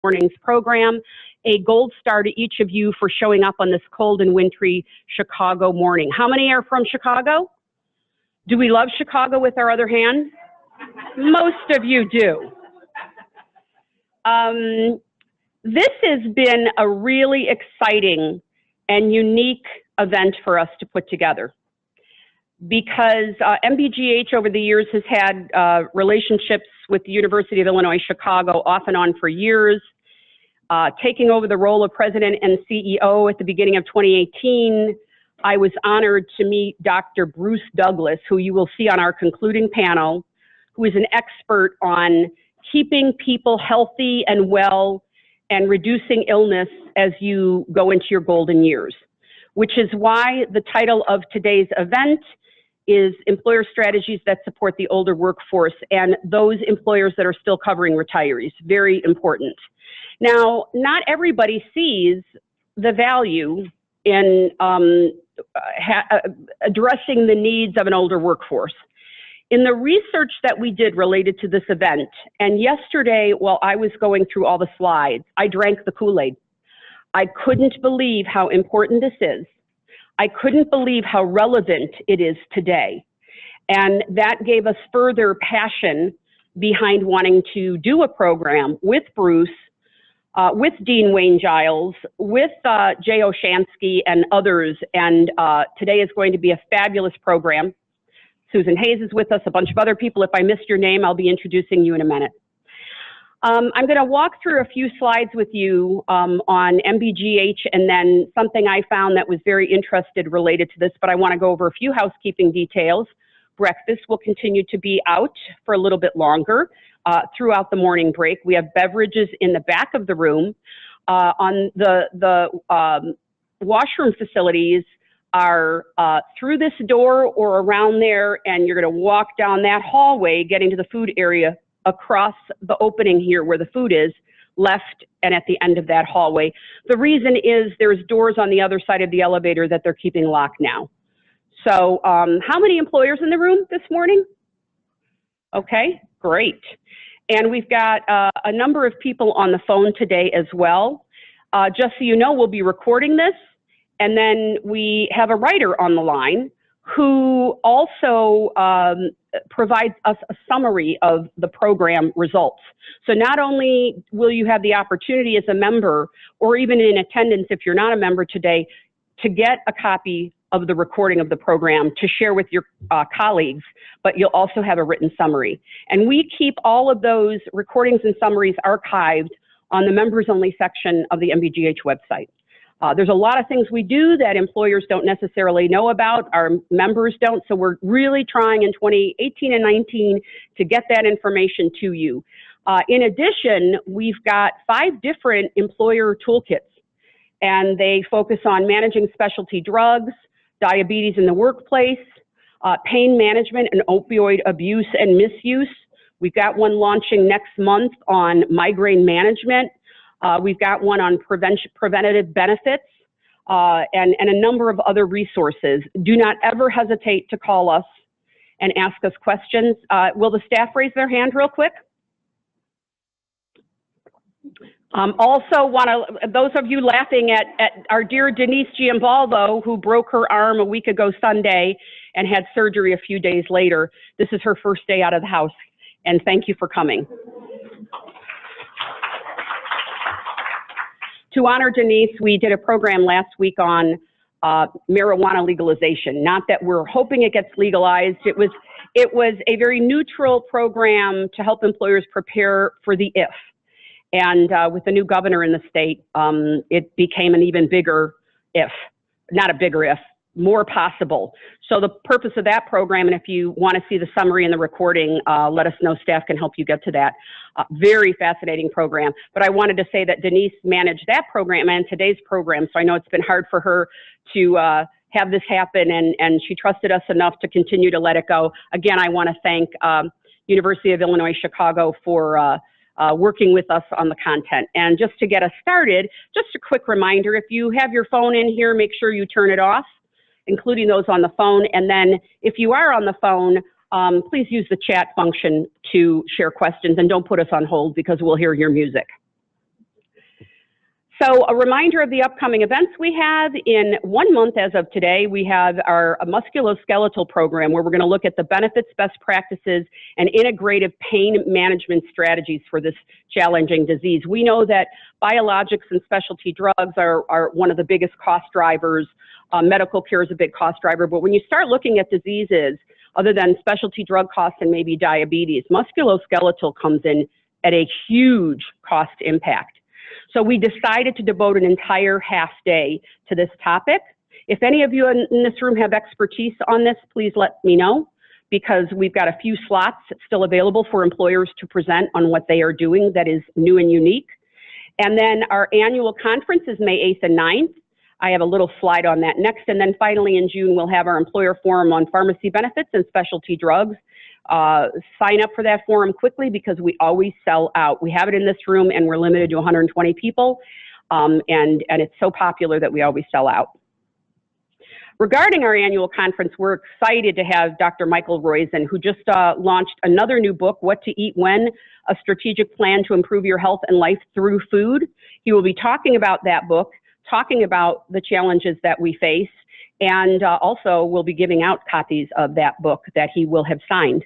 morning's program. A gold star to each of you for showing up on this cold and wintry Chicago morning. How many are from Chicago? Do we love Chicago with our other hand? Most of you do. This has been a really exciting and unique event for us to put together because MBGH over the years has had relationships with the University of Illinois Chicago off and on for years. Taking over the role of president and CEO at the beginning of 2018, I was honored to meet Dr. Bruce Douglas, who you will see on our concluding panel, who is an expert on keeping people healthy and well and reducing illness as you go into your golden years, which is why the title of today's event is Employer Strategies that Support the Older Workforce and those employers that are still covering retirees. Very important. Now, not everybody sees the value in addressing the needs of an older workforce. In the research that we did related to this event, and yesterday while I was going through all the slides, I drank the Kool-Aid. I couldn't believe how important this is. I couldn't believe how relevant it is today. And that gave us further passion behind wanting to do a program with Bruce, with Dean Wayne Giles, with Jay Oshansky and others. And today is going to be a fabulous program. Susan Hayes is with us, a bunch of other people. If I missed your name, I'll be introducing you in a minute. I'm going to walk through a few slides with you on MBGH and then something I found that was very interested related to this, but I want to go over a few housekeeping details. Breakfast will continue to be out for a little bit longer throughout the morning break. We have beverages in the back of the room. On the washroom facilities are through this door or around there, and you're going to walk down that hallway getting to the food area across the opening here where the food is, left and at the end of that hallway. The reason is there's doors on the other side of the elevator that they're keeping locked now. So how many employers in the room this morning? Okay, great. And we've got a number of people on the phone today as well. Just so you know, we'll be recording this. And then we have a writer on the line who also provides us a summary of the program results. So not only will you have the opportunity as a member or even in attendance if you're not a member today to get a copy of the recording of the program to share with your colleagues, but you'll also have a written summary. And we keep all of those recordings and summaries archived on the members only section of the MBGH website. There's a lot of things we do that employers don't necessarily know about, our members don't, so we're really trying in 2018 and 19 to get that information to you. In addition, we've got 5 different employer toolkits, and they focus on managing specialty drugs, diabetes in the workplace, pain management and opioid abuse and misuse. We've got one launching next month on migraine management. We've got one on preventative benefits and a number of other resources. Do not ever hesitate to call us and ask us questions. Will the staff raise their hand real quick? Also those of you laughing at our dear Denise Giambalvo, who broke her arm a week ago Sunday and had surgery a few days later. This is her first day out of the house, and thank you for coming. To honor Denise, we did a program last week on marijuana legalization. Not that we're hoping it gets legalized. It was a very neutral program to help employers prepare for the if. And with the new governor in the state, it became an even bigger if, not a bigger if, more possible. So the purpose of that program, and if you want to see the summary and the recording, let us know. Staff can help you get to that. Very fascinating program. But I wanted to say that Denise managed that program and today's program, so I know it's been hard for her to have this happen, and she trusted us enough to continue to let it go. Again, I want to thank University of Illinois Chicago for working with us on the content. And just to get us started, just a quick reminder, if you have your phone in here, make sure you turn it off, including those on the phone. And then if you are on the phone, please use the chat function to share questions, and don't put us on hold because we'll hear your music. So a reminder of the upcoming events we have. In 1 month as of today, we have our musculoskeletal program where we're going to look at the benefits, best practices, and integrative pain management strategies for this challenging disease. We know that biologics and specialty drugs are one of the biggest cost drivers. Medical care is a big cost driver, but when you start looking at diseases other than specialty drug costs and maybe diabetes, musculoskeletal comes in at a huge cost impact. So we decided to devote an entire half day to this topic. If any of you in this room have expertise on this, please let me know, because we've got a few slots still available for employers to present on what they are doing that is new and unique. And then our annual conference is May 8th and 9th. I have a little slide on that next. And then finally in June, we'll have our employer forum on pharmacy benefits and specialty drugs. Sign up for that forum quickly because we always sell out. We have it in this room and we're limited to 120 people. And it's so popular that we always sell out. Regarding our annual conference, we're excited to have Dr. Michael Roizen, who just launched another new book, What to Eat When, a strategic plan to improve your health and life through food. He will be talking about that book, talking about the challenges that we face, and also we'll be giving out copies of that book that he will have signed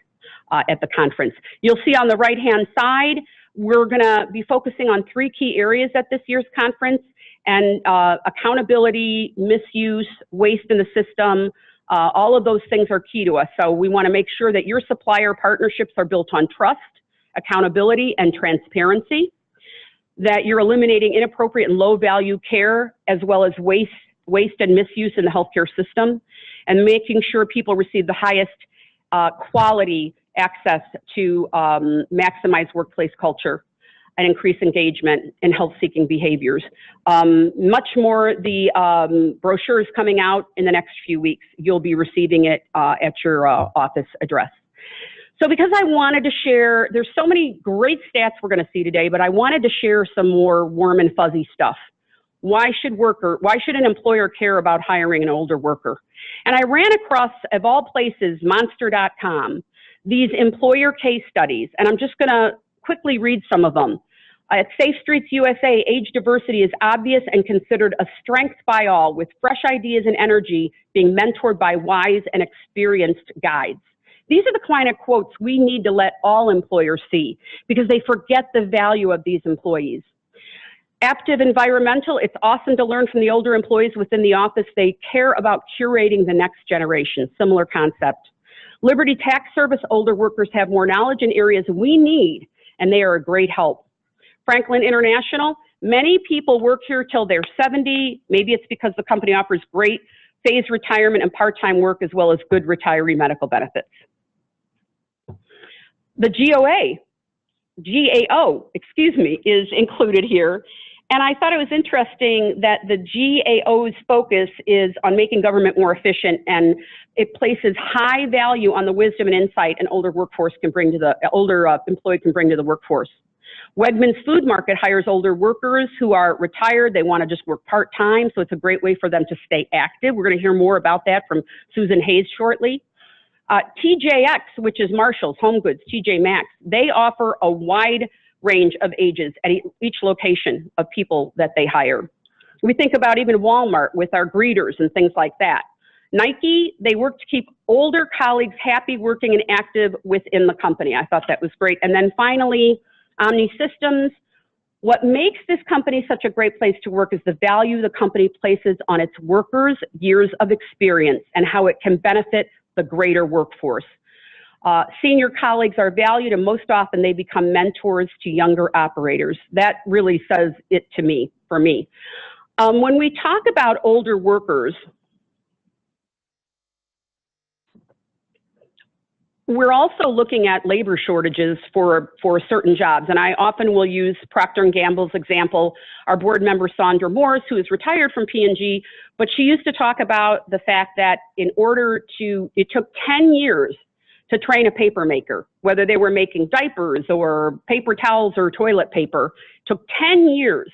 at the conference. You'll see on the right-hand side, we're gonna be focusing on 3 key areas at this year's conference, and accountability, misuse, waste in the system, all of those things are key to us. So we wanna make sure that your supplier partnerships are built on trust, accountability, and transparency, that you're eliminating inappropriate and low-value care, as well as waste and misuse in the healthcare system, and making sure people receive the highest quality access to maximize workplace culture and increase engagement in health-seeking behaviors. Much more, the brochure is coming out in the next few weeks. You'll be receiving it at your office address. So because I wanted to share, there's so many great stats we're going to see today, but I wanted to share some more warm and fuzzy stuff. Why should an employer care about hiring an older worker? And I ran across, of all places, monster.com, these employer case studies, and I'm just going to quickly read some of them. At Safe Streets USA, age diversity is obvious and considered a strength by all, with fresh ideas and energy being mentored by wise and experienced guides. These are the kind of quotes we need to let all employers see because they forget the value of these employees. Active Environmental, it's awesome to learn from the older employees within the office. They care about curating the next generation, similar concept. Liberty Tax Service, older workers have more knowledge in areas we need, and they are a great help. Franklin International, many people work here till they're 70. Maybe it's because the company offers great phased retirement and part-time work as well as good retiree medical benefits. The GAO, is included here. And I thought it was interesting that the GAO's focus is on making government more efficient, and it places high value on the wisdom and insight an older workforce can bring to the employee can bring to the workforce. Wegmans Food Market hires older workers who are retired. They want to just work part-time, so it's a great way for them to stay active. We're going to hear more about that from Susan Hayes shortly. TJX, which is Marshall's, Home Goods, TJ Maxx, they offer a wide range of ages at each location of people that they hire. We think about even Walmart with our greeters and things like that. Nike, they work to keep older colleagues happy, working and active within the company. I thought that was great. And then finally, Omni Systems. What makes this company such a great place to work is the value the company places on its workers' years of experience and how it can benefit the greater workforce. Senior colleagues are valued, and most often they become mentors to younger operators. That really says it to me, for me. When we talk about older workers, we're also looking at labor shortages for certain jobs, and I often will use Procter & Gamble's example. Our board member, Sandra Morse, who is retired from P&G, but she used to talk about the fact that it took 10 years to train a paper maker, whether they were making diapers or paper towels or toilet paper, took 10 years.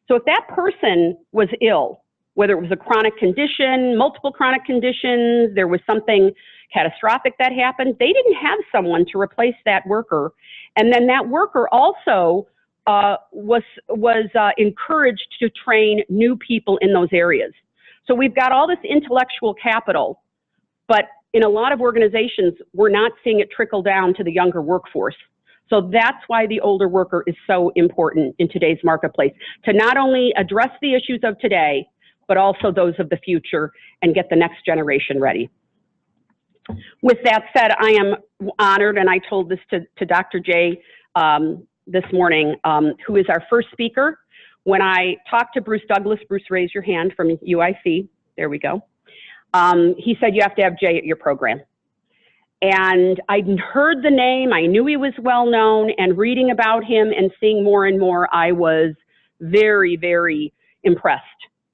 So if that person was ill, whether it was a chronic condition, multiple chronic conditions, there was something catastrophic that happened, they didn't have someone to replace that worker. And then that worker also was encouraged to train new people in those areas. So we've got all this intellectual capital, but in a lot of organizations, we're not seeing it trickle down to the younger workforce. So that's why the older worker is so important in today's marketplace, to not only address the issues of today, but also those of the future and get the next generation ready. With that said, I am honored, and I told this to Dr. J this morning, who is our first speaker. When I talked to Bruce Douglas, Bruce, raise your hand, from UIC, there we go. He said, you have to have Jay at your program. And I'd heard the name, I knew he was well known, and reading about him and seeing more and more, I was very, very impressed.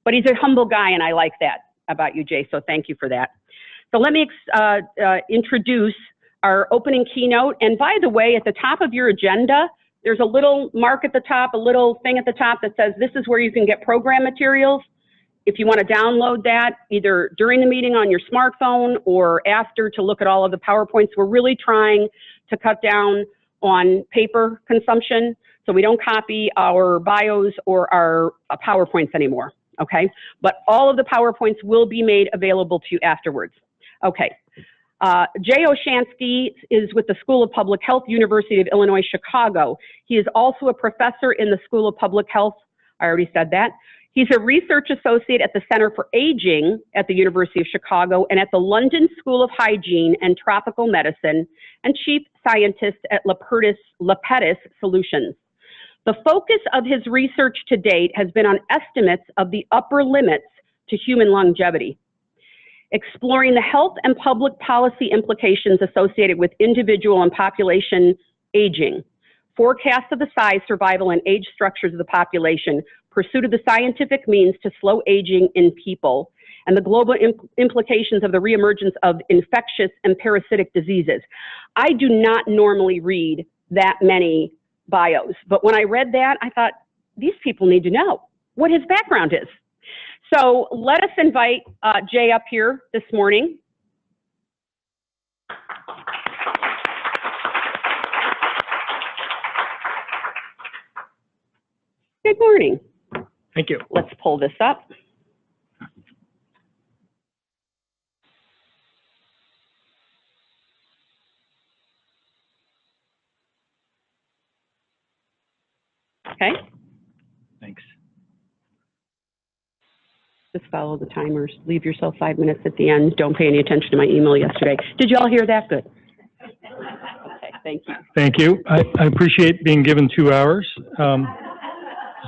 But he's a humble guy, and I like that about you, Jay, so thank you for that. So let me introduce our opening keynote. And by the way, at the top of your agenda, there's a little mark at the top, a little thing at the top that says this is where you can get program materials. If you want to download that, either during the meeting on your smartphone or after, to look at all of the PowerPoints. We're really trying to cut down on paper consumption, so we don't copy our bios or our PowerPoints anymore, okay? But all of the PowerPoints will be made available to you afterwards. Okay. Jay Oshansky is with the School of Public Health, University of Illinois, Chicago. He is also a professor in the School of Public Health. I already said that. He's a research associate at the Center for Aging at the University of Chicago and at the London School of Hygiene and Tropical Medicine, and chief scientist at Lepidus Solutions. The focus of his research to date has been on estimates of the upper limits to human longevity, exploring the health and public policy implications associated with individual and population aging, forecasts of the size, survival, and age structures of the population, pursuit of the scientific means to slow aging in people, and the global implications of the reemergence of infectious and parasitic diseases. I do not normally read that many bios, but when I read that, I thought, these people need to know what his background is. So let us invite Jay up here this morning. Good morning. Thank you. Let's pull this up. Okay. Thanks. Just follow the timers. Leave yourself 5 minutes at the end. Don't pay any attention to my email yesterday. Did you all hear that? Good. Okay, thank you. Thank you. I appreciate being given 2 hours to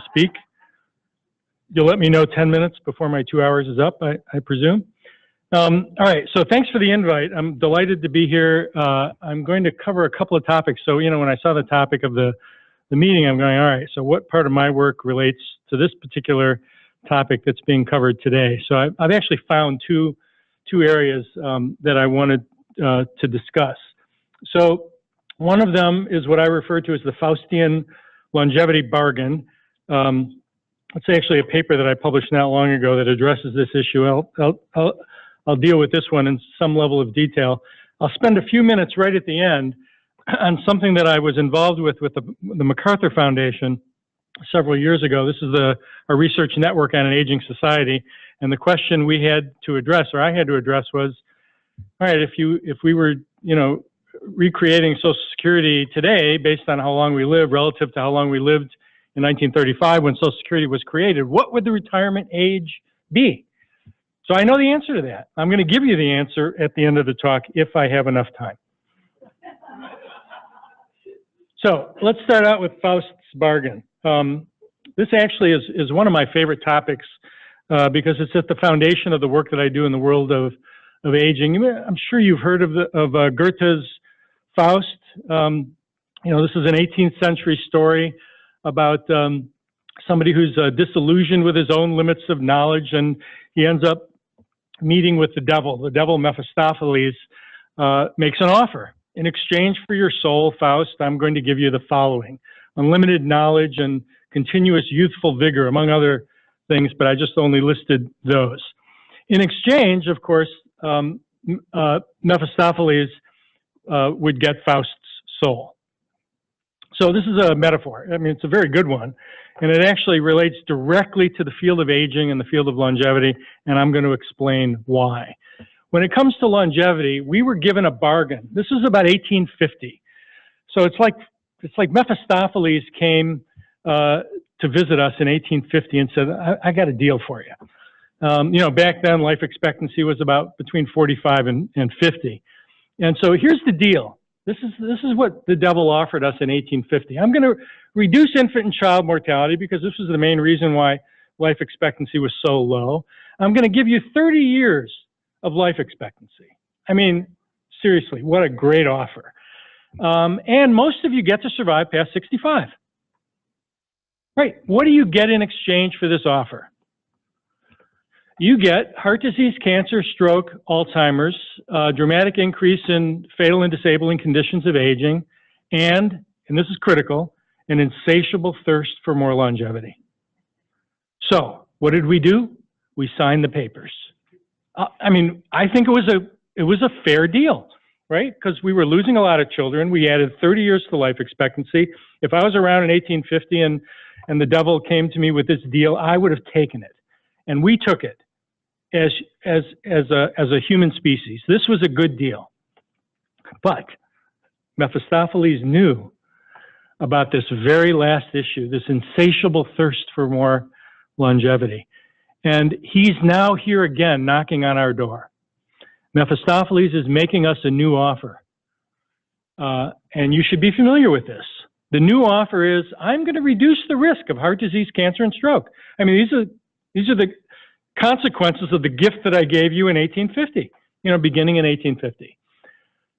speak. You'll let me know 10 minutes before my 2 hours is up, I presume. All right, so thanks for the invite. I'm delighted to be here. I'm going to cover a couple of topics. So, you know, when I saw the topic of the meeting, I'm going, all right, so what part of my work relates to this particular topic that's being covered today? So I've actually found two areas that I wanted to discuss. So one of them is what I refer to as the Faustian longevity bargain. It's actually a paper that I published not long ago that addresses this issue. I'll deal with this one in some level of detail. I'll spend a few minutes right at the end on something that I was involved with the MacArthur Foundation several years ago. This is a research network on an aging society, and the question we had to address, or I had to address, was, all right, if we were, you know, recreating Social Security today based on how long we live relative to how long we lived in 1935 when Social Security was created, what would the retirement age be? So I know the answer to that. I'm going to give you the answer at the end of the talk if I have enough time. So let's start out with Faust's bargain. This actually is one of my favorite topics because it's at the foundation of the work that I do in the world of aging. I'm sure you've heard of Goethe's Faust. You know, this is an 18th century story about somebody who's disillusioned with his own limits of knowledge, and he ends up meeting with the devil. The devil, Mephistopheles, makes an offer. In exchange for your soul, Faust, I'm going to give you the following: unlimited knowledge and continuous youthful vigor, among other things, but I just only listed those. In exchange, of course, Mephistopheles would get Faust's soul. So this is a metaphor. I mean, it's a very good one, and it actually relates directly to the field of aging and the field of longevity, and I'm going to explain why. When it comes to longevity, we were given a bargain. This is about 1850. So it's like Mephistopheles came to visit us in 1850 and said, I got a deal for you. You know, back then life expectancy was about between 45 and 50. And so here's the deal. This is what the devil offered us in 1850. I'm going to reduce infant and child mortality because this was the main reason why life expectancy was so low. I'm going to give you 30 years of life expectancy. I mean, seriously, what a great offer. And most of you get to survive past 65. Right, what do you get in exchange for this offer? You get heart disease, cancer, stroke, Alzheimer's, dramatic increase in fatal and disabling conditions of aging, and this is critical, an insatiable thirst for more longevity. So, what did we do? We signed the papers. I mean, I think it was a fair deal, right? Because we were losing a lot of children. We added 30 years to life expectancy. If I was around in 1850 and the devil came to me with this deal, I would have taken it. And we took it as a human species. This was a good deal. But Mephistopheles knew about this very last issue, this insatiable thirst for more longevity. And he's now here again knocking on our door. Mephistopheles is making us a new offer. And you should be familiar with this. The new offer is, I'm going to reduce the risk of heart disease, cancer, and stroke. I mean, these are the consequences of the gift that I gave you in 1850, you know, beginning in 1850.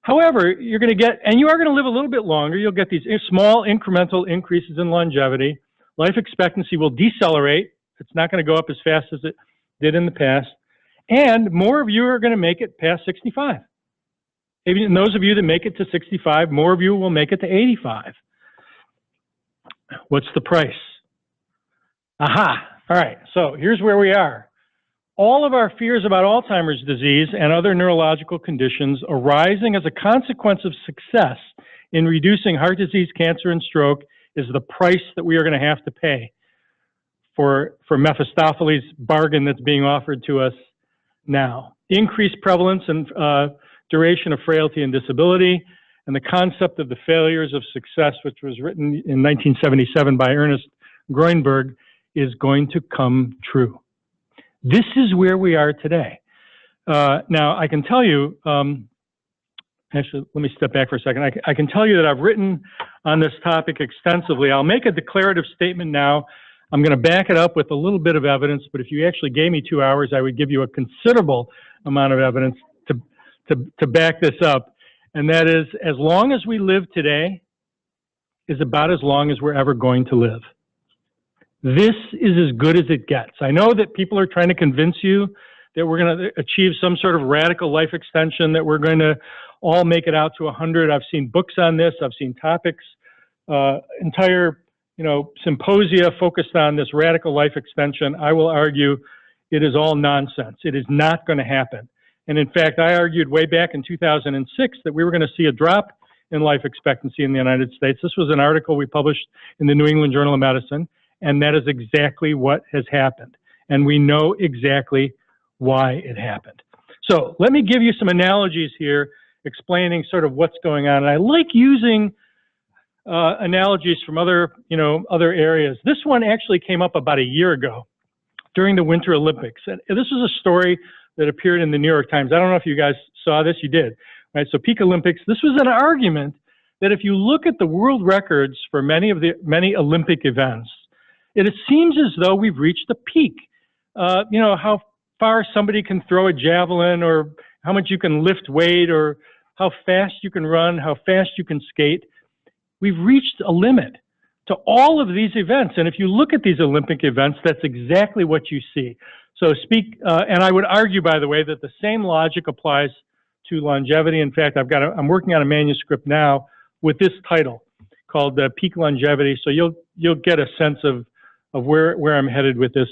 However, you're going to get, and you are going to live a little bit longer. You'll get these small incremental increases in longevity. Life expectancy will decelerate. It's not going to go up as fast as it did in the past. And more of you are going to make it past 65. Maybe those of you that make it to 65, more of you will make it to 85. What's the price? Aha. All right. So here's where we are. All of our fears about Alzheimer's disease and other neurological conditions arising as a consequence of success in reducing heart disease, cancer, and stroke is the price that we are going to have to pay for Mephistopheles' bargain that's being offered to us now. Increased prevalence and duration of frailty and disability, and the concept of the failures of success, which was written in 1977 by Ernest Groenberg, is going to come true. This is where we are today. Now, I can tell you, actually, let me step back for a second. I can tell you that I've written on this topic extensively. I'll make a declarative statement now. I'm going to back it up with a little bit of evidence, but if you actually gave me 2 hours, I would give you a considerable amount of evidence to back this up. And that is, as long as we live today is about as long as we're ever going to live. This is as good as it gets. I know that people are trying to convince you that we're going to achieve some sort of radical life extension, that we're going to all make it out to 100. I've seen books on this. I've seen topics, entire, symposia focused on this radical life extension. I will argue it is all nonsense. It is not going to happen. And in fact, I argued way back in 2006 that we were going to see a drop in life expectancy in the United States. This was an article we published in the New England Journal of Medicine, and that is exactly what has happened. And we know exactly why it happened. So let me give you some analogies here explaining sort of what's going on. And I like using analogies from other areas. This one actually came up about a year ago during the Winter Olympics. And this was a story that appeared in the New York Times. I don't know if you guys saw this. You did, right? So peak Olympics. This was an argument that if you look at the world records for many Olympic events, it seems as though we've reached a peak. How far somebody can throw a javelin, or how much you can lift weight, or how fast you can run, how fast you can skate. We've reached a limit to all of these events. And if you look at these Olympic events, that's exactly what you see. So and I would argue, by the way, that the same logic applies to longevity. In fact, I'm working on a manuscript now with this title called Peak Longevity. So you'll get a sense of where I'm headed with this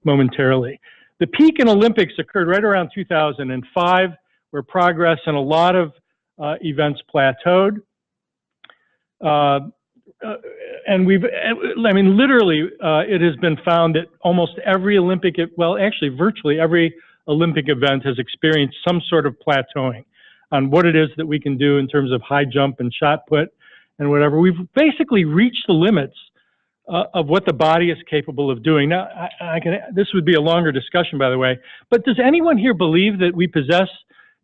momentarily. The peak in Olympics occurred right around 2005, where progress in a lot of events plateaued. and I mean, literally, it has been found that almost every Olympic, well, actually, virtually every Olympic event has experienced some sort of plateauing on what it is that we can do in terms of high jump and shot put and whatever. We've basically reached the limits of what the body is capable of doing. Now, this would be a longer discussion, by the way, but does anyone here believe that we possess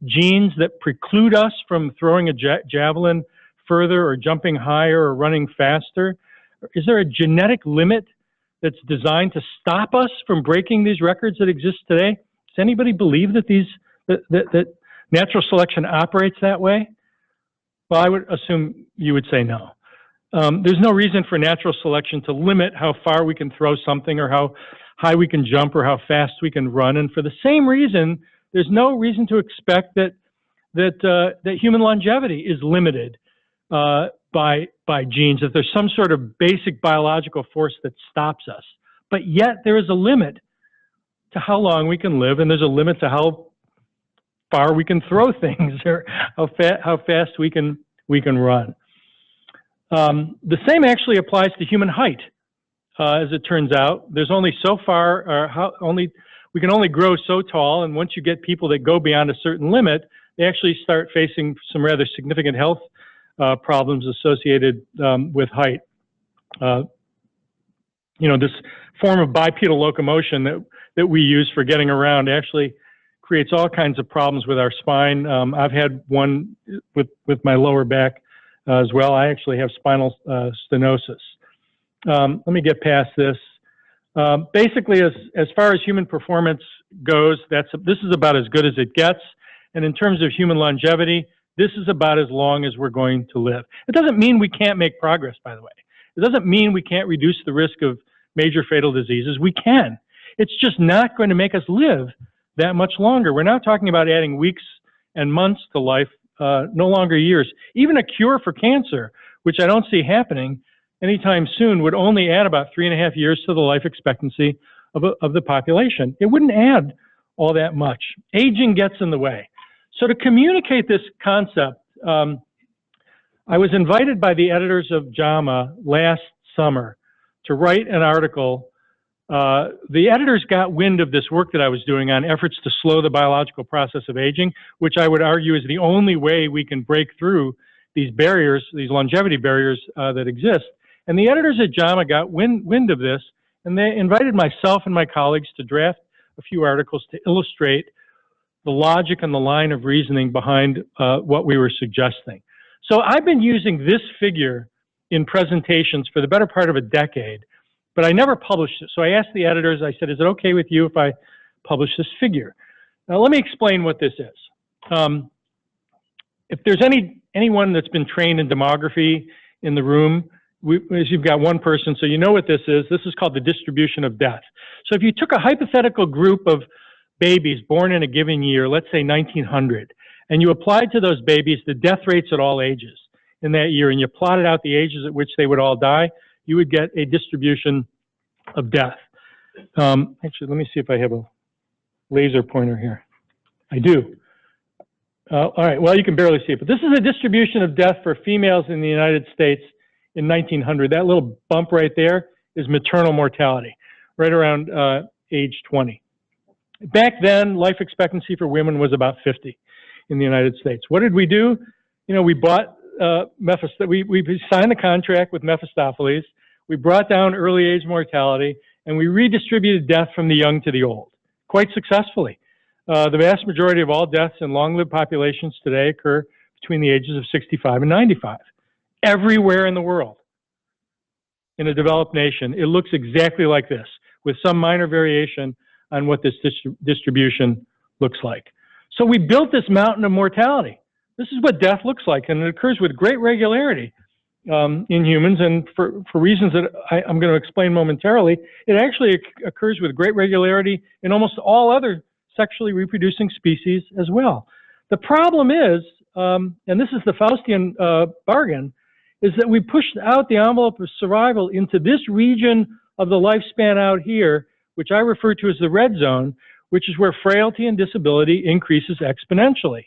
genes that preclude us from throwing a javelin further or jumping higher or running faster? Is there a genetic limit that's designed to stop us from breaking these records that exist today? Does anybody believe that that natural selection operates that way? Well, I would assume you would say no. There's no reason for natural selection to limit how far we can throw something or how high we can jump or how fast we can run. And for the same reason, there's no reason to expect that human longevity is limited by genes, that there's some sort of basic biological force that stops us. But yet there is a limit to how long we can live, and there's a limit to how far we can throw things or how fast we can run. The same actually applies to human height. As it turns out, there's only so far, we can only grow so tall, and once you get people that go beyond a certain limit, they actually start facing some rather significant health problems associated with height. This form of bipedal locomotion that we use for getting around actually creates all kinds of problems with our spine. I've had one with my lower back as well. I actually have spinal stenosis. Let me get past this. Basically, as far as human performance goes, this is about as good as it gets. And in terms of human longevity, this is about as long as we're going to live. It doesn't mean we can't make progress, by the way. It doesn't mean we can't reduce the risk of major fatal diseases. We can. It's just not going to make us live that much longer. We're now talking about adding weeks and months to life, no longer years. Even a cure for cancer, which I don't see happening anytime soon, would only add about 3.5 years to the life expectancy of the population. It wouldn't add all that much. Aging gets in the way. So to communicate this concept, I was invited by the editors of JAMA last summer to write an article. The editors got wind of this work that I was doing on efforts to slow the biological process of aging, which I would argue is the only way we can break through these barriers, these longevity barriers that exist. And the editors at JAMA got wind of this, and they invited myself and my colleagues to draft a few articles to illustrate the logic and the line of reasoning behind what we were suggesting. So I've been using this figure in presentations for the better part of a decade, but I never published it. So I asked the editors, I said, is it okay with you if I publish this figure? Now let me explain what this is. If there's anyone that's been trained in demography in the room, you've got one person, so you know what this is. This is called the distribution of death. So if you took a hypothetical group of babies born in a given year, let's say 1900, and you applied to those babies the death rates at all ages in that year, and you plotted out the ages at which they would all die, you would get a distribution of death. Actually, let me see if I have a laser pointer here. I do. All right, well, you can barely see it, but this is a distribution of death for females in the United States in 1900. That little bump right there is maternal mortality, right around age 20. Back then, life expectancy for women was about 50 in the United States. What did we do? We bought we signed the contract with Mephistopheles. We brought down early age mortality, and we redistributed death from the young to the old, quite successfully. The vast majority of all deaths in long-lived populations today occur between the ages of 65 and 95. Everywhere in the world, in a developed nation, it looks exactly like this, with some minor variation on what this distribution looks like. So we built this mountain of mortality. This is what death looks like, and it occurs with great regularity in humans, and for reasons that I'm going to explain momentarily, it actually occurs with great regularity in almost all other sexually reproducing species as well. The problem is, and this is the Faustian bargain, is that we pushed out the envelope of survival into this region of the lifespan out here, which I refer to as the red zone, which is where frailty and disability increases exponentially.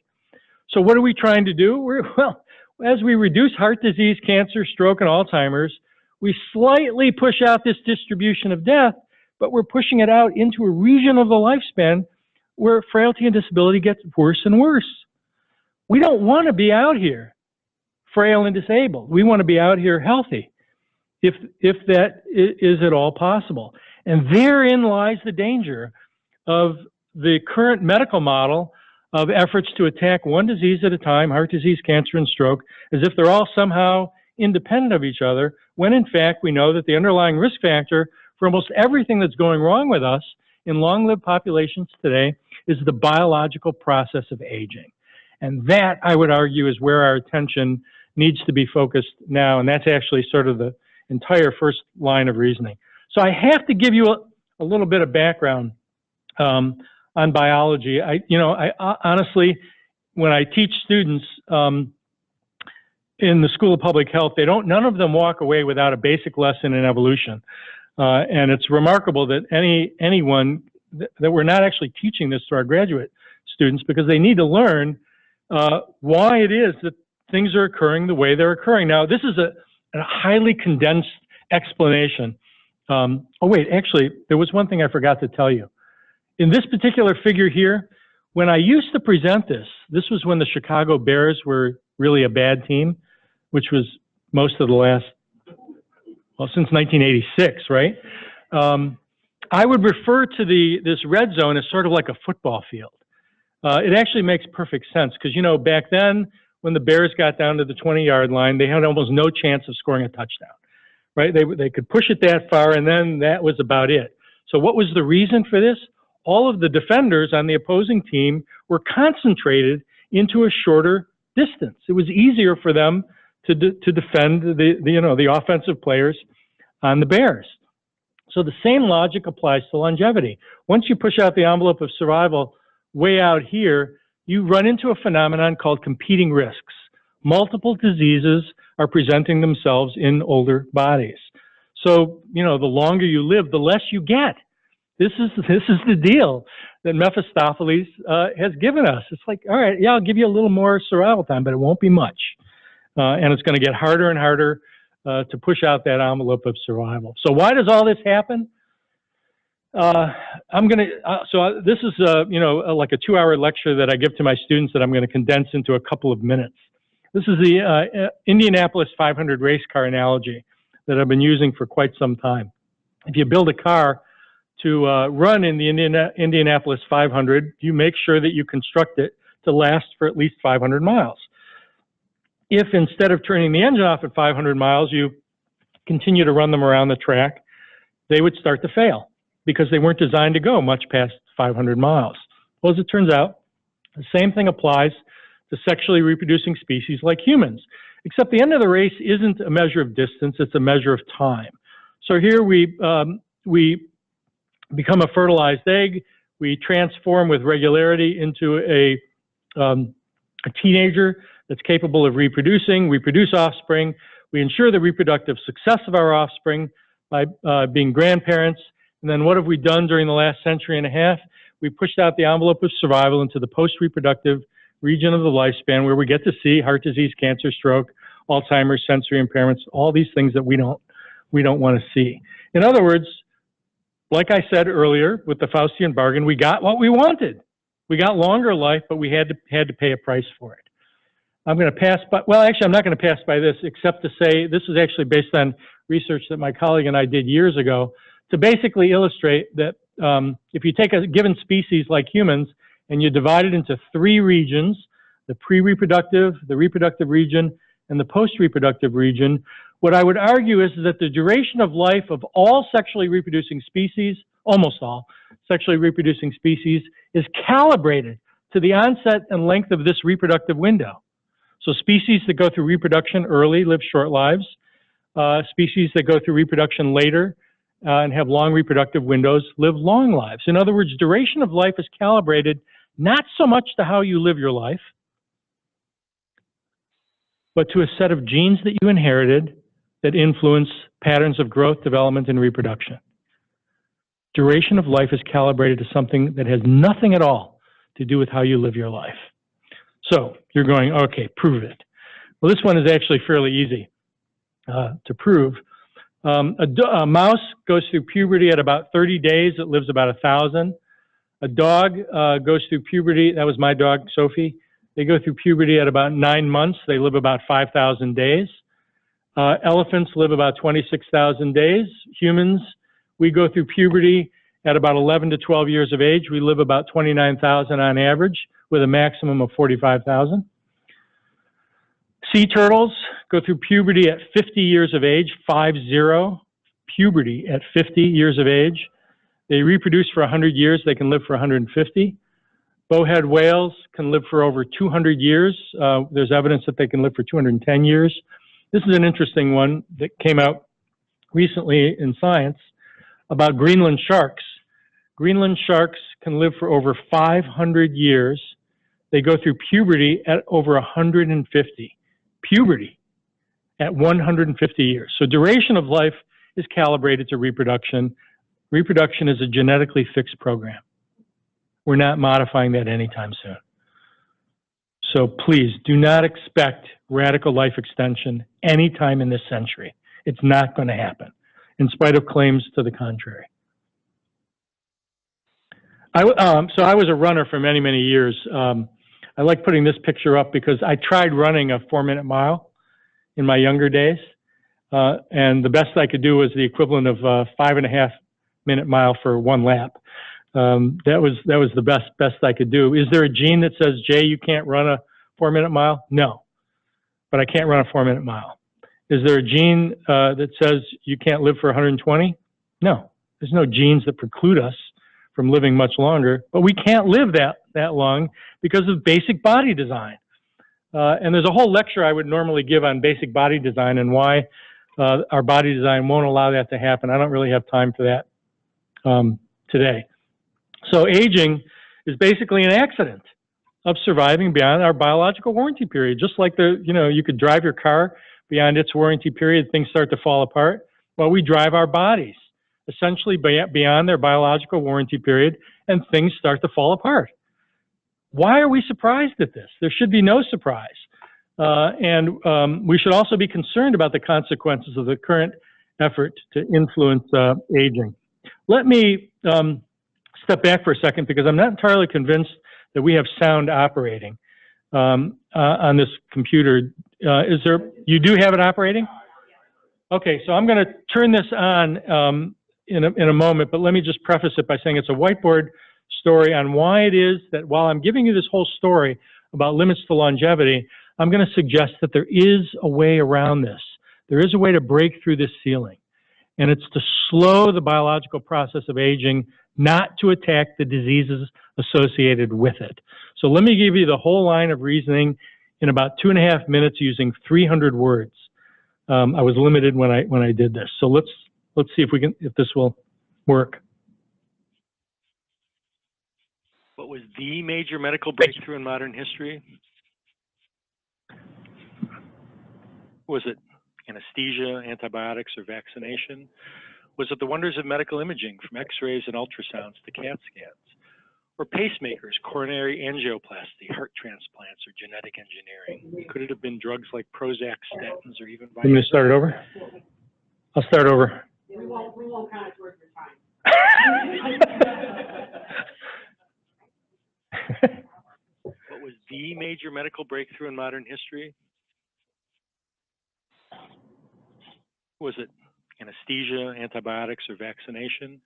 So what are we trying to do? What as we reduce heart disease, cancer, stroke, and Alzheimer's, we slightly push out this distribution of death, but we're pushing it out into a region of the lifespan where frailty and disability gets worse and worse. We don't want to be out here frail and disabled. We want to be out here healthy, if that is at all possible. And therein lies the danger of the current medical model of efforts to attack one disease at a time, heart disease, cancer, and stroke, as if they're all somehow independent of each other, when in fact we know that the underlying risk factor for almost everything that's going wrong with us in long-lived populations today is the biological process of aging. And that, I would argue, is where our attention needs to be focused now, and that's actually sort of the entire first line of reasoning. So I have to give you a little bit of background on biology. I honestly, when I teach students in the School of Public Health, none of them walk away without a basic lesson in evolution. And it's remarkable that anyone that we're not actually teaching this to our graduate students, because they need to learn why it is that things are occurring the way they're occurring. Now, this is a highly condensed explanation. Oh wait, actually, there was one thing I forgot to tell you. In this particular figure here, when I used to present this was when the Chicago Bears were really a bad team, which was most of the last, well, since 1986, right? I would refer to this red zone as sort of like a football field. It actually makes perfect sense because, you know, back then when the Bears got down to the 20-yard line, they had almost no chance of scoring a touchdown, right? They could push it that far, and then that was about it. So what was the reason for this? All of the defenders on the opposing team were concentrated into a shorter distance. It was easier for them to defend the offensive players on the Bears. So the same logic applies to longevity. Once you push out the envelope of survival way out here, you run into a phenomenon called competing risks. Multiple diseases are presenting themselves in older bodies. So, you know, the longer you live, the less you get. This is the deal that Mephistopheles has given us. It's like, all right, yeah, I'll give you a little more survival time, but it won't be much. And it's going to get harder and harder to push out that envelope of survival. So why does all this happen? So this is, like a 2-hour lecture that I give to my students that I'm going to condense into a couple of minutes. This is the Indianapolis 500 race car analogy that I've been using for quite some time. If you build a car to run in the Indianapolis 500, you make sure that you construct it to last for at least 500 miles. If instead of turning the engine off at 500 miles, you continue to run them around the track, they would start to fail because they weren't designed to go much past 500 miles. Well, as it turns out, the same thing applies to sexually reproducing species like humans, except the end of the race isn't a measure of distance, it's a measure of time. So here we become a fertilized egg, we transform with regularity into a teenager that's capable of reproducing, we produce offspring, we ensure the reproductive success of our offspring by being grandparents, and then what have we done during the last century and a half? We pushed out the envelope of survival into the post-reproductive region of the lifespan where we get to see heart disease, cancer, stroke, Alzheimer's, sensory impairments, all these things that we don't want to see. In other words, like I said earlier with the Faustian bargain, we got what we wanted. We got longer life, but we had to pay a price for it. I'm going to pass by, well, actually, I'm not going to pass by this except to say this is actually based on research that my colleague and I did years ago to basically illustrate that if you take a given species like humans and you divide it into 3 regions, the pre-reproductive, the reproductive region, and the post-reproductive region, what I would argue is that the duration of life of all sexually reproducing species, almost all sexually reproducing species, is calibrated to the onset and length of this reproductive window. So species that go through reproduction early live short lives. Species that go through reproduction later and have long reproductive windows live long lives. In other words, duration of life is calibrated not so much to how you live your life, but to a set of genes that you inherited that influence patterns of growth, development, and reproduction. Duration of life is calibrated to something that has nothing at all to do with how you live your life. So you're going, okay, prove it. Well, this one is actually fairly easy to prove. A mouse goes through puberty at about 30 days. It lives about 1,000. A dog goes through puberty. That was my dog, Sophie. They go through puberty at about 9 months. They live about 5,000 days. Elephants live about 26,000 days. Humans, we go through puberty at about 11 to 12 years of age. We live about 29,000 on average, with a maximum of 45,000. Sea turtles go through puberty at 50 years of age, 50, puberty at 50 years of age. They reproduce for 100 years. They can live for 150. Bowhead whales can live for over 200 years. There's evidence that they can live for 210 years. This is an interesting one that came out recently in Science about Greenland sharks. Greenland sharks can live for over 500 years. They go through puberty at over 150. Puberty at 150 years. So duration of life is calibrated to reproduction. Reproduction is a genetically fixed program. We're not modifying that anytime soon. So please do not expect radical life extension anytime in this century. It's not going to happen, in spite of claims to the contrary. So I was a runner for many, many years. I like putting this picture up because I tried running a 4-minute mile in my younger days. And the best I could do was the equivalent of a 5.5-minute mile for 1 lap. That was the best I could do. Is there a gene that says, Jay, you can't run a 4-minute mile? No, but I can't run a 4-minute mile. Is there a gene that says you can't live for 120? No, there's no genes that preclude us from living much longer, but we can't live that long because of basic body design. And there's a whole lecture I would normally give on basic body design and why our body design won't allow that to happen. I don't really have time for that today. So aging is basically an accident of surviving beyond our biological warranty period. Just like you could drive your car beyond its warranty period, things start to fall apart. Well, we drive our bodies essentially beyond their biological warranty period, and things start to fall apart. Why are we surprised at this? There should be no surprise. And we should also be concerned about the consequences of the current effort to influence aging. Let me step back for a second because I'm not entirely convinced that we have sound operating on this computer. You do have it operating? Okay, so I'm going to turn this on in a moment, but let me just preface it by saying it's a whiteboard story on why it is that while I'm giving you this whole story about limits to longevity, I'm going to suggest that there is a way around this. There is a way to break through this ceiling, and it's to slow the biological process of aging, not to attack the diseases associated with it. So let me give you the whole line of reasoning in about 2.5 minutes using 300 words. I was limited when I did this. So let's see if this will work. What was the major medical breakthrough in modern history? Was it anesthesia, antibiotics, or vaccination? Was it the wonders of medical imaging, from x-rays and ultrasounds to CAT scans? Or pacemakers, coronary angioplasty, heart transplants, or genetic engineering? Could it have been drugs like Prozac, statins, or even Viagra? I'm going to start it over? I'll start over. We won't count it towards your time. What was the major medical breakthrough in modern history? Was it anesthesia, antibiotics, or vaccination?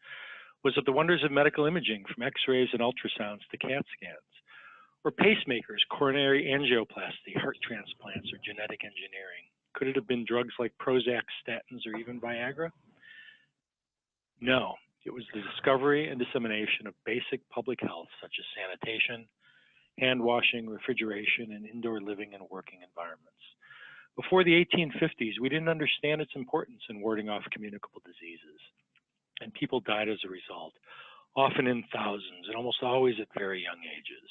Was it the wonders of medical imaging, from x-rays and ultrasounds to CAT scans? Or pacemakers, coronary angioplasty, heart transplants, or genetic engineering? Could it have been drugs like Prozac, statins, or even Viagra? No, it was the discovery and dissemination of basic public health, such as sanitation, hand washing, refrigeration, and indoor living and working environments. Before the 1850s, we didn't understand its importance in warding off communicable diseases, and people died as a result, often in thousands and almost always at very young ages.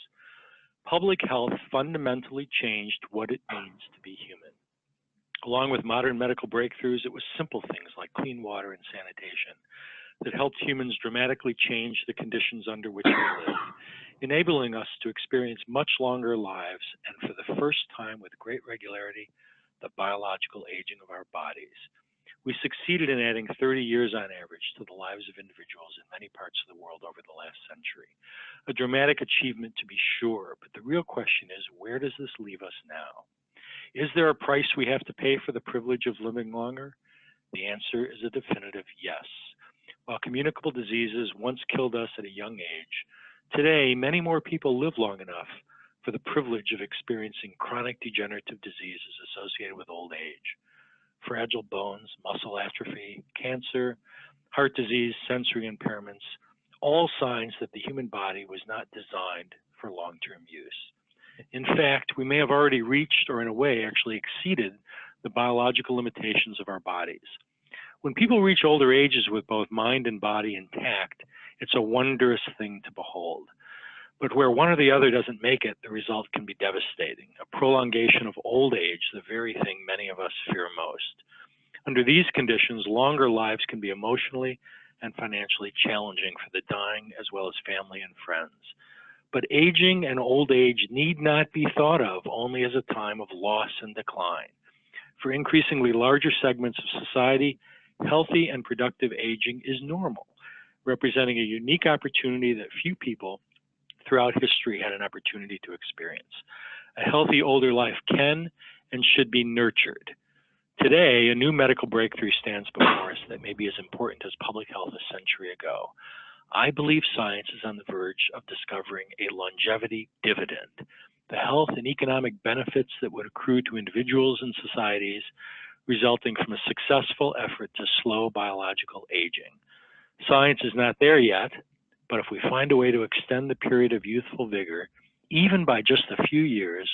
Public health fundamentally changed what it means to be human. Along with modern medical breakthroughs, it was simple things like clean water and sanitation that helped humans dramatically change the conditions under which we live, enabling us to experience much longer lives and, for the first time with great regularity, the biological aging of our bodies. We succeeded in adding 30 years on average to the lives of individuals in many parts of the world over the last century. A dramatic achievement to be sure, but the real question is, where does this leave us now? Is there a price we have to pay for the privilege of living longer? The answer is a definitive yes. While communicable diseases once killed us at a young age, today many more people live long enough for the privilege of experiencing chronic degenerative diseases associated with old age. Fragile bones, muscle atrophy, cancer, heart disease, sensory impairments, all signs that the human body was not designed for long-term use. In fact, we may have already reached, or in a way actually exceeded, the biological limitations of our bodies. When people reach older ages with both mind and body intact, it's a wondrous thing to behold. But where one or the other doesn't make it, the result can be devastating, a prolongation of old age, the very thing many of us fear most. Under these conditions, longer lives can be emotionally and financially challenging for the dying as well as family and friends. But aging and old age need not be thought of only as a time of loss and decline. For increasingly larger segments of society, healthy and productive aging is normal, representing a unique opportunity that few people throughout history had an opportunity to experience. A healthy older life can and should be nurtured. Today, a new medical breakthrough stands before us that may be as important as public health a century ago. I believe science is on the verge of discovering a longevity dividend, the health and economic benefits that would accrue to individuals and societies resulting from a successful effort to slow biological aging. Science is not there yet, but if we find a way to extend the period of youthful vigor, even by just a few years,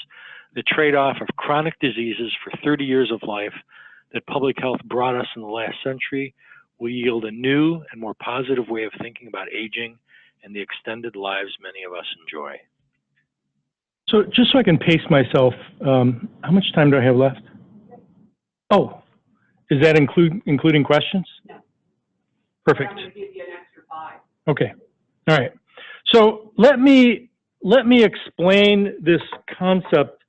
the trade-off of chronic diseases for 30 years of life that public health brought us in the last century will yield a new and more positive way of thinking about aging and the extended lives many of us enjoy. So just so I can pace myself, how much time do I have left? Oh, is that including questions? No. Perfect. I'm going to give you an extra 5. Okay. All right. So let me explain this concept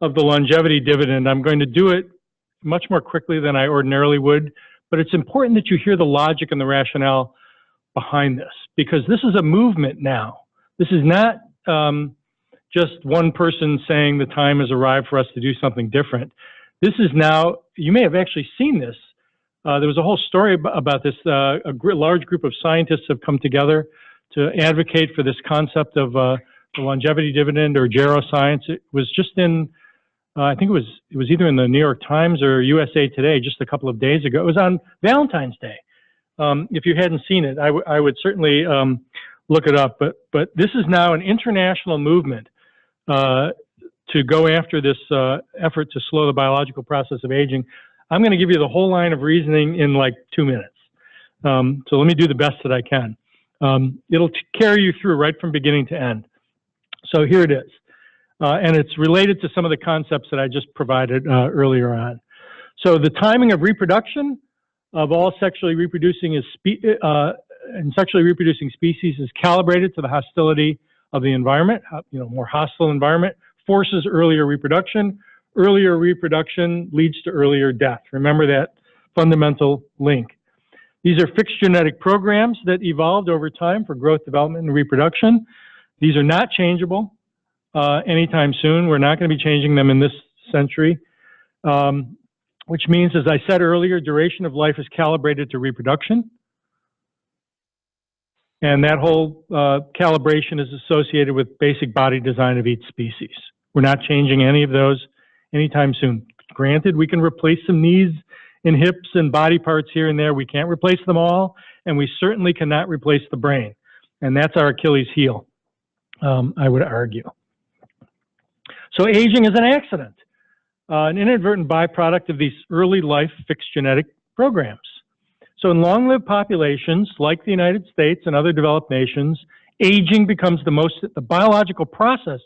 of the longevity dividend. I'm going to do it much more quickly than I ordinarily would, but it's important that you hear the logic and the rationale behind this, because this is a movement now. This is not just one person saying the time has arrived for us to do something different. This is now, you may have actually seen this. There was a whole story about this. A large group of scientists have come together to advocate for this concept of the longevity dividend, or geroscience. It was just in, I think it was either in the New York Times or USA Today just a couple of days ago. It was on Valentine's Day. If you hadn't seen it, I would certainly look it up. But this is now an international movement to go after this effort to slow the biological process of aging. I'm going to give you the whole line of reasoning in like 2 minutes. So let me do the best that I can. It'll carry you through right from beginning to end. So here it is. And it's related to some of the concepts that I just provided earlier on. So the timing of reproduction of all sexually reproducing sexually reproducing species is calibrated to the hostility of the environment. More hostile environment forces earlier reproduction. Earlier reproduction leads to earlier death. Remember that fundamental link. These are fixed genetic programs that evolved over time for growth, development, and reproduction. These are not changeable anytime soon. We're not going to be changing them in this century, which means, as I said earlier, duration of life is calibrated to reproduction. And that whole calibration is associated with basic body design of each species. We're not changing any of those anytime soon. Granted, we can replace some knees and hips and body parts here and there. We can't replace them all, and we certainly cannot replace the brain. And that's our Achilles heel, I would argue. So aging is an accident, an inadvertent byproduct of these early life fixed genetic programs. So in long-lived populations like the United States and other developed nations, aging becomes the biological process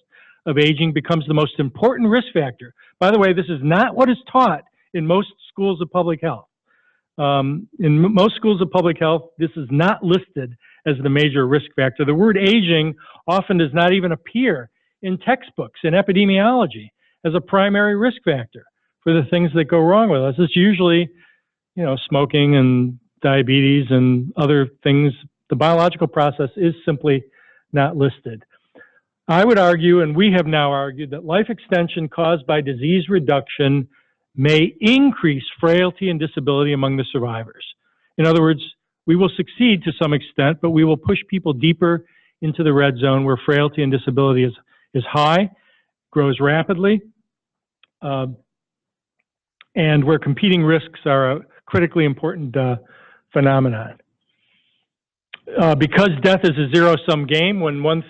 of aging becomes the most important risk factor. By the way, this is not what is taught in most schools of public health. In most schools of public health, this is not listed as the major risk factor. The word aging often does not even appear in textbooks in epidemiology as a primary risk factor for the things that go wrong with us. It's usually, you know, smoking and diabetes and other things. The biological process is simply not listed. I would argue, and we have now argued, that life extension caused by disease reduction may increase frailty and disability among the survivors. In other words, we will succeed to some extent, but we will push people deeper into the red zone where frailty and disability is high, grows rapidly, and where competing risks are a critically important phenomenon. Because death is a zero-sum game, when one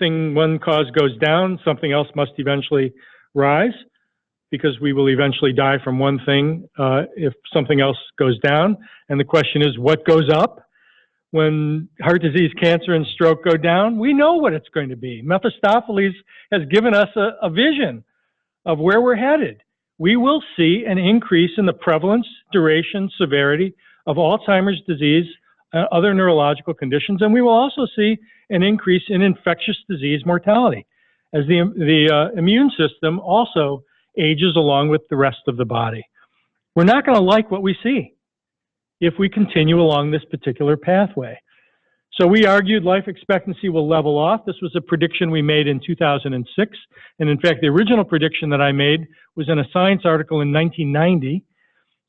cause goes down, something else must eventually rise, because we will eventually die from one thing if something else goes down. And the question is, what goes up? When heart disease, cancer, and stroke go down, we know what it's going to be. Mephistopheles has given us a vision of where we're headed. We will see an increase in the prevalence, duration, severity of Alzheimer's disease, other neurological conditions, and we will also see an increase in infectious disease mortality as the immune system also ages along with the rest of the body. We're not going to like what we see if we continue along this particular pathway. So we argued life expectancy will level off. This was a prediction we made in 2006. And in fact, the original prediction that I made was in a Science article in 1990,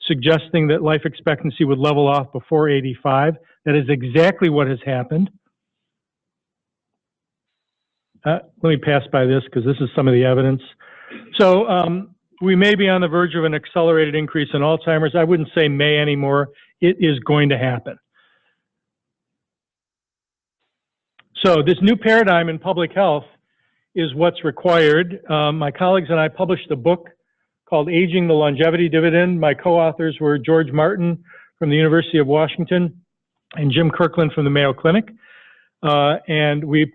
suggesting that life expectancy would level off before 85. That is exactly what has happened. Let me pass by this because this is some of the evidence. So we may be on the verge of an accelerated increase in Alzheimer's. I wouldn't say may anymore. It is going to happen. So this new paradigm in public health is what's required. My colleagues and I published a book called Aging: The Longevity Dividend. My co-authors were George Martin from the University of Washington and Jim Kirkland from the Mayo Clinic. And we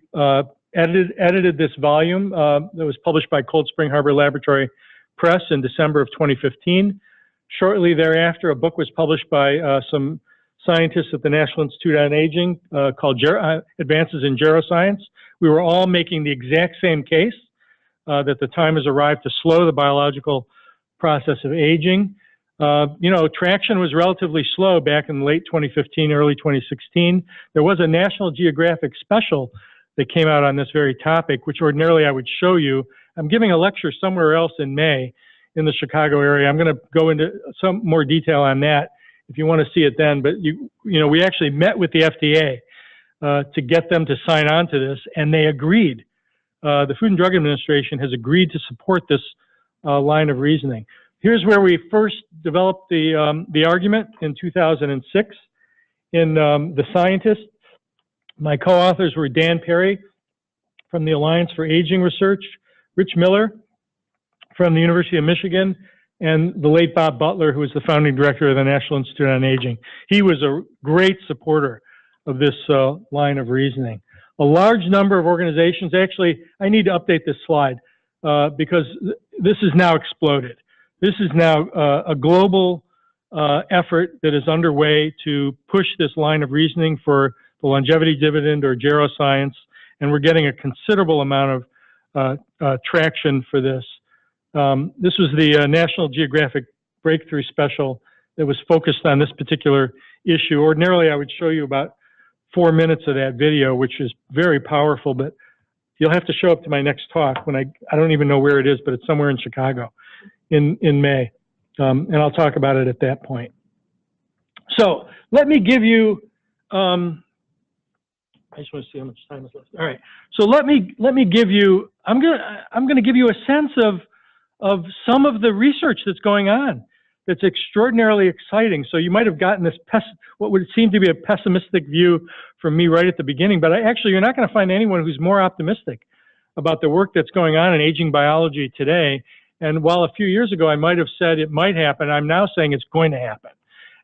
edited this volume that was published by Cold Spring Harbor Laboratory Press in December of 2015. Shortly thereafter, a book was published by some scientists at the National Institute on Aging called Advances in Geroscience. We were all making the exact same case that the time has arrived to slow the biological process of aging. You know, traction was relatively slow back in late 2015, early 2016. There was a National Geographic special that came out on this very topic, which ordinarily I would show you. I'm giving a lecture somewhere else in May in the Chicago area. I'm going to go into some more detail on that if you want to see it then. But you know, we actually met with the FDA to get them to sign on to this, and they agreed. The Food and Drug Administration has agreed to support this line of reasoning. Here's where we first developed the argument in 2006 in The Scientist. My co-authors were Dan Perry from the Alliance for Aging Research, Rich Miller from the University of Michigan, and the late Bob Butler, who was the founding director of the National Institute on Aging. He was a great supporter of this line of reasoning. A large number of organizations, actually, I need to update this slide because this has now exploded. This is now a global effort that is underway to push this line of reasoning for the longevity dividend or geroscience, and we're getting a considerable amount of traction for this. This was the National Geographic Breakthrough Special that was focused on this particular issue. Ordinarily, I would show you about 4 minutes of that video, which is very powerful, but you'll have to show up to my next talk when I don't even know where it is, but it's somewhere in Chicago in May, and I'll talk about it at that point. So let me give you, I just want to see how much time is left. All right, so let me give you, I'm gonna give you a sense of some of the research that's going on that's extraordinarily exciting. So you might have gotten this what would seem to be a pessimistic view from me right at the beginning, but actually you're not going to find anyone who's more optimistic about the work that's going on in aging biology today. And while a few years ago I might have said it might happen, I'm now saying it's going to happen.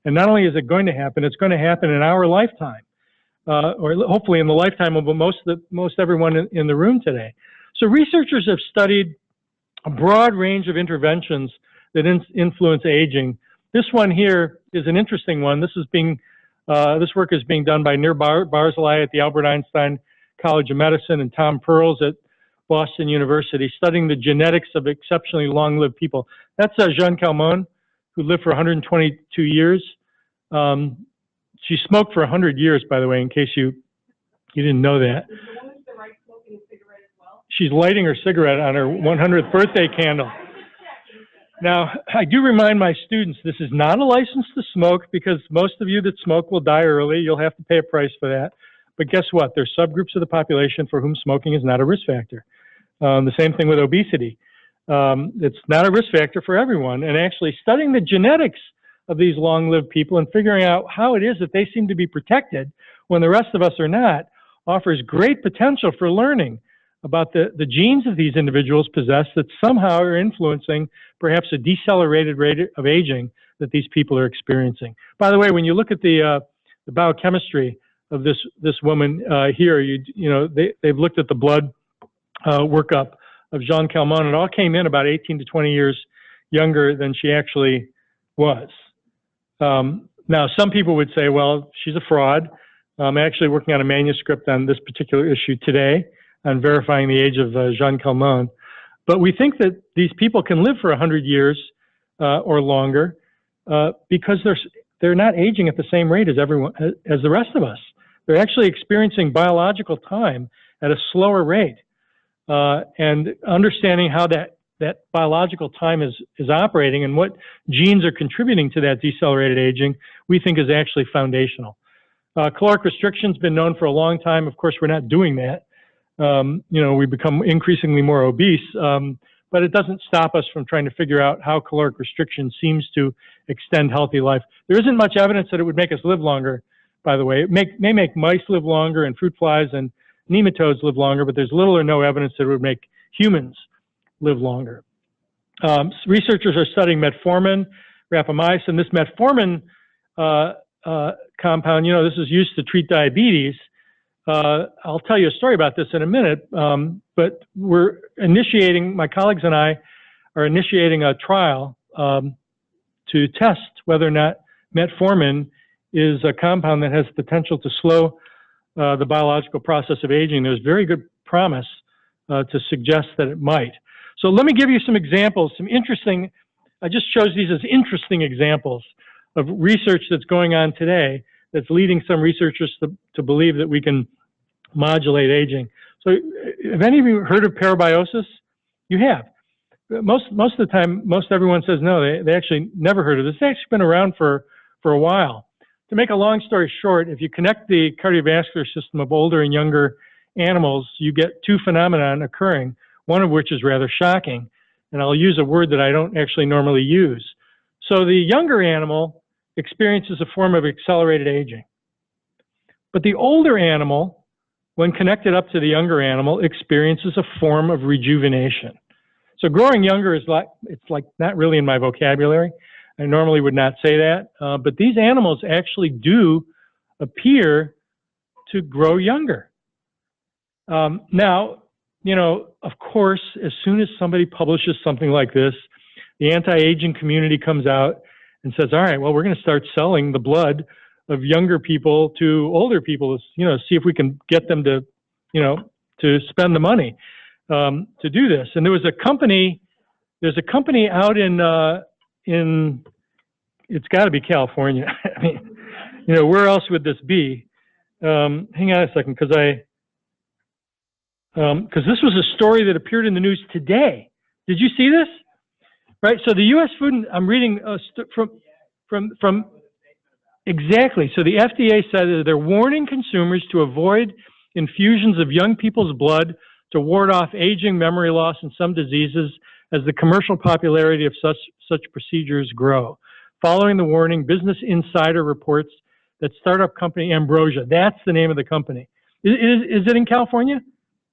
And not only is it going to happen, it's going to happen in our lifetime, or hopefully in the lifetime of most everyone in the room today. So researchers have studied a broad range of interventions that influence aging. This one here is an interesting one. This work is being done by Nir Barzilai at the Albert Einstein College of Medicine and Tom Pearls at Boston University, studying the genetics of exceptionally long-lived people. That's Jean Calmon, who lived for 122 years. She smoked for 100 years, by the way, in case you didn't know that. Is the woman to the right smoking a cigarette as well? She's lighting her cigarette on her 100th birthday candle. Now, I do remind my students, this is not a license to smoke, because most of you that smoke will die early. You'll have to pay a price for that. But guess what? There's subgroups of the population for whom smoking is not a risk factor. The same thing with obesity. It's not a risk factor for everyone. And actually studying the genetics of these long-lived people and figuring out how it is that they seem to be protected when the rest of us are not offers great potential for learning about the genes that these individuals possess that somehow are influencing perhaps a decelerated rate of aging that these people are experiencing. By the way, when you look at the biochemistry of this woman here, they've looked at the blood workup of Jeanne Calment. It all came in about 18 to 20 years younger than she actually was. Now, some people would say, well, she's a fraud. I'm actually working on a manuscript on this particular issue today on verifying the age of Jeanne Calment. But we think that these people can live for 100 years or longer because they're not aging at the same rate as the rest of us. They're actually experiencing biological time at a slower rate. And understanding how that biological time is operating and what genes are contributing to that decelerated aging, we think is actually foundational. Caloric restriction's been known for a long time. Of course, we're not doing that. We become increasingly more obese, but it doesn't stop us from trying to figure out how caloric restriction seems to extend healthy life. There isn't much evidence that it would make us live longer, by the way. It may make mice live longer and fruit flies and nematodes live longer, but there's little or no evidence that it would make humans live longer. Researchers are studying metformin, rapamycin. This metformin compound, this is used to treat diabetes. I'll tell you a story about this in a minute, but my colleagues and I are initiating a trial to test whether or not metformin is a compound that has potential to slow the biological process of aging. There's very good promise to suggest that it might. So let me give you some examples, I just chose these as interesting examples of research that's going on today that's leading some researchers to believe that we can modulate aging. So have any of you heard of parabiosis? You have. Most of the time, most everyone says no, they actually never heard of this. It's actually been around for a while. To make a long story short, if you connect the cardiovascular system of older and younger animals, you get two phenomena occurring, one of which is rather shocking. And I'll use a word that I don't actually normally use. So the younger animal experiences a form of accelerated aging. But the older animal, when connected up to the younger animal, experiences a form of rejuvenation. So growing younger it's like not really in my vocabulary. I normally would not say that, but these animals actually do appear to grow younger. Now, of course, as soon as somebody publishes something like this, the anti-aging community comes out and says, all right, well, we're going to start selling the blood of younger people to older people, see if we can get them to spend the money to do this. And there's a company out in it's got to be California. I mean, where else would this be? Hang on a second, because this was a story that appeared in the news today. Did you see this? Right. So the U.S. Food, I'm reading from exactly. So the FDA said that they're warning consumers to avoid infusions of young people's blood to ward off aging, memory loss, and some diseases as the commercial popularity of such procedures grow. Following the warning, Business Insider reports that startup company Ambrosia, that's the name of the company. Is it in California?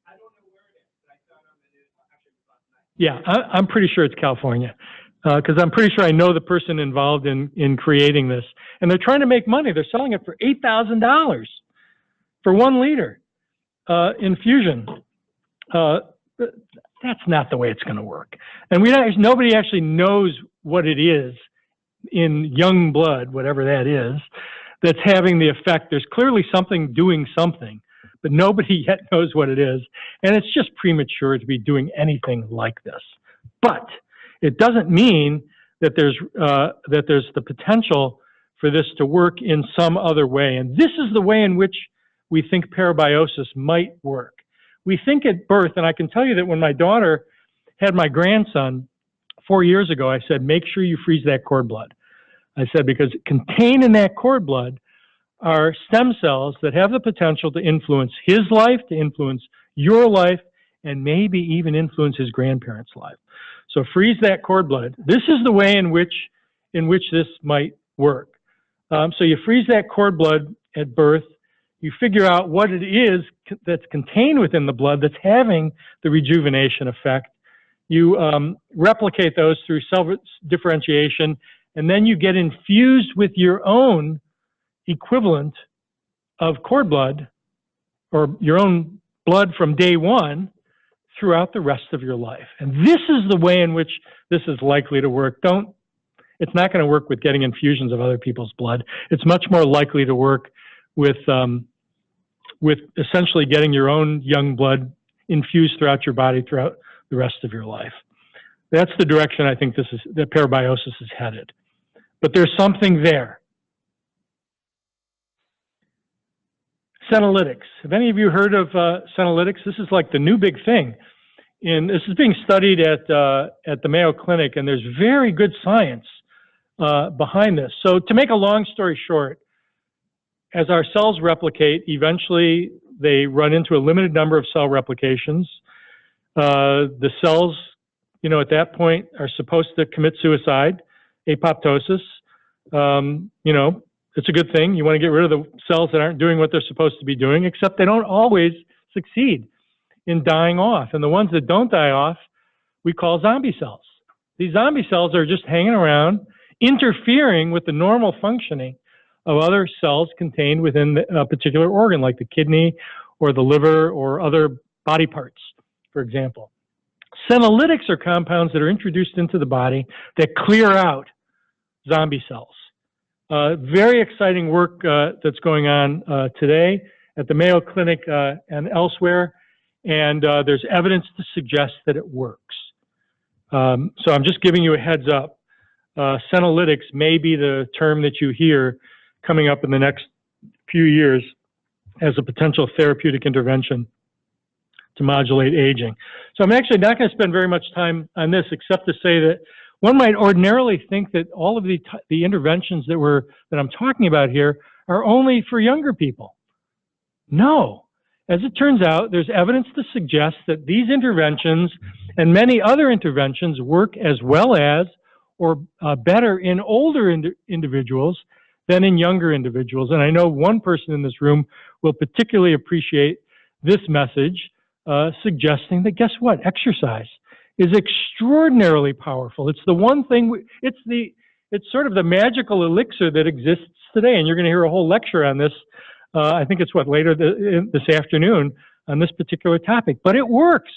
I don't know where it is, but I saw it on the news actually last night. Yeah, I'm pretty sure it's California because I'm pretty sure I know the person involved in creating this. And they're trying to make money. They're selling it for $8,000 for 1 liter infusion. That's not the way it's going to work. And nobody actually knows what it is in young blood, whatever that is, that's having the effect. There's clearly something doing something, but nobody yet knows what it is. And it's just premature to be doing anything like this. But it doesn't mean there's the potential for this to work in some other way. And this is the way in which we think parabiosis might work. We think at birth, and I can tell you that when my daughter had my grandson 4 years ago, I said, make sure you freeze that cord blood. I said, because contained in that cord blood are stem cells that have the potential to influence his life, to influence your life, and maybe even influence his grandparents' life. So freeze that cord blood. This is the way in which this might work. So you freeze that cord blood at birth. You figure out what it is that's contained within the blood that's having the rejuvenation effect. You replicate those through cell differentiation, and then you get infused with your own equivalent of cord blood, or your own blood from day one, throughout the rest of your life. And this is the way in which this is likely to work. It's not going to work with getting infusions of other people's blood. It's much more likely to work with essentially getting your own young blood infused throughout your body throughout the rest of your life. That's the direction I think that parabiosis is headed. But there's something there. Senolytics. Have any of you heard of senolytics? This is like the new big thing. This is being studied at the Mayo Clinic, and there's very good science behind this. So to make a long story short, as our cells replicate, eventually they run into a limited number of cell replications. The cells, at that point are supposed to commit suicide, apoptosis. It's a good thing. You want to get rid of the cells that aren't doing what they're supposed to be doing, except they don't always succeed in dying off. And the ones that don't die off, we call zombie cells. These zombie cells are just hanging around, interfering with the normal functioning of other cells contained within a particular organ, like the kidney or the liver or other body parts, for example. Senolytics are compounds that are introduced into the body that clear out zombie cells. Very exciting work that's going on today at the Mayo Clinic and elsewhere, and there's evidence to suggest that it works. So I'm just giving you a heads up. Senolytics may be the term that you hear coming up in the next few years as a potential therapeutic intervention to modulate aging. So I'm actually not going to spend very much time on this, except to say that one might ordinarily think that all of the interventions that I'm talking about here are only for younger people. No. As it turns out, there's evidence to suggest that these interventions and many other interventions work as well as or better in older individuals than in younger individuals. And I know one person in this room will particularly appreciate this message, suggesting that, guess what? Exercise is extraordinarily powerful. It's the one thing, it's sort of the magical elixir that exists today. And you're going to hear a whole lecture on this. I think it's later this afternoon on this particular topic. But it works.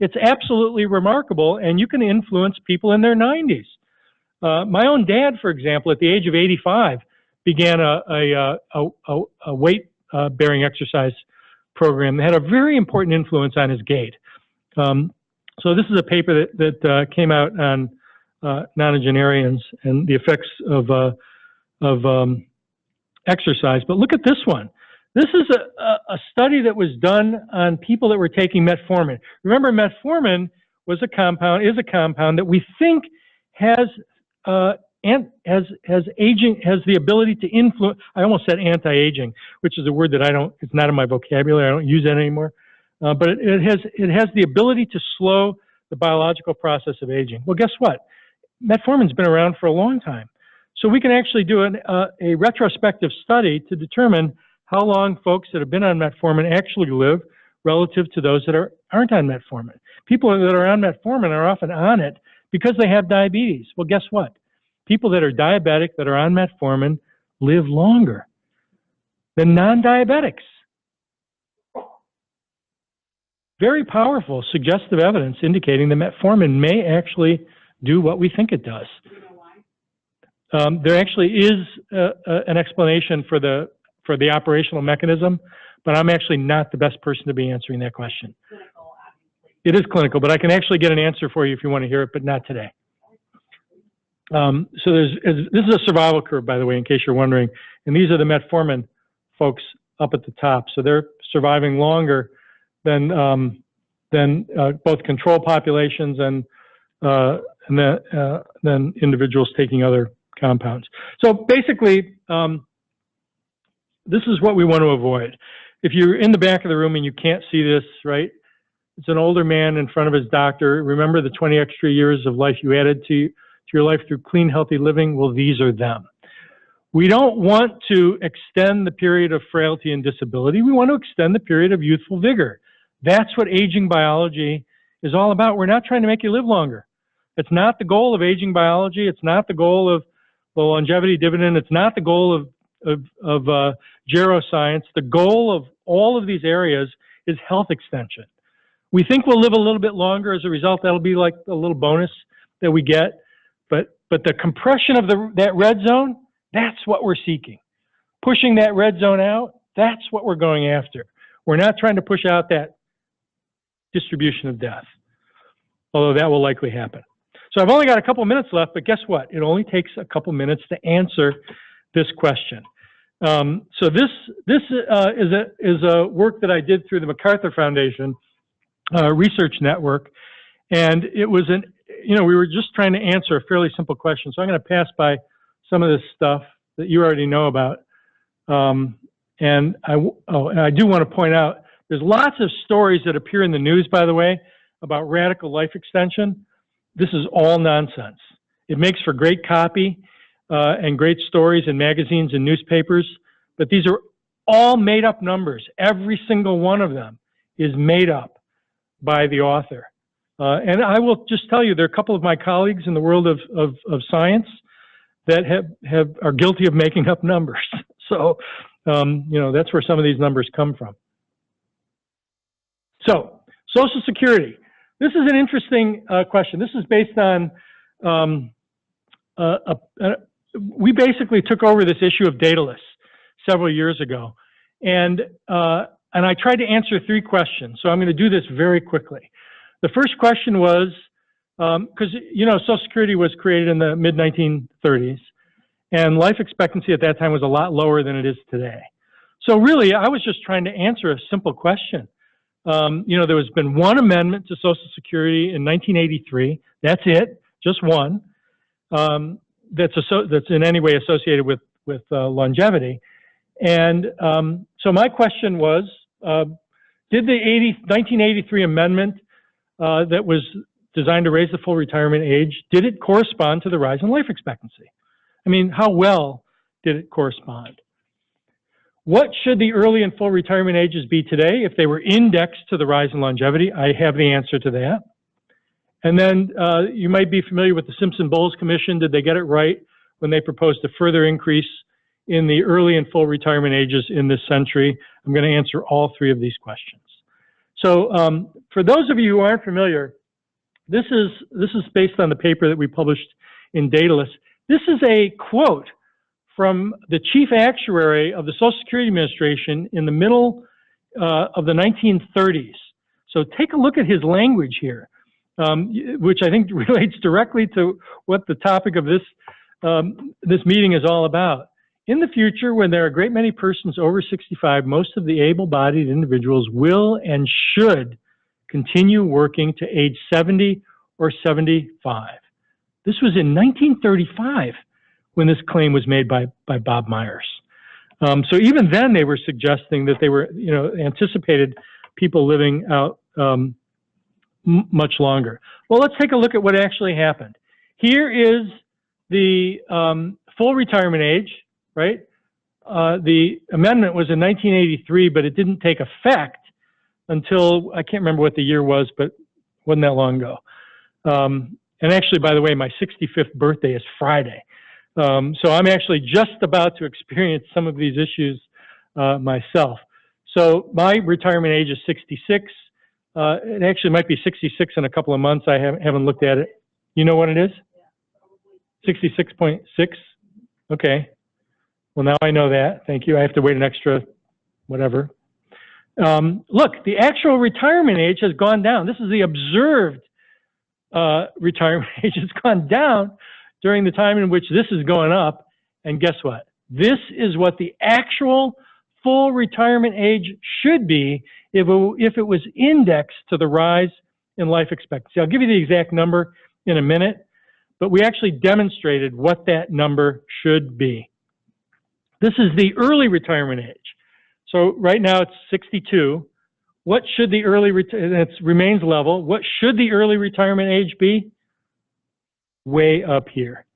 It's absolutely remarkable, and you can influence people in their 90s. My own dad, for example, at the age of 85, began a weight-bearing exercise program that had a very important influence on his gait. So this is a paper that came out on nonagenarians and the effects of exercise. But look at this one. This is a study that was done on people that were taking metformin. Remember, metformin is a compound that we think has the ability to influence. I almost said anti-aging, which is a word that it's not in my vocabulary. I don't use it anymore. But it has the ability to slow the biological process of aging. Well, guess what? Metformin's been around for a long time. So we can actually do a retrospective study to determine how long folks that have been on metformin actually live relative to those that aren't on metformin. People that are on metformin are often on it because they have diabetes. Well, guess what? People that are diabetic that are on metformin live longer than non-diabetics. Very powerful suggestive evidence indicating that metformin may actually do what we think it does. Do you know why? There actually is an explanation for the operational mechanism, but I'm actually not the best person to be answering that question. Clinical, obviously. It is clinical, but I can actually get an answer for you if you want to hear it, but not today. So this is a survival curve, by the way, in case you're wondering. And these are the metformin folks up at the top. So they're surviving longer than both control populations and then individuals taking other compounds. So basically, this is what we want to avoid. If you're in the back of the room and you can't see this, right? It's an older man in front of his doctor. Remember the 20 extra years of life you added to your life through clean, healthy living? Well, these are them. We don't want to extend the period of frailty and disability. We want to extend the period of youthful vigor. That's what aging biology is all about. We're not trying to make you live longer. It's not the goal of aging biology. It's not the goal of the longevity dividend. It's not the goal of geroscience. The goal of all of these areas is health extension. We think we'll live a little bit longer as a result. That'll be like a little bonus that we get. But the compression of that red zone, that's what we're seeking. Pushing that red zone out, that's what we're going after. We're not trying to push out that distribution of death, although that will likely happen. So I've only got a couple minutes left, but guess what? It only takes a couple minutes to answer this question. So this is a work that I did through the MacArthur Foundation Research Network, and it was we were just trying to answer a fairly simple question. So I'm going to pass by some of this stuff that you already know about. And I do want to point out, there's lots of stories that appear in the news, by the way, about radical life extension. This is all nonsense. It makes for great copy and great stories in magazines and newspapers, but these are all made up numbers. Every single one of them is made up by the author. And I will just tell you, there are a couple of my colleagues in the world of science that are guilty of making up numbers. So, that's where some of these numbers come from. So, Social Security. This is an interesting question. This is based on, we basically took over this issue of Daedalus several years ago. And I tried to answer 3 questions. So I'm going to do this very quickly. The first question was, because, Social Security was created in the mid-1930s, and life expectancy at that time was a lot lower than it is today. So really, I was just trying to answer a simple question. There has been one amendment to Social Security in 1983. That's it, just one, that's in any way associated with longevity. And so my question was, did the 1983 amendment that was designed to raise the full retirement age, did it correspond to the rise in life expectancy? I mean, how well did it correspond? What should the early and full retirement ages be today if they were indexed to the rise in longevity? I have the answer to that. And then you might be familiar with the Simpson-Bowles Commission. Did they get it right when they proposed a further increase in the early and full retirement ages in this century? I'm going to answer all 3 of these questions. So for those of you who aren't familiar, this is based on the paper that we published in Daedalus. This is a quote from the chief actuary of the Social Security Administration in the middle of the 1930s. So take a look at his language here, which I think relates directly to what the topic of this meeting is all about. In the future, when there are a great many persons over 65, most of the able-bodied individuals will and should continue working to age 70 or 75. This was in 1935 when this claim was made by Bob Myers. So even then they were suggesting that they were, anticipated people living out much longer. Well, let's take a look at what actually happened. Here is the full retirement age, right? The amendment was in 1983, but it didn't take effect until, I can't remember what the year was, but wasn't that long ago. And actually, by the way, my 65th birthday is Friday. So I'm actually just about to experience some of these issues myself. So my retirement age is 66. It actually might be 66 in a couple of months. I haven't looked at it. You know what it is? 66.6? Okay. Well, now I know that. Thank you. I have to wait an extra whatever. Look, the actual retirement age has gone down. This is the observed retirement age. It's gone down during the time in which this is going up, and guess what? This is what the actual full retirement age should be if it was indexed to the rise in life expectancy. I'll give you the exact number in a minute, but we actually demonstrated what that number should be. This is the early retirement age. So right now it's 62. What should the it remains level. What should the early retirement age be? Way up here.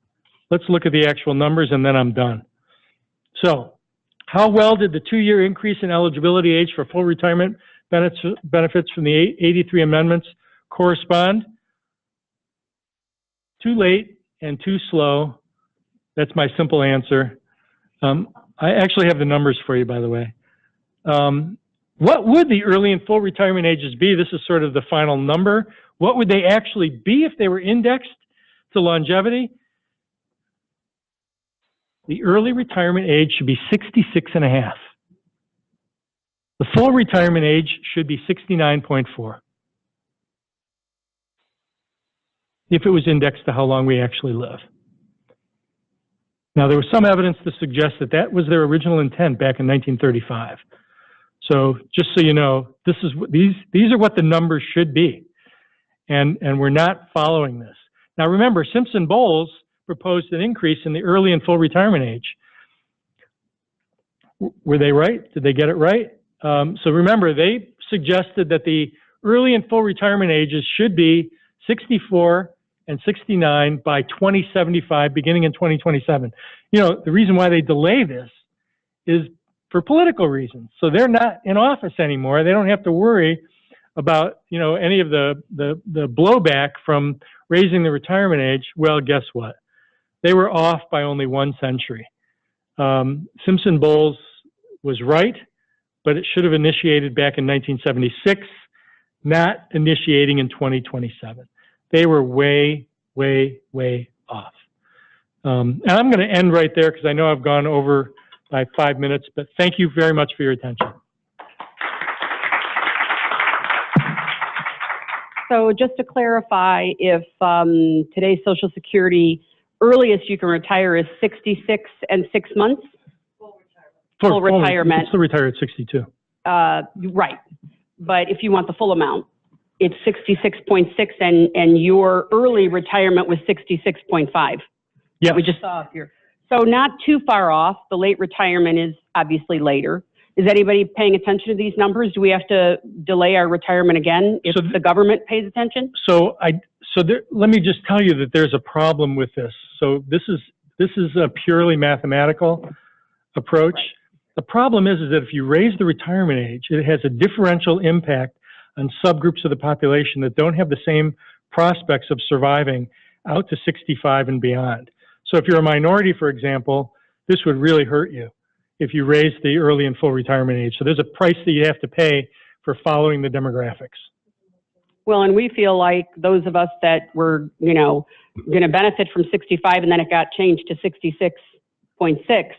Let's look at the actual numbers and then I'm done. So, how well did the 2-year increase in eligibility age for full retirement benefits from the 83 amendments correspond? Too late and too slow. That's my simple answer. I actually have the numbers for you, by the way. What would the early and full retirement ages be? This is sort of the final number. What would they actually be if they were indexed to longevity? The early retirement age should be 66.5. The full retirement age should be 69.4. If it was indexed to how long we actually live. Now, there was some evidence to suggest that that was their original intent back in 1935. So, just so you know, these are what the numbers should be, and we're not following this. Now, remember, Simpson-Bowles proposed an increase in the early and full retirement age. Were they right? Did they get it right? So remember, they suggested that the early and full retirement ages should be 64 and 69 by 2075, beginning in 2027. You know, the reason why they delay this is for political reasons. So they're not in office anymore. They don't have to worry about, you know, any of the blowback from raising the retirement age. Well, guess what? They were off by only 1 century. Simpson-Bowles was right, but it should have initiated back in 1976, not initiating in 2027. They were way, way, way off. And I'm going to end right there because I know I've gone over by 5 minutes, but thank you very much for your attention. So just to clarify, if today's Social Security earliest you can retire is 66 and 6 months? Full retirement. You still retire at 62. Right. But if you want the full amount, it's 66.6 and your early retirement was 66.5. Yeah. We just saw up here. So not too far off. The late retirement is obviously later. Is anybody paying attention to these numbers? Do we have to delay our retirement again if the government pays attention? Let me just tell you that there's a problem with this. So this is a purely mathematical approach. Right. The problem is that if you raise the retirement age, it has a differential impact on subgroups of the population that don't have the same prospects of surviving out to 65 and beyond. So if you're a minority, for example, this would really hurt you if you raise the early and full retirement age. So there's a price that you have to pay for following the demographics. Well, and we feel like those of us that were, you know, going to benefit from 65 and then it got changed to 66.6,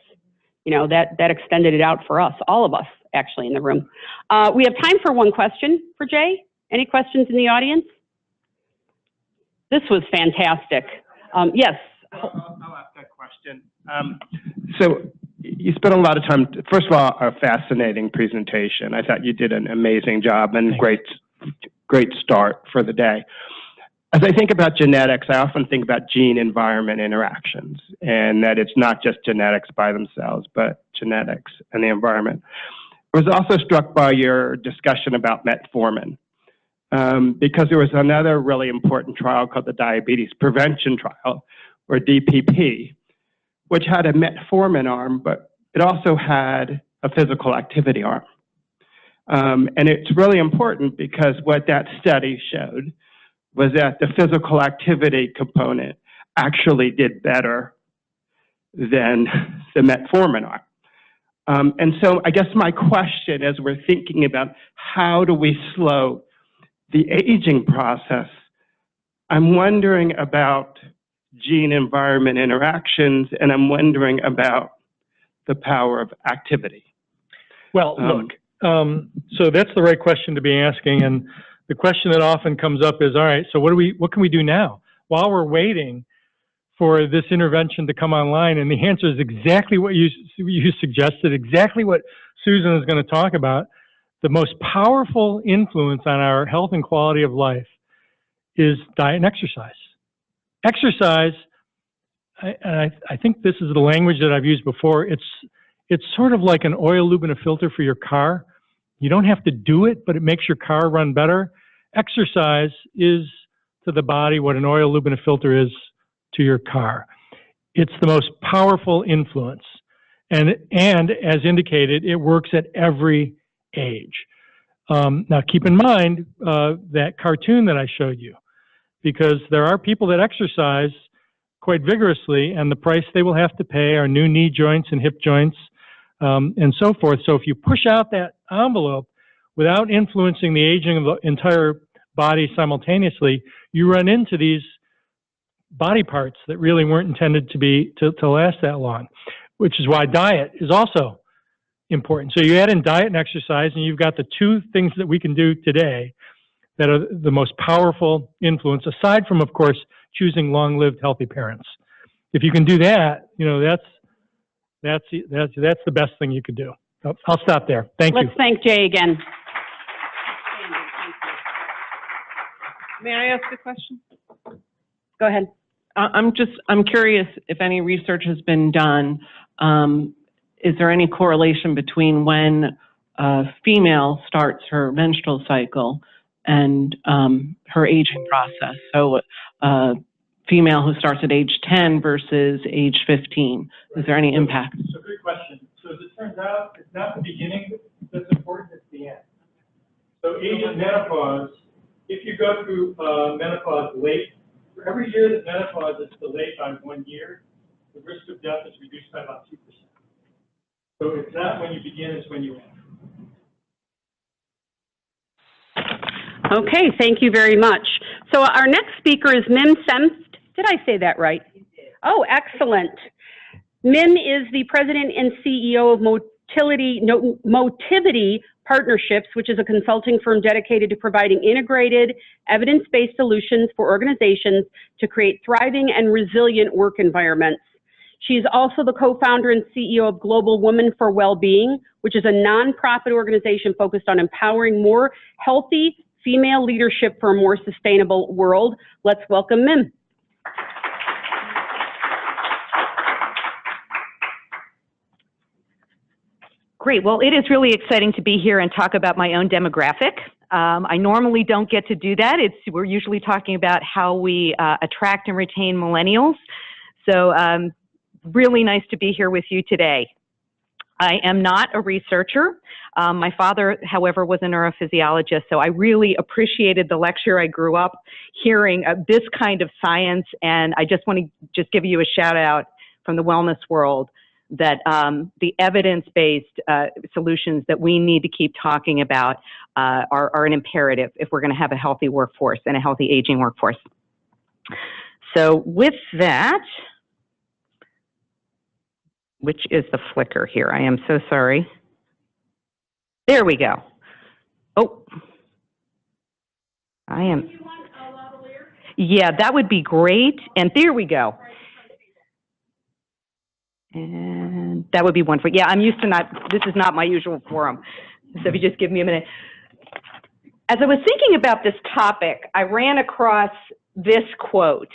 you know, that extended it out for us, all of us actually in the room. We have time for one question for Jay. Any questions in the audience? This was fantastic. Yes. I'll ask that question. So you spent a lot of time, first of all, a fascinating presentation. I thought you did an amazing job and great start for the day. As I think about genetics, I often think about gene-environment interactions, and that it's not just genetics by themselves, but genetics and the environment. I was also struck by your discussion about metformin, because there was another really important trial called the Diabetes Prevention Trial, or DPP, which had a metformin arm, but it also had a physical activity arm. And it's really important because what that study showed was that the physical activity component actually did better than the metformin arm. And so I guess my question as we're thinking about how do we slow the aging process, I'm wondering about gene-environment interactions, and I'm wondering about the power of activity. Well, look, so that's the right question to be asking, and the question that often comes up is, all right, so what can we do now? While we're waiting for this intervention to come online? And the answer is exactly what you suggested, exactly what Susan is going to talk about. The most powerful influence on our health and quality of life is diet and exercise. Exercise, I think this is the language that I've used before, it's sort of like an oil, lube, and a filter for your car. You don't have to do it, but it makes your car run better. Exercise is to the body what an oil, lube, and a filter is to your car. It's the most powerful influence. And as indicated, it works at every age. Now keep in mind that cartoon that I showed you, because there are people that exercise quite vigorously, and the price they will have to pay are new knee joints and hip joints and so forth. So if you push out that envelope without influencing the aging of the entire body simultaneously, you run into these body parts that really weren't intended to last that long, which is why diet is also important. So you add in diet and exercise, and you've got the two things that we can do today that are the most powerful influence, aside from, of course, choosing long-lived, healthy parents. If you can do that, you know, that's the best thing you could do. I'll stop there. Thank you. Let's thank Jay again. May I ask a question? Go ahead. I'm curious if any research has been done. Is there any correlation between when a female starts her menstrual cycle and her aging process? So a female who starts at age 10 versus age 15, is there any impact? So good question. So as it turns out, it's not the beginning that's important, it's the end. So age of menopause, if you go through menopause late, for every year that menopause is delayed by 1 year, the risk of death is reduced by about 2%. So it's not when you begin, it's when you end. Okay, thank you very much. So our next speaker is Mim Semst. Did I say that right? Oh, excellent. Mim is the president and CEO of Motivity Partnerships, which is a consulting firm dedicated to providing integrated, evidence-based solutions for organizations to create thriving and resilient work environments. She's also the co-founder and CEO of Global Women for Wellbeing, which is a nonprofit organization focused on empowering more healthy female leadership for a more sustainable world. Let's welcome Mim. Great. Well, it is really exciting to be here and talk about my own demographic. I normally don't get to do that. We're usually talking about how we attract and retain millennials. So really nice to be here with you today. I am not a researcher. My father, however, was a neurophysiologist, so I really appreciated the lecture. I grew up hearing this kind of science, and I just want to give you a shout out from the wellness world that the evidence-based solutions that we need to keep talking about are an imperative if we're going to have a healthy workforce and a healthy aging workforce. So with that, which is the flicker here? I am so sorry. There we go. Oh, I am. Yeah, that would be great. And there we go. And that would be wonderful. Yeah, I'm used to this is not my usual forum. So if you just give me a minute. As I was thinking about this topic, I ran across this quote.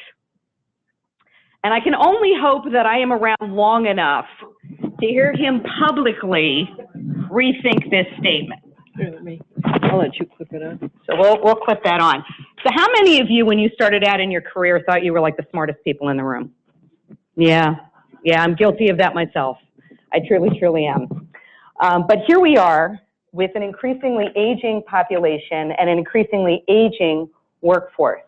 And I can only hope that I am around long enough to hear him publicly rethink this statement. I'll let you clip it on. So we'll clip that on. So how many of you, when you started out in your career, thought you were like the smartest people in the room? Yeah, I'm guilty of that myself. I truly am. But here we are with an increasingly aging population and an increasingly aging workforce.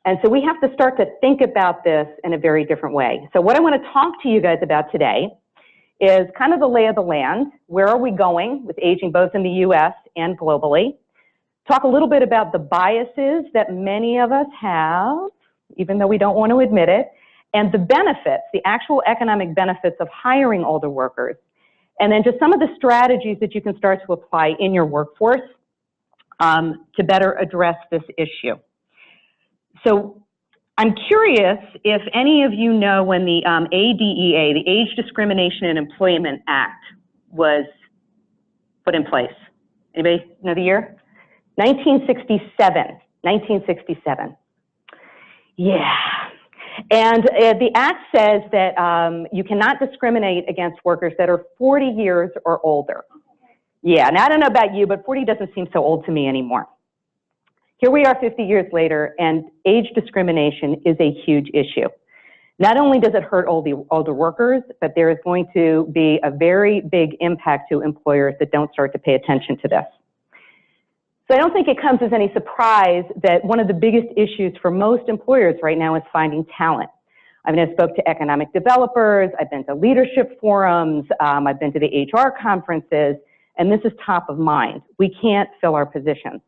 And so we have to start to think about this in a very different way. So what I want to talk to you guys about today is kind of the lay of the land. Where are we going with aging, both in the US and globally? Talk a little bit about the biases that many of us have, even though we don't want to admit it, and the benefits, the actual economic benefits of hiring older workers. And then just some of the strategies that you can start to apply in your workforce to better address this issue. So I'm curious if any of you know when the ADEA, the Age Discrimination in Employment Act, was put in place. Anybody know the year? 1967. 1967. Yeah. And the act says that you cannot discriminate against workers that are 40 years or older. Yeah, and I don't know about you, but 40 doesn't seem so old to me anymore. Here we are 50 years later, and age discrimination is a huge issue. Not only does it hurt older workers, but there is going to be a very big impact to employers that don't start to pay attention to this. So I don't think it comes as any surprise that one of the biggest issues for most employers right now is finding talent. I mean, I spoke to economic developers, I've been to leadership forums, I've been to the HR conferences, and this is top of mind. We can't fill our positions.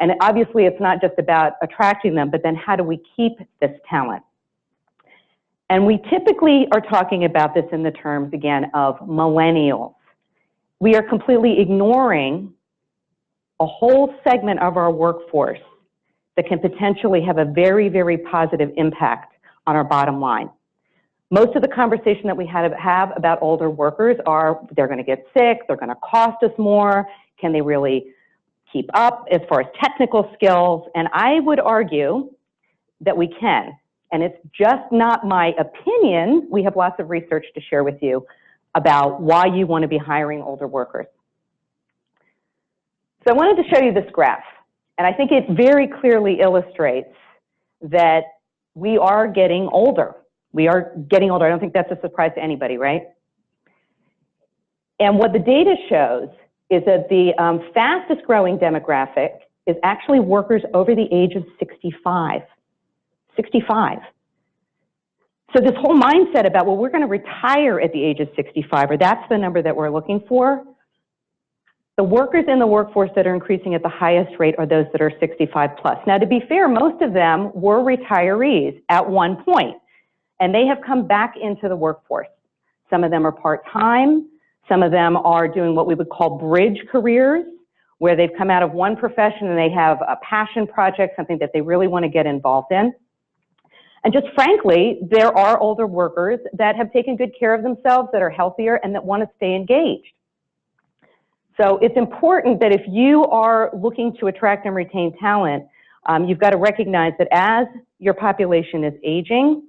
And obviously it's not just about attracting them, but then how do we keep this talent? And we typically are talking about this in the terms, again, of millennials. We are completely ignoring a whole segment of our workforce that can potentially have a very, very positive impact on our bottom line. Most of the conversation that we have about older workers are they're going to get sick, they're going to cost us more, can they really keep up as far as technical skills? And I would argue that we can. And it's just not my opinion. We have lots of research to share with you about why you want to be hiring older workers. So I wanted to show you this graph, and I think it very clearly illustrates that we are getting older. We are getting older. I don't think that's a surprise to anybody, right? And what the data shows is that the fastest growing demographic is actually workers over the age of 65. 65. So this whole mindset about, well, we're going to retire at the age of 65, or that's the number that we're looking for, the workers in the workforce that are increasing at the highest rate are those that are 65 plus. Now, to be fair, most of them were retirees at one point, and they have come back into the workforce. Some of them are part-time. Some of them are doing what we would call bridge careers, where they've come out of one profession and they have a passion project, something that they really want to get involved in. And just frankly, there are older workers that have taken good care of themselves, that are healthier, and that want to stay engaged. So it's important that if you are looking to attract and retain talent, you've got to recognize that as your population is aging,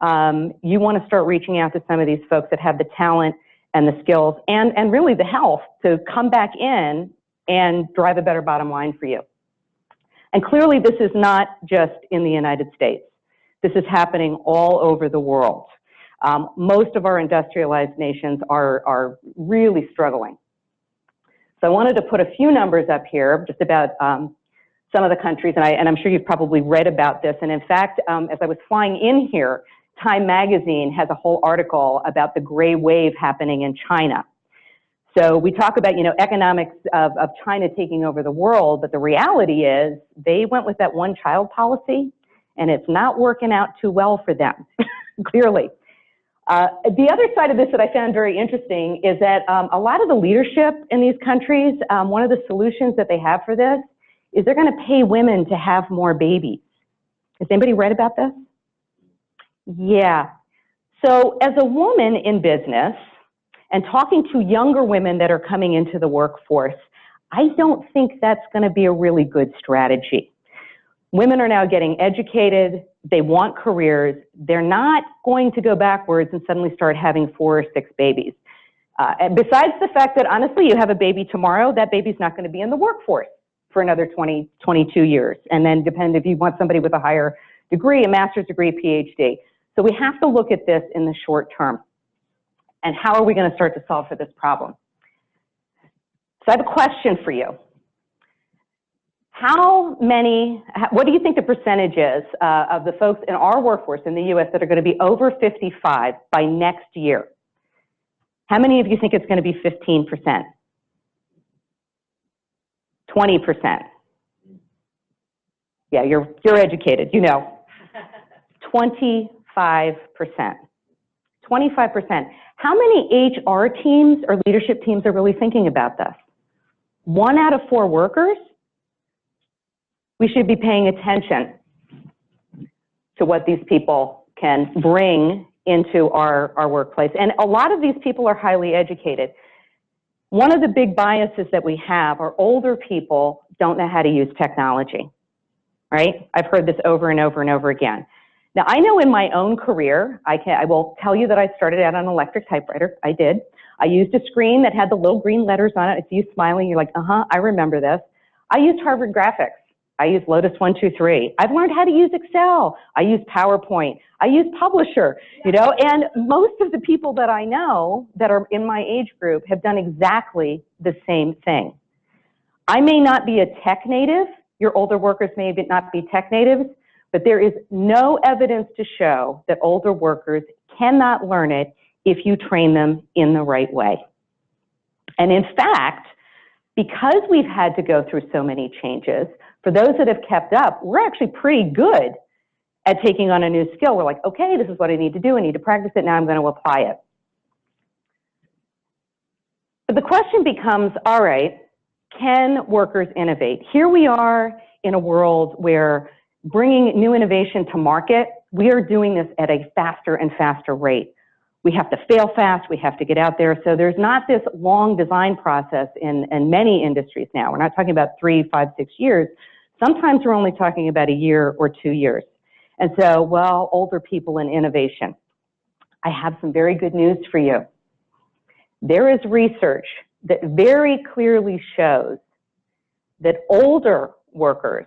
you want to start reaching out to some of these folks that have the talent and the skills and really the health to come back in and drive a better bottom line for you. And clearly this is not just in the United States. This is happening all over the world. Most of our industrialized nations are really struggling. So I wanted to put a few numbers up here just about some of the countries, and I'm sure you've probably read about this. And in fact, as I was flying in here, Time Magazine has a whole article about the gray wave happening in China. So we talk about, economics of China taking over the world, but the reality is they went with that one-child policy, and it's not working out too well for them, clearly. The other side of this that I found very interesting is that a lot of the leadership in these countries, one of the solutions that they have for this is they're going to pay women to have more babies. Has anybody read about this? Yeah. So as a woman in business and talking to younger women that are coming into the workforce, I don't think that's going to be a really good strategy. Women are now getting educated, they want careers, they're not going to go backwards and suddenly start having 4 or 6 babies. And besides the fact that honestly, you have a baby tomorrow, that baby's not going to be in the workforce for another 20, 22 years. And then depend if you want somebody with a higher degree, a master's degree, PhD. So we have to look at this in the short term. And how are we going to start to solve for this problem? So I have a question for you. What do you think the percentage is of the folks in our workforce in the U.S. that are going to be over 55 by next year? How many of you think it's going to be 15%? 20%? Yeah, you're educated, 25%. 25%. How many HR teams or leadership teams are really thinking about this? 1 out of 4 workers? We should be paying attention. So to what these people can bring into our workplace. And a lot of these people are highly educated. One of the big biases that we have are older people don't know how to use technology, right? I've heard this over and over and over again. Now, I know in my own career, I will tell you that I started out on an electric typewriter. I did. I used a screen that had the little green letters on it. I see you smiling. You're like, I remember this. I used Harvard Graphics. I use Lotus 123. I've learned how to use Excel. I use PowerPoint. I use Publisher, and most of the people that I know that are in my age group have done exactly the same thing. I may not be a tech native. Your older workers may not be tech natives, but there is no evidence to show that older workers cannot learn it if you train them in the right way. And in fact, because we've had to go through so many changes, for those that have kept up, we're actually pretty good at taking on a new skill. We're like, okay, this is what I need to do. I need to practice it. Now I'm going to apply it. But the question becomes, all right, can workers innovate? Here we are in a world where bringing new innovation to market, we are doing this at a faster and faster rate. We have to fail fast. We have to get out there. So there's not this long design process in many industries now. We're not talking about 3, 5, 6 years. Sometimes we're only talking about a year or 2 years. And so, well, older people in innovation. I have some very good news for you. There is research that very clearly shows that older workers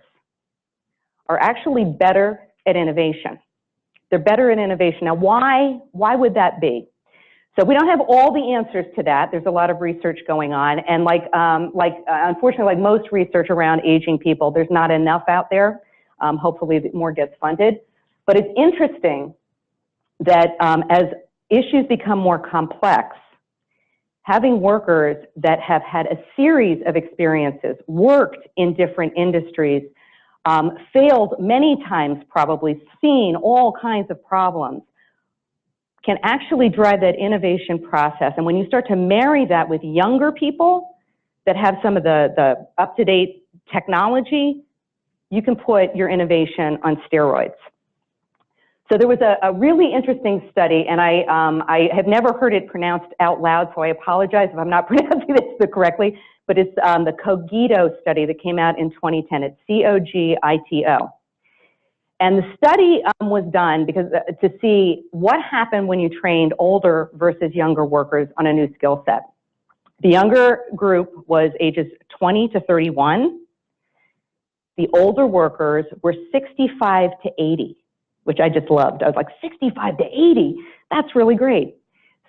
are actually better at innovation. They're better at innovation. Now, why would that be? So we don't have all the answers to that. There's a lot of research going on. And unfortunately, like most research around aging people, there's not enough out there. Hopefully more gets funded. But it's interesting that as issues become more complex, having workers that have had a series of experiences, worked in different industries, failed many times probably, seen all kinds of problems, can actually drive that innovation process. And when you start to marry that with younger people that have some of the up-to-date technology, you can put your innovation on steroids. So there was a really interesting study, and I have never heard it pronounced out loud, so I apologize if I'm not pronouncing this correctly, but it's the Cogito study that came out in 2010. It's C-O-G-I-T-O. And the study was done because to see what happened when you trained older versus younger workers on a new skill set. The younger group was ages 20 to 31. The older workers were 65 to 80, which I just loved. I was like, 65 to 80, that's really great.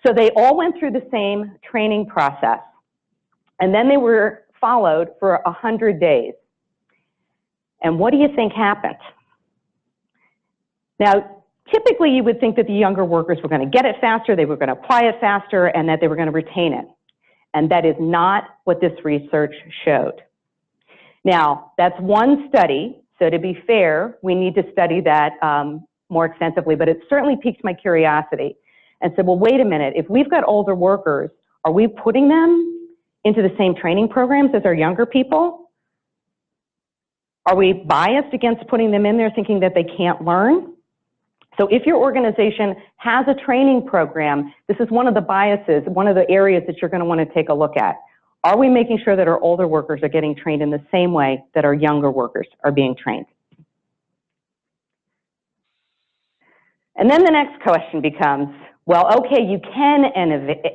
So they all went through the same training process. And then they were followed for 100 days. And what do you think happened? Now, typically you would think that the younger workers were going to get it faster, they were going to apply it faster, and that they were going to retain it. And that is not what this research showed. Now, that's one study, so to be fair, we need to study that more extensively, but it certainly piqued my curiosity. And said, well, wait a minute, if we've got older workers, are we putting them into the same training programs as our younger people? Are we biased against putting them in there thinking that they can't learn? So if your organization has a training program, this is one of the biases, one of the areas that you're going to want to take a look at. Are we making sure that our older workers are getting trained in the same way that our younger workers are being trained? And then the next question becomes, well, okay, you can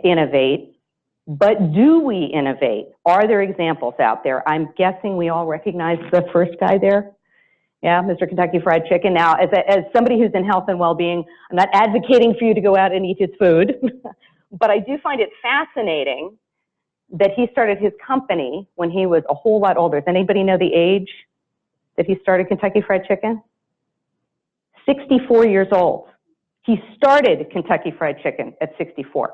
innovate, but do we innovate? Are there examples out there? I'm guessing we all recognize the first guy there. Yeah, Mr. Kentucky Fried Chicken. Now, as somebody who's in health and well-being, I'm not advocating for you to go out and eat his food, but I do find it fascinating that he started his company when he was a whole lot older. Does anybody know the age that he started Kentucky Fried Chicken? 64 years old. He started Kentucky Fried Chicken at 64.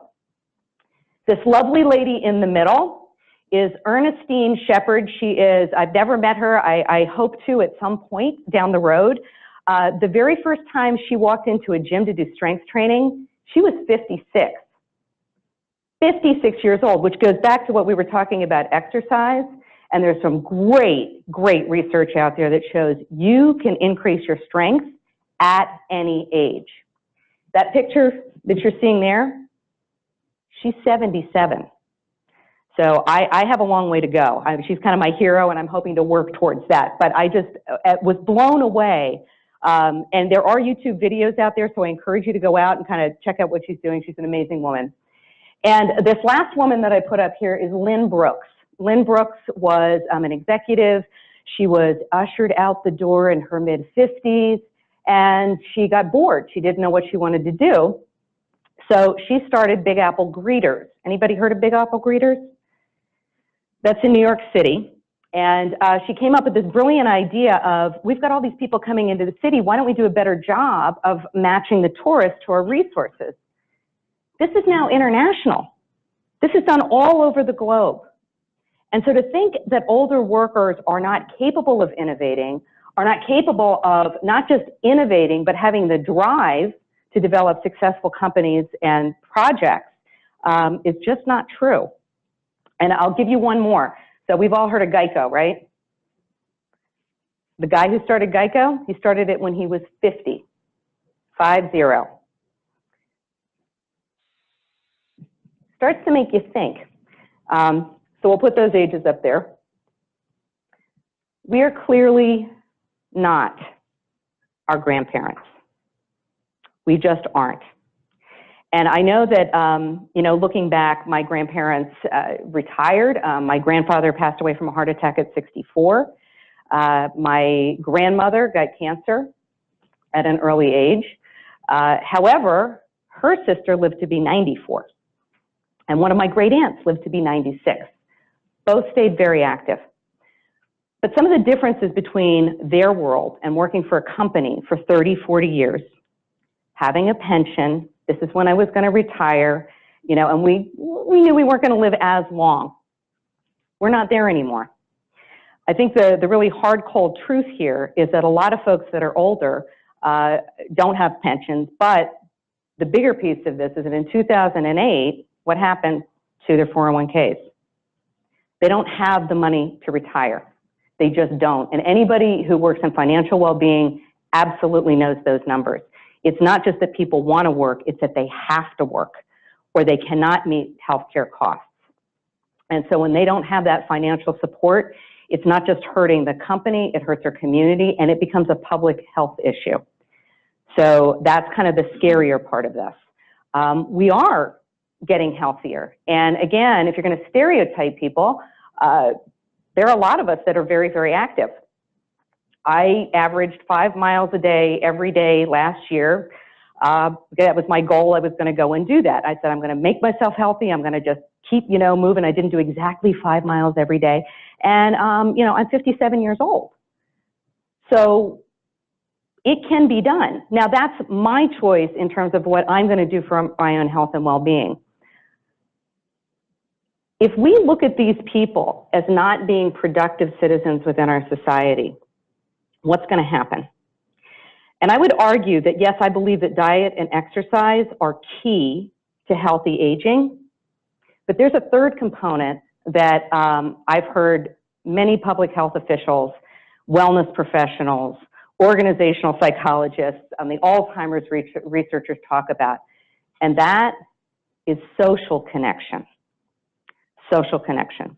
This lovely lady in the middle is Ernestine Shepard. She is, I've never met her. I hope to at some point down the road. The very first time she walked into a gym to do strength training, she was 56. 56 years old, which goes back to what we were talking about exercise. And there's some great, great research out there that shows you can increase your strength at any age. That picture that you're seeing there, she's 77. So I have a long way to go. She's kind of my hero, and I'm hoping to work towards that. But I just was blown away. And there are YouTube videos out there, so I encourage you to go out and kind of check out what she's doing. She's an amazing woman. And this last woman that I put up here is Lynn Brooks. Lynn Brooks was an executive. She was ushered out the door in her mid-50s, and she got bored. She didn't know what she wanted to do. So she started Big Apple Greeters. Anybody heard of Big Apple Greeters? That's in New York City. And she came up with this brilliant idea of, we've got all these people coming into the city. Why don't we do a better job of matching the tourists to our resources? This is now international. This is done all over the globe. And so to think that older workers are not capable of innovating, are not capable of not just innovating, but having the drive to develop successful companies and projects is just not true. And I'll give you one more. So we've all heard of Geico, right? The guy who started Geico, he started it when he was 50, 50. Starts to make you think. So we'll put those ages up there. We are clearly not our grandparents. We just aren't. And I know that, you know, looking back, my grandparents retired. My grandfather passed away from a heart attack at 64. My grandmother got cancer at an early age. However, her sister lived to be 94. And one of my great aunts lived to be 96. Both stayed very active. But some of the differences between their world and working for a company for 30, 40 years, having a pension, this is when I was going to retire, you know, and we knew we weren't going to live as long. We're not there anymore. I think the really hard, cold truth here is that a lot of folks that are older don't have pensions, but the bigger piece of this is that in 2008, what happened to their 401ks? They don't have the money to retire. They just don't. And anybody who works in financial well-being absolutely knows those numbers. It's not just that people want to work, it's that they have to work or they cannot meet healthcare costs. And so when they don't have that financial support, it's not just hurting the company, it hurts their community, and it becomes a public health issue. So that's kind of the scarier part of this. We are getting healthier. And again, if you're going to stereotype people, there are a lot of us that are very, very active. I averaged 5 miles a day every day last year. That was my goal. I was going to go and do that. I said, I'm going to make myself healthy. I'm going to just keep, you know, moving. I didn't do exactly 5 miles every day. And, you know, I'm 57 years old. So it can be done. Now, that's my choice in terms of what I'm going to do for my own health and well-being. If we look at these people as not being productive citizens within our society, what's going to happen? And I would argue that, yes, I believe that diet and exercise are key to healthy aging, but there's a third component that I've heard many public health officials, wellness professionals, organizational psychologists, the Alzheimer's researchers talk about, and that is social connection. Social connection.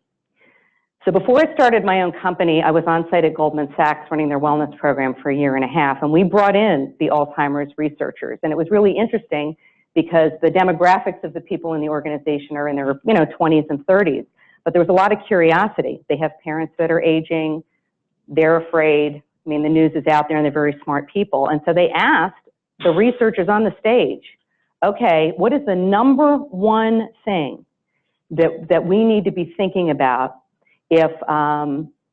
So before I started my own company, I was on site at Goldman Sachs running their wellness program for 1.5 years, and we brought in the Alzheimer's researchers. And it was really interesting because the demographics of the people in the organization are in their 20s and 30s. But there was a lot of curiosity. They have parents that are aging. They're afraid. I mean, the news is out there, and they're very smart people. And so they asked the researchers on the stage, okay, what is the number one thing that we need to be thinking about if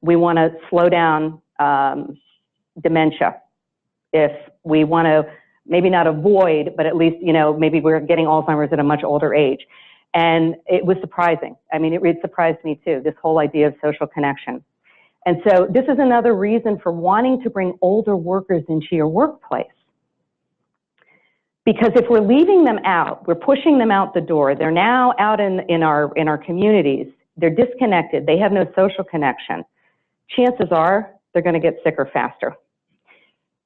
we want to slow down dementia, if we want to maybe not avoid, but at least, maybe we're getting Alzheimer's at a much older age. And it was surprising. I mean, it surprised me too, this whole idea of social connection. And so this is another reason for wanting to bring older workers into your workplace. Because if we're leaving them out, we're pushing them out the door, they're now out in our communities, they're disconnected, they have no social connection, chances are they're going to get sicker faster.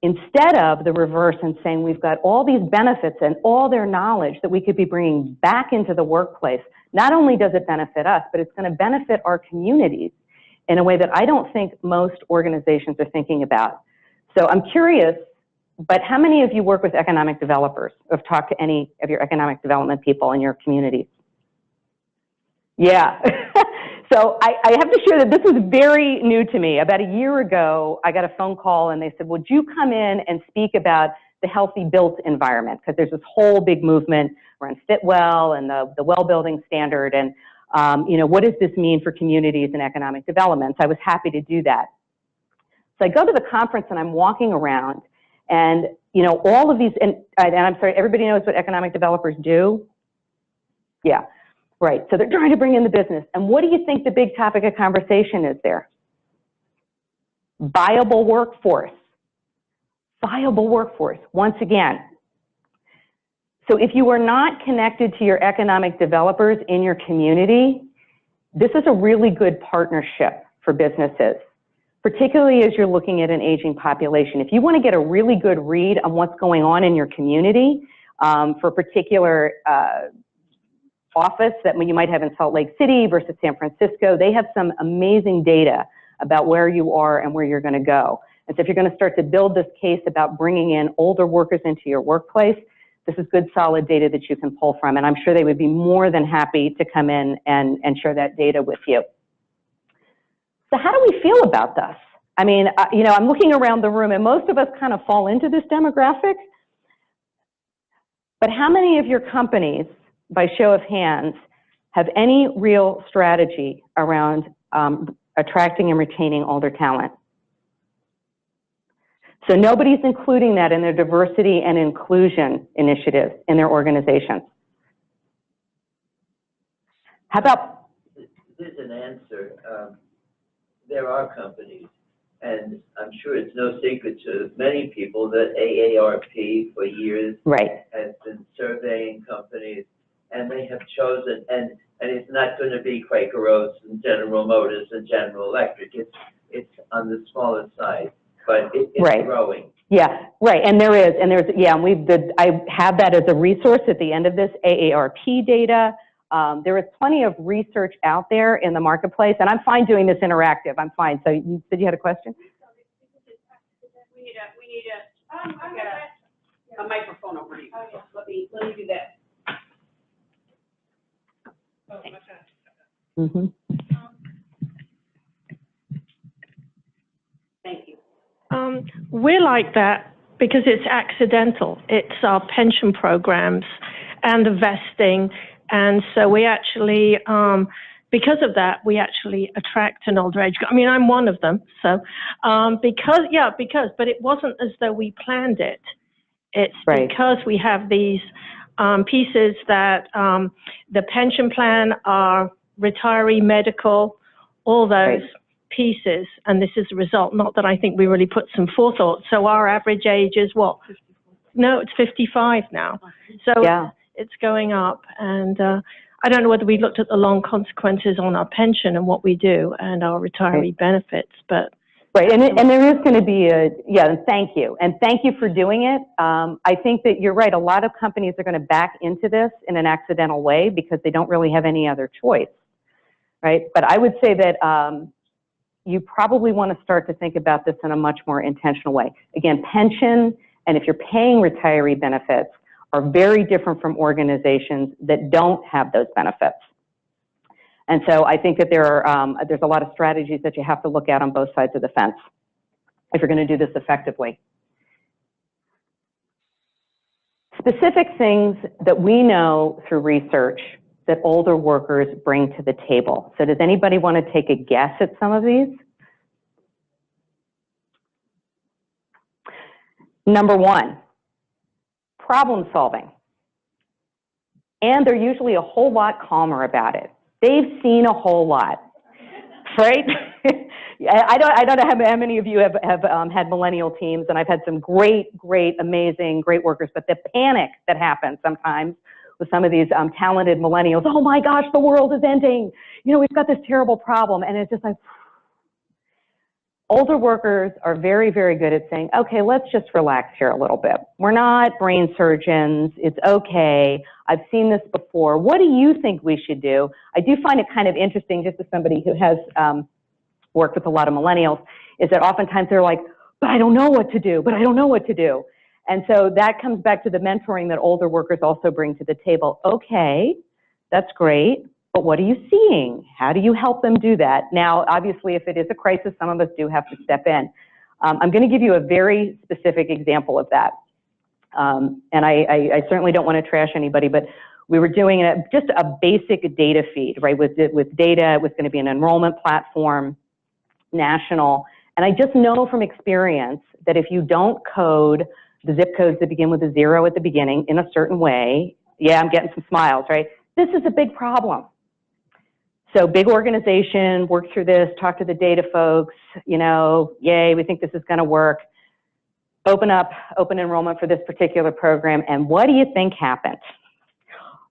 instead of the reverse and saying we've got all these benefits and all their knowledge that we could be bringing back into the workplace. Not only does it benefit us, but it's going to benefit our communities in a way that I don't think most organizations are thinking about. So I'm curious, but how many of you work with economic developers, or have talked to any of your economic development people in your communities? Yeah. So I have to share that this was very new to me. About a year ago, I got a phone call and they said, would you come in and speak about the healthy built environment? Because there's this whole big movement around Fitwell and the well building standard. And, you know, what does this mean for communities and economic development? So I was happy to do that. So I go to the conference and I'm walking around and, you know, all of these, and I'm sorry, everybody knows what economic developers do? Yeah. Right, so they're trying to bring in the business. And what do you think the big topic of conversation is there? Viable workforce. Viable workforce, once again. So if you are not connected to your economic developers in your community, this is a really good partnership for businesses, particularly as you're looking at an aging population. If you want to get a really good read on what's going on in your community for a particular office that you might have in Salt Lake City versus San Francisco, they have some amazing data about where you are and where you're going to go. And so if you're going to start to build this case about bringing in older workers into your workplace, this is good solid data that you can pull from, and I'm sure they would be more than happy to come in and share that data with you. So how do we feel about this? I mean, you know, I'm looking around the room and most of us kind of fall into this demographic, but how many of your companies, by show of hands, have any real strategy around attracting and retaining older talent? So nobody's including that in their diversity and inclusion initiatives in their organizations. How about? There's an answer. There are companies, and I'm sure it's no secret to many people that AARP for years has been surveying companies, and they have chosen, and it's not going to be Quaker Oats and General Motors and General Electric. It's on the smaller side, but it's growing. Yeah, right, and there's, yeah, and I have that as a resource at the end of this, AARP data. There is plenty of research out there in the marketplace, and I'm fine doing this interactive. I'm fine. So you said you had a question? We need a microphone over to you. Let me do that. Mm-hmm. Thank you. We're like that because it's accidental. It's our pension programs and the vesting. And so we actually, because of that, we actually attract an older age. I mean, I'm one of them. So but it wasn't as though we planned it. It's because we have these pieces that the pension plan, our retiree medical, all those pieces, and this is a result, not that I think we really put some forethought. So our average age is what? No, it's 55 now. So it's going up, and I don't know whether we looked at the long consequences on our pension and what we do and our retiree benefits, but and there is going to be and thank you for doing it. I think that you're right. A lot of companies are going to back into this in an accidental way because they don't really have any other choice, right? But I would say that you probably want to start to think about this in a much more intentional way. Again, pension, and if you're paying retiree benefits, are very different from organizations that don't have those benefits. And so I think that there's a lot of strategies that you have to look at on both sides of the fence if you're going to do this effectively. Specific things that we know through research that older workers bring to the table. So does anybody want to take a guess at some of these? Number one, problem solving. And they're usually a whole lot calmer about it. They've seen a whole lot, right? I don't know how many of you have had millennial teams, and I've had some great, amazing, great workers, but the panic that happens sometimes with some of these talented millennials, oh my gosh, the world is ending. You know, we've got this terrible problem, and it's just like, older workers are very, very good at saying, okay, let's just relax here a little bit. We're not brain surgeons. It's okay. I've seen this before. What do you think we should do? I do find it kind of interesting, just as somebody who has worked with a lot of millennials, is that oftentimes they're like, but I don't know what to do, but I don't know what to do. And so that comes back to the mentoring that older workers also bring to the table. Okay, that's great. But what are you seeing? How do you help them do that? Now, obviously, if it is a crisis, some of us do have to step in. I'm going to give you a very specific example of that. And I certainly don't want to trash anybody, but we were doing just a basic data feed, right? With data, it was going to be an enrollment platform, national. And I just know from experience that if you don't code the zip codes that begin with a 0 at the beginning in a certain way, yeah, I'm getting some smiles, right? This is a big problem. So big organization, work through this, talk to the data folks, you know, yay, we think this is going to work. Open enrollment for this particular program, and what do you think happened?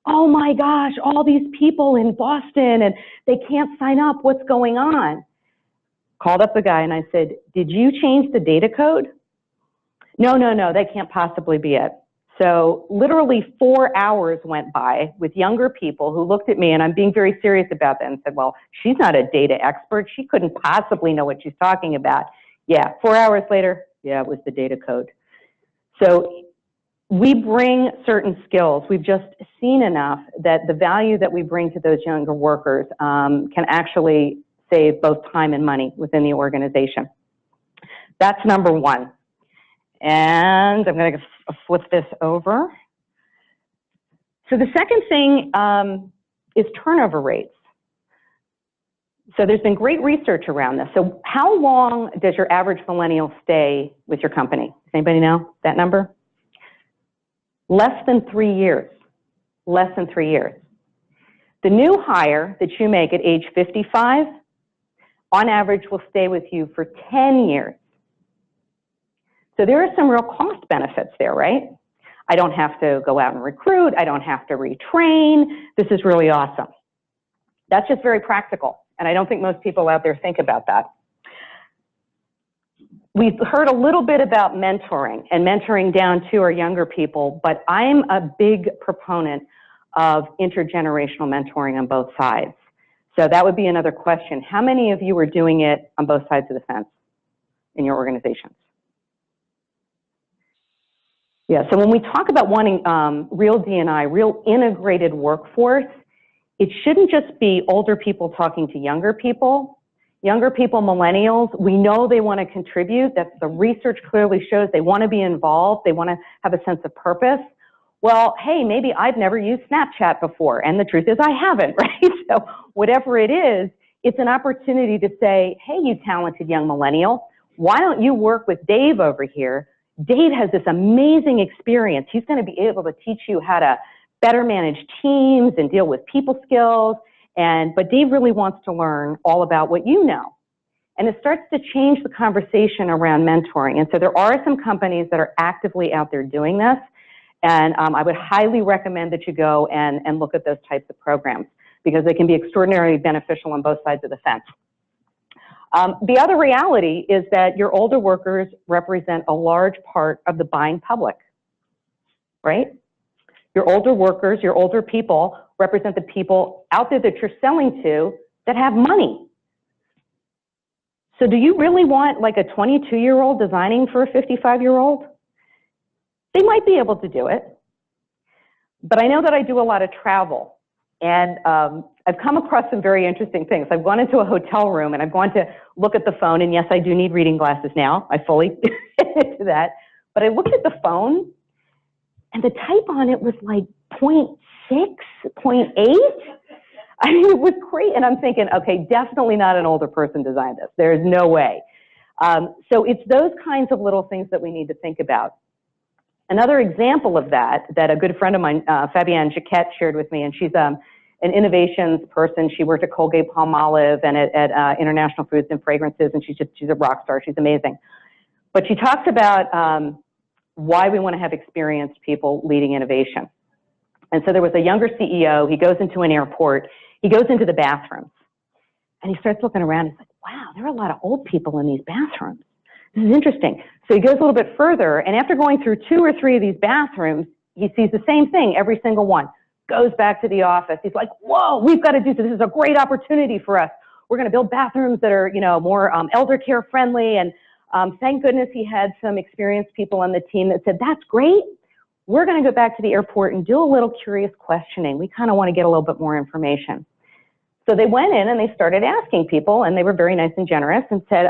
Oh my gosh, all these people in Boston, and they can't sign up, what's going on? Called up the guy and I said, did you change the data code? No, that can't possibly be it. So literally 4 hours went by with younger people who looked at me, and I'm being very serious about that, and said, well, she's not a data expert. She couldn't possibly know what she's talking about. Yeah, 4 hours later, yeah, it was the data code. So we bring certain skills. We've just seen enough that the value that we bring to those younger workers can actually save both time and money within the organization. That's number one. And I'm going to flip this over. So the second thing is turnover rates. So there's been great research around this. So how long does your average millennial stay with your company? Does anybody know that number? Less than 3 years. Less than 3 years. The new hire that you make at age 55, on average, will stay with you for 10 years. So there are some real cost benefits there, right? I don't have to go out and recruit. I don't have to retrain. This is really awesome. That's just very practical, and I don't think most people out there think about that. We've heard a little bit about mentoring and mentoring down to our younger people, but I'm a big proponent of intergenerational mentoring on both sides. So that would be another question. How many of you are doing it on both sides of the fence in your organizations? Yeah, so when we talk about wanting real D&I, real integrated workforce, it shouldn't just be older people talking to younger people. Younger people, millennials, we know they want to contribute. That's the research clearly shows they want to be involved. They want to have a sense of purpose. Well, hey, maybe I've never used Snapchat before, and the truth is I haven't, right? So whatever it is, it's an opportunity to say, hey, you talented young millennial, why don't you work with Dave over here? Dave has this amazing experience. He's going to be able to teach you how to better manage teams and deal with people skills. But Dave really wants to learn all about what you know. And it starts to change the conversation around mentoring. And so there are some companies that are actively out there doing this. And I would highly recommend that you go and look at those types of programs because they can be extraordinarily beneficial on both sides of the fence. The other reality is that your older workers represent a large part of the buying public, right? Your older workers, your older people represent the people out there that you're selling to that have money. So do you really want like a 22-year-old designing for a 55-year-old? They might be able to do it, but I know that I do a lot of travel. And I've come across some very interesting things. I've gone into a hotel room and I've gone to look at the phone, and yes, I do need reading glasses now. I fully admit to that. But I looked at the phone and the type on it was like 0.6, 0.8. I mean, it was great. And I'm thinking, okay, definitely not an older person designed this. There is no way. So it's those kinds of little things that we need to think about. Another example of that a good friend of mine, Fabienne Jaquette, shared with me, and she's an innovations person. She worked at Colgate-Palmolive and at International Foods and Fragrances, and she's a rock star. She's amazing. But she talks about why we want to have experienced people leading innovation. And so there was a younger CEO. He goes into an airport. He goes into the bathrooms, and he starts looking around. He's like, wow, there are a lot of old people in these bathrooms. This is interesting. So he goes a little bit further, and after going through 2 or 3 of these bathrooms, he sees the same thing, every single one. Goes back to the office. He's like, whoa, we've got to do this. This is a great opportunity for us. We're going to build bathrooms that are, more elder care friendly. And thank goodness he had some experienced people on the team that said, that's great. We're going to go back to the airport and do a little curious questioning. We kind of want to get a little bit more information. So they went in and they started asking people, and they were very nice and generous, and said,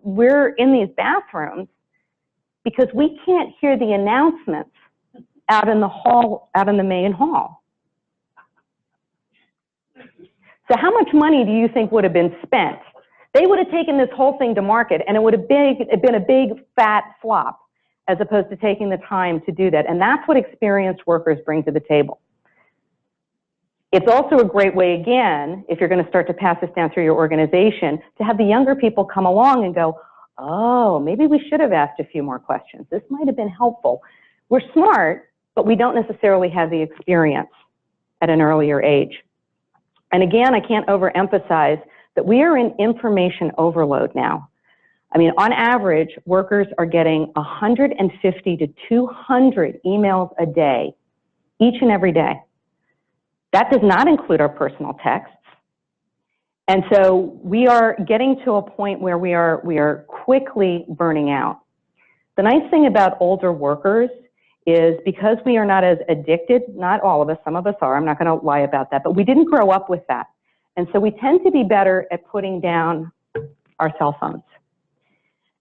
we're in these bathrooms because we can't hear the announcements out in the hall, out in the main hall. So how much money do you think would have been spent? They would have taken this whole thing to market, and it would have been a big fat flop, as opposed to taking the time to do that. And that's what experienced workers bring to the table. It's also a great way, again, if you're going to start to pass this down through your organization, to have the younger people come along and go, oh, maybe we should have asked a few more questions. This might have been helpful. We're smart, but we don't necessarily have the experience at an earlier age. And again, I can't overemphasize that we are in information overload now. I mean, on average, workers are getting 150 to 200 emails a day, each and every day. That does not include our personal texts. And so we are getting to a point where we are quickly burning out. The nice thing about older workers is because we are not as addicted, not all of us, some of us are, I'm not going to lie about that, but we didn't grow up with that. And so we tend to be better at putting down our cell phones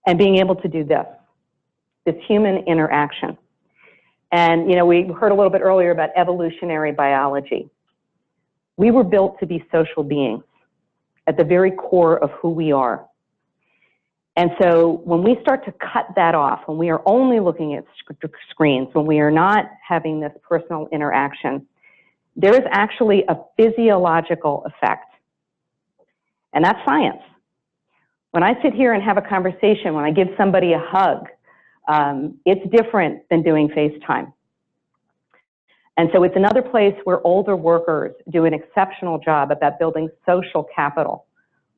and being able to do this human interaction. And, we heard a little bit earlier about evolutionary biology. We were built to be social beings at the very core of who we are. And so when we start to cut that off, when we are only looking at screens, when we are not having this personal interaction, there is actually a physiological effect. And that's science. When I sit here and have a conversation, when I give somebody a hug, it's different than doing FaceTime. And so it's another place where older workers do an exceptional job about building social capital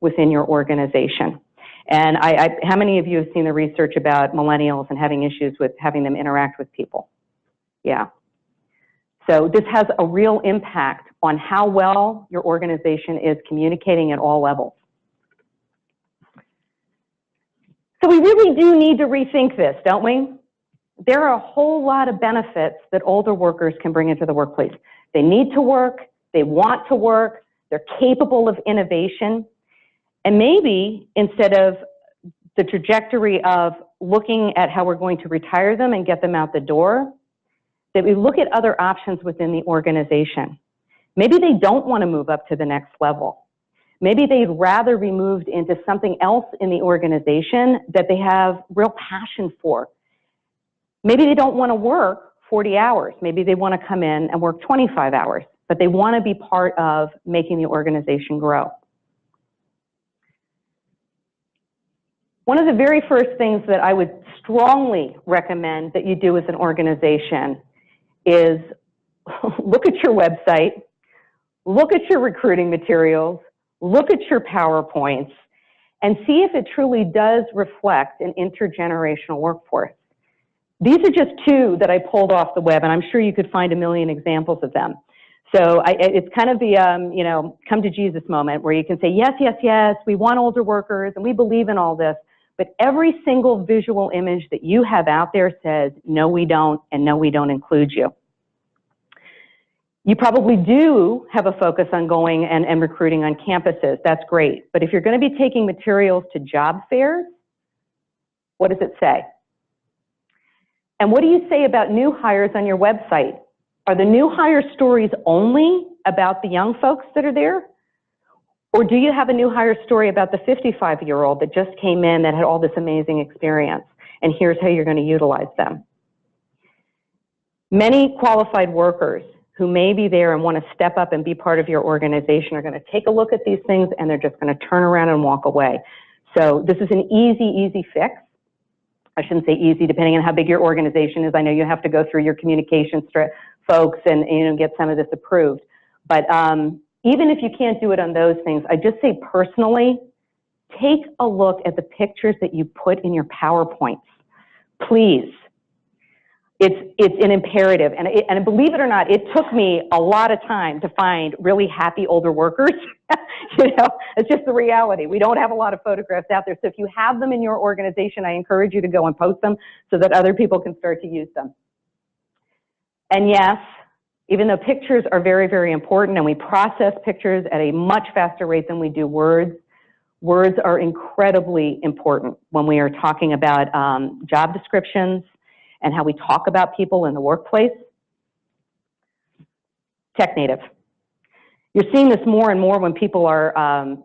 within your organization. And how many of you have seen the research about millennials and having issues with having them interact with people? Yeah. So this has a real impact on how well your organization is communicating at all levels. So we really do need to rethink this, don't we? There are a whole lot of benefits that older workers can bring into the workplace. They need to work, they want to work, they're capable of innovation. And maybe instead of the trajectory of looking at how we're going to retire them and get them out the door, that we look at other options within the organization. Maybe they don't want to move up to the next level. Maybe they'd rather be moved into something else in the organization that they have real passion for. Maybe they don't want to work 40 hours. Maybe they want to come in and work 25 hours, but they want to be part of making the organization grow. One of the very first things that I would strongly recommend that you do as an organization is look at your website, look at your recruiting materials, look at your PowerPoints, and see if it truly does reflect an intergenerational workforce. These are just 2 that I pulled off the web, and I'm sure you could find a million examples of them. So it's kind of the, come to Jesus moment where you can say, yes, yes, yes, we want older workers, and we believe in all this, but every single visual image that you have out there says, no, we don't, and no, we don't include you. You probably do have a focus on going and recruiting on campuses. That's great. But if you're going to be taking materials to job fairs, what does it say? And what do you say about new hires on your website? Are the new hire stories only about the young folks that are there? Or do you have a new hire story about the 55-year-old that just came in that had all this amazing experience, and here's how you're going to utilize them? Many qualified workers who may be there and want to step up and be part of your organization are going to take a look at these things, and they're just going to turn around and walk away. So this is an easy fix. I shouldn't say easy, depending on how big your organization is. I know you have to go through your communication folks and get some of this approved. But even if you can't do it on those things, I just say personally, take a look at the pictures that you put in your PowerPoints, please. It's an imperative, and believe it or not, it took me a lot of time to find really happy older workers. You know, it's just the reality. We don't have a lot of photographs out there, so if you have them in your organization, I encourage you to go and post them so that other people can start to use them. And yes, even though pictures are very, very important, and we process pictures at a much faster rate than we do words, words are incredibly important when we are talking about job descriptions and how we talk about people in the workplace. Tech native. You're seeing this more and more when people are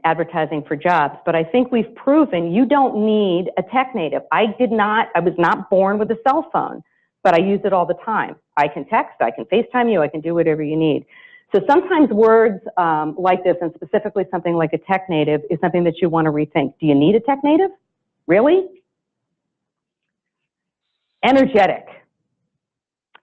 advertising for jobs, but I think we've proven you don't need a tech native. I was not born with a cell phone, but I use it all the time. I can text, I can FaceTime you, I can do whatever you need. So sometimes words like this, and specifically something like a tech native, is something that you want to rethink. Do you need a tech native? Really? Energetic.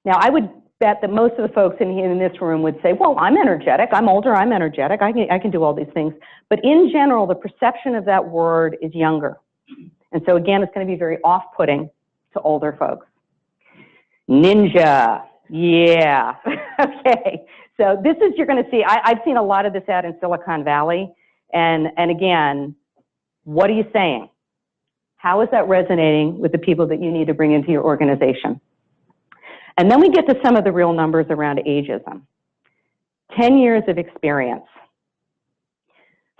Now, I would bet that most of the folks in this room would say, well, I'm energetic, I'm older, I'm energetic, I can do all these things. But in general, the perception of that word is younger. And so again, it's going to be very off-putting to older folks. Ninja, yeah, okay. So this is, you're going to see, I've seen a lot of this out in Silicon Valley. And again, what are you saying? How is that resonating with the people that you need to bring into your organization? And then we get to some of the real numbers around ageism. 10 years of experience.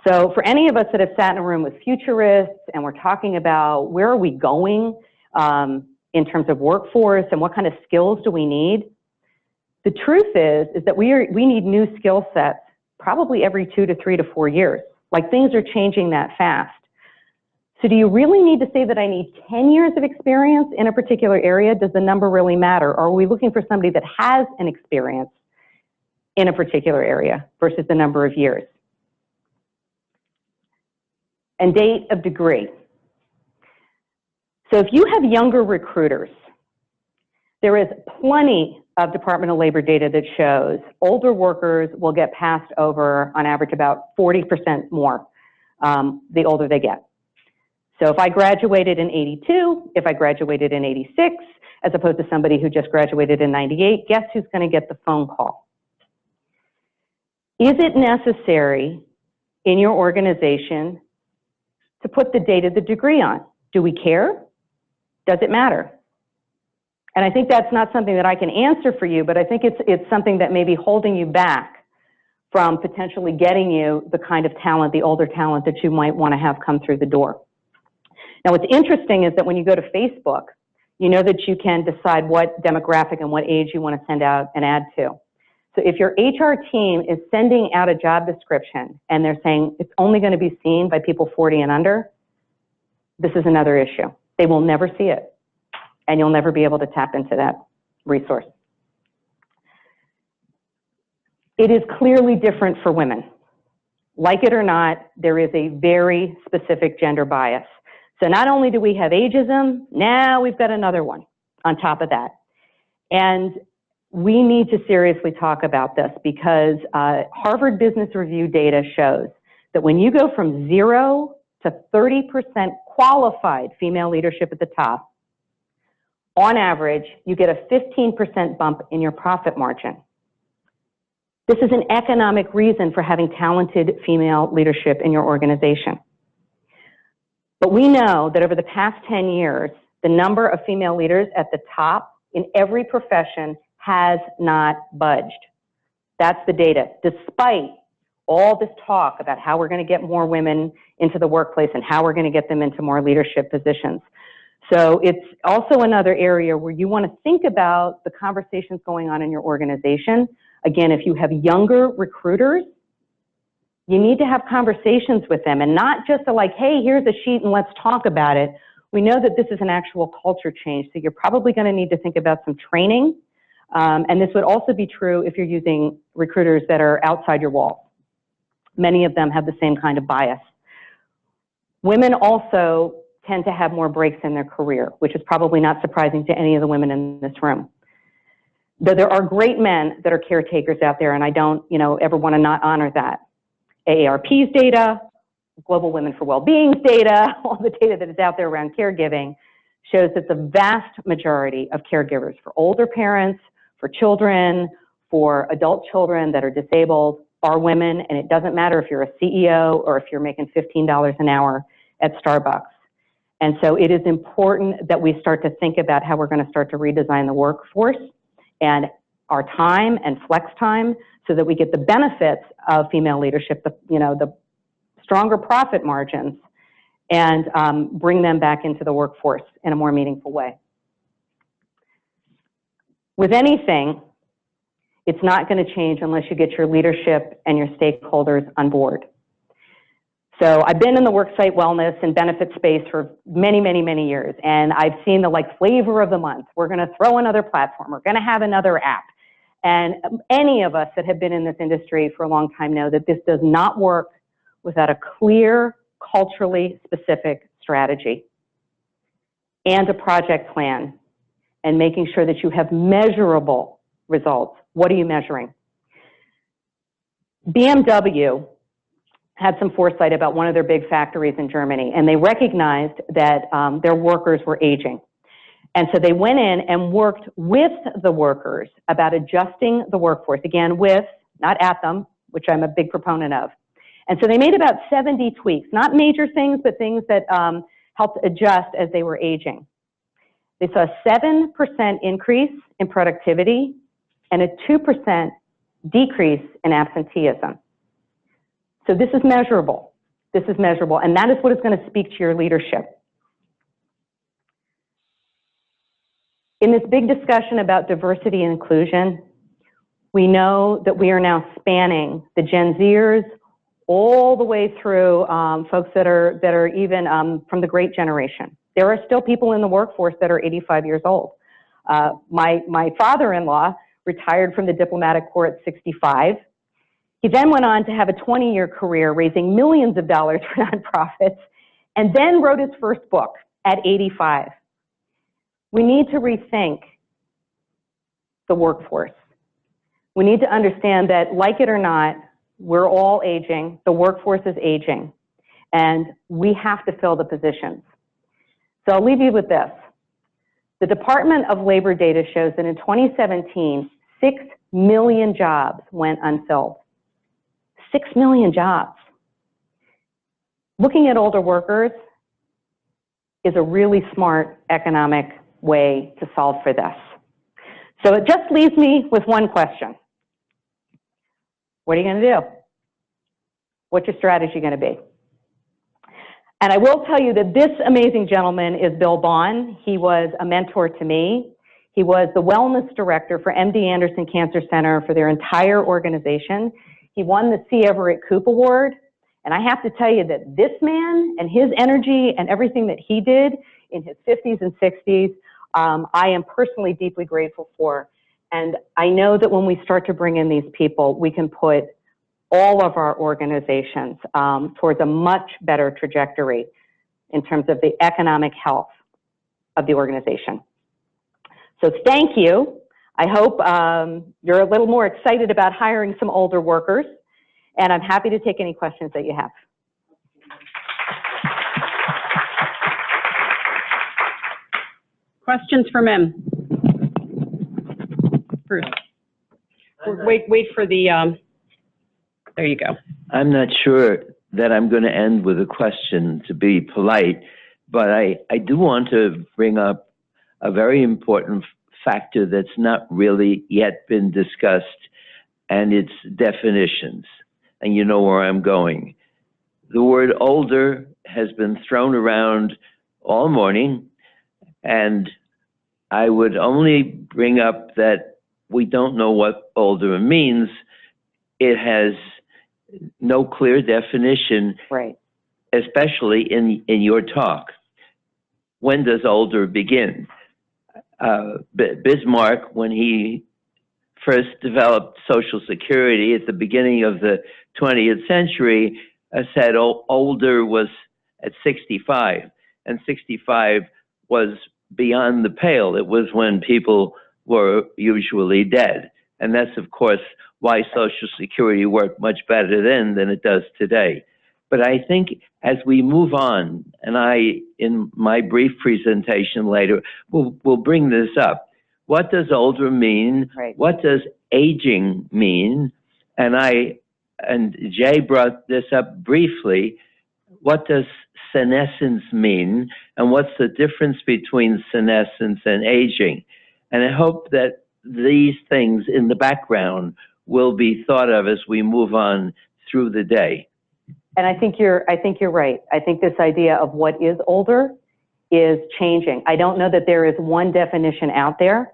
So for any of us that have sat in a room with futurists and we're talking about where are we going in terms of workforce and what kind of skills do we need, the truth is that we need new skill sets probably every 2 to 3 to 4 years. Like, things are changing that fast. So do you really need to say that I need 10 years of experience in a particular area? Does the number really matter? Or are we looking for somebody that has an experience in a particular area versus the number of years? And date of degree. So if you have younger recruiters, there is plenty of Department of Labor data that shows older workers will get passed over on average about 40% more the older they get. So if I graduated in 82, if I graduated in 86, as opposed to somebody who just graduated in 98, guess who's going to get the phone call? Is it necessary in your organization to put the date of the degree on? Do we care? Does it matter? And I think that's not something that I can answer for you, but I think it's something that may be holding you back from potentially getting you the kind of talent, the older talent that you might want to have come through the door. Now, what's interesting is that when you go to Facebook, you know that you can decide what demographic and what age you want to send out an ad to. So if your HR team is sending out a job description and they're saying it's only going to be seen by people 40 and under, this is another issue. They will never see it, and you'll never be able to tap into that resource. It is clearly different for women. Like it or not, there is a very specific gender bias. So not only do we have ageism, now we've got another one on top of that. And we need to seriously talk about this because Harvard Business Review data shows that when you go from 0 to 30% qualified female leadership at the top, on average, you get a 15% bump in your profit margin. This is an economic reason for having talented female leadership in your organization. But we know that over the past 10 years, the number of female leaders at the top in every profession has not budged. That's the data, despite all this talk about how we're going to get more women into the workplace and how we're going to get them into more leadership positions. So it's also another area where you want to think about the conversations going on in your organization. Again, if you have younger recruiters, you need to have conversations with them and not just like, hey, here's a sheet and let's talk about it. We know that this is an actual culture change, so you're probably going to need to think about some training. And this would also be true if you're using recruiters that are outside your walls. Many of them have the same kind of bias. Women also tend to have more breaks in their career, which is probably not surprising to any of the women in this room. Though there are great men that are caretakers out there, and I don't, ever want to not honor that. AARP's data, Global Women for Wellbeing's data, all the data that is out there around caregiving, shows that the vast majority of caregivers for older parents, for children, for adult children that are disabled are women, and it doesn't matter if you're a CEO or if you're making $15 an hour at Starbucks. And so it is important that we start to think about how we're going to start to redesign the workforce and our time and flex time so that we get the benefits of female leadership, the stronger profit margins, and bring them back into the workforce in a more meaningful way. With anything, it's not going to change unless you get your leadership and your stakeholders on board. So I've been in the worksite wellness and benefit space for many, many, many years, and I've seen the flavor of the month. We're going to throw another platform. We're going to have another app. And any of us that have been in this industry for a long time know that this does not work without a clear, culturally specific strategy and a project plan, and making sure that you have measurable results. What are you measuring? BMW had some foresight about one of their big factories in Germany, and they recognized that their workers were aging. And so they went in and worked with the workers about adjusting the workforce, again with, not at them, which I'm a big proponent of. And so they made about 70 tweaks, not major things, but things that helped adjust as they were aging. They saw a 7% increase in productivity and a 2% decrease in absenteeism. So this is measurable. This is measurable, and that is what is going to speak to your leadership. In this big discussion about diversity and inclusion, we know that we are now spanning the Gen Zers all the way through folks that are even from the Great Generation. There are still people in the workforce that are 85 years old. My father-in-law retired from the diplomatic corps at 65. He then went on to have a 20-year career raising millions of dollars for nonprofits, and then wrote his first book at 85. We need to rethink the workforce. We need to understand that, like it or not, we're all aging, the workforce is aging, and we have to fill the positions. So I'll leave you with this. The Department of Labor data shows that in 2017, 6 million jobs went unfilled. 6 million jobs. Looking at older workers is a really smart economic way to solve for this. So it just leaves me with one question. What are you going to do? What's your strategy going to be? And I will tell you that this amazing gentleman is Bill Bond. He was a mentor to me. He was the wellness director for MD Anderson Cancer Center for their entire organization. He won the C. Everett Koop Award. And I have to tell you that this man and his energy and everything that he did in his 50s and 60s, I am personally deeply grateful for. And I know that when we start to bring in these people, we can put all of our organizations towards a much better trajectory in terms of the economic health of the organization. So thank you. I hope you're a little more excited about hiring some older workers, and I'm happy to take any questions that you have. Questions for Mim? Bruce. Wait for the, there you go. I'm not sure that I'm going to end with a question to be polite, but I do want to bring up a very important factor that's not really yet been discussed, and it's definitions. And you know where I'm going. The word older has been thrown around all morning, and I would only bring up that we don't know what older means. It has no clear definition, right? Especially in your talk. When does older begin? Bismarck, when he first developed Social Security at the beginning of the 20th century, said older was at 65, and 65 was beyond the pale. It was when people were usually dead. And that's, of course, why Social Security worked much better then than it does today. But I think as we move on, and in my brief presentation later, we'll bring this up. What does older mean? Right. What does aging mean? And Jay brought this up briefly. What does senescence mean? And what's the difference between senescence and aging? And I hope that these things in the background will be thought of as we move on through the day. And I think you're right. I think this idea of what is older is changing. I don't know that there is one definition out there,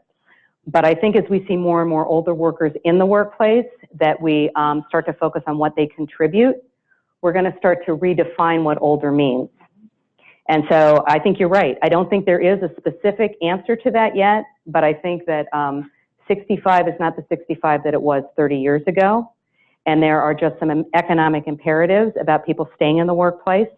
but I think as we see more and more older workers in the workplace, that we start to focus on what they contribute, we're going to start to redefine what older means. And so I think you're right. I don't think there is a specific answer to that yet, but I think that 65 is not the 65 that it was 30 years ago. And there are just some economic imperatives about people staying in the workplace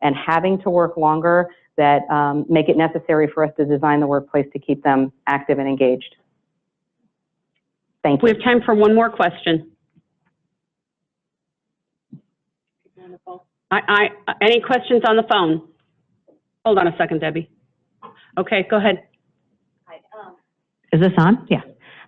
and having to work longer that make it necessary for us to design the workplace to keep them active and engaged. Thank you. We have time for one more question. Any questions on the phone? Hold on a second, Debbie. Okay, go ahead. Hi, is this on? Yeah.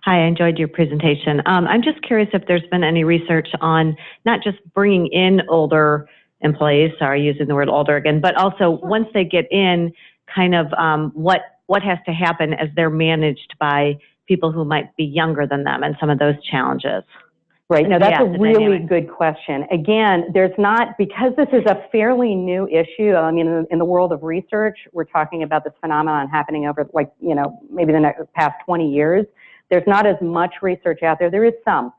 Hi, I enjoyed your presentation. I'm just curious if there's been any research on not just bringing in older employees, sorry, using the word older again, but also once they get in, kind of what has to happen as they're managed by people who might be younger than them and some of those challenges. Right. No, that's Yeah, a really good question. Again, there's not, because this is a fairly new issue, I mean, in the world of research, we're talking about this phenomenon happening over, like, you know, maybe the past 20 years. There's not as much research out there. There is some,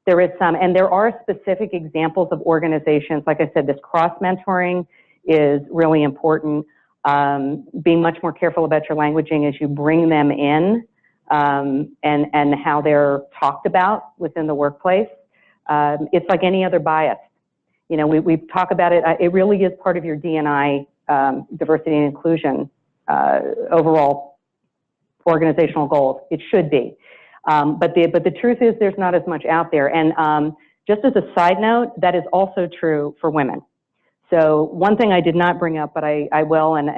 and there are specific examples of organizations. Like I said, this cross-mentoring is really important. Being much more careful about your languaging as you bring them in, and how they're talked about within the workplace. It's like any other bias. You know, we talk about it. It really is part of your D&I, diversity and inclusion, overall organizational goals. It should be. But the truth is there's not as much out there. And just as a side note, that is also true for women. So one thing I did not bring up, but I will, and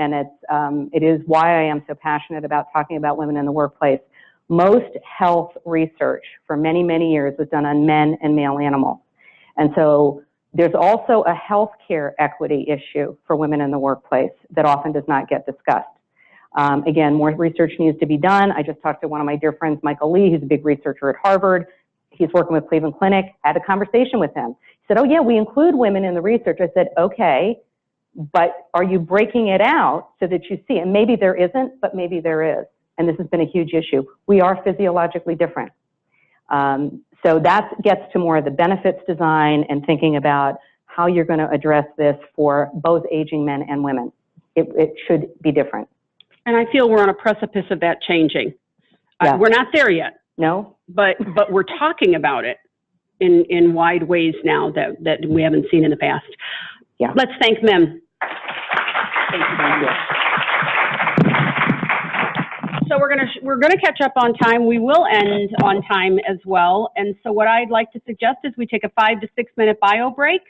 it is why I am so passionate about talking about women in the workplace. Most health research for many, many years was done on men and male animals. And so there's also a healthcare equity issue for women in the workplace that often does not get discussed. Again, more research needs to be done. I just talked to one of my dear friends, Michael Lee, who's a big researcher at Harvard. He's working with Cleveland Clinic. I had a conversation with him. He said, oh yeah, we include women in the research. I said, okay, but are you breaking it out so that you see? And maybe there isn't, but maybe there is. And this has been a huge issue. We are physiologically different. So that gets to more of the benefits design and thinking about how you're going to address this for both aging men and women. It should be different. And I feel we're on a precipice of that changing. Yeah. We're not there yet. No? But we're talking about it in wide ways now that we haven't seen in the past. Yeah. Let's thank Mem. Thank you very much. So we're gonna catch up on time. We will end on time as well. And so what I'd like to suggest is we take a 5 to 6 minute bio break.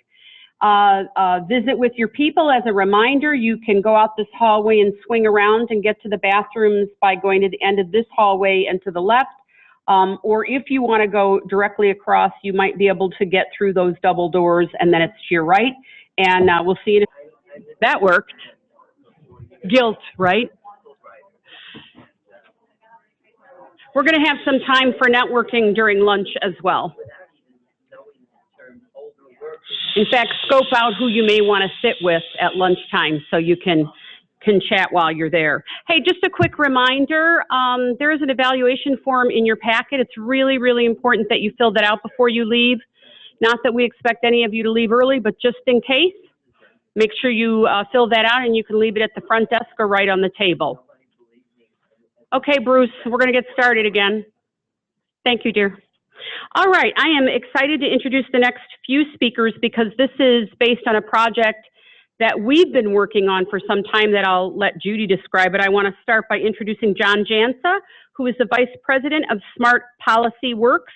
Visit with your people. As a reminder, you can go out this hallway and swing around and get to the bathrooms by going to the end of this hallway and to the left. Or if you want to go directly across, you might be able to get through those double doors and then it's to your right. And we'll see you. That worked. Guilt, right? We're going to have some time for networking during lunch as well. In fact, scope out who you may want to sit with at lunchtime so you can chat while you're there. Hey, just a quick reminder, there is an evaluation form in your packet. It's really, really important that you fill that out before you leave. Not that we expect any of you to leave early, but just in case, make sure you fill that out and you can leave it at the front desk or right on the table. Okay, Bruce, we're going to get started again. Thank you, dear. All right, I am excited to introduce the next few speakers because this is based on a project that we've been working on for some time that I'll let Judy describe, but I want to start by introducing John Jansa, who is the Vice President of Smart Policy Works.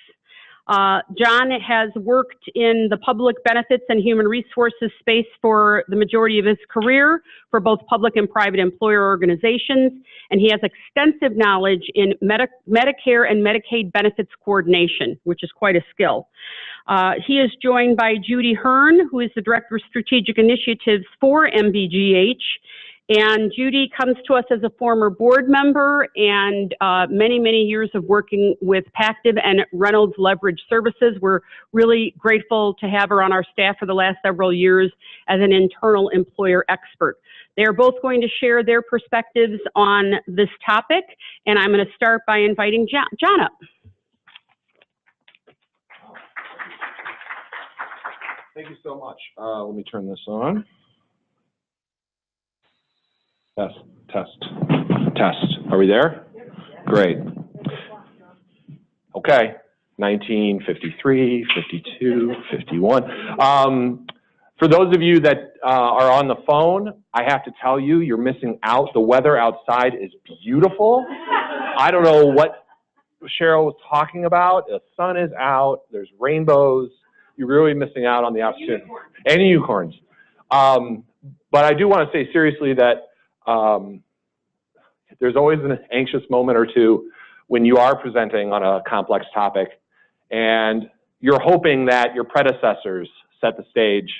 John has worked in the public benefits and human resources space for the majority of his career for both public and private employer organizations, and he has extensive knowledge in Medicare and Medicaid benefits coordination, which is quite a skill. He is joined by Judy Hearn, who is the Director of Strategic Initiatives for MBGH. And Judy comes to us as a former board member and many, many years of working with Pactiv and Reynolds Leverage Services. We're really grateful to have her on our staff for the last several years as an internal employer expert. They are both going to share their perspectives on this topic, and I'm going to start by inviting John up. Thank you so much. Let me turn this on. Test. Are we there? Great. Okay. 1953, 52, 51. For those of you that are on the phone, I have to tell you, you're missing out. The weather outside is beautiful. I don't know what Cheryl was talking about. The sun is out. There's rainbows. You're really missing out on the opportunity. And unicorns. But I do want to say seriously that there's always an anxious moment or two when you are presenting on a complex topic, and you're hoping that your predecessors set the stage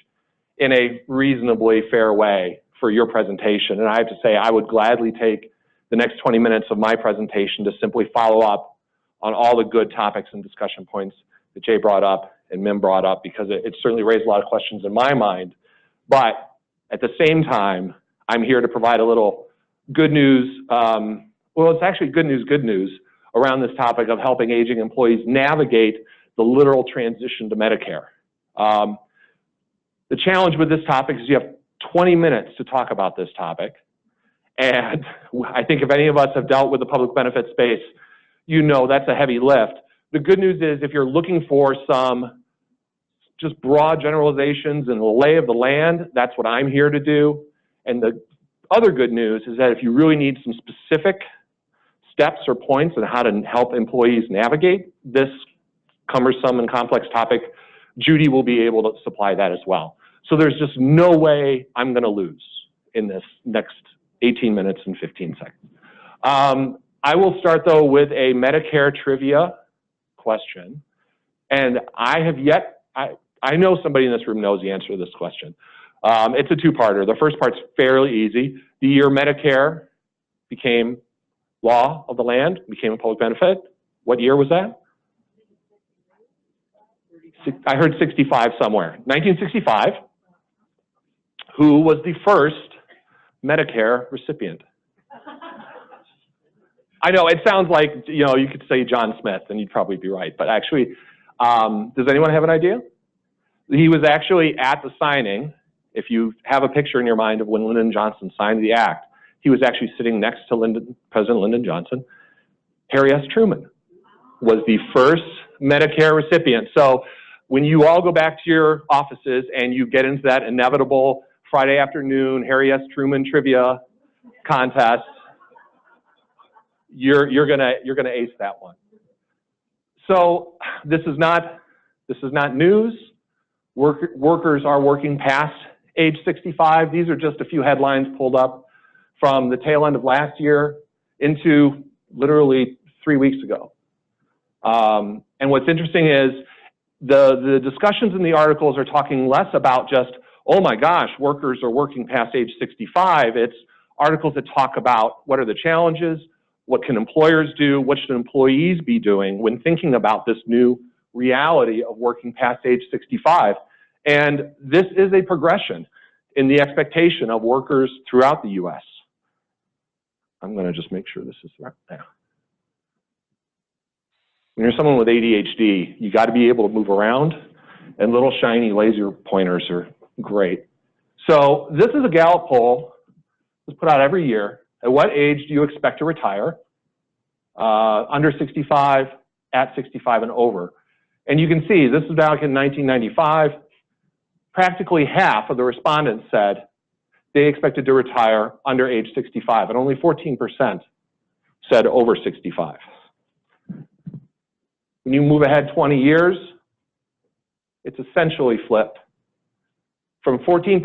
in a reasonably fair way for your presentation. And I have to say, I would gladly take the next 20 minutes of my presentation to simply follow up on all the good topics and discussion points that Jay brought up and Mim brought up, because it certainly raised a lot of questions in my mind. But at the same time, I'm here to provide a little good news. Well, it's actually good news around this topic of helping aging employees navigate the literal transition to Medicare. The challenge with this topic is you have 20 minutes to talk about this topic. And I think if any of us have dealt with the public benefit space, you know that's a heavy lift. The good news is if you're looking for some just broad generalizations and the lay of the land, that's what I'm here to do. And the other good news is that if you really need some specific steps or points on how to help employees navigate this cumbersome and complex topic, Judy will be able to supply that as well. So there's just no way I'm going to lose in this next 18 minutes and 15 seconds. I will start, though, with a Medicare trivia question. And I know somebody in this room knows the answer to this question. It's a two-parter. The first part's fairly easy. The year Medicare became law of the land, became a public benefit, what year was that? I heard 65 somewhere. 1965. Who was the first Medicare recipient? I know, it sounds like, you know, you could say John Smith, and you'd probably be right. But actually, does anyone have an idea? He was actually at the signing. If you have a picture in your mind of when Lyndon Johnson signed the act, he was actually sitting next to President Lyndon Johnson. Harry S. Truman was the first Medicare recipient. So when you all go back to your offices and you get into that inevitable Friday afternoon Harry S. Truman trivia contest, you're gonna ace that one. So this is not news. Workers are working past age 65. These are just a few headlines pulled up from the tail end of last year into literally 3 weeks ago. And what's interesting is the discussions in the articles are talking less about just, oh my gosh, workers are working past age 65. It's articles that talk about what are the challenges, what can employers do, what should employees be doing when thinking about this new reality of working past age 65. And this is a progression in the expectation of workers throughout the U.S. I'm going to just make sure this is right there. When you're someone with ADHD, you got to be able to move around, and little shiny laser pointers are great. So this is a Gallup poll that's put out every year. At what age do you expect to retire? Under 65, at 65 and over. And you can see this is back in 1995. Practically half of the respondents said they expected to retire under age 65, and only 14% said over 65. When you move ahead 20 years, it's essentially flipped. From 14%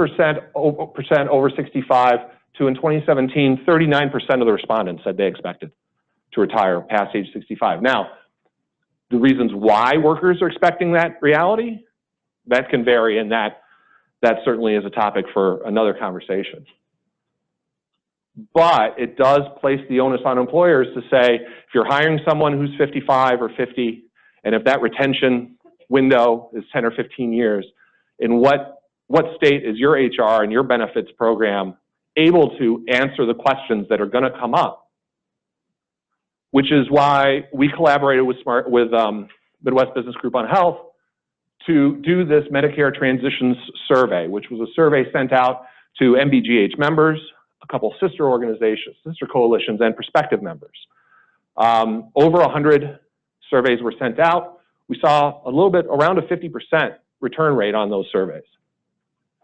over 65 to, in 2017, 39% of the respondents said they expected to retire past age 65. Now, the reasons why workers are expecting that reality, that can vary, and that certainly is a topic for another conversation. But it does place the onus on employers to say, if you're hiring someone who's 55 or 50, and if that retention window is 10 or 15 years, in what state is your HR and your benefits program able to answer the questions that are going to come up? Which is why we collaborated with Midwest Business Group on Health to do this Medicare Transitions Survey, which was a survey sent out to MBGH members, a couple sister organizations, sister coalitions, and prospective members. Over 100 surveys were sent out. We saw a little bit, around a 50% return rate on those surveys.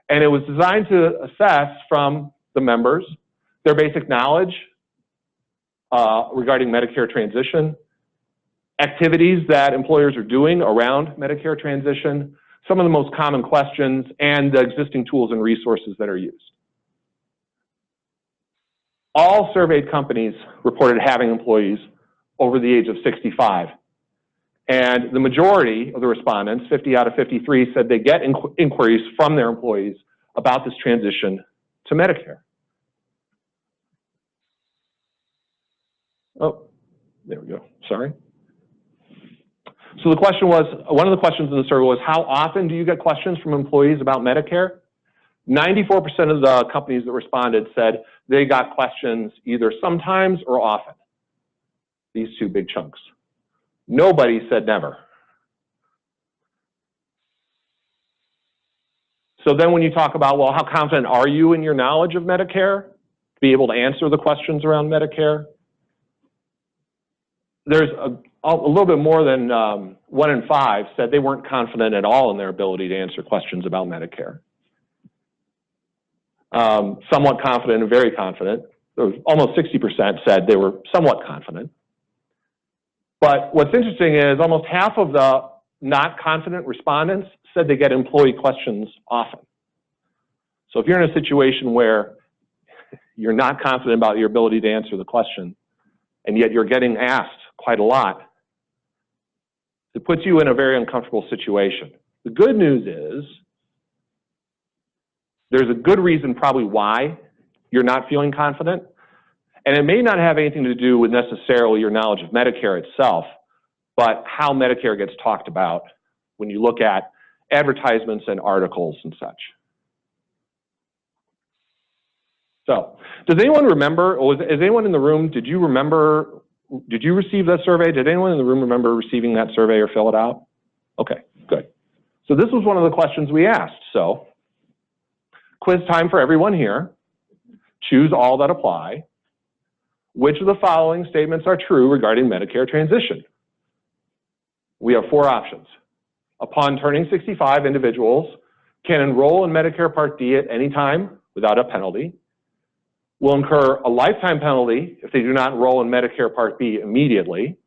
And it was designed to assess from the members their basic knowledge regarding Medicare transition, activities that employers are doing around Medicare transition, some of the most common questions, and the existing tools and resources that are used. All surveyed companies reported having employees over the age of 65. And the majority of the respondents, 50 out of 53, said they get inquiries from their employees about this transition to Medicare. Oh, there we go, sorry. So the question was, one of the questions in the survey was, how often do you get questions from employees about Medicare? 94% of the companies that responded said they got questions either sometimes or often. These two big chunks. Nobody said never. So then when you talk about, well, how confident are you in your knowledge of Medicare to be able to answer the questions around Medicare? There's a little bit more than 1 in 5 said they weren't confident at all in their ability to answer questions about Medicare. Somewhat confident and very confident. Almost 60% said they were somewhat confident. But what's interesting is almost half of the not confident respondents said they get employee questions often. So if you're in a situation where you're not confident about your ability to answer the question, and yet you're getting asked quite a lot, it puts you in a very uncomfortable situation. The good news is there's a good reason probably why you're not feeling confident, and it may not have anything to do with necessarily your knowledge of Medicare itself, but how Medicare gets talked about when you look at advertisements and articles and such. So, does anyone remember, or is anyone in the room, did you receive that survey? Did anyone in the room remember receiving that survey or fill it out? Okay, good. So this was one of the questions we asked. So, quiz time for everyone here. Choose all that apply. Which of the following statements are true regarding Medicare transition? We have 4 options. Upon turning 65, individuals can enroll in Medicare Part D at any time without a penalty, will incur a lifetime penalty if they do not enroll in Medicare Part B immediately,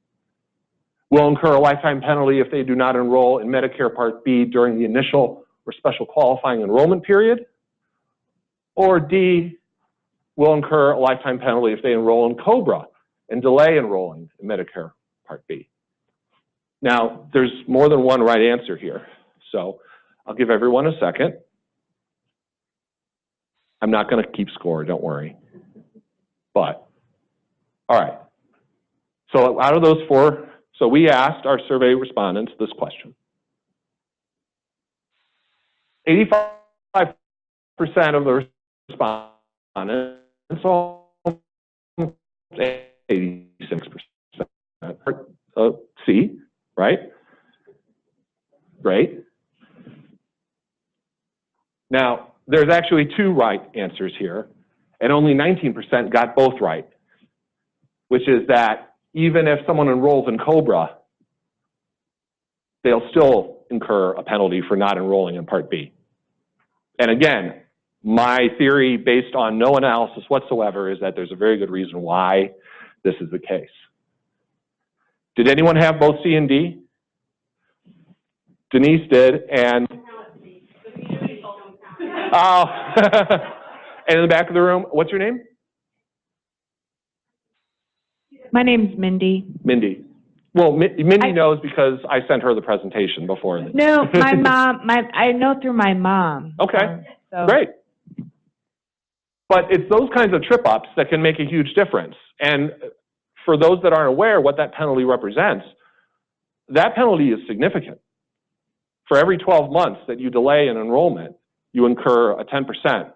will incur a lifetime penalty if they do not enroll in Medicare Part B during the initial or special qualifying enrollment period, or D, will incur a lifetime penalty if they enroll in COBRA and delay enrolling in Medicare Part B. Now, there's more than one right answer here, so I'll give everyone a second. I'm not going to keep score, don't worry. But, all right. So out of those 4, so we asked our survey respondents this question. 85% of the respondents, almost 86%, C, right? Great. Now, there's actually 2 right answers here, and only 19% got both right, which is that even if someone enrolls in COBRA, they'll still incur a penalty for not enrolling in Part B. And again, my theory based on no analysis whatsoever is that there's a very good reason why this is the case. Did anyone have both C and D? Denise did, and oh, and in the back of the room, what's your name? My name's Mindy. Mindy. Well, Mindy knows because I sent her the presentation before. No, my mom, I know through my mom. Okay, So. great. But it's those kinds of trip-ups that can make a huge difference. And for those that aren't aware what that penalty represents, that penalty is significant. For every 12 months that you delay an enrollment, you incur a 10%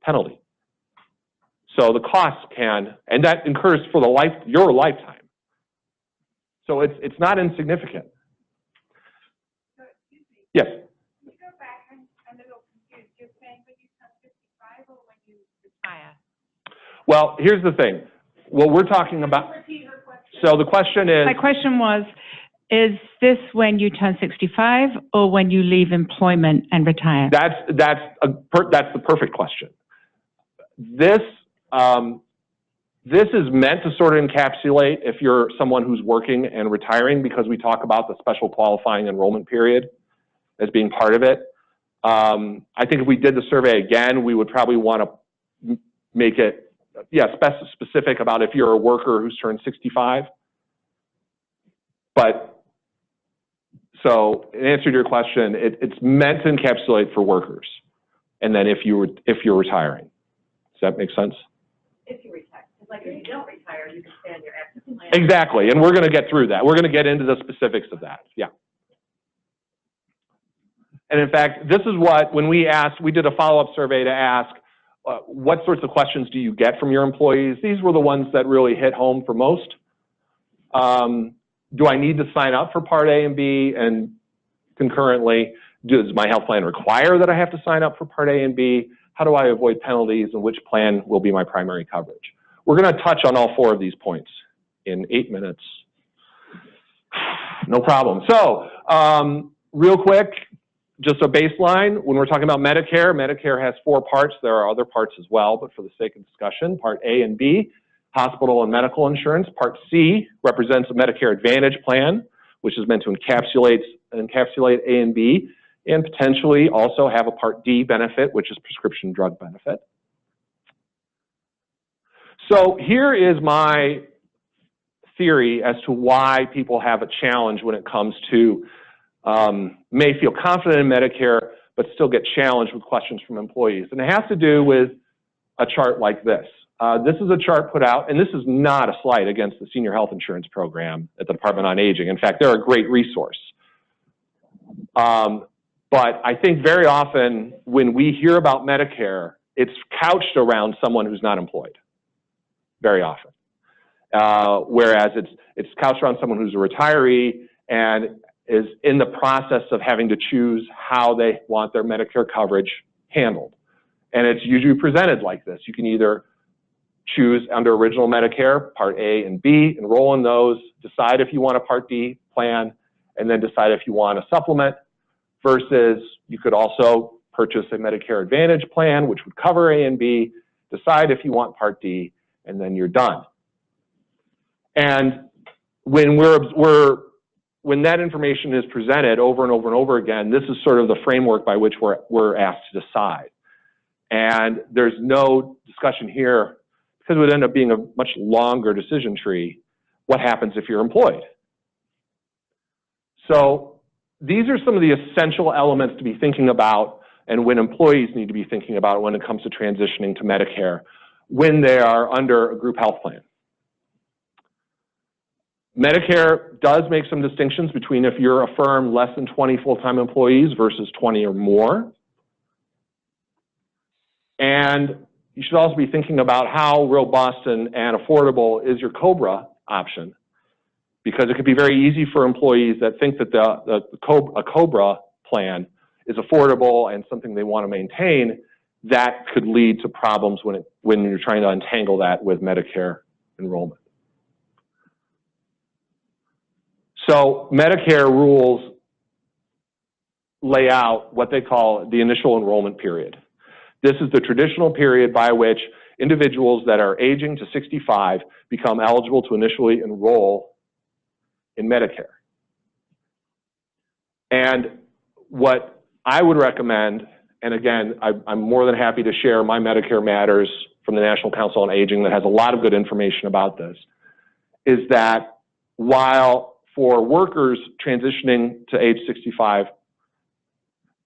penalty. So the cost can, and that incurs for your lifetime. So it's not insignificant. Yes? Can you go back? I'm a little confused. You're saying when you turn 55 or when you retire? Well, here's the thing. What we're talking about, so the question is... My question was, is this when you turn 65 or when you leave employment and retire? That's the perfect question. This is meant to sort of encapsulate if you're someone who's working and retiring, because we talk about the special qualifying enrollment period as being part of it. I think if we did the survey again, we would probably want to make it, specific about if you're a worker who's turned 65. But, so in answer to your question, it's meant to encapsulate for workers. And then if you're retiring. Does that make sense? If you retire. Like if you don't retire, you can stay on your active plan. Exactly, and we're going to get through that. We're going to get into the specifics of that, yeah. And in fact, this is what, when we did a follow-up survey to ask, what sorts of questions do you get from your employees? These were the ones that really hit home for most. Do I need to sign up for Part A and B? And concurrently, does my health plan require that I have to sign up for Part A and B? How do I avoid penalties, and which plan will be my primary coverage? We're going to touch on all 4 of these points in 8 minutes. No problem. So, real quick, just a baseline. When we're talking about Medicare, Medicare has 4 parts. There are other parts as well, but for the sake of discussion, Part A and B, hospital and medical insurance. Part C represents a Medicare Advantage plan, which is meant to encapsulate A and B, and potentially also have a Part D benefit, which is prescription drug benefit. So here is my theory as to why people have a challenge when it comes to, may feel confident in Medicare, but still get challenged with questions from employees. And it has to do with a chart like this. This is a chart put out, and this is not a slight against the Senior Health Insurance Program at the Department on Aging. In fact, they're a great resource. But I think very often when we hear about Medicare, it's couched around someone who's not employed. Very often. Whereas it's couched around someone who's a retiree and is in the process of having to choose how they want their Medicare coverage handled. And it's usually presented like this. You can either choose under original Medicare, Part A and B, enroll in those, decide if you want a Part D plan, and then decide if you want a supplement, versus you could also purchase a Medicare Advantage plan, which would cover A and B, decide if you want Part D, and then you're done. And when when that information is presented over and over and over again, this is sort of the framework by which we're asked to decide. And there's no discussion here, because it would end up being a much longer decision tree, what happens if you're employed. So these are some of the essential elements to be thinking about, and when employees need to be thinking about when it comes to transitioning to Medicare when they are under a group health plan. Medicare does make some distinctions between if you're a firm less than 20 full-time employees versus 20 or more. And you should also be thinking about how robust and affordable is your COBRA option, because it could be very easy for employees that think that a COBRA plan is affordable and something they want to maintain. That could lead to problems when you're trying to untangle that with Medicare enrollment. So Medicare rules lay out what they call the initial enrollment period. This is the traditional period by which individuals that are aging to 65 become eligible to initially enroll in Medicare. And what I would recommend, and again, I'm more than happy to share my Medicare Matters from the National Council on Aging that has a lot of good information about this, is that while for workers transitioning to age 65,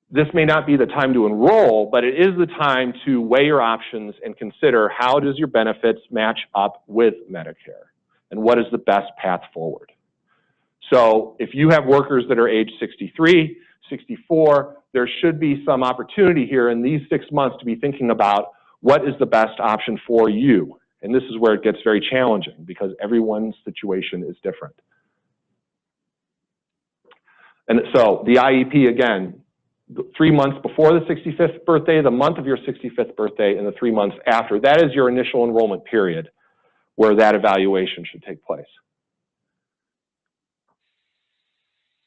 this may not be the time to enroll, but it is the time to weigh your options and consider how does your benefits match up with Medicare and what is the best path forward. So if you have workers that are age 63, 64, there should be some opportunity here in these 6 months to be thinking about what is the best option for you. And this is where it gets very challenging because everyone's situation is different. And so the IEP, again, 3 months before the 65th birthday, the month of your 65th birthday, and the 3 months after. That is your initial enrollment period where that evaluation should take place.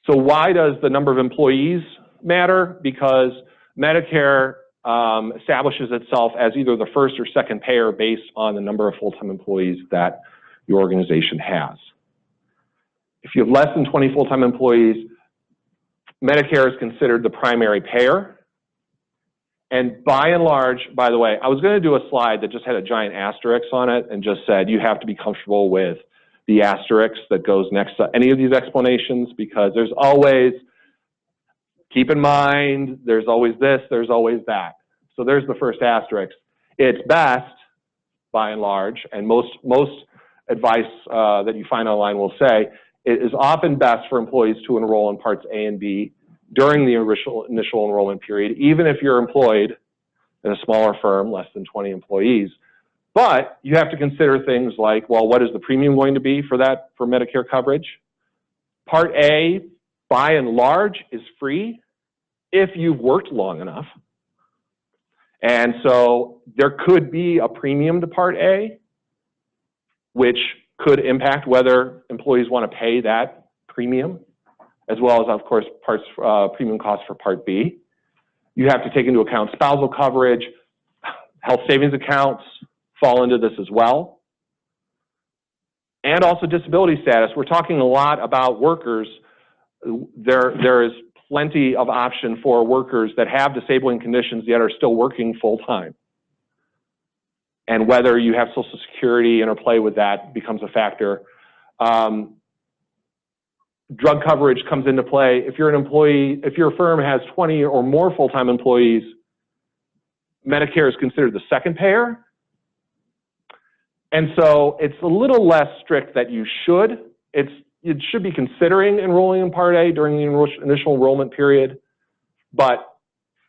So why does the number of employees matter? Because Medicare establishes itself as either the first or second payer based on the number of full-time employees that your organization has. If you have less than 20 full-time employees, Medicare is considered the primary payer. And by and large, by the way, I was going to do a slide that just had a giant asterisk on it and just said you have to be comfortable with the asterisk that goes next to any of these explanations because there's always, keep in mind, there's always this, there's always that. So there's the first asterisk. It's best, by and large, and most advice that you find online will say, it is often best for employees to enroll in Parts A and B during the initial enrollment period, even if you're employed in a smaller firm, less than 20 employees. But you have to consider things like, well, what is the premium going to be for that, for Medicare coverage? Part A, by and large, is free if you've worked long enough. And so there could be a premium to Part A, which could impact whether employees want to pay that premium, as well as, of course, premium costs for Part B. You have to take into account spousal coverage, health savings accounts fall into this as well, and also disability status. We're talking a lot about workers. There is plenty of option for workers that have disabling conditions yet are still working full-time. And whether you have Social Security interplay with that becomes a factor. Drug coverage comes into play. If you're an employee, if your firm has 20 or more full-time employees, Medicare is considered the second payer. And so it's a little less strict that you should. You should be considering enrolling in Part A during the initial enrollment period, but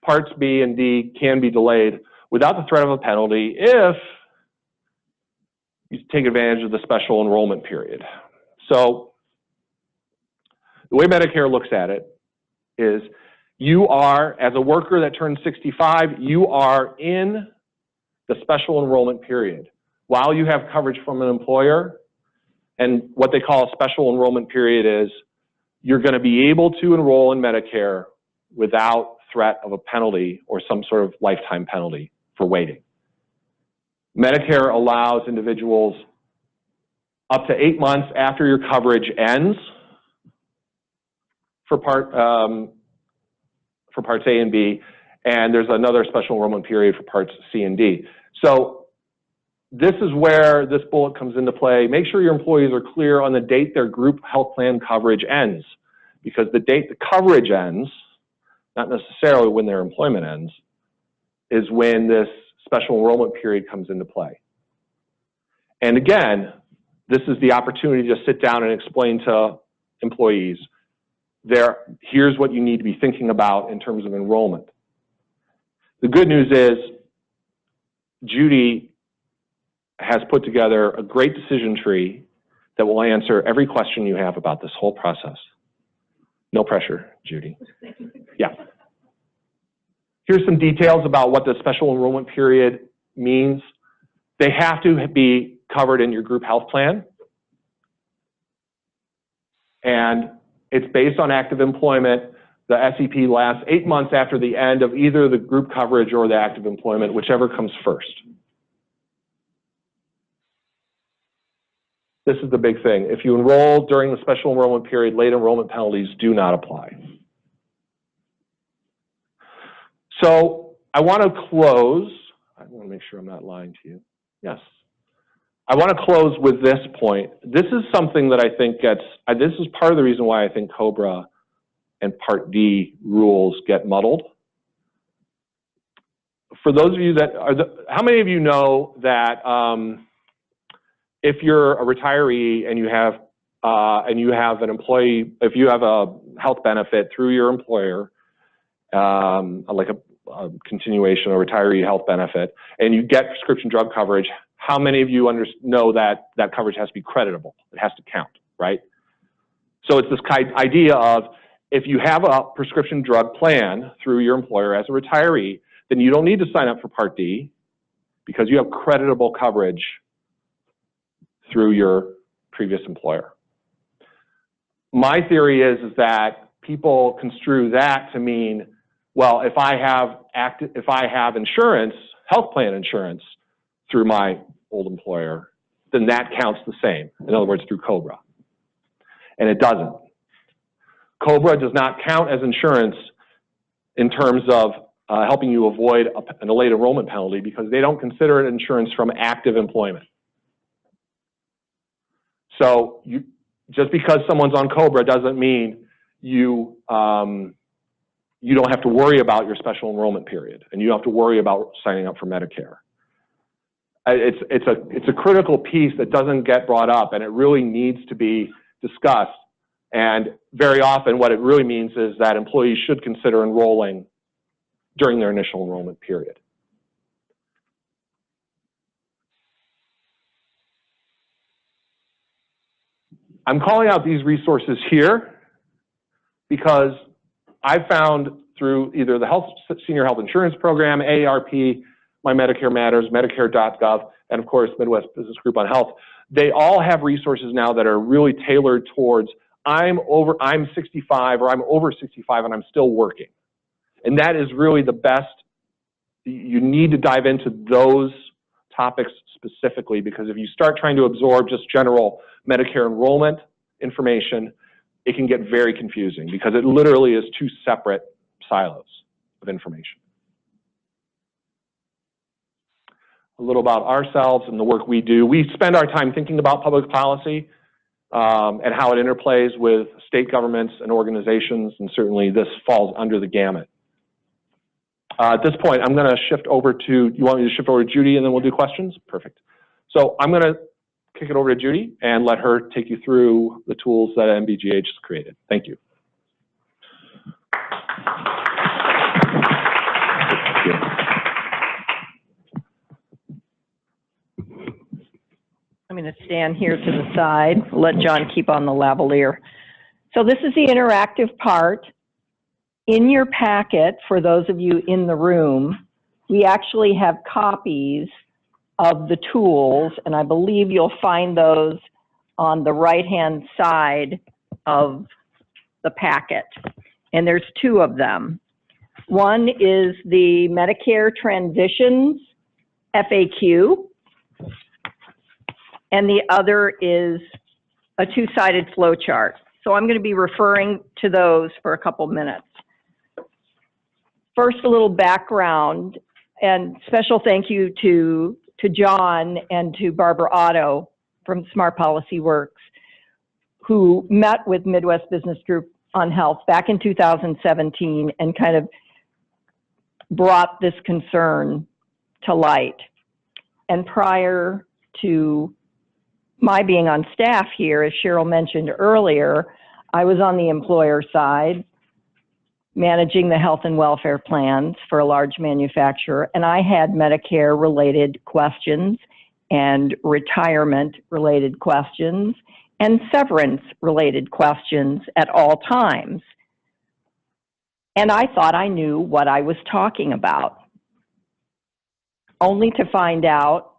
Parts B and D can be delayed without the threat of a penalty if you take advantage of the special enrollment period. So the way Medicare looks at it is you are, as a worker that turns 65, you are in the special enrollment period. While you have coverage from an employer, and what they call a special enrollment period is you're going to be able to enroll in Medicare without threat of a penalty or some sort of lifetime penalty for waiting. Medicare allows individuals up to 8 months after your coverage ends for Parts A and B, and there's another special enrollment period for Parts C and D. So this is where this bullet comes into play. Make sure your employees are clear on the date their group health plan coverage ends, because the date the coverage ends, not necessarily when their employment ends, is when this special enrollment period comes into play. And again, this is the opportunity to sit down and explain to employees, here's what you need to be thinking about in terms of enrollment. The good news is Judy has put together a great decision tree that will answer every question you have about this whole process. No pressure, Judy. Yeah. Here's some details about what the special enrollment period means. They have to be covered in your group health plan. And it's based on active employment. The SEP lasts 8 months after the end of either the group coverage or the active employment, whichever comes first. This is the big thing. If you enroll during the special enrollment period, late enrollment penalties do not apply. So I want to close. I want to make sure I'm not lying to you. Yes. I want to close with this point. This is something that I think this is part of the reason why I think COBRA and Part D rules get muddled. For those of you that are, how many of you know that if you're a retiree and you have an employee, if you have a health benefit through your employer, like a continuation or retiree health benefit, and you get prescription drug coverage, how many of you know that that coverage has to be creditable? It has to count, right? So it's this idea of if you have a prescription drug plan through your employer as a retiree, then you don't need to sign up for Part D because you have creditable coverage through your previous employer. My theory is that people construe that to mean, well, if I have insurance, health plan insurance through my old employer, then that counts the same. In other words, through COBRA. And it doesn't. COBRA does not count as insurance in terms of helping you avoid a late enrollment penalty because they don't consider it insurance from active employment. So just because someone's on COBRA doesn't mean you don't have to worry about your special enrollment period, and you don't have to worry about signing up for Medicare. It's a critical piece that doesn't get brought up, and it really needs to be discussed. And very often what it really means is that employees should consider enrolling during their initial enrollment period. I'm calling out these resources here because I found through either the Senior Health Insurance Program, AARP, My Medicare Matters, Medicare.gov, and of course, Midwest Business Group on Health, they all have resources now that are really tailored towards I'm 65 or I'm over 65 and I'm still working. And that is really the best. You need to dive into those topics specifically because if you start trying to absorb just general Medicare enrollment information, it can get very confusing because it literally is two separate silos of information. A little about ourselves and the work we do. We spend our time thinking about public policy and how it interplays with state governments and organizations, and certainly this falls under the gamut. At this point, I'm going to shift over to, you want me to shift over to Judy and then we'll do questions? Perfect. So I'm going to kick it over to Judy and let her take you through the tools that MBGH has created. Thank you. I'm going to stand here to the side, let John keep on the lavalier. So this is the interactive part. In your packet, for those of you in the room, we actually have copies of the tools, and I believe you'll find those on the right-hand side of the packet. And there's two of them. One is the Medicare Transitions FAQ, and the other is a two-sided flow chart. So I'm going to be referring to those for a couple minutes. First, a little background, and special thank you to John and to Barbara Otto from Smart Policy Works, who met with Midwest Business Group on Health back in 2017 and kind of brought this concern to light. And prior to my being on staff here, as Cheryl mentioned earlier, I was on the employer side, managing the health and welfare plans for a large manufacturer, and I had Medicare-related questions and retirement-related questions and severance-related questions at all times. And I thought I knew what I was talking about, only to find out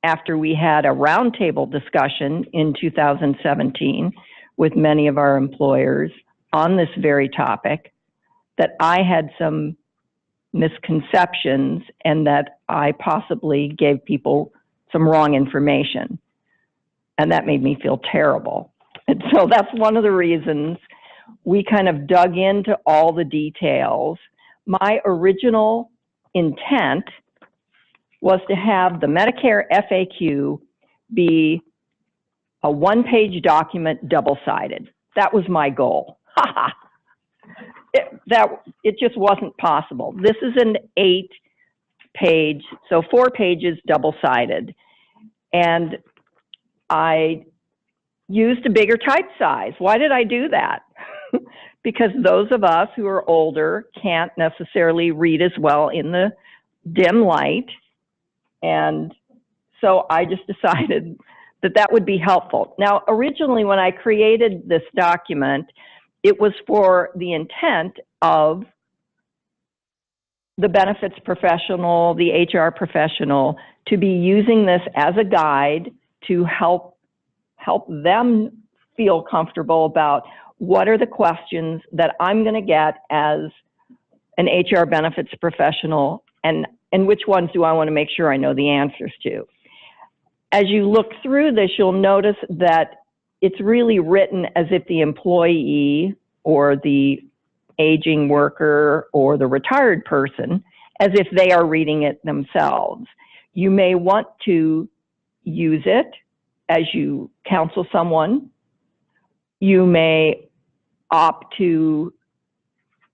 after we had a roundtable discussion in 2017 with many of our employers on this very topic, that I had some misconceptions and that I possibly gave people some wrong information. And that made me feel terrible. And so that's one of the reasons we kind of dug into all the details. my original intent was to have the Medicare FAQ be a one-page document, double-sided. That was my goal. It just wasn't possible. This is an 8-page, so 4 pages, double-sided. And I used a bigger type size. Why did I do that? Because those of us who are older can't necessarily read as well in the dim light. And so I just decided that that would be helpful. Now, originally when I created this document, it was for the intent of the benefits professional, the HR professional, to be using this as a guide to help them feel comfortable about what are the questions that I'm going to get as an HR benefits professional, and which ones do I want to make sure I know the answers to. As you look through this, you'll notice that it's really written as if the employee or the aging worker or the retired person, as if they are reading it themselves. You may want to use it as you counsel someone. You may opt to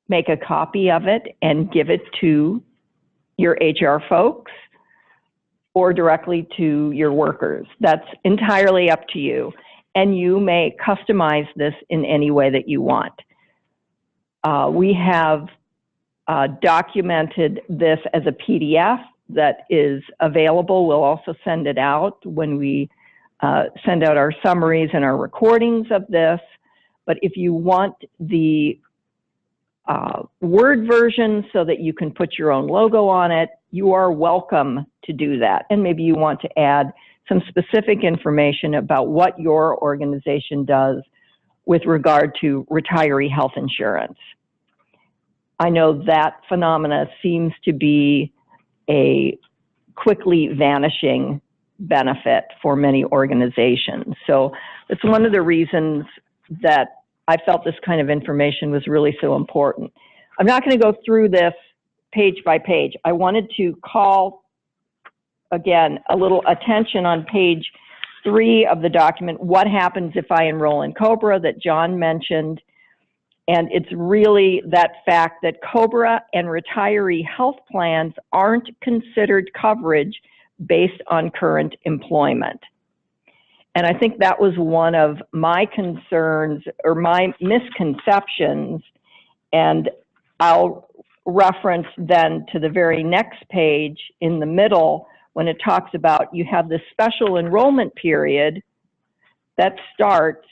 make a copy of it and give it to your HR folks or directly to your workers. That's entirely up to you. And you may customize this in any way that you want. We have documented this as a PDF that is available. We'll also send it out when we send out our summaries and our recordings of this. But if you want the Word version so that you can put your own logo on it, you are welcome to do that. And maybe you want to add some specific information about what your organization does with regard to retiree health insurance. I know that phenomena seems to be a quickly vanishing benefit for many organizations. So it's one of the reasons that I felt this kind of information was really so important. I'm not going to go through this page by page. I wanted to call, again, a little attention on page 3 of the document, what happens if I enroll in COBRA, that John mentioned. And it's really that fact that COBRA and retiree health plans aren't considered coverage based on current employment. And I think that was one of my concerns or my misconceptions. And I'll reference then to the very next page in the middle when it talks about you have this special enrollment period that starts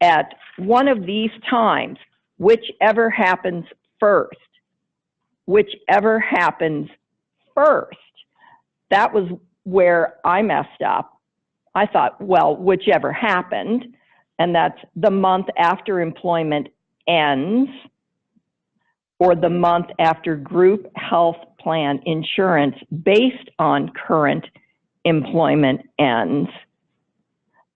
at one of these times, whichever happens first. Whichever happens first. That was where I messed up. I thought, well, whichever happened, and that's the month after employment ends or the month after group health plan insurance based on current employment ends.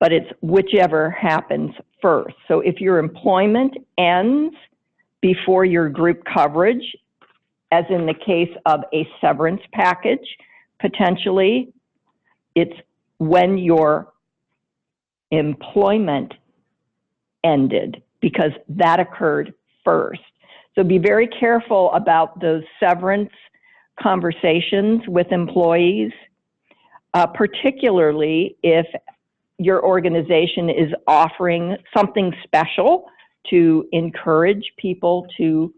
But it's whichever happens first. So if your employment ends before your group coverage, as in the case of a severance package, potentially, it's when your employment ended, because that occurred first. So be very careful about those severance conversations with employees, particularly if your organization is offering something special to encourage people to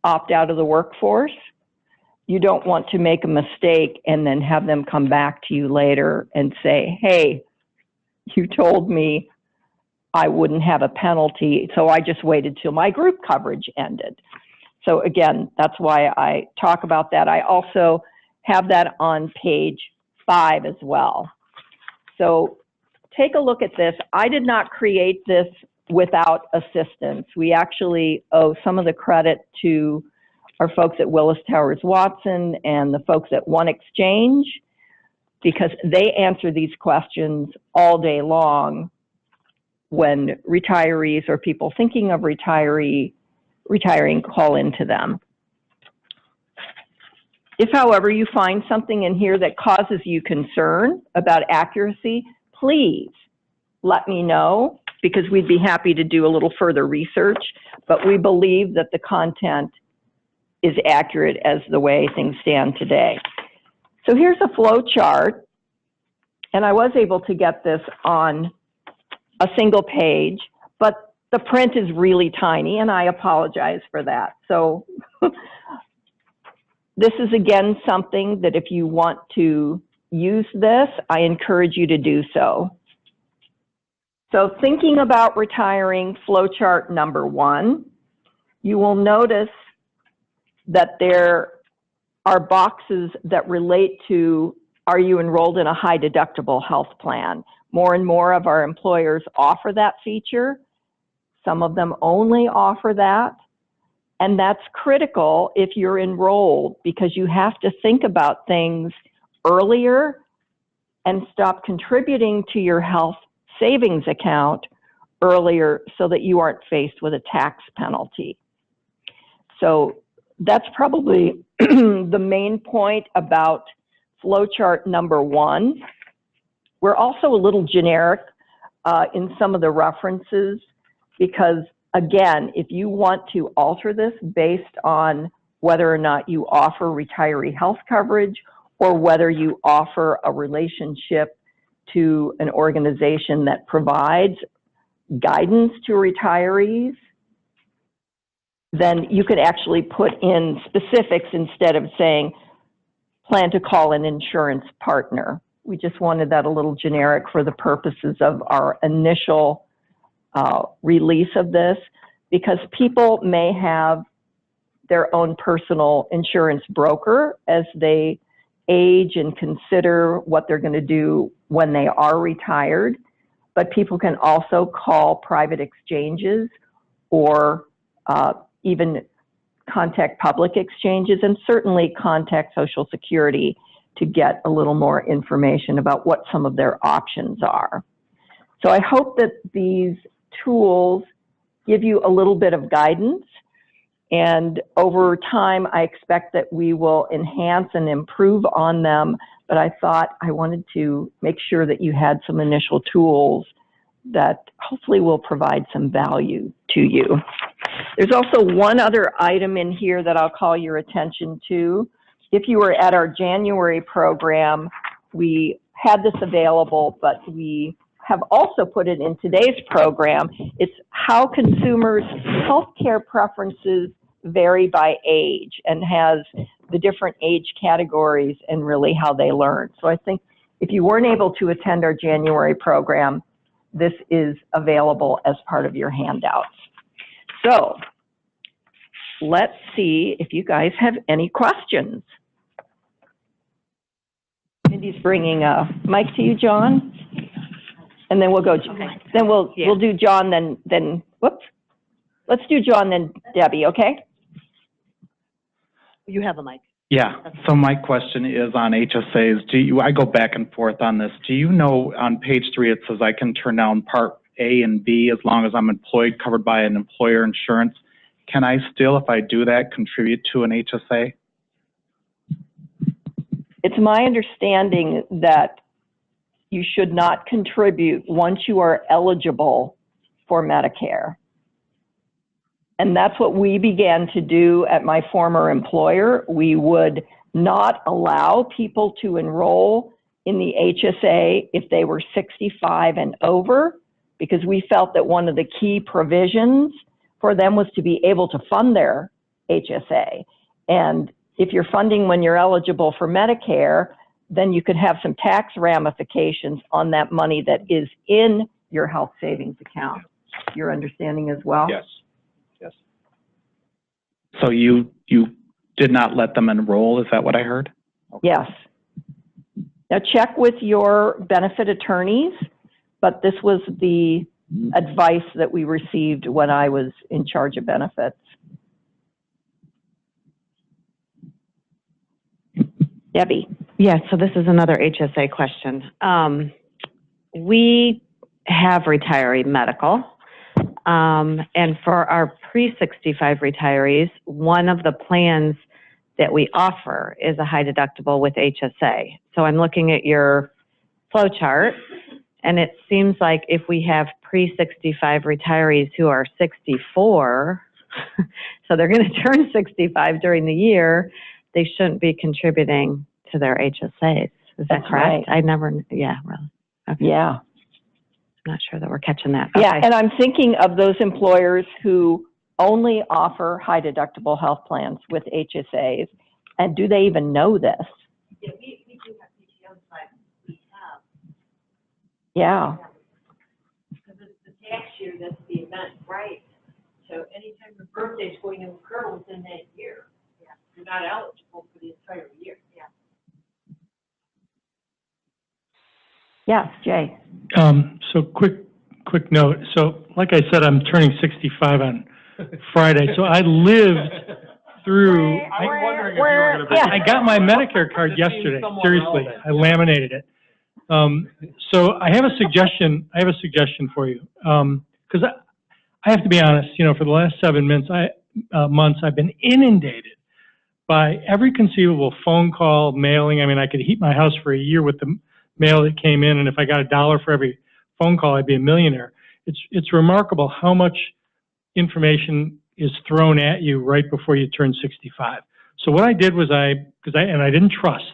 opt out of the workforce. You don't want to make a mistake and then have them come back to you later and say, hey, you told me I wouldn't have a penalty, so I just waited till my group coverage ended. So again, that's why I talk about that. I also have that on page 5 as well. So take a look at this. I did not create this without assistance. We actually owe some of the credit to our folks at Willis Towers Watson and the folks at One Exchange, because they answer these questions all day long when retirees or people thinking of retiring call into them. If, however, you find something in here that causes you concern about accuracy, please let me know, because we'd be happy to do a little further research, but we believe that the content is accurate as the way things stand today. So here's a flow chart, and I was able to get this on a single page, but the print is really tiny, and I apologize for that. So this is, again, something that if you want to use this, I encourage you to do so. So thinking about retiring, flowchart number 1, you will notice that there are boxes that relate to, are you enrolled in a high deductible health plan? More and more of our employers offer that feature. Some of them only offer that. And that's critical if you're enrolled, because you have to think about things earlier and stop contributing to your health savings account earlier so that you aren't faced with a tax penalty. So that's probably the main point about flowchart number 1. We're also a little generic in some of the references, because again, if you want to alter this based on whether or not you offer retiree health coverage or whether you offer a relationship to an organization that provides guidance to retirees, then you could actually put in specifics instead of saying, plan to call an insurance partner. We just wanted that a little generic for the purposes of our initial release of this, because people may have their own personal insurance broker as they age and consider what they're going to do when they are retired. But people can also call private exchanges or even contact public exchanges, and certainly contact Social Security to get a little more information about what some of their options are. So I hope that these tools give you a little bit of guidance, and over time I expect that we will enhance and improve on them, but I thought I wanted to make sure that you had some initial tools that hopefully will provide some value to you. There's also one other item in here that I'll call your attention to. If you were at our January program, we had this available, but we have also put it in today's program. It's how consumers' healthcare preferences vary by age, and has the different age categories and really how they learn. So I think if you weren't able to attend our January program, this is available as part of your handouts. So let's see if you guys have any questions. Mindy's bringing a mic to you, John. And then we'll go, then we'll do John, then whoops. Let's do John, then Debbie, okay? You have a mic. Yeah, so my question is on HSAs. I go back and forth on this. Do you know, on page 3 it says I can turn down part A and B as long as I'm employed, covered by an employer insurance. Can I still, if I do that, contribute to an HSA? It's my understanding that you should not contribute once you are eligible for Medicare. And that's what we began to do at my former employer. We would not allow people to enroll in the HSA if they were 65 and over, because we felt that one of the key provisions for them was to be able to fund their HSA. And if you're funding when you're eligible for Medicare, then you could have some tax ramifications on that money that is in your health savings account. Your understanding as well? Yes. Yes. So you did not let them enroll, is that what I heard? Okay. Yes. Now check with your benefit attorneys, but this was the advice that we received when I was in charge of benefits. Debbie. Yeah, so this is another HSA question. We have retiree medical, and for our pre-65 retirees, one of the plans that we offer is a high deductible with HSA. So I'm looking at your flow chart, and it seems like if we have pre-65 retirees who are 64, so they're going to turn 65 during the year, they shouldn't be contributing to their HSAs. Is that correct? Right. I never, yeah, really. Okay. Yeah. I'm not sure that we're catching that. Yeah, Okay. and I'm thinking of those employers who only offer high deductible health plans with HSAs, and do they even know this? Yeah, we do have PTOs, but we have. Yeah. Because it's the tax year that's the event, right? So anytime your birthday's going to occur within that year, you're not eligible for the entire year. Yeah. Yes, Jay. So quick note. So like I said, I'm turning 65 on Friday. So I lived through, I got my Medicare card yesterday. Seriously, I laminated it. So I have a suggestion. I have a suggestion for you. Because I have to be honest, you know, for the last 7 months, I've been inundated by every conceivable phone call, mailing. I mean, I could heat my house for a year with the mail that came in, and if I got $1 for every phone call, I'd be a millionaire. It's remarkable how much information is thrown at you right before you turn 65. So what I did was I didn't trust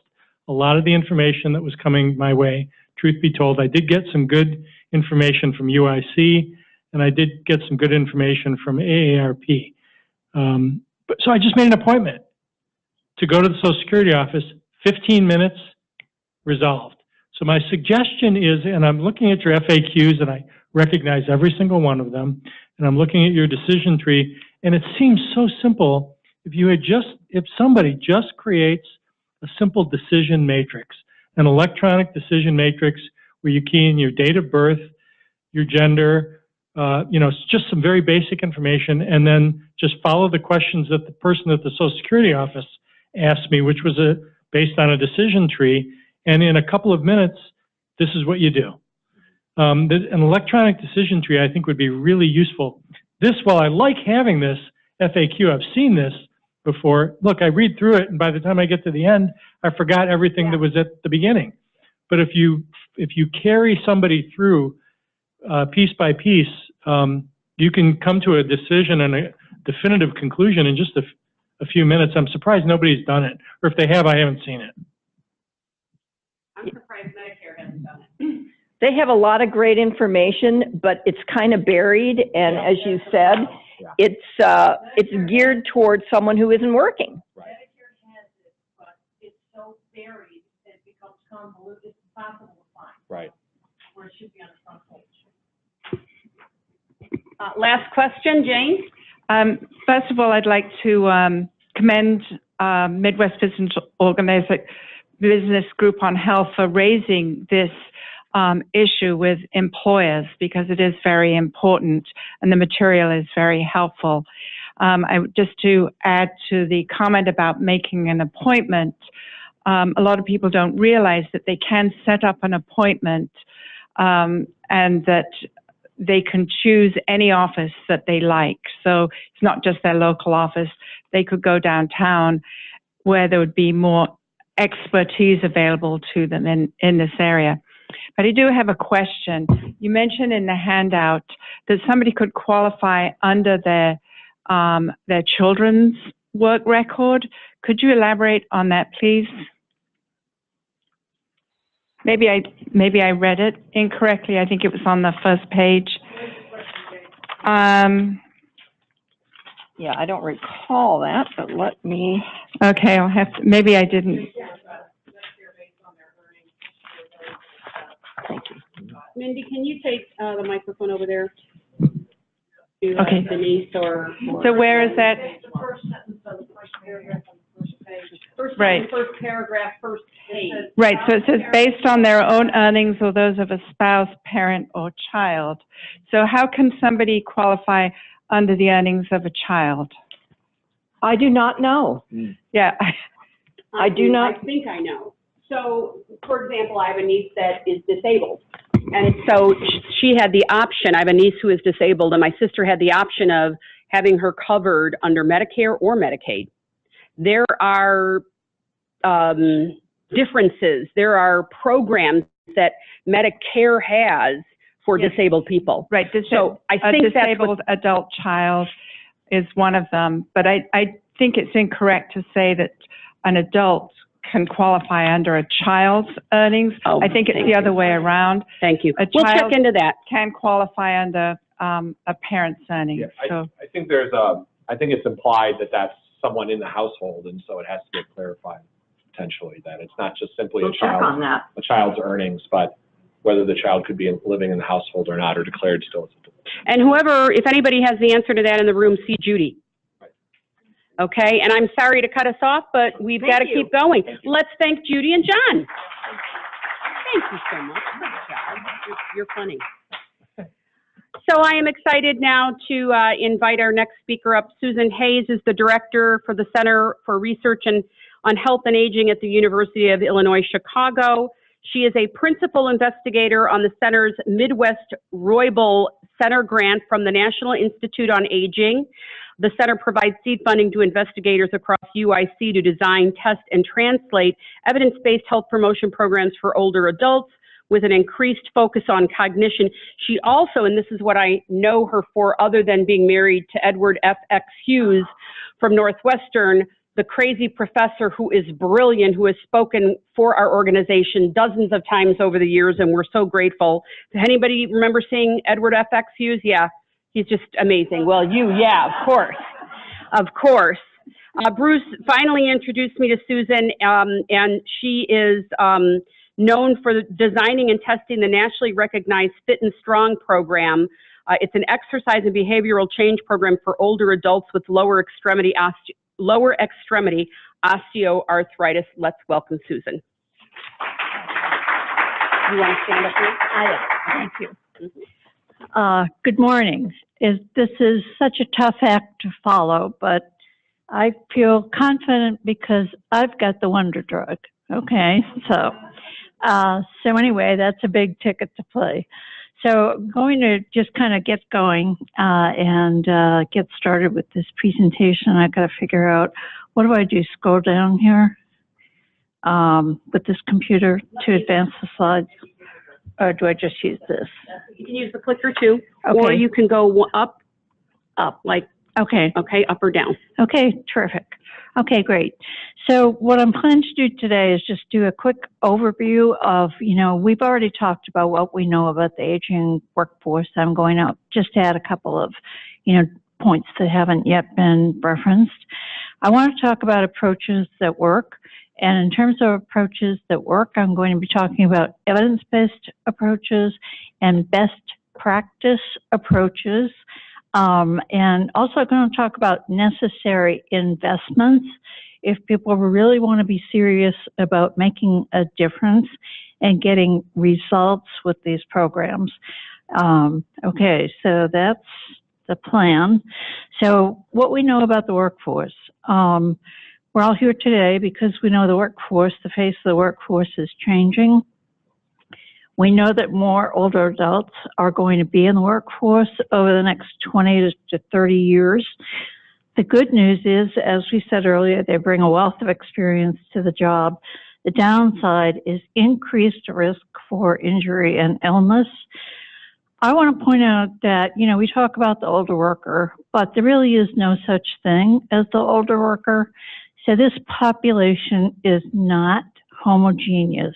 a lot of the information that was coming my way. Truth be told, I did get some good information from UIC, and I did get some good information from AARP. So I just made an appointment to go to the Social Security office, 15 minutes, resolved. So my suggestion is, and I'm looking at your FAQs, and I recognize every single one of them, and I'm looking at your decision tree, and it seems so simple if somebody just creates a simple decision matrix, an electronic decision matrix where you key in your date of birth, your gender, you know, it's just some very basic information, and then just follow the questions that the person at the Social Security office asked me, which was based on a decision tree, and in a couple of minutes, this is what you do. An electronic decision tree, I think, would be really useful. While I like having this FAQ, I've seen this before. Look, I read through it, and by the time I get to the end, I forgot everything that was at the beginning. But if you carry somebody through piece by piece, you can come to a decision and a definitive conclusion in just a few minutes. I'm surprised nobody's done it, or if they have, I haven't seen it. I'm surprised Medicare hasn't done it. They have a lot of great information, but it's kind of buried, and as you said, it's geared towards someone who isn't working. Medicare has it, but it's so buried that it becomes convoluted. It's impossible to find. Right. Where it should be on the front page. Last question, Jane? First of all, I'd like to commend Midwest Business Group on Health for raising this issue with employers, because it is very important and the material is very helpful. Just to add to the comment about making an appointment, a lot of people don't realize that they can set up an appointment and that they can choose any office that they like. So it's not just their local office. They could go downtown where there would be more expertise available to them in this area. But I do have a question. You mentioned in the handout that somebody could qualify under their children's work record. Could you elaborate on that, please? Maybe I read it incorrectly. I think it was on the first page. Yeah, I don't recall that, but let me. Okay, I'll have to, maybe I didn't. Thank you. Mindy, can you take the microphone over there? To, Okay. Denise or So where is that? The first sentence of the first paragraph on the first page. Right. First paragraph, first page. Right, so it says based on their own earnings or those of a spouse, parent, or child. So how can somebody qualify under the earnings of a child? I do not know. Yeah. I do not. I think I know. So, for example, I have a niece that is disabled. And so she had the option, I have a niece who is disabled, and my sister had the option of having her covered under Medicare or Medicaid. There are differences. There are programs that Medicare has for disabled people. Right. So I think a disabled adult child is one of them, but I think it's incorrect to say that an adult can qualify under a child's earnings. I think it's the other way around. Thank you. A We'll child check into that. can qualify under a parent's earnings. Yeah, So I think I think it's implied that that's someone in the household, and so it has to get clarified potentially that it's not just simply We'll check on that. a child's earnings, but whether the child could be living in the household or not, or declared still as a adult. And whoever, if anybody has the answer to that in the room, see Judy. Okay, and I'm sorry to cut us off, but we've got to keep going. Let's thank Judy and John. Thank you so much. Good job. You're funny. So I am excited now to invite our next speaker up. Susan Hayes is the director for the Center for Research on Health and Aging at the University of Illinois, Chicago. She is a principal investigator on the center's Midwest Roybal Center grant from the National Institute on Aging. The center provides seed funding to investigators across UIC to design, test, and translate evidence-based health promotion programs for older adults with an increased focus on cognition. She also, and this is what I know her for other than being married to Edward F.X. Hughes from Northwestern, the crazy professor who is brilliant, who has spoken for our organization dozens of times over the years, and we're so grateful. Does anybody remember seeing Edward F.X. Hughes? Yeah, he's just amazing. Well, yeah, of course, of course. Bruce finally introduced me to Susan, and she is known for designing and testing the nationally recognized Fit and Strong program. It's an exercise and behavioral change program for older adults with lower extremity osteoarthritis. Let's welcome Susan. You want to stand up here? Thank you. Good morning. This is such a tough act to follow, but I feel confident because I've got the wonder drug. Okay, so anyway, that's a big ticket to play. So I'm going to just kind of get going and get started with this presentation. I've got to figure out, what do I do? Scroll down here with this computer to advance the slides? Or do I just use this? You can use the clicker too, okay. Or you can go up, like, okay, up or down. Okay, terrific. Okay, great. So what I'm planning to do today is just do a quick overview of, we've already talked about what we know about the aging workforce. I'm going to just add a couple of, points that haven't yet been referenced. I want to talk about approaches that work. And in terms of approaches that work, I'm going to be talking about evidence-based approaches and best practice approaches. And also going to talk about necessary investments if people really want to be serious about making a difference and getting results with these programs. Okay, so that's the plan. So what we know about the workforce. We're all here today because we know the face of the workforce is changing. We know that more older adults are going to be in the workforce over the next 20 to 30 years. The good news is, as we said earlier, they bring a wealth of experience to the job. The downside is increased risk for injury and illness. I want to point out that, we talk about the older worker, but there really is no such thing as the older worker. So this population is not homogeneous.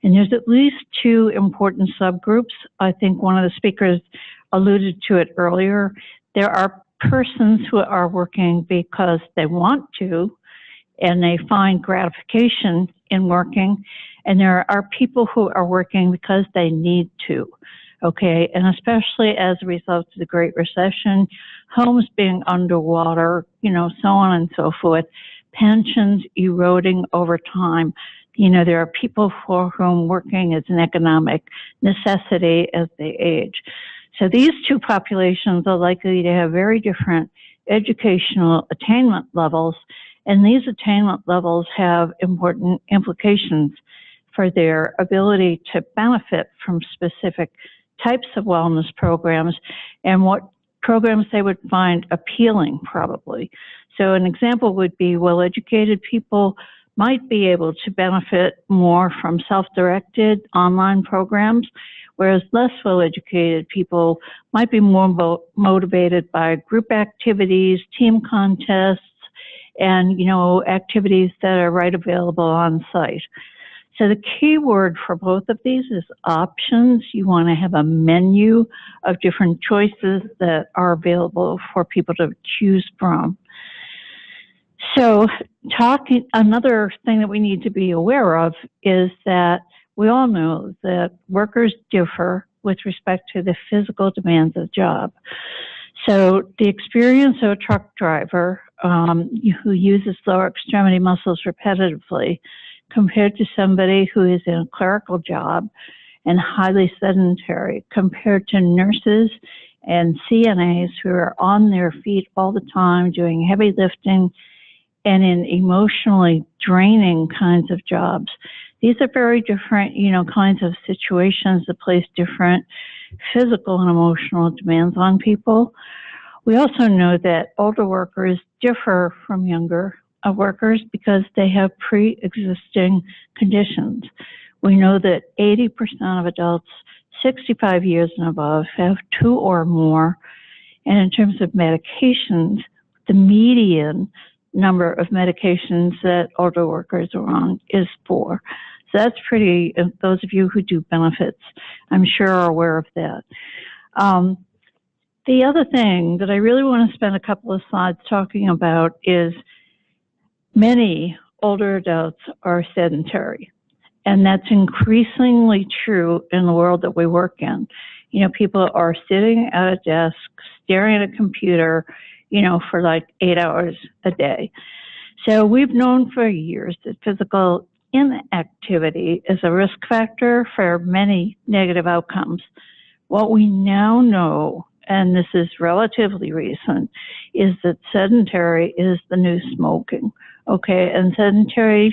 And there's at least two important subgroups. I think one of the speakers alluded to it earlier. There are persons who are working because they want to, and they find gratification in working. And there are people who are working because they need to. Okay, and especially as a result of the Great Recession, homes being underwater, so on and so forth, pensions eroding over time. There are people for whom working is an economic necessity as they age. So these two populations are likely to have very different educational attainment levels, and these attainment levels have important implications for their ability to benefit from specific types of wellness programs and what programs they would find appealing, probably. So an example would be well-educated people might be able to benefit more from self-directed online programs, whereas less well-educated people might be more motivated by group activities, team contests, and, you know, activities that are right available on site. So the key word for both of these is options. You want to have a menu of different choices that are available for people to choose from. So another thing that we need to be aware of is that we all know that workers differ with respect to the physical demands of the job. So the experience of a truck driver who uses lower extremity muscles repetitively compared to somebody who is in a clerical job and highly sedentary, compared to nurses and CNAs who are on their feet all the time doing heavy lifting and in emotionally draining kinds of jobs. These are very different, you know, kinds of situations that place different physical and emotional demands on people. We also know that older workers differ from younger workers because they have pre-existing conditions. We know that 80% of adults 65 years and above have 2 or more. And in terms of medications, the median number of medications that older workers are on is 4. So that's pretty, those of you who do benefits, I'm sure are aware of that. The other thing that I really want to spend a couple of slides talking about is many older adults are sedentary. And that's increasingly true in the world that we work in. You know, people are sitting at a desk, staring at a computer, you know, for like 8 hours a day. So we've known for years that physical inactivity is a risk factor for many negative outcomes. What we now know, and this is relatively recent, is that sedentary is the new smoking, okay? And sedentary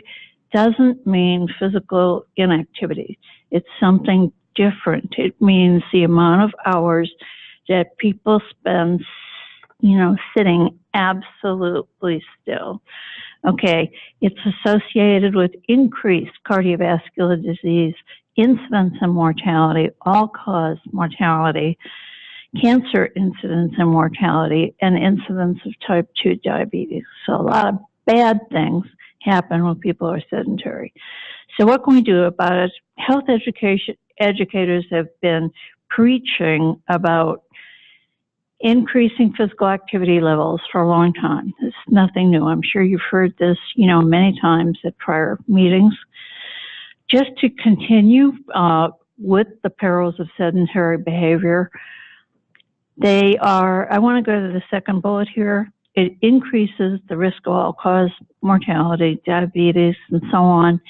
doesn't mean physical inactivity. It's something different. It means the amount of hours that people spend, you know, sitting absolutely still. Okay, it's associated with increased cardiovascular disease, incidence and mortality, all-cause mortality, cancer incidence and mortality, and incidence of type 2 diabetes. So a lot of bad things happen when people are sedentary. So what can we do about it? Health educators have been preaching about increasing physical activity levels for a long time. It's nothing new. I'm sure you've heard this, you know, many times at prior meetings. Just to continue with the perils of sedentary behavior, I want to go to the second bullet here. It increases the risk of all-cause mortality, diabetes, and so on,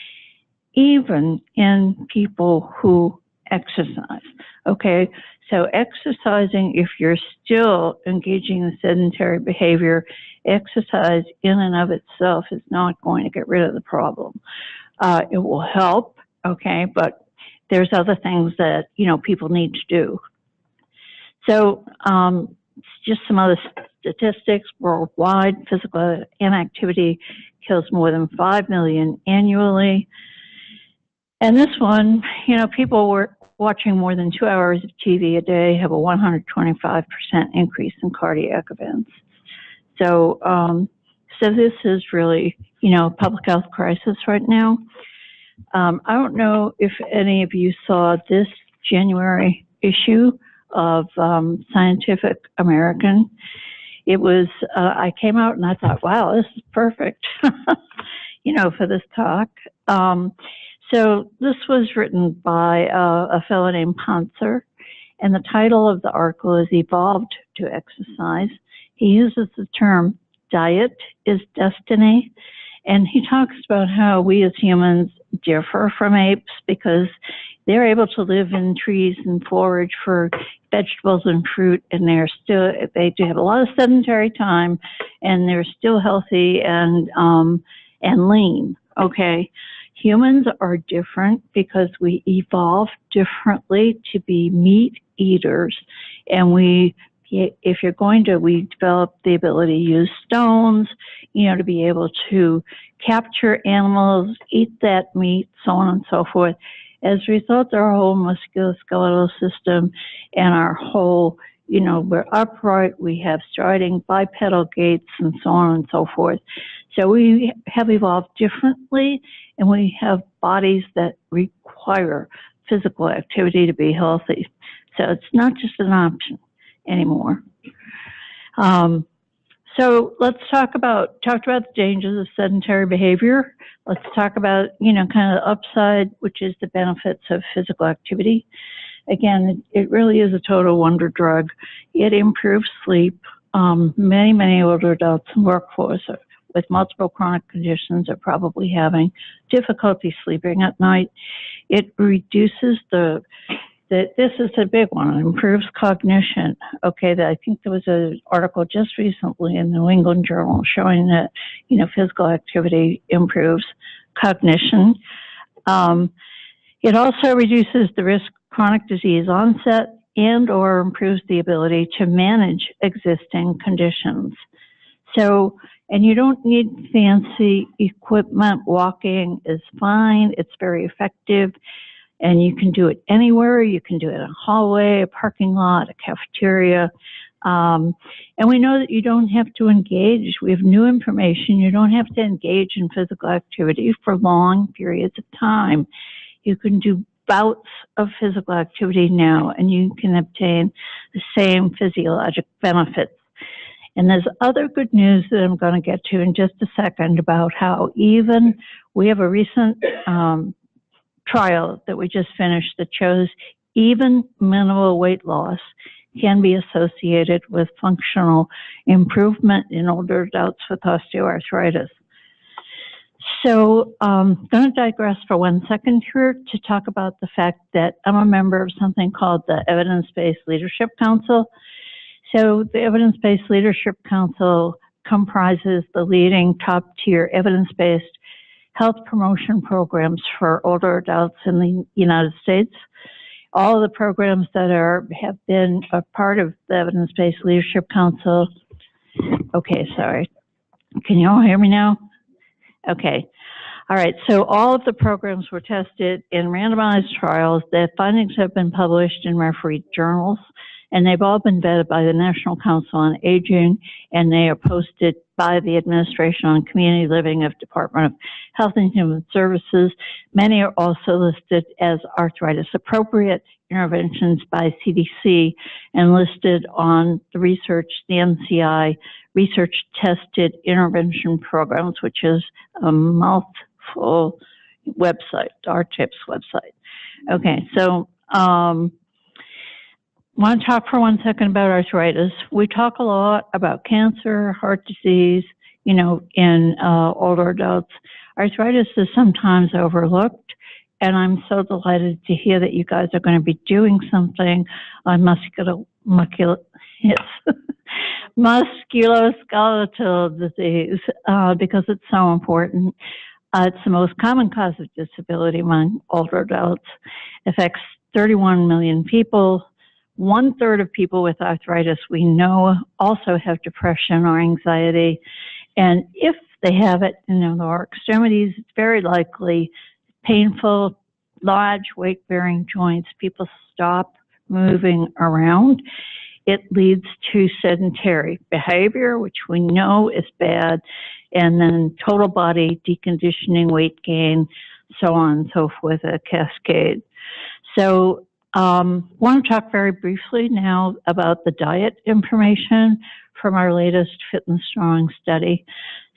even in people who exercise. Okay, so exercising, if you're still engaging in sedentary behavior, exercise in and of itself is not going to get rid of the problem. It will help, okay, but there's other things that, you know, people need to do. So just some other statistics. Worldwide, physical inactivity kills more than 5 million annually. And this one, you know, people were watching more than 2 hours of TV a day have a 125% increase in cardiac events. So, so this is really, you know, a public health crisis right now. I don't know if any of you saw this January issue of Scientific American. It was, I came out and I thought, wow, this is perfect, you know, for this talk. So this was written by a fellow named Ponser, and the title of the article is Evolved to Exercise. He uses the term diet is destiny, and he talks about how we as humans differ from apes because they're able to live in trees and forage for vegetables and fruit, and they do have a lot of sedentary time, and they're still healthy and lean, okay? Humans are different because we evolved differently to be meat eaters, and we if you're going to, we developed the ability to use stones, to be able to capture animals, eat that meat, so on and so forth. As a result, our whole musculoskeletal system and our whole, we're upright, we have striding bipedal gaits and so on and so forth. So we have evolved differently, and we have bodies that require physical activity to be healthy. So it's not just an option anymore. So let's talked about the dangers of sedentary behavior. Let's talk about, kind of the upside, which is the benefits of physical activity. Again, it really is a total wonder drug. It improves sleep. Many older adults in workforce with multiple chronic conditions are probably having difficulty sleeping at night. It reduces this is a big one. It improves cognition. Okay, I think there was an article just recently in the New England Journal showing that, physical activity improves cognition. It also reduces the risk of chronic disease onset and or improves the ability to manage existing conditions. So, and you don't need fancy equipment. Walking is fine. It's very effective. And you can do it anywhere. You can do it in a hallway, a parking lot, a cafeteria. And we know that you don't have to engage. We have new information. You don't have to engage in physical activity for long periods of time. You can do bouts of physical activity now, and you can obtain the same physiologic benefits. And there's other good news that I'm going to get to in just a second about how even we have a recent trial that we just finished that shows even minimal weight loss can be associated with functional improvement in older adults with osteoarthritis. So I'm going to digress for 1 second here to talk about the fact that I'm a member of something called the Evidence-Based Leadership Council. So the Evidence-Based Leadership Council comprises the leading top-tier evidence-based health promotion programs for older adults in the United States. All of the programs that have been a part of the Evidence-Based Leadership Council. Okay, sorry. Can you all hear me now? Okay. All right, so all of the programs were tested in randomized trials. Their findings have been published in refereed journals, and they've all been vetted by the National Council on Aging, and they are posted by the Administration on Community Living of Department of Health and Human Services. Many are also listed as arthritis-appropriate interventions by CDC and listed on the NCI Research-Tested Intervention Programs, which is a mouthful website, RTIP's website. Okay, so I want to talk for 1 second about arthritis. We talk a lot about cancer, heart disease, in older adults. Arthritis is sometimes overlooked, and I'm so delighted to hear that you guys are going to be doing something on musculoskeletal disease because it's so important. It's the most common cause of disability among older adults. It affects 31 million people. 1/3 of people with arthritis we know also have depression or anxiety. And if they have it in the lower extremities, it's very likely painful, large weight-bearing joints. People stop moving around. It leads to sedentary behavior, which we know is bad, and then total body deconditioning, weight gain, so on and so forth, a cascade. So I want to talk very briefly now about the diet information from our latest Fit and Strong study.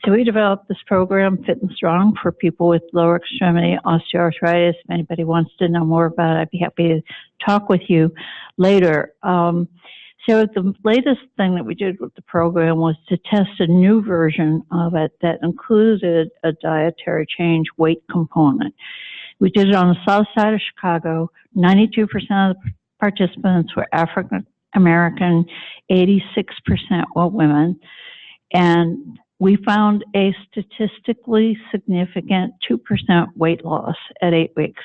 So we developed this program, Fit and Strong, for people with lower extremity osteoarthritis. If anybody wants to know more about it, I'd be happy to talk with you later. So the latest thing that we did with the program was to test a new version of it that included a dietary change weight component. We did it on the south side of Chicago. 92% of the participants were African American, 86% were women, and we found a statistically significant 2% weight loss at 8 weeks.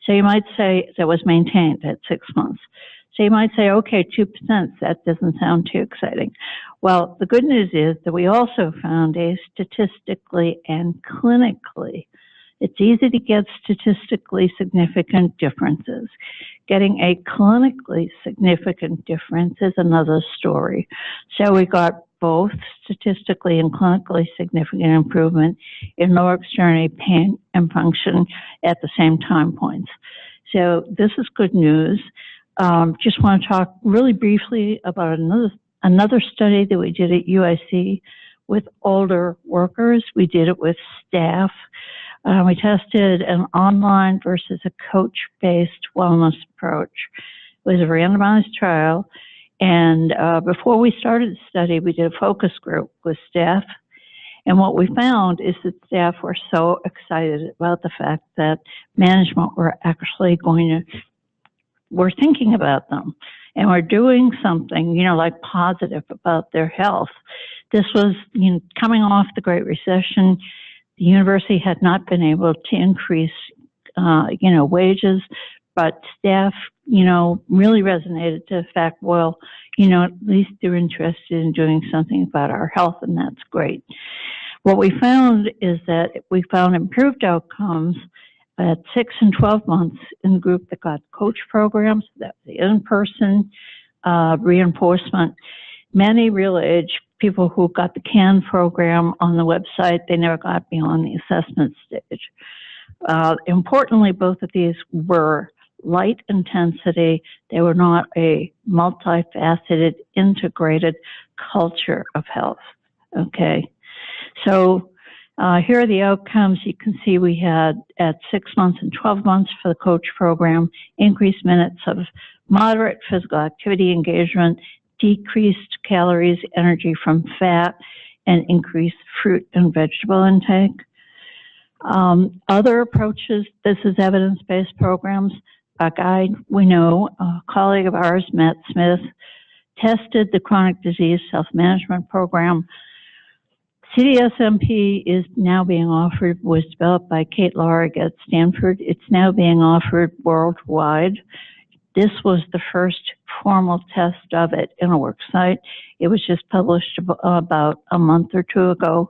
So you might say that was maintained at 6 months. So you might say, okay, 2%, that doesn't sound too exciting. Well, the good news is that we also found a statistically and clinically, it's easy to get statistically significant differences. Getting a clinically significant difference is another story. So we got both statistically and clinically significant improvement in lower extremity pain and function at the same time points. So this is good news. Just want to talk really briefly about another study that we did at UIC with older workers. We did it with staff. We tested an online versus a coach-based wellness approach. It was a randomized trial. And before we started the study, we did a focus group with staff. And what we found is that staff were so excited about the fact that management were actually we're thinking about them. And we're doing something, like positive about their health. This was, coming off the Great Recession. The university had not been able to increase, wages, but staff, really resonated to the fact, well, at least they're interested in doing something about our health, and that's great. What we found is that we found improved outcomes at 6 and 12 months in the group that got coach programs, that the in-person reinforcement. Many real age people who got the CAN program on the website, they never got beyond the assessment stage. Importantly, both of these were light intensity. They were not a multifaceted, integrated culture of health. Okay, so here are the outcomes. You can see we had at 6 months and 12 months for the coach program, increased minutes of moderate physical activity engagement, decreased calories, energy from fat, and increased fruit and vegetable intake. Other approaches, this is evidence-based programs. A guy we know, a colleague of ours, Matt Smith, tested the chronic disease self-management program. CDSMP is now being offered, was developed by Kate Laurig at Stanford. It's now being offered worldwide. This was the first formal test of it in a work site. It was just published about a month or two ago.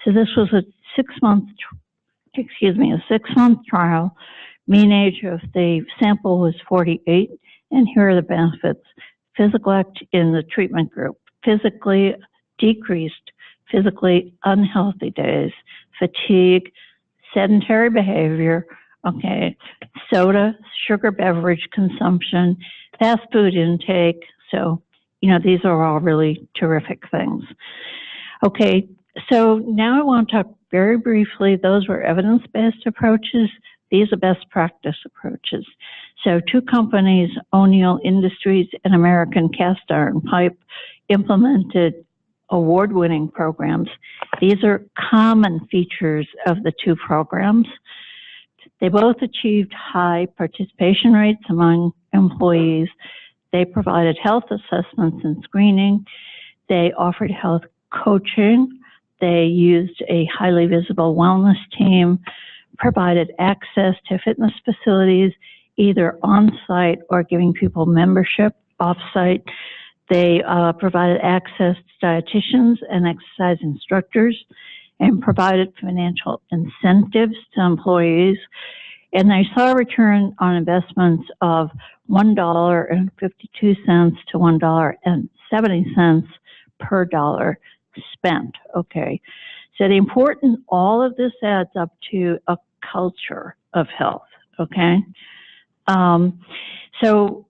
So this was a 6-month trial. Mean age of the sample was 48, and here are the benefits. Physical act in the treatment group, physically decreased physically unhealthy days, fatigue, sedentary behavior, soda, sugar beverage consumption, fast food intake. So, these are all really terrific things. Okay, so now I want to talk very briefly. Those were evidence-based approaches. These are best practice approaches. So 2 companies, O'Neill Industries and American Cast Iron Pipe, implemented award-winning programs. These are common features of the 2 programs. They both achieved high participation rates among employees. They provided health assessments and screening. They offered health coaching. They used a highly visible wellness team, provided access to fitness facilities, either on-site or giving people membership off-site. They provided access to dietitians and exercise instructors and provided financial incentives to employees. And they saw a return on investments of $1.52 to $1.70 per dollar spent. Okay. So the important, all of this adds up to a culture of health. Okay. So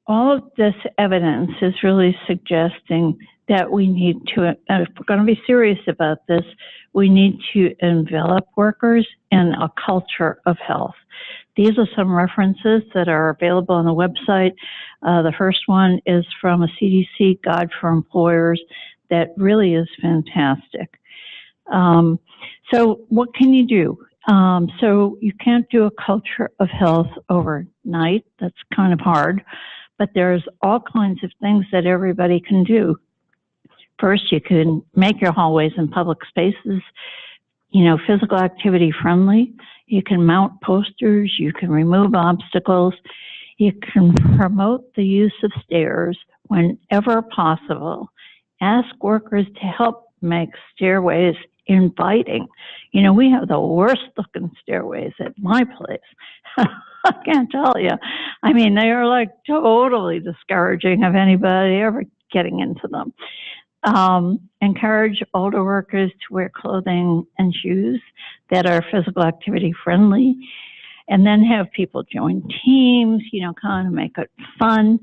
all of this evidence is really suggesting that we need to, if we're going to be serious about this, we need to envelop workers in a culture of health. These are some references that are available on the website. The first one is from a CDC guide for employers that really is fantastic. So what can you do? So you can't do a culture of health overnight. That's kind of hard. But there's all kinds of things that everybody can do. First, you can make your hallways and public spaces, physical activity friendly. You can mount posters. You can remove obstacles. You can promote the use of stairs whenever possible. Ask workers to help make stairways inviting. You know, we have the worst looking stairways at my place. I can't tell you. I mean, they are like totally discouraging of anybody ever getting into them. Encourage older workers to wear clothing and shoes that are physical activity friendly, and then have people join teams, you know, kind of make it fun.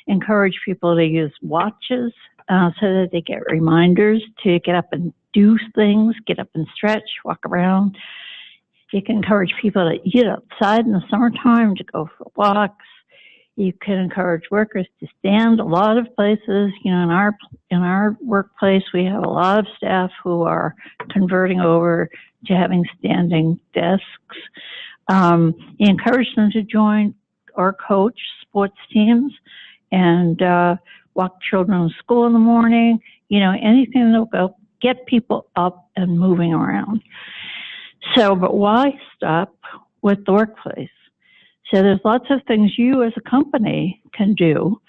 Encourage people to use watches so that they get reminders to get up and do things, get up and stretch, walk around. You can encourage people to eat outside in the summertime, to go for walks. You can encourage workers to stand. A lot of places, you know, in our workplace, we have a lot of staff who are converting over to having standing desks. You encourage them to join or coach sports teams and walk children to school in the morning. You know, anything that will get people up and moving around. So, but why stop with the workplace? So there's lots of things you as a company can do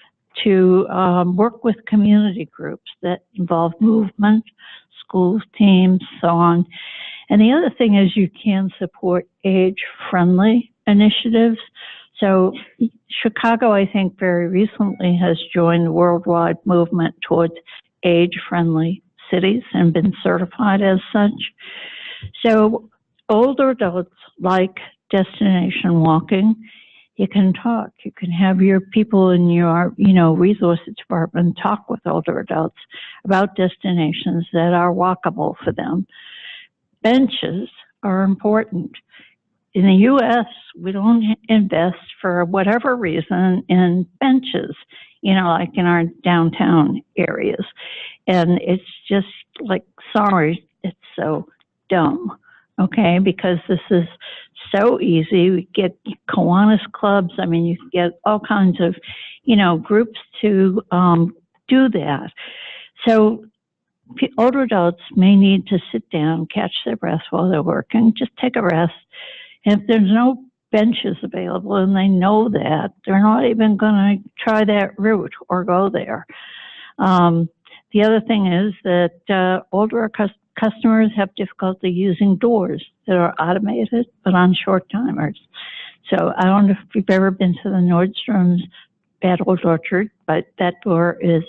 to work with community groups that involve movement, schools, teams, so on. And the other thing is you can support age-friendly initiatives. So Chicago, I think, very recently has joined the worldwide movement towards age-friendly cities and been certified as such. So older adults like destination walking. You can talk. You can have your people in your, you know, resources department talk with older adults about destinations that are walkable for them. Benches are important. In the U.S., we don't invest for whatever reason in benches, you know, like in our downtown areas. And it's just like, sorry, it's so dumb, okay? Because this is so easy. We get Kiwanis clubs. I mean, you can get all kinds of, you know, groups to do that. So older adults may need to sit down, catch their breath while they're working, just take a rest. And if there's no benches available and they know that, they're not even going to try that route or go there. The other thing is that older customers have difficulty using doors that are automated but on short timers. So I don't know if you've ever been to the Nordstrom's Bad Old Orchard, but that door is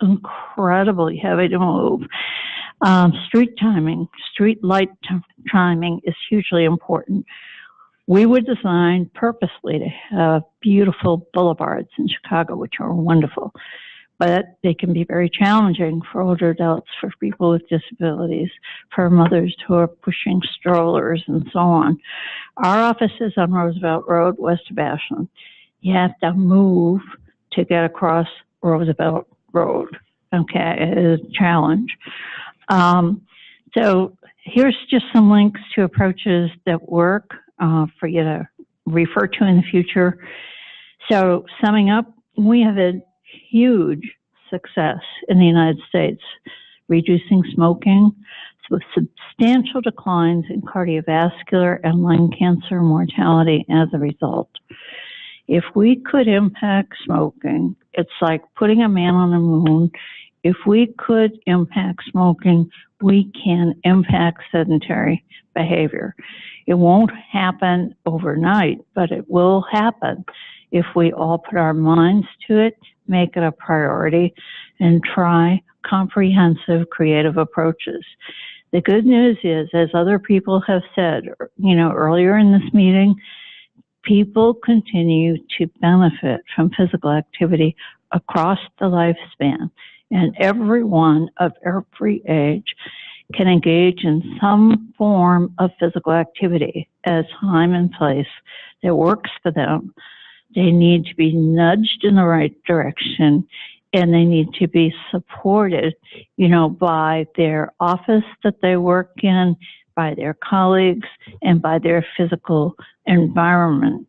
incredibly heavy to move. Street timing, street light timing is hugely important. We were designed purposely to have beautiful boulevards in Chicago, which are wonderful, but they can be very challenging for older adults, for people with disabilities, for mothers who are pushing strollers and so on. Our office is on Roosevelt Road, west of Ashland. You have to move to get across Roosevelt Road. Okay, it is a challenge. So here's just some links to approaches that work for you to refer to in the future. So summing up, we have a huge success in the United States, reducing smoking with substantial declines in cardiovascular and lung cancer mortality as a result. If we could impact smoking, it's like putting a man on the moon. If we could impact smoking, we can impact sedentary behavior. It won't happen overnight, but it will happen if we all put our minds to it, make it a priority, and try comprehensive, creative approaches. The good news is, as other people have said, you know, earlier in this meeting, people continue to benefit from physical activity across the lifespan, and everyone of every age can engage in some form of physical activity at a time and place that works for them. They need to be nudged in the right direction, and they need to be supported, you know, by their office that they work in, by their colleagues, and by their physical environment.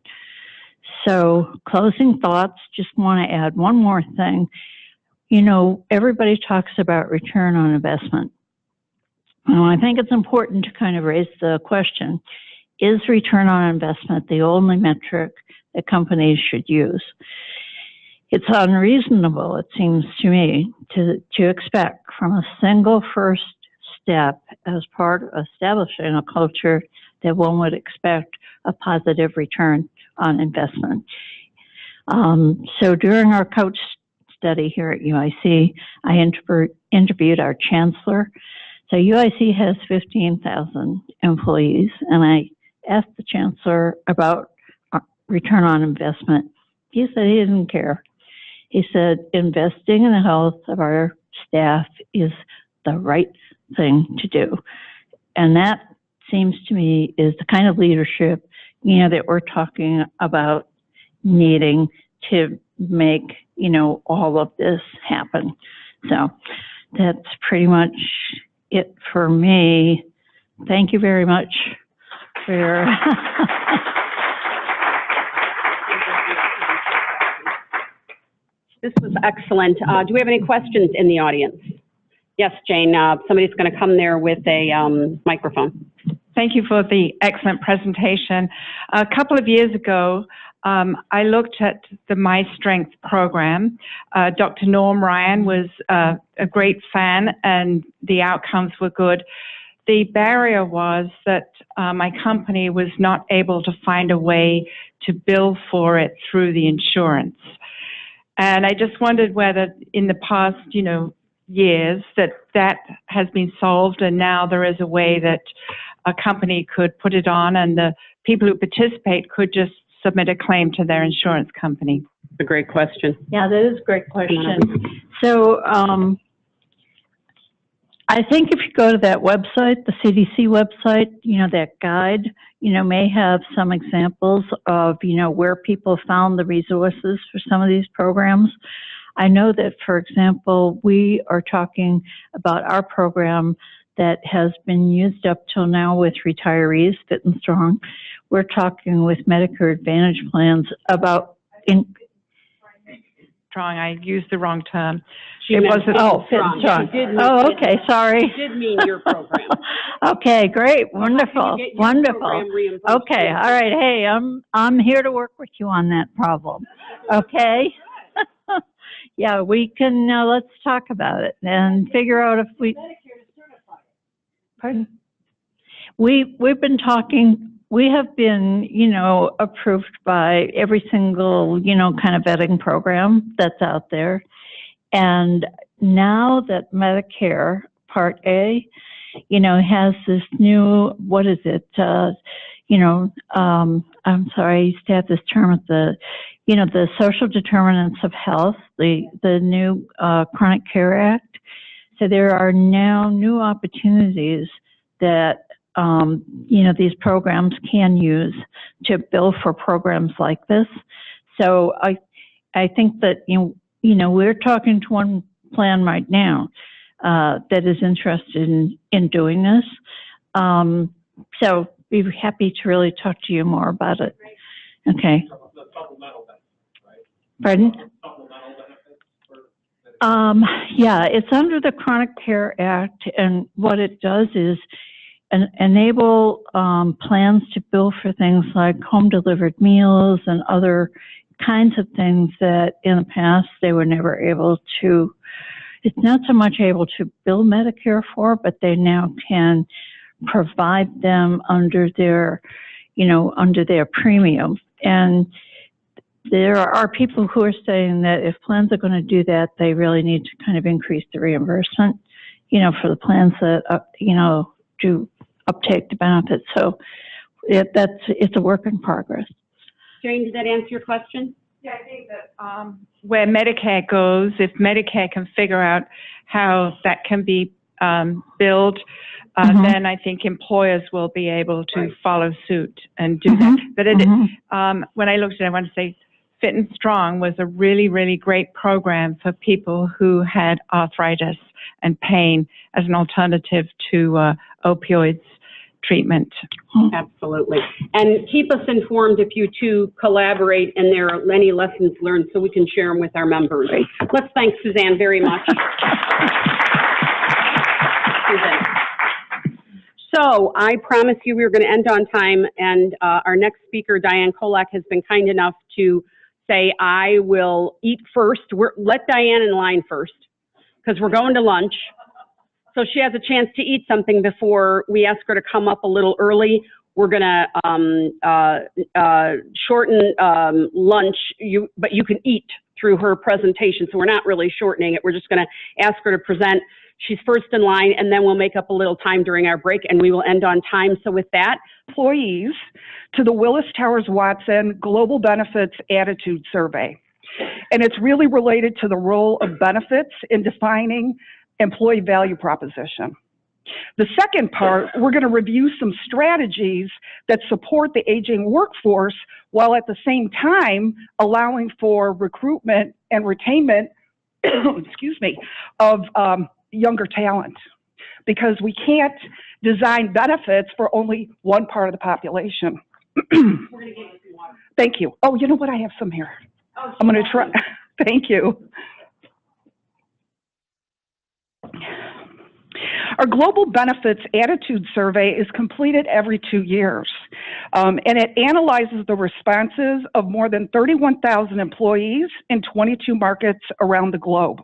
So, closing thoughts, just want to add one more thing. You know, everybody talks about return on investment. Well, I think it's important to kind of raise the question, is return on investment the only metric that companies should use. It's unreasonable, it seems to me, to expect from a single first step as part of establishing a culture that one would expect a positive return on investment. So during our coach study here at UIC, I interviewed our chancellor. So UIC has 15,000 employees, and I asked the chancellor about return on investment. He said he didn't care. He said investing in the health of our staff is the right thing to do. And that seems to me is the kind of leadership, that we're talking about needing to make, all of this happen. So that's pretty much it for me. Thank you very much for your... This was excellent. Do we have any questions in the audience? Yes, Jane, somebody's going to come there with a microphone. Thank you for the excellent presentation. A couple of years ago, I looked at the My Strength program. Dr. Norm Ryan was a great fan, and the outcomes were good. The barrier was that my company was not able to find a way to bill for it through the insurance. And I just wondered whether in the past, years that has been solved, and now there is a way that a company could put it on and the people who participate could just submit a claim to their insurance company. A great question. Yeah, that is a great question. So I think if you go to that website, the CDC website, that guide, may have some examples of, where people found the resources for some of these programs. I know that, for example, we are talking about our program that has been used up till now with retirees, Fit and Strong. We're talking with Medicare Advantage plans about... Strong, I used the wrong term. It wasn't Fit and Strong. Oh, okay, sorry. It did mean your program. Okay, great, wonderful, wonderful. Okay, all right, hey, I'm here to work with you on that problem, okay? Yeah, we can, let's talk about it and figure out if we... Pardon? We've been talking, we have been, approved by every single, kind of vetting program that's out there. And now that Medicare Part A, has this new, what is it, I'm sorry, I used to have this term at the, the social determinants of health, the new Chronic Care Act. So there are now new opportunities that, these programs can use to bill for programs like this. So I think that, we're talking to one plan right now that is interested in doing this. So we'd be happy to really talk to you more about it. Okay. Pardon? Yeah, it's under the Chronic Care Act, and what it does is enable plans to bill for things like home-delivered meals and other kinds of things that in the past they were never able to. It's not so much able to bill Medicare for, but they now can provide them under their, under their premium. And there are people who are saying that if plans are going to do that, they really need to kind of increase the reimbursement, for the plans that, do uptake the benefits. So it's a work in progress. Jane, did that answer your question? Yeah, I think that where Medicare goes, if Medicare can figure out how that can be billed, then I think employers will be able to follow suit and do that. But when I looked at it, I want to say Fit and Strong was a really, really great program for people who had arthritis and pain as an alternative to opioids treatment. Absolutely. And keep us informed if you two collaborate and there are any lessons learned so we can share them with our members. Let's thank Suzanne very much. So So I promise you we were going to end on time, and our next speaker, Diane Kolak, has been kind enough to say, I will eat first. Let Diane in line first, because we're going to lunch. So she has a chance to eat something before we ask her to come up a little early. We're going to shorten lunch, but you can eat through her presentation. So we're not really shortening it. We're just going to ask her to present. She's first in line, and then we'll make up a little time during our break, and we will end on time. So with that, employees to the Willis Towers Watson Global Benefits Attitude Survey. And it's really related to the role of benefits in defining employee value proposition. The second part, we're going to review some strategies that support the aging workforce while at the same time allowing for recruitment and retainment, excuse me, of younger talent, because we can't design benefits for only one part of the population. Thank you. Oh, you know what? I have some here. I'm going to try. Thank you. Our Global Benefits Attitude Survey is completed every 2 years, and it analyzes the responses of more than 31,000 employees in 22 markets around the globe.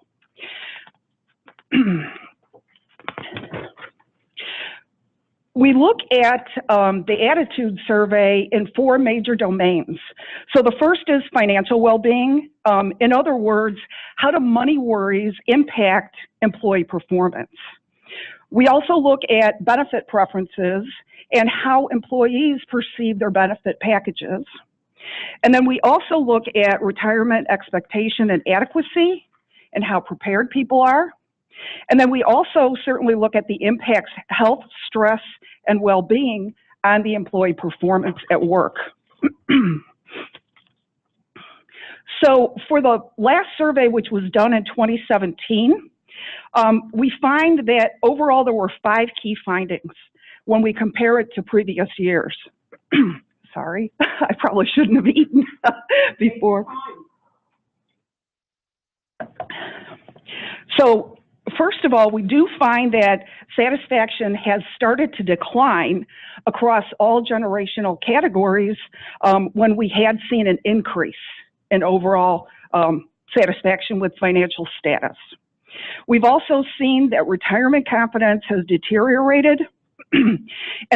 We look at the attitude survey in 4 major domains. So the first is financial well-being. In other words, how do money worries impact employee performance? We also look at benefit preferences and how employees perceive their benefit packages. And then we also look at retirement expectation and adequacy and how prepared people are. And then we also certainly look at the impacts health, stress, and well-being on the employee performance at work. So for the last survey, which was done in 2017, we find that overall there were 5 key findings when we compare it to previous years. Sorry, I probably shouldn't have eaten before. So first of all, we do find that satisfaction has started to decline across all generational categories when we had seen an increase in overall satisfaction with financial status. We've also seen that retirement confidence has deteriorated, and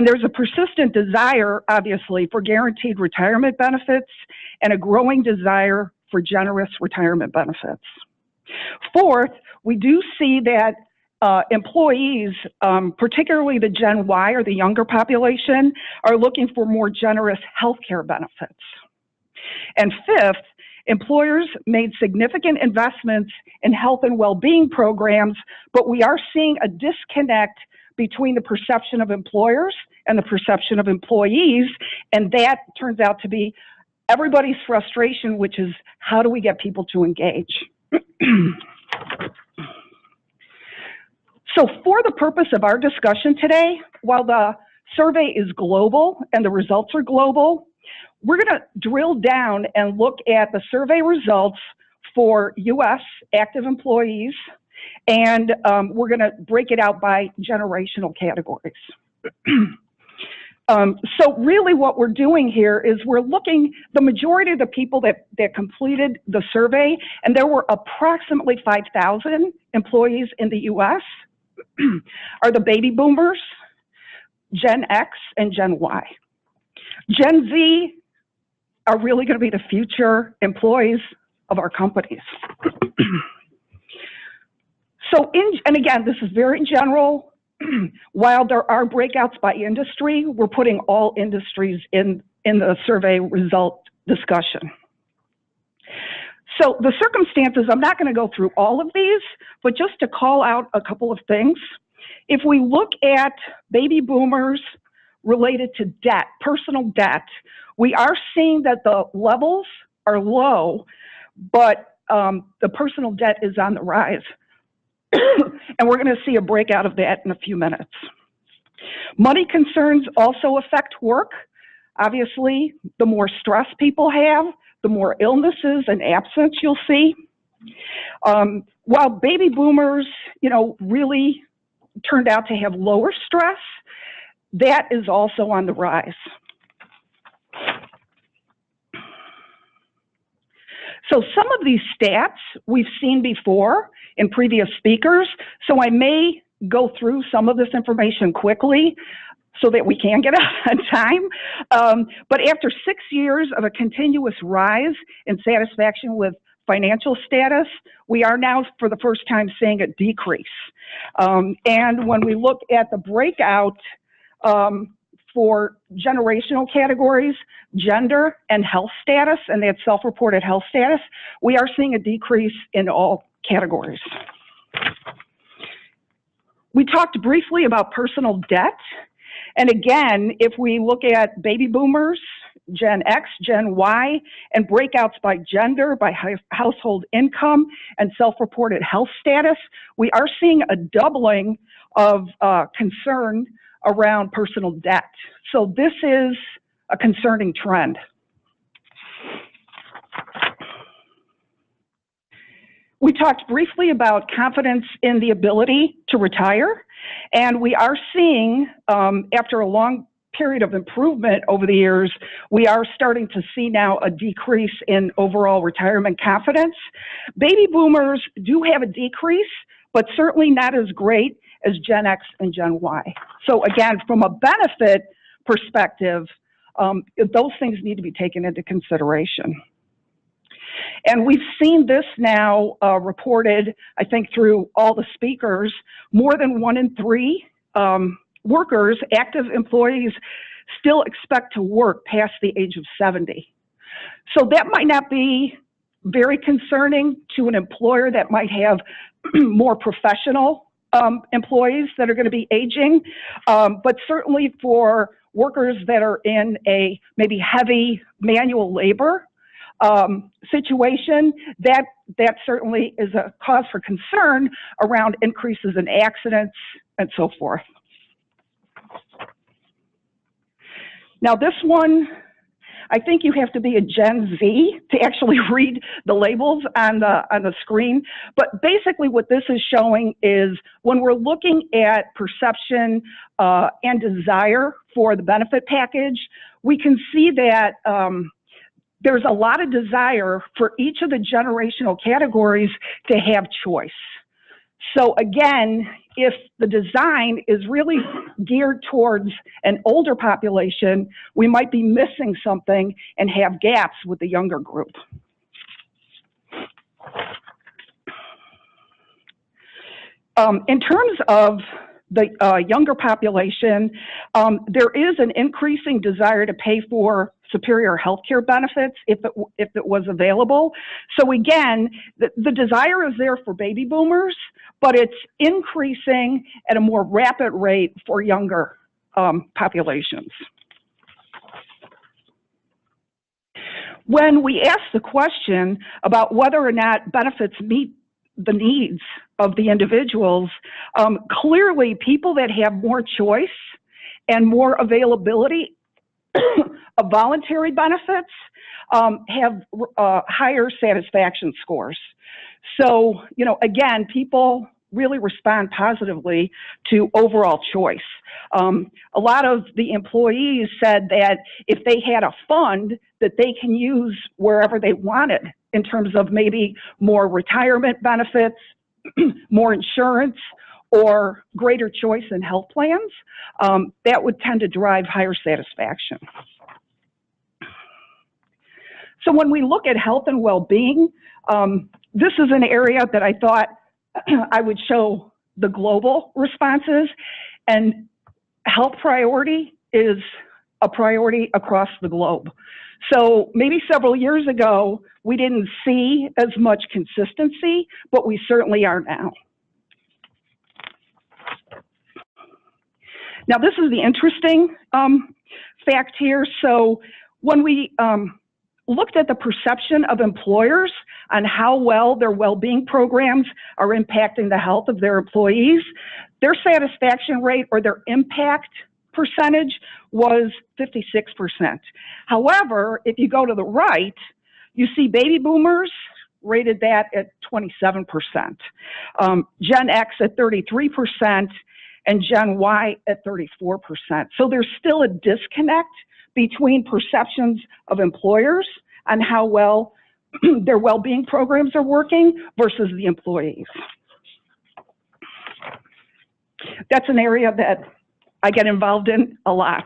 there's a persistent desire, obviously, for guaranteed retirement benefits and a growing desire for generous retirement benefits. Fourth, we do see that employees, particularly the Gen Y or the younger population, are looking for more generous healthcare benefits. And fifth, employers made significant investments in health and well-being programs, but we are seeing a disconnect between the perception of employers and the perception of employees, and that turns out to be everybody's frustration, which is how do we get people to engage? So for the purpose of our discussion today, while the survey is global and the results are global, we're going to drill down and look at the survey results for U.S. active employees, and we're going to break it out by generational categories. So really what we're doing here is we're looking, the majority of the people that completed the survey, and there were approximately 5,000 employees in the U.S., are the baby boomers, Gen X, and Gen Y. Gen Z are really going to be the future employees of our companies. So, and again, this is very general. While there are breakouts by industry, we're putting all industries in the survey result discussion. So the circumstances, I'm not going to go through all of these, but just to call out a couple of things. If we look at baby boomers related to debt, personal debt, we are seeing that the levels are low, but the personal debt is on the rise. And we're going to see a breakout of that in a few minutes. Money concerns also affect work. Obviously, the more stress people have, the more illnesses and absence you'll see. While baby boomers, really turned out to have lower stress, that is also on the rise. So some of these stats we've seen before in previous speakers, so I may go through some of this information quickly so that we can get on time. But after 6 years of a continuous rise in satisfaction with financial status, we are now for the first time seeing a decrease. And when we look at the breakout for generational categories, gender and health status, and that's self-reported health status, we are seeing a decrease in all categories. We talked briefly about personal debt. And again, if we look at baby boomers, Gen X, Gen Y, and breakouts by gender, by household income, and self-reported health status, we are seeing a doubling of concern around personal debt. So this is a concerning trend. We talked briefly about confidence in the ability to retire, and we are seeing, after a long period of improvement over the years, we are starting to see now a decrease in overall retirement confidence. Baby boomers do have a decrease, but certainly not as great as Gen X and Gen Y. So again, from a benefit perspective, those things need to be taken into consideration. And we've seen this now reported, I think, through all the speakers. More than 1 in 3 workers, active employees, still expect to work past the age of 70. So that might not be very concerning to an employer that might have more professional employees that are going to be aging, but certainly for workers that are in a maybe heavy manual labor situation, that certainly is a cause for concern around increases in accidents and so forth. Now this one, I think you have to be a Gen Z to actually read the labels on the screen. But basically what this is showing is when we're looking at perception and desire for the benefit package, we can see that there's a lot of desire for each of the generational categories to have choice. So again, if the design is really geared towards an older population, we might be missing something and have gaps with the younger group. In terms of the younger population, there is an increasing desire to pay for superior healthcare benefits if it was available. So again, the desire is there for baby boomers, but it's increasing at a more rapid rate for younger populations. When we ask the question about whether or not benefits meet the needs of the individuals, clearly people that have more choice and more availability of voluntary benefits have higher satisfaction scores. So, you know, again, people really respond positively to overall choice. A lot of the employees said that if they had a fund that they can use wherever they wanted in terms of maybe more retirement benefits, more insurance, or greater choice in health plans, that would tend to drive higher satisfaction. So when we look at health and well-being, this is an area that I thought I would show the global responses, and health priority is a priority across the globe. So maybe several years ago, we didn't see as much consistency, but we certainly are now. Now, this is the interesting fact here. So when we looked at the perception of employers on how well their well-being programs are impacting the health of their employees, their satisfaction rate or their impact percentage was 56%. However, if you go to the right, you see baby boomers rated that at 27%, Gen X at 33%, and Gen Y at 34%. So there's still a disconnect between perceptions of employers on how well their well-being programs are working versus the employees. That's an area that I get involved in a lot.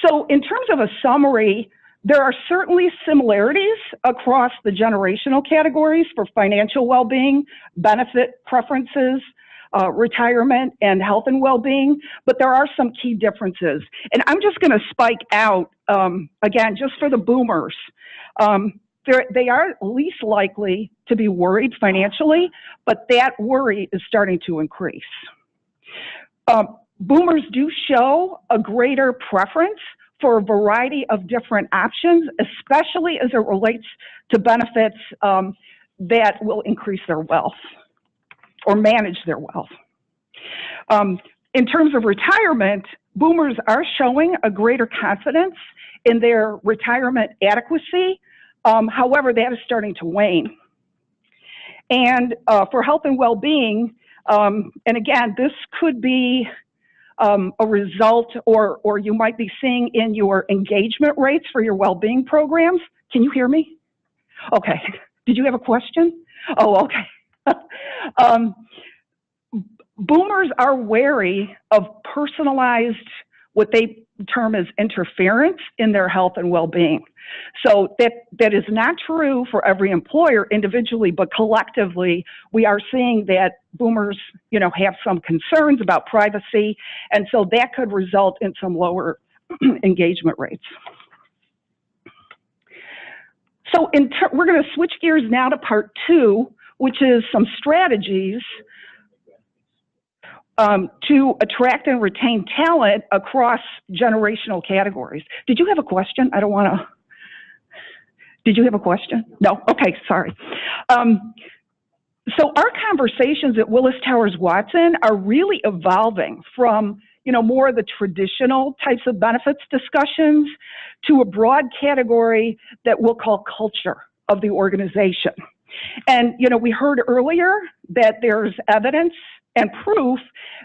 So in terms of a summary, there are certainly similarities across the generational categories for financial well-being, benefit preferences, retirement, and health and well-being, but there are some key differences. And I'm just going to spike out, again, just for the boomers. They are least likely to be worried financially, but that worry is starting to increase. Boomers do show a greater preference for a variety of different options, especially as it relates to benefits that will increase their wealth or manage their wealth. In terms of retirement, boomers are showing a greater confidence in their retirement adequacy. However, that is starting to wane. And for health and well-being, and again, this could be a result, or you might be seeing in your engagement rates for your well-being programs. Can you hear me? Okay. Did you have a question? Oh, okay. Boomers are wary of personalized, what they term as interference in their health and well-being. So that is not true for every employer individually, but collectively, we are seeing that boomers, have some concerns about privacy, and so that could result in some lower engagement rates. So we're going to switch gears now to part 2, which is some strategies to attract and retain talent across generational categories. Did you have a question? I don't want to. Did you have a question? No? Okay, sorry. So our conversations at Willis Towers Watson are really evolving from, more of the traditional types of benefits discussions to a broad category that we'll call culture of the organization. And, we heard earlier that there's evidence and proof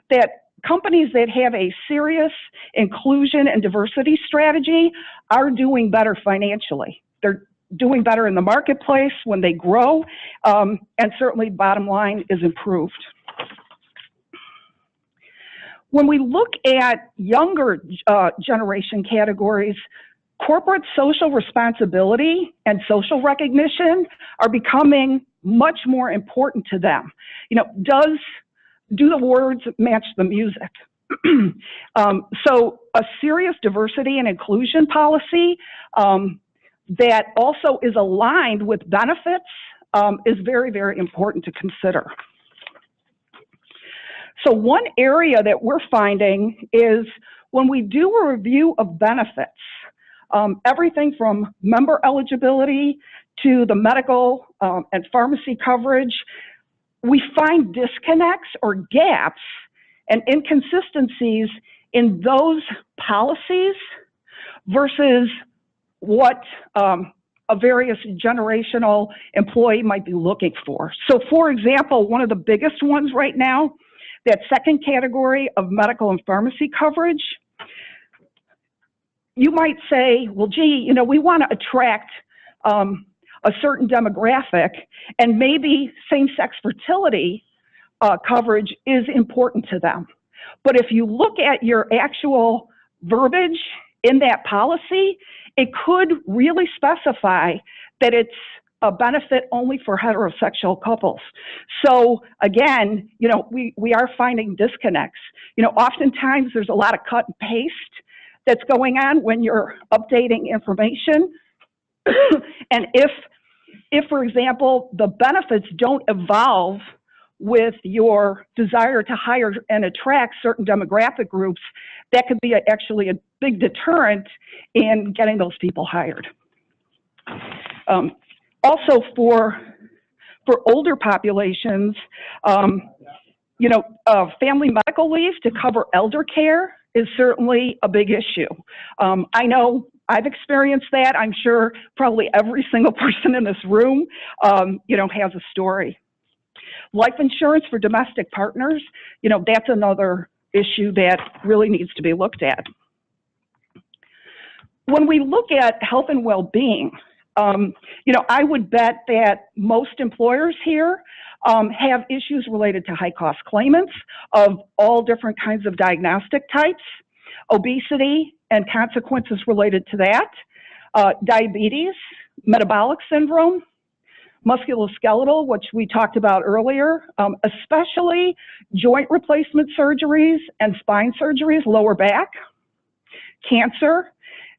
that companies that have a serious inclusion and diversity strategy are doing better financially. They're doing better in the marketplace when they grow, and certainly bottom line is improved. When we look at younger generation categories, corporate social responsibility and social recognition are becoming much more important to them. Do the words match the music? So a serious diversity and inclusion policy that also is aligned with benefits is very, very important to consider. So one area that we're finding is when we do a review of benefits, everything from member eligibility to the medical and pharmacy coverage, we find disconnects or gaps and inconsistencies in those policies versus what a various generational employee might be looking for. So for example, one of the biggest ones right now, that second category of medical and pharmacy coverage, you might say, well, gee, we want to attract a certain demographic, and maybe same-sex fertility coverage is important to them. But if you look at your actual verbiage in that policy, it could really specify that it's a benefit only for heterosexual couples. So again, we are finding disconnects. Oftentimes there's a lot of cut and paste that's going on when you're updating information. And if, for example, the benefits don't evolve with your desire to hire and attract certain demographic groups, that could be actually a big deterrent in getting those people hired. Also, for older populations, family medical leave to cover elder care is certainly a big issue. I know I've experienced that. I'm sure probably every single person in this room, has a story. Life insurance for domestic partners, you know, that's another issue that really needs to be looked at. When we look at health and well-being, you know, I would bet that most employers here have issues related to high-cost claimants of all different kinds of diagnostic types, obesity and consequences related to that, diabetes, metabolic syndrome, musculoskeletal, which we talked about earlier, especially joint replacement surgeries and spine surgeries, lower back, cancer.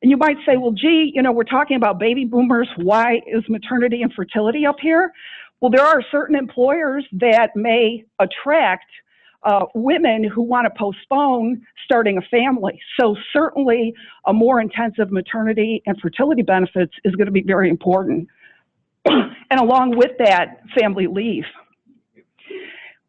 And you might say, well, gee, you know, we're talking about baby boomers. Why is maternity and fertility up here? Well, there are certain employers that may attract women who want to postpone starting a family. So certainly a more intensive maternity and fertility benefits is going to be very important. And along with that, family leave.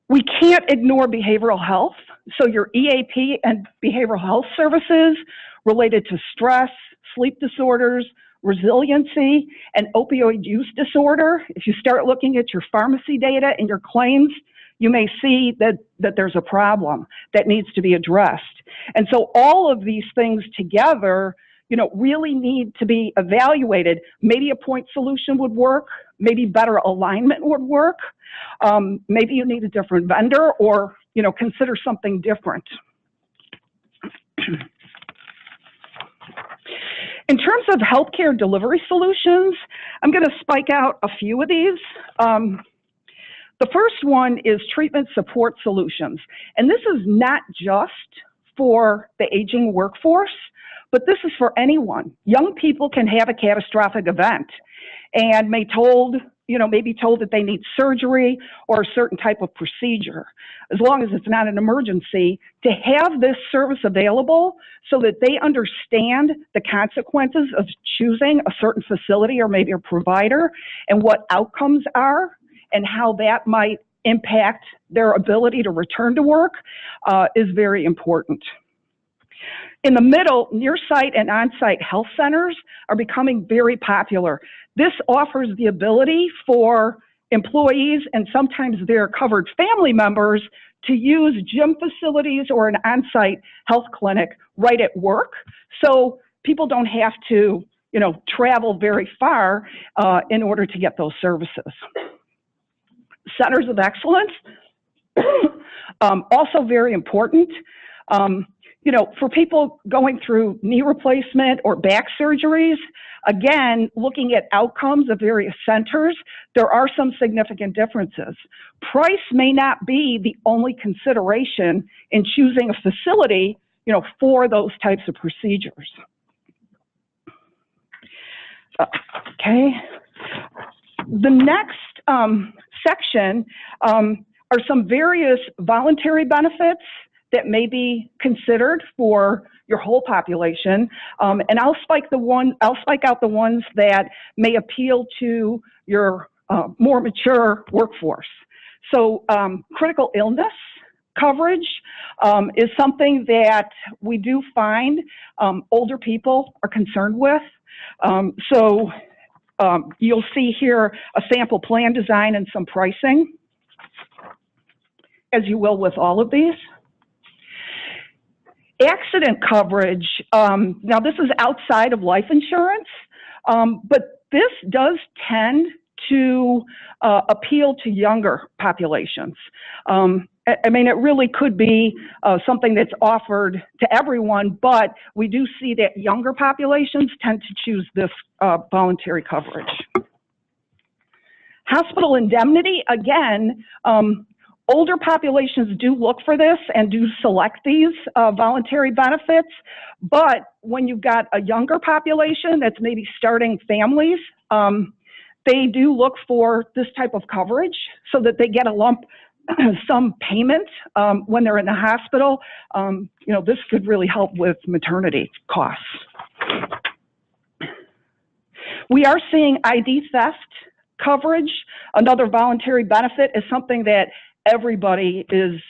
We can't ignore behavioral health. So your EAP and behavioral health services related to stress, sleep disorders, resiliency, and opioid use disorder. If you start looking at your pharmacy data and your claims, you may see that there's a problem that needs to be addressed. And so all of these things together, you know, really need to be evaluated. Maybe a point solution would work. Maybe better alignment would work. Maybe you need a different vendor, or, you know, consider something different. In terms of healthcare delivery solutions, I'm going to spike out a few of these. The first one is treatment support solutions. And this is not just for the aging workforce, but this is for anyone. Young people can have a catastrophic event and may be told that they need surgery or a certain type of procedure, as long as it's not an emergency, to have this service available so that they understand the consequences of choosing a certain facility or maybe a provider and what outcomes are and how that might impact their ability to return to work is very important. In the middle, near-site and on-site health centers are becoming very popular. This offers the ability for employees and sometimes their covered family members to use gym facilities or an on-site health clinic right at work. So people don't have to, you know, travel very far in order to get those services. Centers of excellence, also very important. You know, for people going through knee replacement or back surgeries, again, looking at outcomes of various centers, there are some significant differences. Price may not be the only consideration in choosing a facility, you know, for those types of procedures. Okay. The next section are some various voluntary benefits that may be considered for your whole population, and I'll spike out the ones that may appeal to your more mature workforce. So, critical illness coverage is something that we do find older people are concerned with. You'll see here a sample plan design and some pricing, as you will with all of these. Accident coverage, now this is outside of life insurance, but this does tend to appeal to younger populations. I mean, it really could be something that's offered to everyone, but we do see that younger populations tend to choose this voluntary coverage. Hospital indemnity, again, older populations do look for this and do select these voluntary benefits, but when you've got a younger population that's maybe starting families, they do look for this type of coverage so that they get a lump sum payment when they're in the hospital. You know, this could really help with maternity costs. We are seeing ID theft coverage. Another voluntary benefit is something that everybody is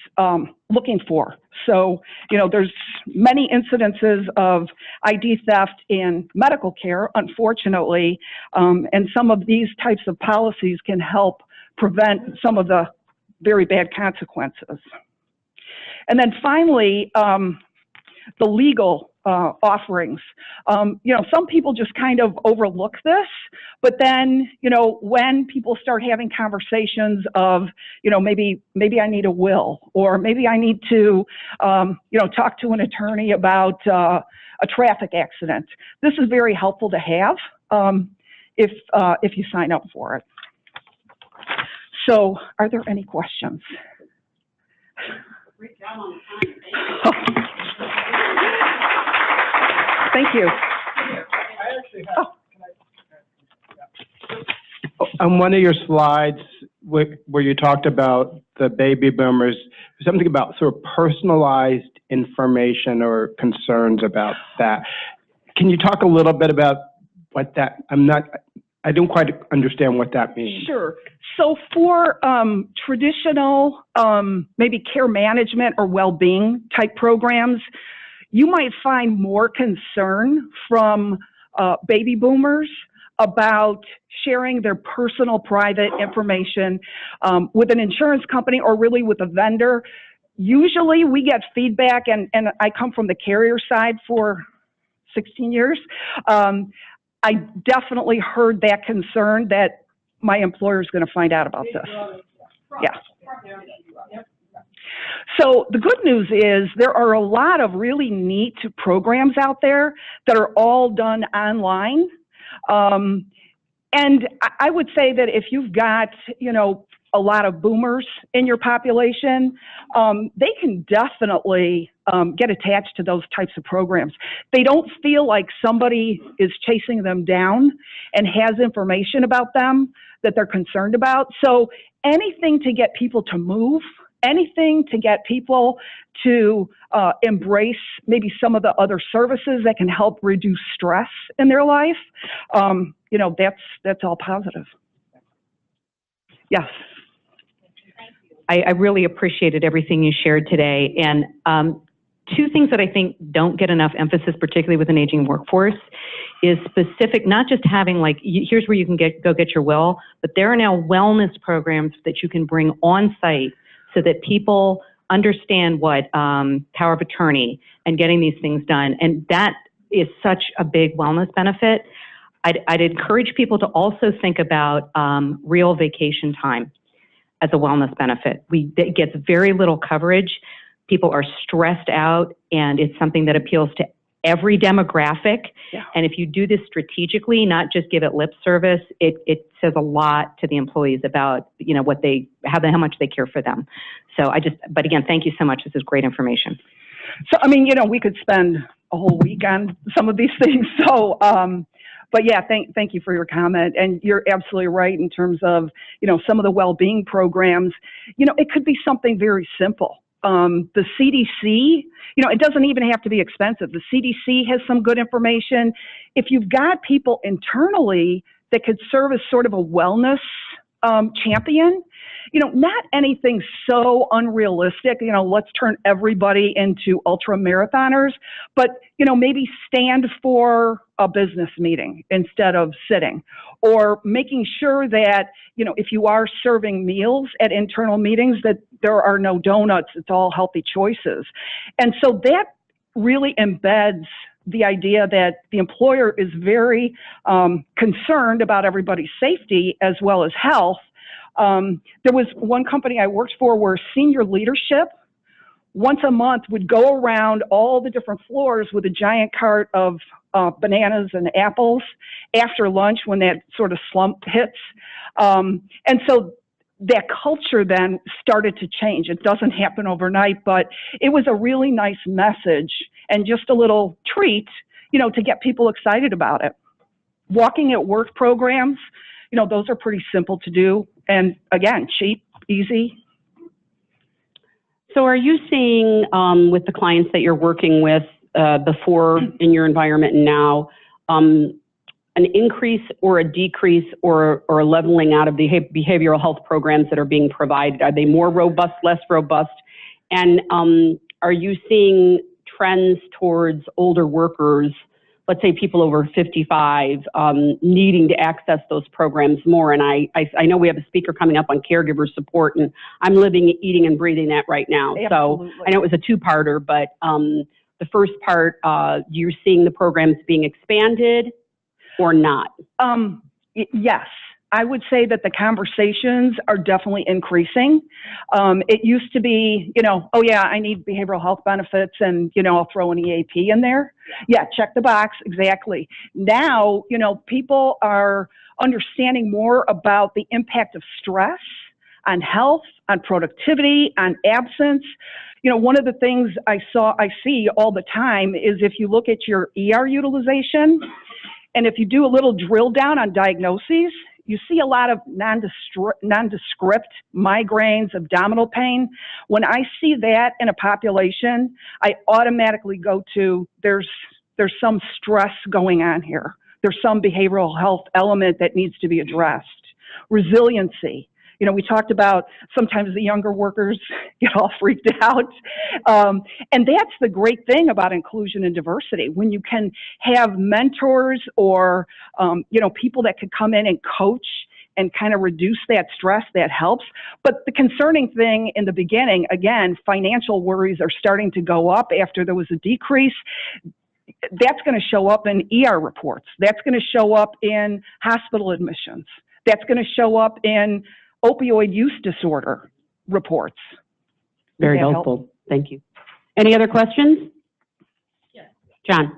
looking for. So, you know, there's many incidences of ID theft in medical care, unfortunately, and some of these types of policies can help prevent some of the very bad consequences. And then finally, the legal offerings. Some people just kind of overlook this, but then, when people start having conversations of, maybe I need a will, or maybe I need to, talk to an attorney about a traffic accident. This is very helpful to have if you sign up for it. So, are there any questions? Thank you. On one of your slides where you talked about the baby boomers, something about sort of personalized information or concerns about that. Can you talk a little bit about what that, I don't quite understand what that means. Sure. So for traditional, maybe care management or well-being type programs, you might find more concern from baby boomers about sharing their personal private information with an insurance company or really with a vendor. Usually we get feedback, and I come from the carrier side for 16 years. I definitely heard that concern that my employer is going to find out about this. Yeah. So the good news is there are a lot of really neat programs out there that are all done online. And I would say that if you've got, a lot of boomers in your population, they can definitely get attached to those types of programs. They don't feel like somebody is chasing them down and has information about them that they're concerned about. So anything to get people to move, anything to get people to embrace maybe some of the other services that can help reduce stress in their life, that's all positive. Yes. I really appreciated everything you shared today. And two things that I think don't get enough emphasis, particularly with an aging workforce, is specific, not just having here's where you can go get your will, but there are now wellness programs that you can bring on site so that people understand what power of attorney and getting these things done. And that is such a big wellness benefit. I'd encourage people to also think about real vacation time as a wellness benefit. It gets very little coverage. People are stressed out, and it's something that appeals to every demographic. Yeah. And if you do this strategically, not just give it lip service, it says a lot to the employees about how much they care for them. So but again, thank you so much. This is great information. So we could spend a whole week on some of these things. So, but yeah, thank you for your comment. And you're absolutely right in terms of, some of the well-being programs. It could be something very simple. The CDC, it doesn't even have to be expensive. The CDC has some good information. If you've got people internally that could serve as sort of a wellness champion, not anything so unrealistic, let's turn everybody into ultra marathoners, but, maybe stand for a business meeting instead of sitting, or making sure that, if you are serving meals at internal meetings, that there are no donuts, it's all healthy choices. And so that really embeds the idea that the employer is very concerned about everybody's safety as well as health. There was one company I worked for where senior leadership once a month would go around all the different floors with a giant cart of bananas and apples after lunch when that sort of slump hits. And so that culture then started to change. It doesn't happen overnight, but it was a really nice message and just a little treat, to get people excited about it. Walking at work programs, those are pretty simple to do. And again, cheap, easy. So are you seeing with the clients that you're working with before in your environment and now, an increase or a decrease or a leveling out of the behavioral health programs that are being provided? Are they more robust, less robust? And are you seeing trends towards older workers, let's say people over 55 needing to access those programs more. And I know we have a speaker coming up on caregiver support, and I'm living, eating, and breathing that right now. Absolutely. So I know it was a two-parter, but the first part, you're seeing the programs being expanded or not? Yes. I would say that the conversations are definitely increasing. It used to be, oh yeah, I need behavioral health benefits and, I'll throw an EAP in there. Yeah, check the box, exactly. Now, people are understanding more about the impact of stress on health, on productivity, on absence. One of the things I see all the time is if you look at your ER utilization, and if you do a little drill down on diagnoses, you see a lot of nondescript migraines, abdominal pain. When I see that in a population, I automatically go to there's some stress going on here. There's some behavioral health element that needs to be addressed. Resiliency. We talked about sometimes the younger workers get all freaked out. And that's the great thing about inclusion and diversity. When you can have mentors or, people that could come in and coach and kind of reduce that stress, that helps. But the concerning thing in the beginning, again, financial worries are starting to go up after there was a decrease. That's going to show up in ER reports. That's going to show up in hospital admissions. That's going to show up in opioid use disorder reports. Very helpful. Thank you. Any other questions? Yes. John.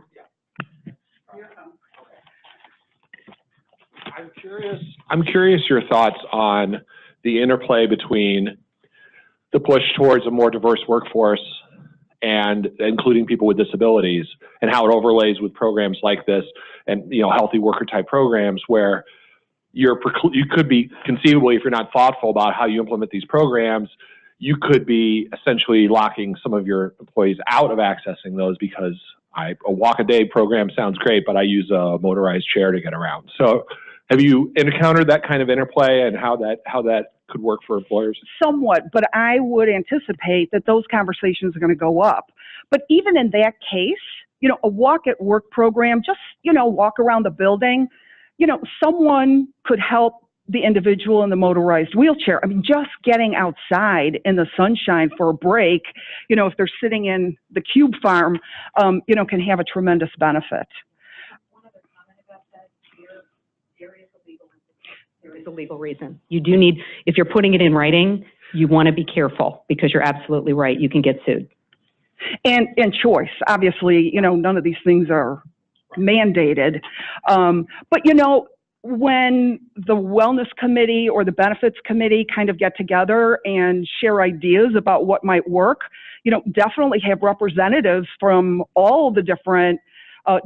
I'm curious your thoughts on the interplay between the push towards a more diverse workforce and including people with disabilities, and how it overlays with programs like this and healthy worker type programs where you could be conceivably, if you're not thoughtful about how you implement these programs, you could be essentially locking some of your employees out of accessing those because a walk-a-day program sounds great, but I use a motorized chair to get around. So have you encountered that kind of interplay and how that could work for employers? Somewhat, but I would anticipate that those conversations are going to go up. But even in that case, a walk-at-work program, just, walk around the building, someone could help the individual in the motorized wheelchair. I mean, just getting outside in the sunshine for a break, if they're sitting in the cube farm, can have a tremendous benefit. One other comment about that, there is a legal reason. You do need, if you're putting it in writing, you want to be careful because you're absolutely right. You can get sued. And choice, obviously, none of these things are mandated. But when the wellness committee or the benefits committee kind of get together and share ideas about what might work, definitely have representatives from all the different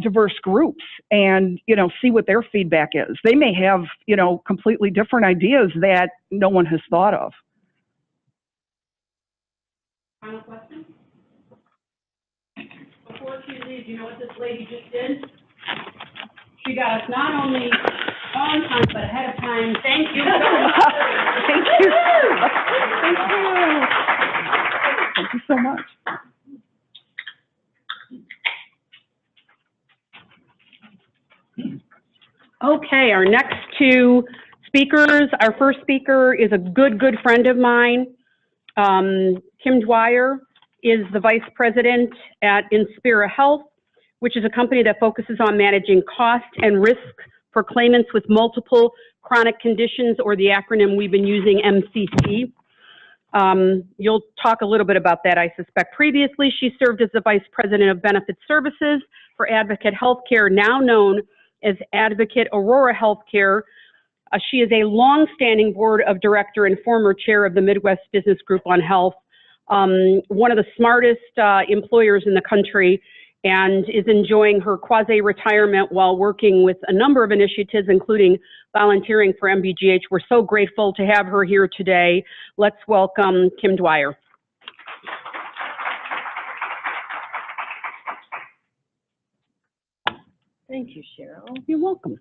diverse groups and, see what their feedback is. They may have, completely different ideas that no one has thought of. Final question? Before she leaves, you know what this lady just did? She got us not only on time, but ahead of time. Thank you so much. Thank you. Thank you. Thank you so much. Okay, our next two speakers. Our first speaker is a good friend of mine. Kim Dwyer is the vice president at Inspira Health, which is a company that focuses on managing cost and risk for claimants with multiple chronic conditions, or the acronym we've been using, MCC. You'll talk a little bit about that, I suspect. Previously, she served as the vice president of benefit services for Advocate Healthcare, now known as Advocate Aurora Healthcare. She is a long-standing board of director and former chair of the Midwest Business Group on Health, one of the smartest employers in the country, and is enjoying her quasi-retirement while working with a number of initiatives, including volunteering for MBGH. We're so grateful to have her here today. Let's welcome Kim Dwyer. Thank you, Cheryl. You're welcome.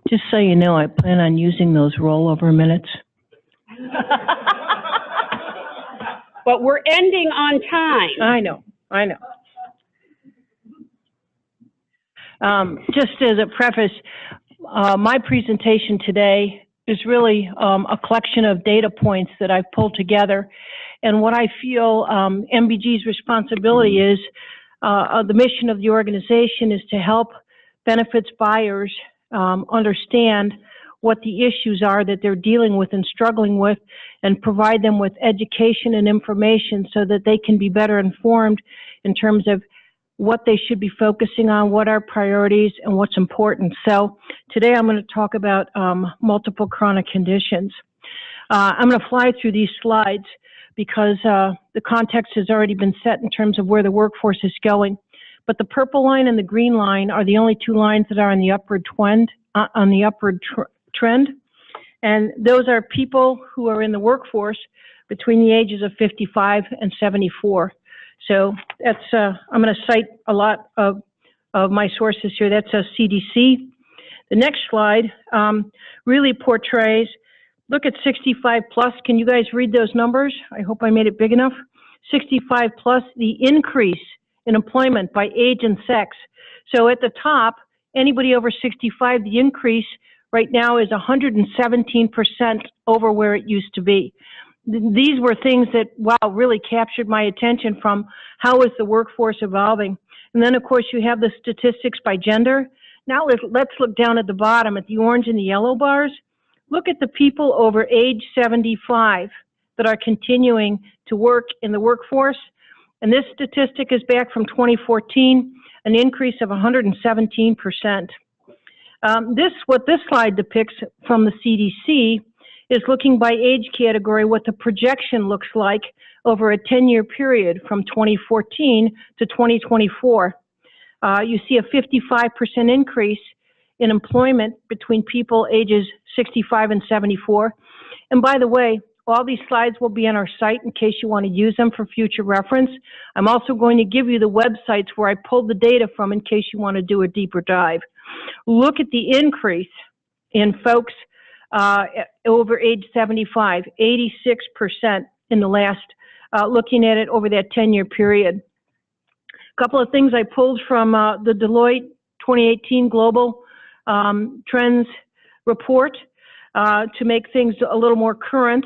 Just so you know, I plan on using those rollover minutes. But we're ending on time. I know. I know. Just as a preface, my presentation today is really a collection of data points that I've pulled together. And what I feel MBG's responsibility is, the mission of the organization is to help benefits buyers understand what the issues are that they're dealing with and struggling with, and provide them with education and information so that they can be better informed in terms of what they should be focusing on, what are priorities, and what's important. So today I'm going to talk about multiple chronic conditions. I'm going to fly through these slides because the context has already been set in terms of where the workforce is going. But the purple line and the green line are the only two lines that are on the upward trend. And those are people who are in the workforce between the ages of 55 and 74. So that's, I'm going to cite a lot of my sources here. That's a CDC. The next slide really portrays, look at 65 plus. Can you guys read those numbers? I hope I made it big enough. 65 plus, the increase in employment by age and sex. So at the top, anybody over 65, the increase right now is 117% over where it used to be. These were things that, wow, really captured my attention from how is the workforce evolving. And then, of course, you have the statistics by gender. Now let's look down at the bottom at the orange and the yellow bars. Look at the people over age 75 that are continuing to work in the workforce. And this statistic is back from 2014, an increase of 117%. What this slide depicts from the CDC is looking by age category what the projection looks like over a 10-year period from 2014 to 2024. You see a 55% increase in employment between people ages 65 and 74. And by the way, all these slides will be on our site in case you want to use them for future reference. I'm also going to give you the websites where I pulled the data from in case you want to do a deeper dive. Look at the increase in folks over age 75, 86% in the last, looking at it over that 10-year period. A couple of things I pulled from the Deloitte 2018 Global Trends report to make things a little more current.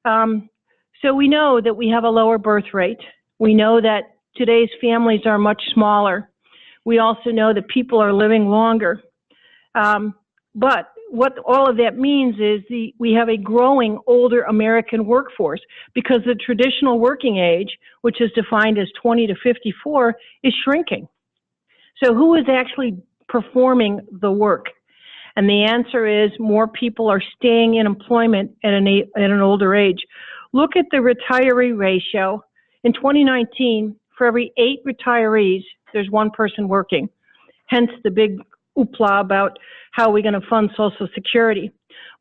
So we know that we have a lower birth rate. We know that today's families are much smaller. We also know that people are living longer. But what all of that means is we have a growing older American workforce because the traditional working age, which is defined as 20 to 54, is shrinking. So who is actually performing the work? And the answer is more people are staying in employment at an older age. Look at the retiree ratio. In 2019, for every 8 retirees, there's 1 person working. Hence the big hoopla about how we're going to fund Social Security.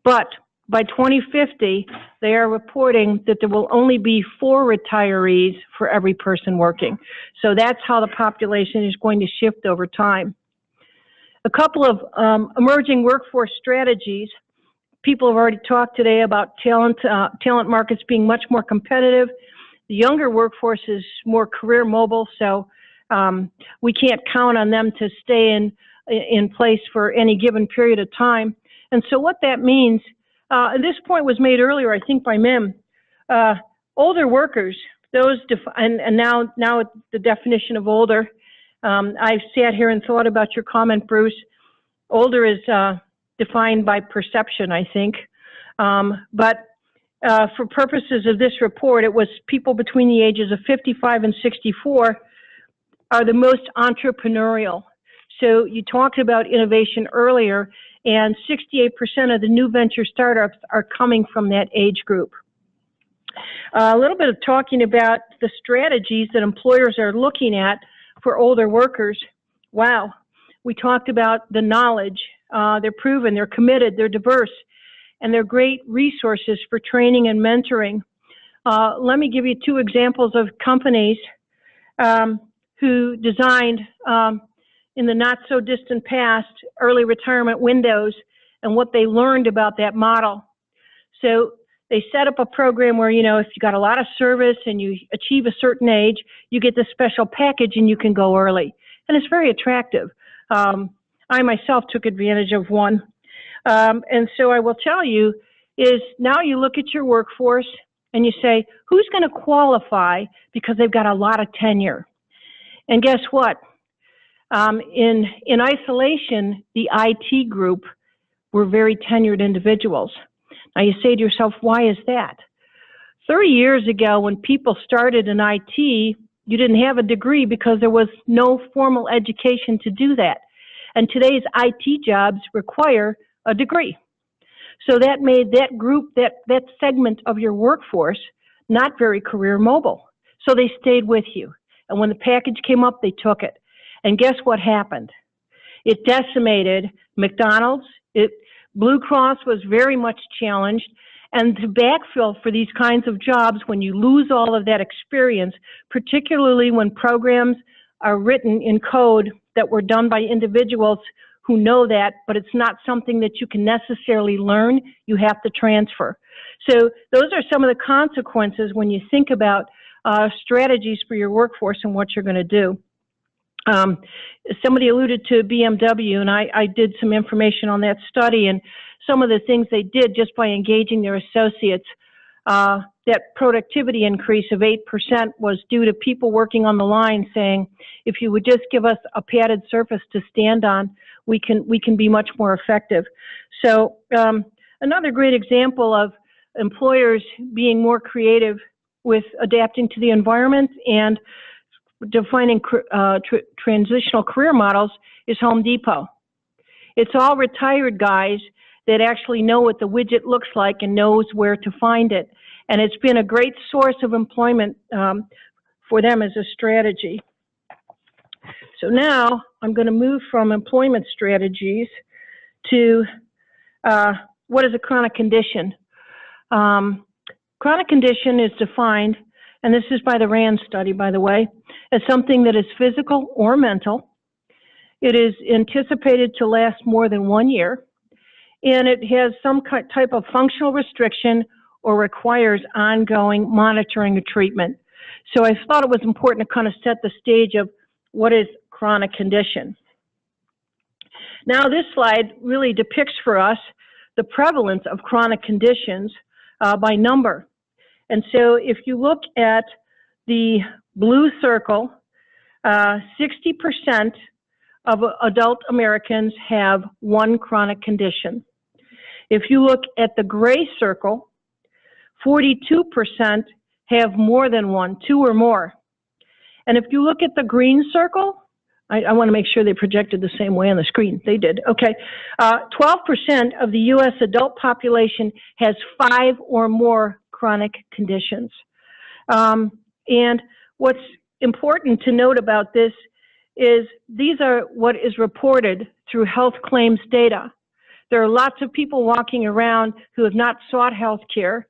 But by 2050, they are reporting that there will only be 4 retirees for every person working. So that's how the population is going to shift over time. A couple of emerging workforce strategies. People have already talked today about talent markets being much more competitive. The younger workforce is more career mobile, so we can't count on them to stay in place for any given period of time. And so what that means, and this point was made earlier, I think, by Mim, older workers, those, and now the definition of older, I've sat here and thought about your comment, Bruce. Older is defined by perception, I think. But for purposes of this report, it was people between the ages of 55 and 64 are the most entrepreneurial. So you talked about innovation earlier, and 68% of the new venture startups are coming from that age group. A little bit of talking about the strategies that employers are looking at for older workers. Wow, we talked about the knowledge. They're proven, they're committed, they're diverse, and they're great resources for training and mentoring. Let me give you 2 examples of companies who designed in the not so distant past early retirement windows and what they learned about that model. So they set up a program where, you know, if you got a lot of service and you achieve a certain age, you get this special package and you can go early. And it's very attractive. I myself took advantage of one. And so I will tell you is now you look at your workforce and you say, who's going to qualify because they've got a lot of tenure? And guess what? In isolation, the IT group were very tenured individuals. Now you say to yourself, why is that? 30 years ago, when people started in IT, you didn't have a degree because there was no formal education to do that. And today's IT jobs require a degree. So that made that group, that segment of your workforce, not very career mobile. So they stayed with you. And when the package came up, they took it. And guess what happened? It decimated McDonald's. Blue Cross was very much challenged. And to backfill for these kinds of jobs, when you lose all of that experience, particularly when programs are written in code that were done by individuals who know that, but it's not something that you can necessarily learn, you have to transfer. So those are some of the consequences when you think about strategies for your workforce and what you're going to do. Somebody alluded to BMW, and I did some information on that study, and some of the things they did just by engaging their associates. That productivity increase of 8% was due to people working on the line saying, if you would just give us a padded surface to stand on, we can be much more effective. So another great example of employers being more creative with adapting to the environment and defining transitional career models is Home Depot. It's all retired guys that actually know what the widget looks like and knows where to find it. And it's been a great source of employment for them as a strategy. So now I'm going to move from employment strategies to what is a chronic condition. Chronic condition is defined, and this is by the RAND study, by the way, as something that is physical or mental. It is anticipated to last more than 1 year, and it has some type of functional restriction or requires ongoing monitoring or treatment. So I thought it was important to kind of set the stage of what is chronic condition. Now this slide really depicts for us the prevalence of chronic conditions by number. And so if you look at the blue circle, 60% of adult Americans have one chronic condition. If you look at the gray circle, 42% have more than one, 2 or more. And if you look at the green circle, I want to make sure they projected the same way on the screen. They did. Okay. 12% of the U.S. adult population has 5 or more chronic conditions. And what's important to note about this is these are what is reported through health claims data. There are lots of people walking around who have not sought health care,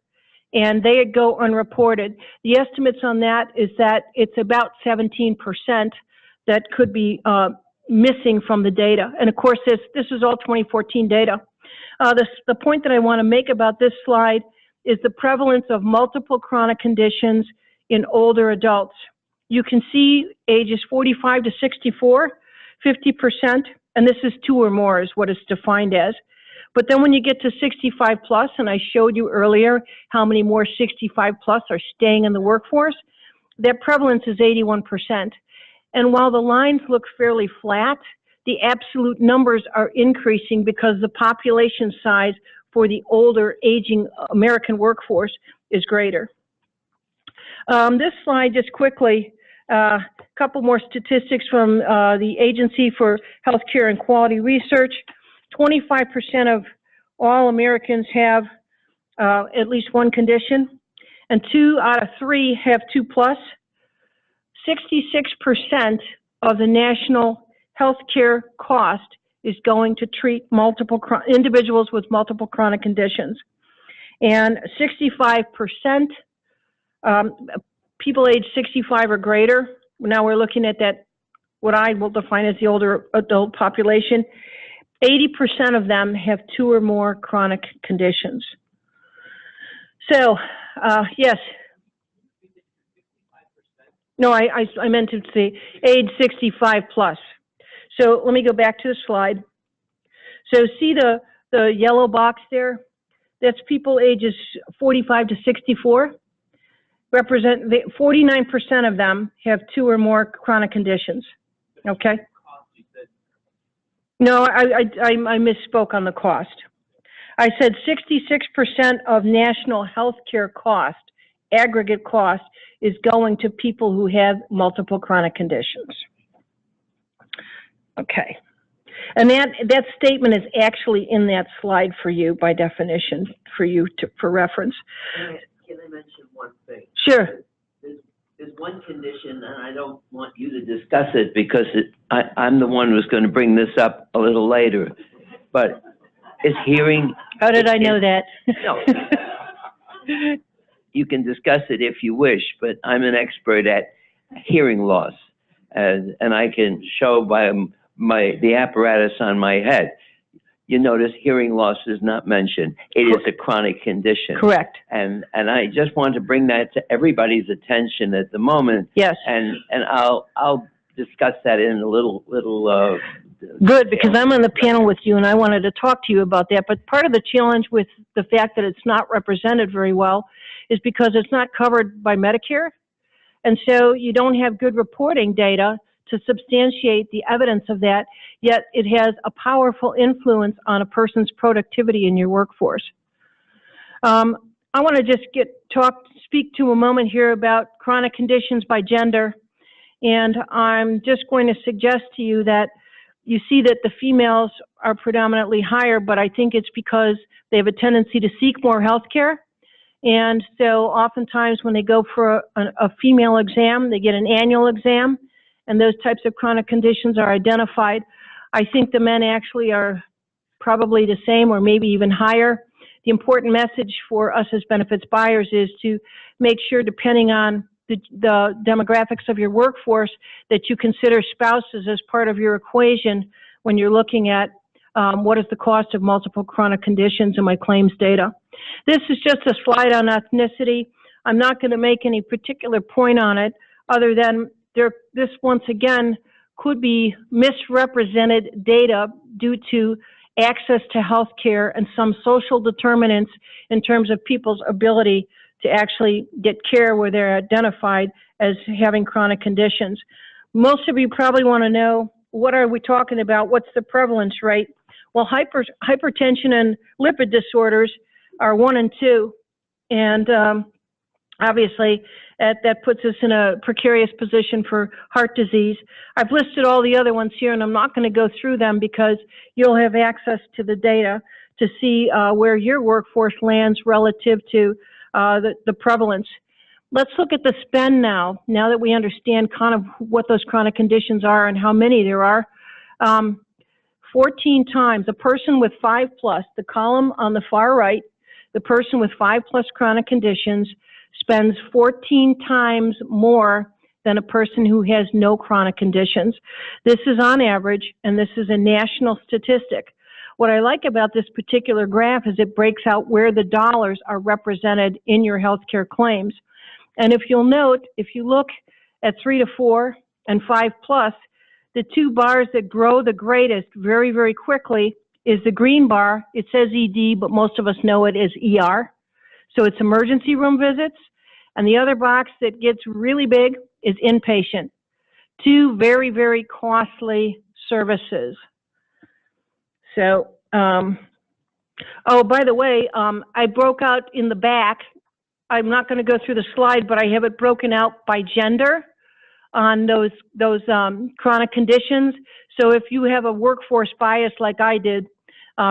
and they go unreported. The estimates on that is that it's about 17% that could be missing from the data. And of course, this is all 2014 data. The point that I want to make about this slide is the prevalence of multiple chronic conditions in older adults. You can see ages 45 to 64, 50%, and this is 2 or more is what it's defined as. But then when you get to 65 plus, and I showed you earlier how many more 65 plus are staying in the workforce, that prevalence is 81%. And while the lines look fairly flat, the absolute numbers are increasing because the population size for the older, aging American workforce is greater. This slide, just quickly, a couple more statistics from the Agency for Healthcare and Quality Research. 25% of all Americans have at least one condition, and 2 out of 3 have 2 plus. 66% of the national healthcare cost is going to treat individuals with multiple chronic conditions. And 65%, people age 65 or greater, now we're looking at that, what I will define as the older adult population, 80% of them have 2 or more chronic conditions. So, yes. No, I meant to say age 65 plus. So let me go back to the slide. So see the yellow box there? That's people ages 45 to 64. 49% of them have 2 or more chronic conditions. Okay? No, I misspoke on the cost. I said 66% of national health care cost, aggregate cost, is going to people who have multiple chronic conditions. Okay. And that statement is actually in that slide for you by definition, for reference. Can I mention one thing? Sure. There's one condition, and I don't want you to discuss it because I'm the one who's going to bring this up a little later. But is hearing... How did I know that? No. You can discuss it if you wish, but I'm an expert at hearing loss, and I can show by the apparatus on my head. You notice hearing loss is not mentioned. It is a chronic condition. Correct. And I just want to bring that to everybody's attention at the moment. Yes. And I'll discuss that in a little. Good, because I'm on the panel with you and I wanted to talk to you about that. But part of the challenge with the fact that it's not represented very well is because it's not covered by Medicare. And so you don't have good reporting data to substantiate the evidence of that, yet it has a powerful influence on a person's productivity in your workforce. I want to just speak to a moment here about chronic conditions by gender. And I'm just going to suggest to you that you see that the females are predominantly higher, but I think it's because they have a tendency to seek more health care. And so oftentimes when they go for a female exam, they get an annual exam, and those types of chronic conditions are identified. I think the men actually are probably the same or maybe even higher. The important message for us as benefits buyers is to make sure, depending on the demographics of your workforce, that you consider spouses as part of your equation when you're looking at what is the cost of multiple chronic conditions in my claims data. This is just a slide on ethnicity. I'm not going to make any particular point on it other than this once again could be misrepresented data due to access to health care and some social determinants in terms of people's ability to actually get care where they're identified as having chronic conditions. Most of you probably want to know, what are we talking about? What's the prevalence rate? Well, hypertension and lipid disorders are 1 and 2, and obviously that puts us in a precarious position for heart disease. I've listed all the other ones here, and I'm not going to go through them because you'll have access to the data to see where your workforce lands relative to the prevalence. Let's look at the spend now that we understand kind of what those chronic conditions are and how many there are. 14 times, a person with 5+, the column on the far right, the person with 5+ chronic conditions spends 14 times more than a person who has no chronic conditions. This is on average, and this is a national statistic. What I like about this particular graph is it breaks out where the dollars are represented in your healthcare claims. And if you'll note, if you look at 3 to 4 and 5+, the 2 bars that grow the greatest very, very quickly is the green bar. It says ED, but most of us know it as ER. So it's emergency room visits. And the other box that gets really big is inpatient. 2 very, very costly services. So, oh, by the way, I broke out in the back. I'm not going to go through the slide, but I have it broken out by gender on those chronic conditions. So if you have a workforce bias like I did,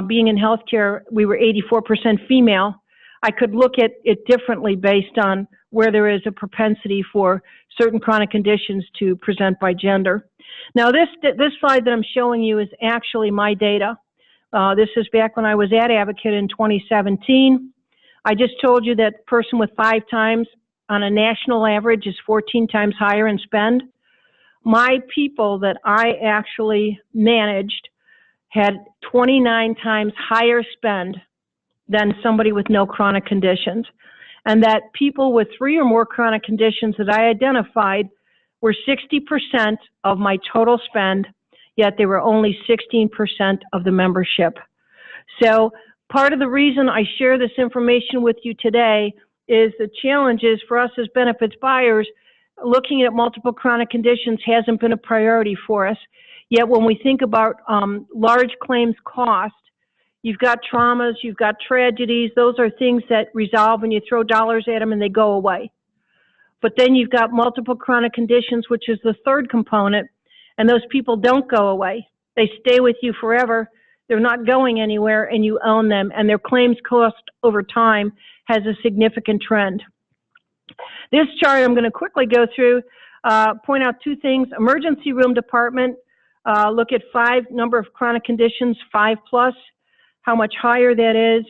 being in healthcare, we were 84% female. I could look at it differently based on where there is a propensity for certain chronic conditions to present by gender. Now this slide that I'm showing you is actually my data. This is back when I was at Advocate in 2017. I just told you that person with 5 times on a national average is 14 times higher in spend. My people that I actually managed had 29 times higher spend than somebody with no chronic conditions. and that people with 3 or more chronic conditions that I identified were 60% of my total spend, yet they were only 16% of the membership. So part of the reason I share this information with you today is the challenges for us as benefits buyers. Looking at multiple chronic conditions hasn't been a priority for us. Yet when we think about large claims cost, you've got traumas, you've got tragedies. Those are things that resolve and you throw dollars at them and they go away. But then you've got multiple chronic conditions, which is the third component, and those people don't go away. They stay with you forever. They're not going anywhere, and you own them, and their claims cost over time has a significant trend. This chart I'm going to quickly go through, point out 2 things. Emergency room department, look at number of chronic conditions, 5+, how much higher that is.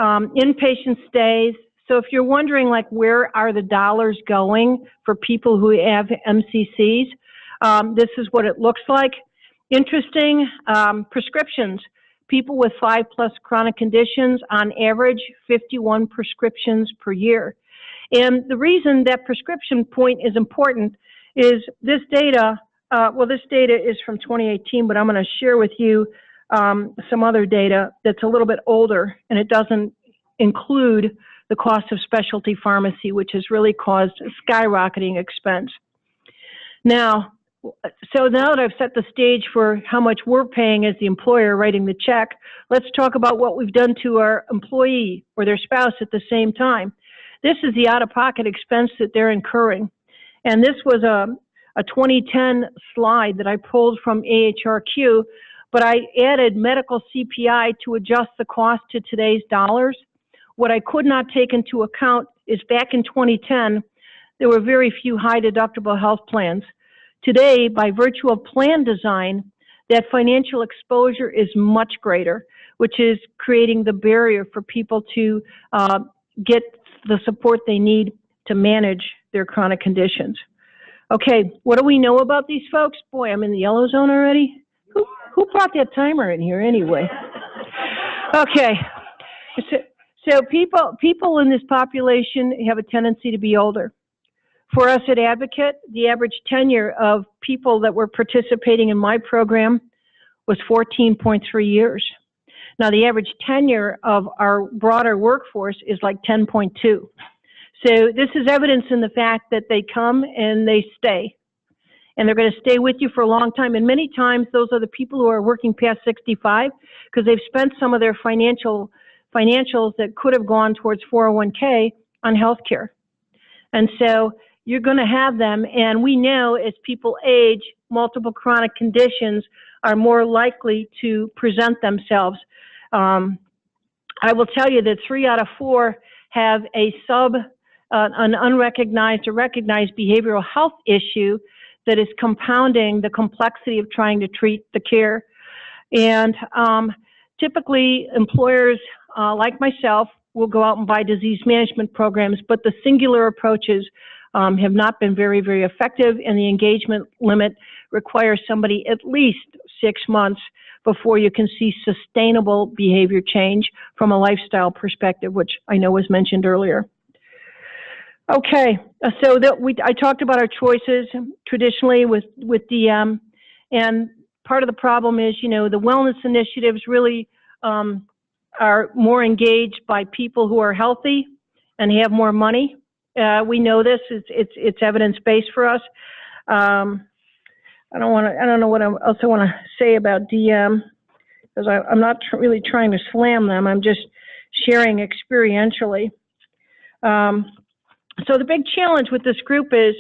Inpatient stays. So if you're wondering, like, where are the dollars going for people who have MCCs, this is what it looks like. Interesting, prescriptions. People with 5+ chronic conditions, on average, 51 prescriptions per year. And the reason that prescription point is important is this data, this data is from 2018, but I'm going to share with you some other data that's a little bit older, and it doesn't include the cost of specialty pharmacy, which has really caused a skyrocketing expense. Now, so now that I've set the stage for how much we're paying as the employer writing the check, let's talk about what we've done to our employee or their spouse at the same time. This is the out-of-pocket expense that they're incurring. And this was a 2010 slide that I pulled from AHRQ, but I added medical CPI to adjust the cost to today's dollars. What I could not take into account is back in 2010, there were very few high deductible health plans. Today, by virtue of plan design, that financial exposure is much greater, which is creating the barrier for people to get the support they need to manage their chronic conditions. Okay, what do we know about these folks? Boy, I'm in the yellow zone already. Who brought that timer in here anyway? Okay, so people in this population have a tendency to be older. For us at Advocate, the average tenure of people that were participating in my program was 14.3 years. Now, the average tenure of our broader workforce is like 10.2. So this is evidence in the fact that they come and they stay. And they're going to stay with you for a long time. And many times, those are the people who are working past 65 because they've spent some of their financials that could have gone towards 401k on health care. And so you're going to have them. And we know as people age, multiple chronic conditions are more likely to present themselves. I will tell you that 3 out of 4 have an unrecognized or recognized behavioral health issue that is compounding the complexity of trying to treat the care. And typically, employers like myself will go out and buy disease management programs, but the singular approaches have not been very, very effective, and the engagement limit requires somebody at least 6 months before you can see sustainable behavior change from a lifestyle perspective, which I know was mentioned earlier. Okay, so I talked about our choices traditionally with DM, and part of the problem is, the wellness initiatives really are more engaged by people who are healthy and have more money. We know this; it's evidence-based for us. I don't know what else I want to say about DM because I'm not really trying to slam them. I'm just sharing experientially. So the big challenge with this group is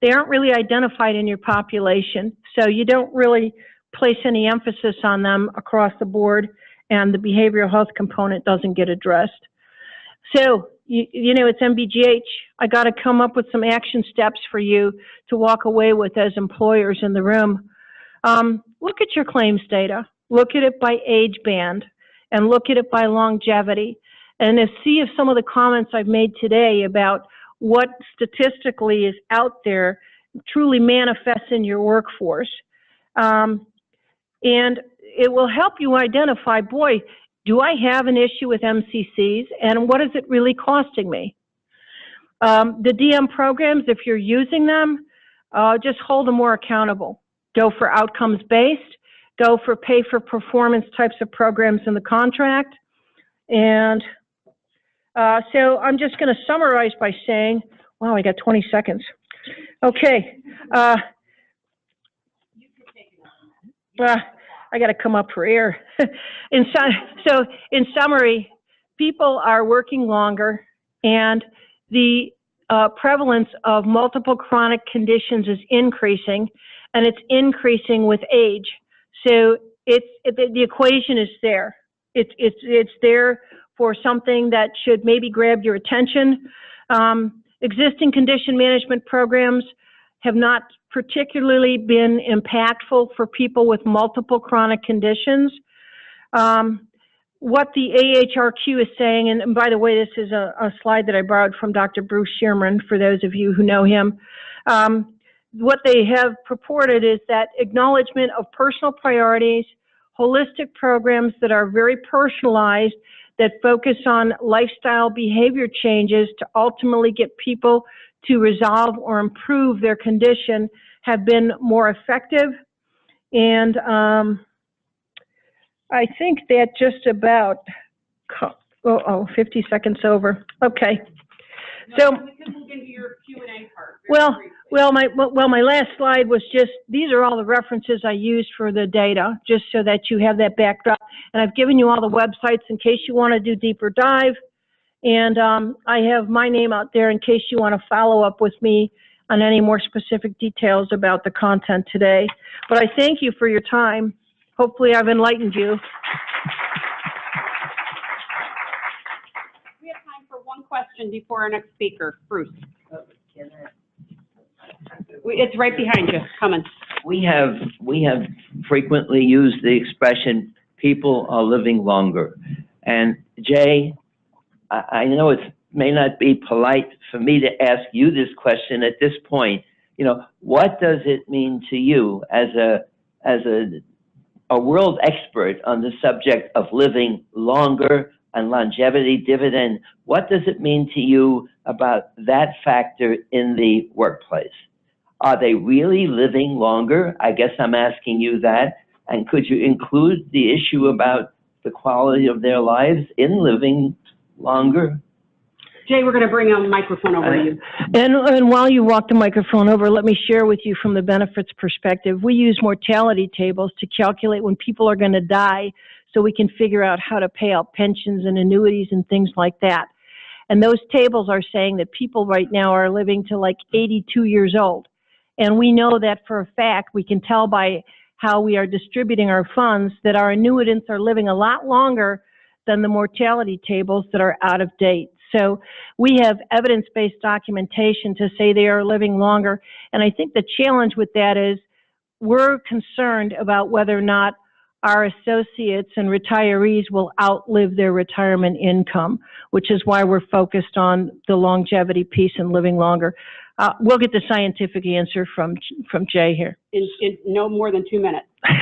they aren't really identified in your population. So you don't really place any emphasis on them across the board, and the behavioral health component doesn't get addressed. So, it's MBGH. I got to come up with some action steps for you to walk away with as employers in the room. Look at your claims data. Look at it by age band, and look at it by longevity. And see if some of the comments I've made today about what statistically is out there truly manifests in your workforce. And it will help you identify, boy, do I have an issue with MCCs, and what is it really costing me? The DM programs, if you're using them, just hold them more accountable. Go for outcomes-based, go for pay-for-performance types of programs in the contract. And so I'm just going to summarize by saying, wow, I got 20 seconds. Okay. I got to come up for air. So in summary, people are working longer, and the prevalence of multiple chronic conditions is increasing, and it's increasing with age. So the equation is there. It's there for something that should maybe grab your attention. Existing condition management programs have not particularly been impactful for people with multiple chronic conditions. What the AHRQ is saying, and by the way, this is a slide that I borrowed from Dr. Bruce Shearman, for those of you who know him. What they have purported is that acknowledgement of personal priorities, holistic programs that are very personalized, that focus on lifestyle behavior changes to ultimately get people to resolve or improve their condition, have been more effective. And I think that just about, 50 seconds over. Okay. So, we can move into your Q&A part. My last slide was just, these are all the references I used for the data, just so that you have that backdrop. And I've given you all the websites in case you want to do deeper dive. And I have my name out there in case you want to follow up with me on any more specific details about the content today. But I thank you for your time. Hopefully I've enlightened you. We have time for one question before our next speaker. Bruce. It's right behind you. Coming. We have frequently used the expression, people are living longer. And Jay, I know it may not be polite for me to ask you this question at this point. You know, what does it mean to you as a world expert on the subject of living longer and longevity dividend? What does it mean to you about that factor in the workplace? Are they really living longer? I guess I'm asking you that. And could you include the issue about the quality of their lives in living longer? Jay, we're going to bring a microphone over to you. And while you walk the microphone over, let me share with you from the benefits perspective. We use mortality tables to calculate when people are going to die, so we can figure out how to pay out pensions and annuities and things like that. And those tables are saying that people right now are living to like 82 years old. And we know that for a fact. We can tell by how we are distributing our funds that our annuitants are living a lot longer than the mortality tables that are out of date. So we have evidence-based documentation to say they are living longer. And I think the challenge with that is we're concerned about whether or not our associates and retirees will outlive their retirement income, which is why we're focused on the longevity piece and living longer. We'll get the scientific answer from Jay here. In no more than 2 minutes. And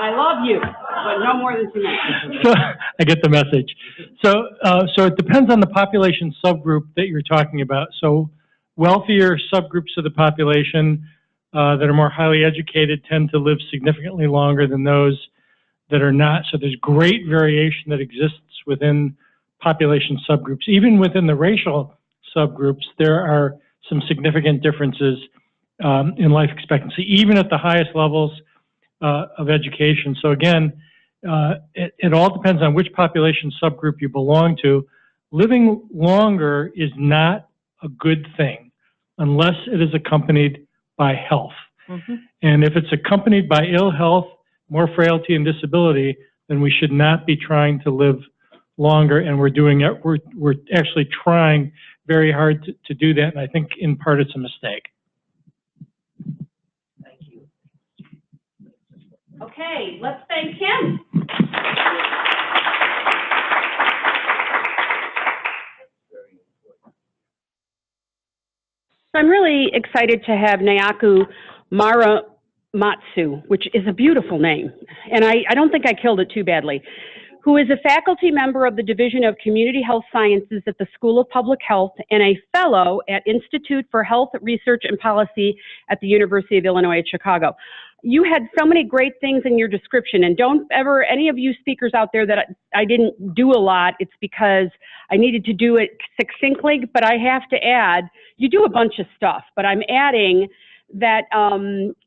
I love you, but no more than 2 minutes. So I get the message. So it depends on the population subgroup that you're talking about. So wealthier subgroups of the population that are more highly educated tend to live significantly longer than those that are not. So there's great variation that exists within population subgroups. Even within the racial subgroups, there are some significant differences in life expectancy, even at the highest levels of education. So again, it all depends on which population subgroup you belong to. Living longer is not a good thing unless it is accompanied by health. Mm-hmm. And if it's accompanied by ill health, more frailty and disability, then we should not be trying to live longer. And we're doing it. We're actually trying very hard to do that. And I think in part it's a mistake. Thank you. Okay, let's thank Kim. So I'm really excited to have Nayaku Maramatsu, which is a beautiful name. And I don't think I killed it too badly. who is a faculty member of the Division of Community Health Sciences at the School of Public Health and a fellow at Institute for Health Research and Policy at the University of Illinois at Chicago. You had so many great things in your description, and don't ever, any of you speakers out there that I didn't do a lot, it's because I needed to do it succinctly, but I have to add, you do a bunch of stuff, but I'm adding that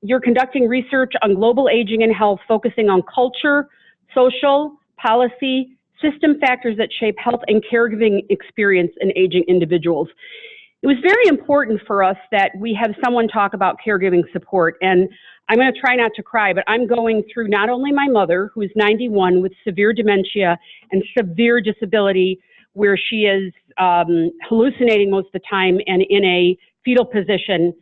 you're conducting research on global aging and health, focusing on culture, social, policy, system factors that shape health and caregiving experience in aging individuals. It was very important for us that we have someone talk about caregiving support, and I'm going to try not to cry, but I'm going through not only my mother, who's 91 with severe dementia and severe disability, where she is hallucinating most of the time and in a fetal position,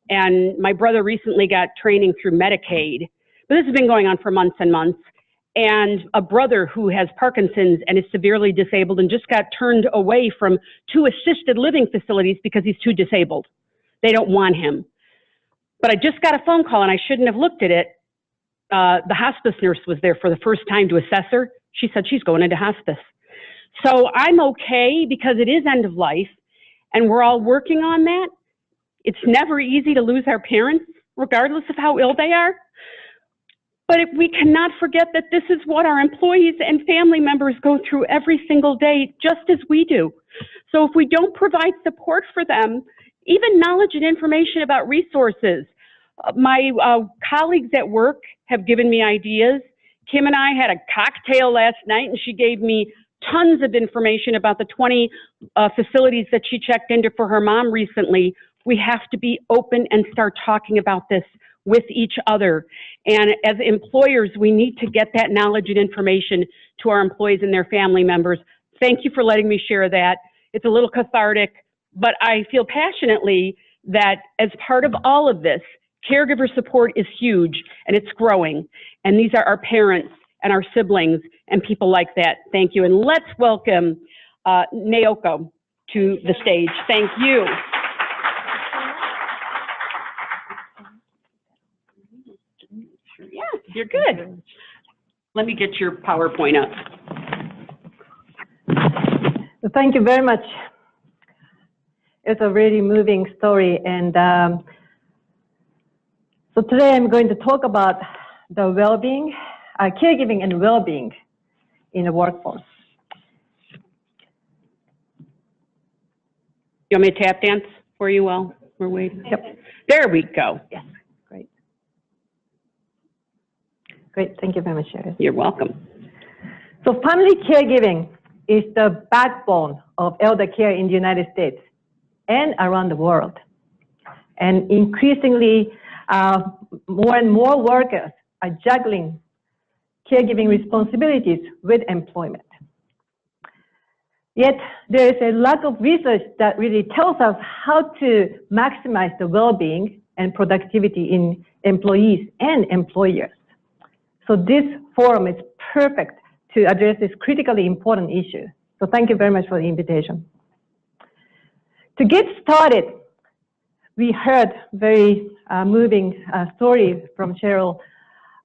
and my brother recently got training through Medicaid, but this has been going on for months and months, and a brother who has Parkinson's and is severely disabled and just got turned away from 2 assisted living facilities because he's too disabled. They don't want him. But I just got a phone call, and I shouldn't have looked at it. The hospice nurse was there for the first time to assess her. She said she's going into hospice. So I'm okay because it is end of life, and we're all working on that. It's never easy to lose our parents, regardless of how ill they are. But we cannot forget that this is what our employees and family members go through every single day, just as we do. So if we don't provide support for them, even knowledge and information about resources, my colleagues at work have given me ideas. Kim and I had a cocktail last night, and she gave me tons of information about the 20 facilities that she checked into for her mom recently. We have to be open and start talking about this with each other. And as employers, we need to get that knowledge and information to our employees and their family members. Thank you for letting me share that. It's a little cathartic, but I feel passionately that as part of all of this, caregiver support is huge and it's growing. And these are our parents and our siblings and people like that. Thank you. And let's welcome Naoko to the stage. Thank you. Yeah, you're good. Let me get your PowerPoint up. Thank you very much. It's a really moving story, and so today I'm going to talk about the well-being, caregiving and well-being in the workforce. You want me to tap dance for you while we're waiting? Yep. There we go. Yes, great. Great, thank you very much, Sherry. You're welcome. So family caregiving is the backbone of elder care in the United States and around the world. And increasingly, more and more workers are juggling caregiving responsibilities with employment. Yet, there is a lack of research that really tells us how to maximize the well-being and productivity in employees and employers. So this forum is perfect to address this critically important issue. So thank you very much for the invitation. To get started, we heard very moving story from Cheryl,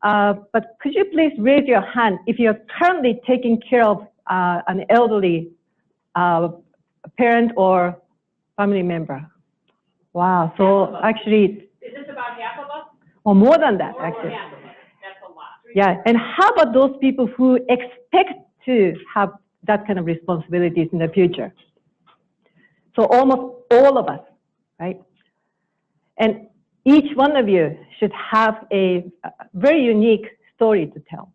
but could you please raise your hand if you're currently taking care of an elderly parent or family member? Wow, so actually... Is this about half of us? Or more than that, actually. That's a lot. Yeah, and how about those people who expect to have that kind of responsibilities in the future? So almost all of us, right? And each one of you should have a very unique story to tell.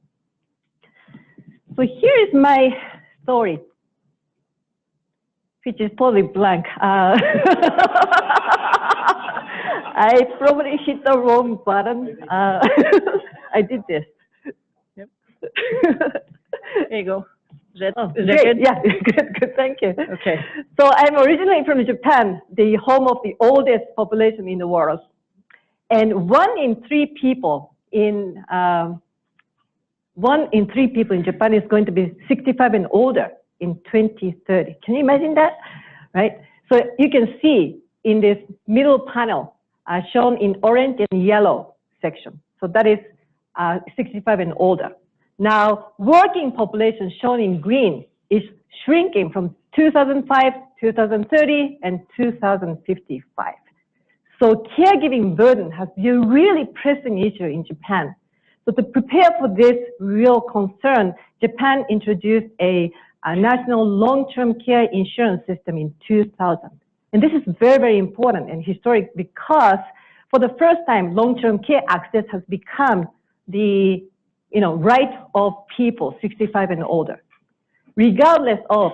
So here is my story, which is totally blank. I probably hit the wrong button. I did this. Yep. There you go. Is that good? Yeah, good, thank you. Okay. So I'm originally from Japan, the home of the oldest population in the world. And 1 in 3 people in Japan is going to be 65 and older in 2030. Can you imagine that? Right? So you can see in this middle panel, shown in orange and yellow section. So that is 65 and older. Now, working population shown in green is shrinking from 2005, 2030, and 2055. So caregiving burden has been a really pressing issue in Japan. So to prepare for this real concern, Japan introduced a national long-term care insurance system in 2000. And this is very, very important and historic because for the first time, long-term care access has become the right of people 65 and older, regardless of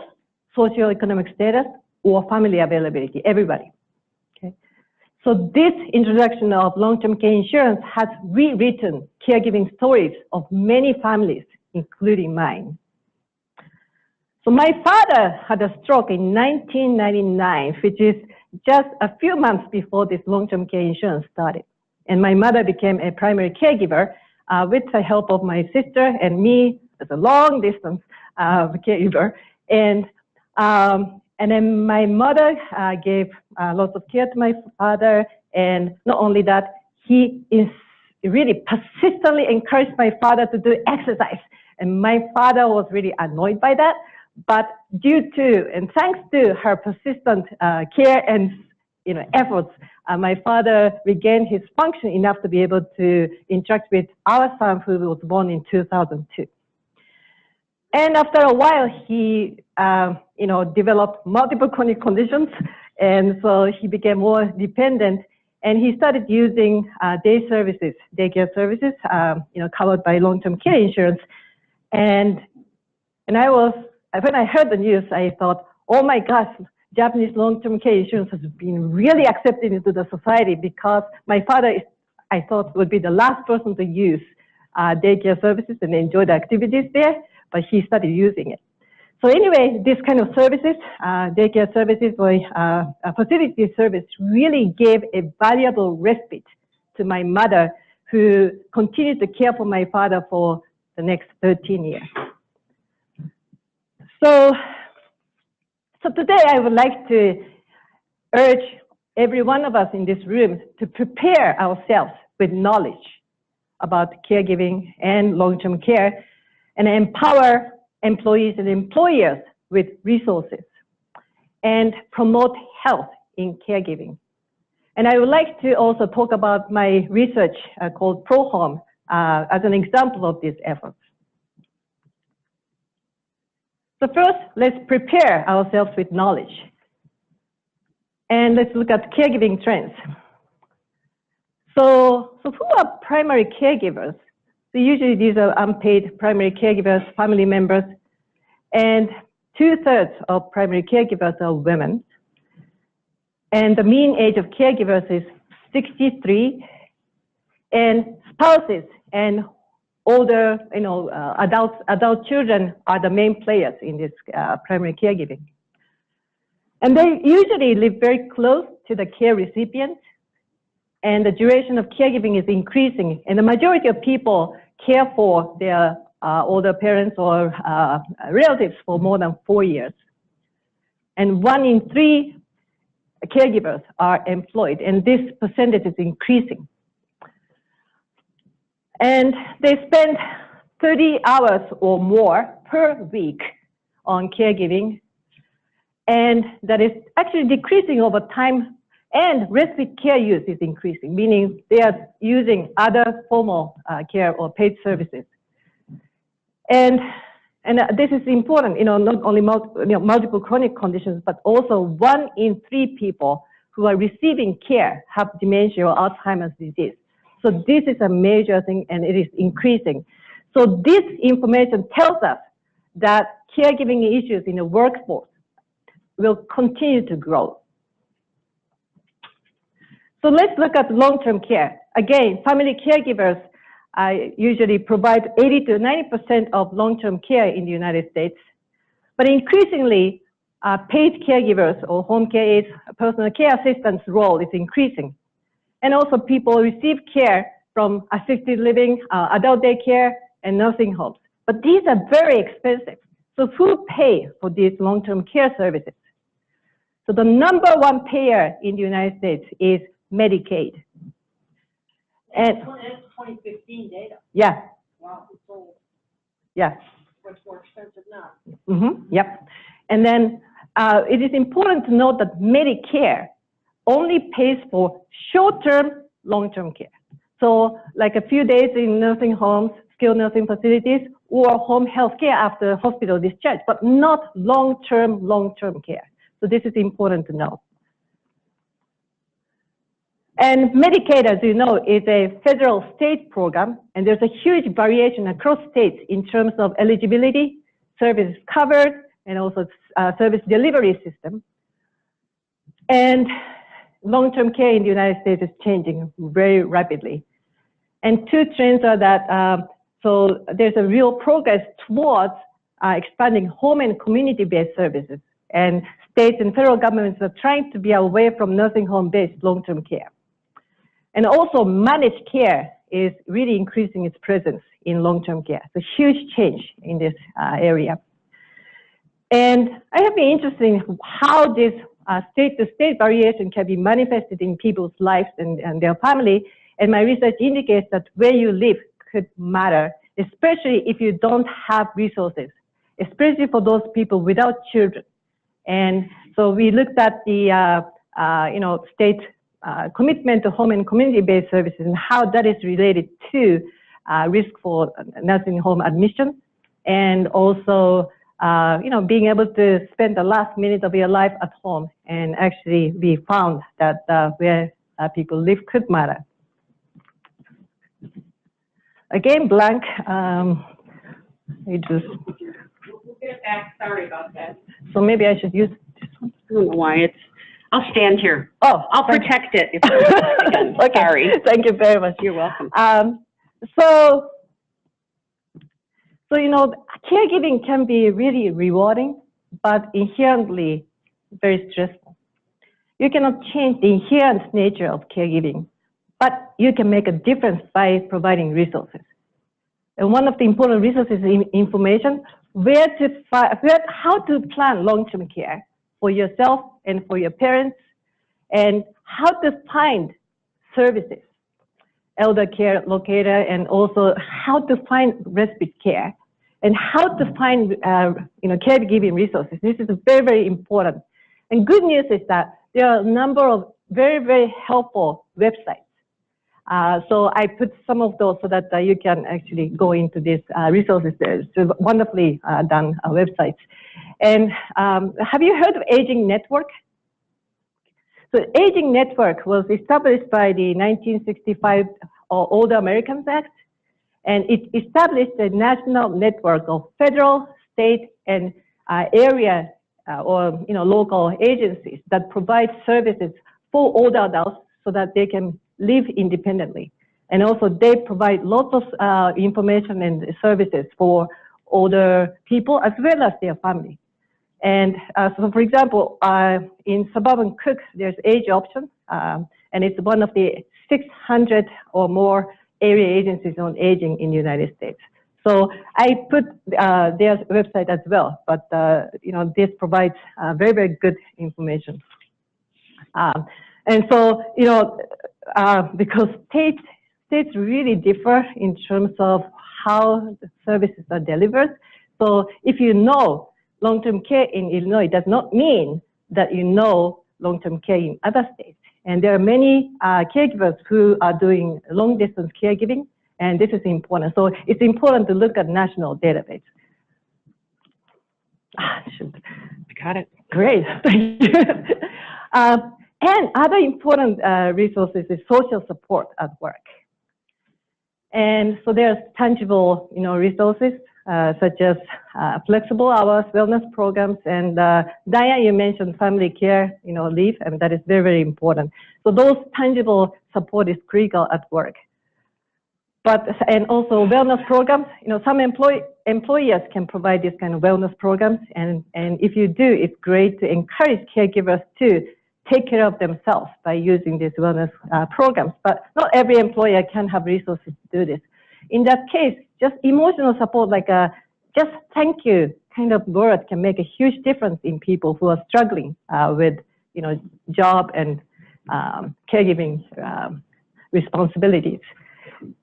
socioeconomic status or family availability, everybody. Okay? So this introduction of long-term care insurance has rewritten caregiving stories of many families, including mine. So my father had a stroke in 1999, which is just a few months before this long-term care insurance started. And my mother became a primary caregiver with the help of my sister and me as a long distance caregiver. And then my mother gave lots of care to my father. And not only that, he really persistently encouraged my father to do exercise. And my father was really annoyed by that. But due to and thanks to her persistent care and efforts, my father regained his function enough to be able to interact with our son, who was born in 2002. And after a while, he developed multiple chronic conditions, and so he became more dependent. And he started using daycare services, covered by long-term care insurance. And when I heard the news, I thought, oh my gosh, Japanese long-term care insurance has been really accepted into the society, because my father, I thought, would be the last person to use daycare services and enjoy the activities there, but he started using it. So anyway, this kind of services, daycare services or facility service, really gave a valuable respite to my mother, who continued to care for my father for the next 13 years. So today I would like to urge every one of us in this room to prepare ourselves with knowledge about caregiving and long-term care, and empower employees and employers with resources, and promote health in caregiving. And I would like to also talk about my research called ProHome as an example of these efforts. So first, let's prepare ourselves with knowledge. And let's look at caregiving trends. So who are primary caregivers? So usually these are unpaid primary caregivers, family members, and 2/3 of primary caregivers are women. And the mean age of caregivers is 63, and spouses and older, adult children are the main players in this primary caregiving. And they usually live very close to the care recipient, and the duration of caregiving is increasing. And the majority of people care for their older parents or relatives for more than 4 years. And 1 in 3 caregivers are employed, and this percentage is increasing. And they spend 30 hours or more per week on caregiving, and that is actually decreasing over time, and respite care use is increasing, meaning they are using other formal care or paid services. And this is important, not only multiple chronic conditions, but also 1 in 3 people who are receiving care have dementia or Alzheimer's disease. So this is a major thing, and it is increasing. So this information tells us that caregiving issues in the workforce will continue to grow. So let's look at long-term care. Again, family caregivers usually provide 80 to 90% of long-term care in the United States. But increasingly, paid caregivers or home care aides, personal care assistants' role is increasing. And also people receive care from assisted living, adult daycare, and nursing homes. But these are very expensive. So who pays for these long-term care services? So the #1 payer in the United States is Medicaid. And That's 2015 data. yeah. Wow, it's old. Yes. What's more expensive now? Yep. And then it is important to note that Medicare only pays for short-term, long-term care. So like a few days in nursing homes, skilled nursing facilities, or home health care after hospital discharge, but not long-term care. So this is important to know. And Medicaid, as you know, is a federal state program, and there's a huge variation across states in terms of eligibility, services covered, and also service delivery system. And long-term care in the United States is changing very rapidly. And two trends are that, so there's a real progress towards expanding home and community-based services. And states and federal governments are trying to be away from nursing home-based long-term care. And also managed care is really increasing its presence in long-term care. It's a huge change in this area. And I have been interested in how this state-to-state variation can be manifested in people's lives and their family. And my research indicates that where you live could matter, especially if you don't have resources, especially for those people without children. And so we looked at the state commitment to home and community-based services and how that is related to risk for nursing home admission, and also being able to spend the last minute of your life at home. And actually we found that where people live could matter. Again, blank. We'll get it back. Sorry about that. So maybe I should use this one. I don't know why it's. I'll stand here. Oh, I'll protect it. If again. Okay. Sorry. Thank you very much. You're welcome. So caregiving can be really rewarding, but inherently very stressful. You cannot change the inherent nature of caregiving, but you can make a difference by providing resources. And one of the important resources is information, how to plan long-term care for yourself and for your parents, and how to find services, elder care locator, and also how to find respite care, and how to find caregiving resources. This is very, very important. And good news is that there are a number of very, very helpful websites. So I put some of those so that you can actually go into these resources. There's wonderfully done websites. And have you heard of Aging Network? So Aging Network was established by the 1965 Older Americans Act, and it established a national network of federal, state, and area or local agencies that provide services for older adults so that they can live independently. And also they provide lots of information and services for older people as well as their family. And so for example, in suburban Cook, there's Age Option, and it's one of the 600 or more area agencies on aging in the United States. So I put their website as well, but this provides very, very good information. And so, because states really differ in terms of how the services are delivered. So if you know long-term care in Illinois, does not mean that you know long-term care in other states. And there are many caregivers who are doing long-distance caregiving, and this is important. So it's important to look at national database. Shoot. I got it. Great, thank you. And other important resources is social support at work. And so there's tangible, resources such as flexible hours, wellness programs, and Diane, you mentioned family care, leave, and that is very, very important. So those tangible support is critical at work. And also wellness programs, some employers can provide this kind of wellness programs, and if you do, it's great to encourage caregivers to take care of themselves by using these wellness programs. But not every employer can have resources to do this. In that case, just emotional support, like a just thank you kind of word, can make a huge difference in people who are struggling with, job and caregiving responsibilities.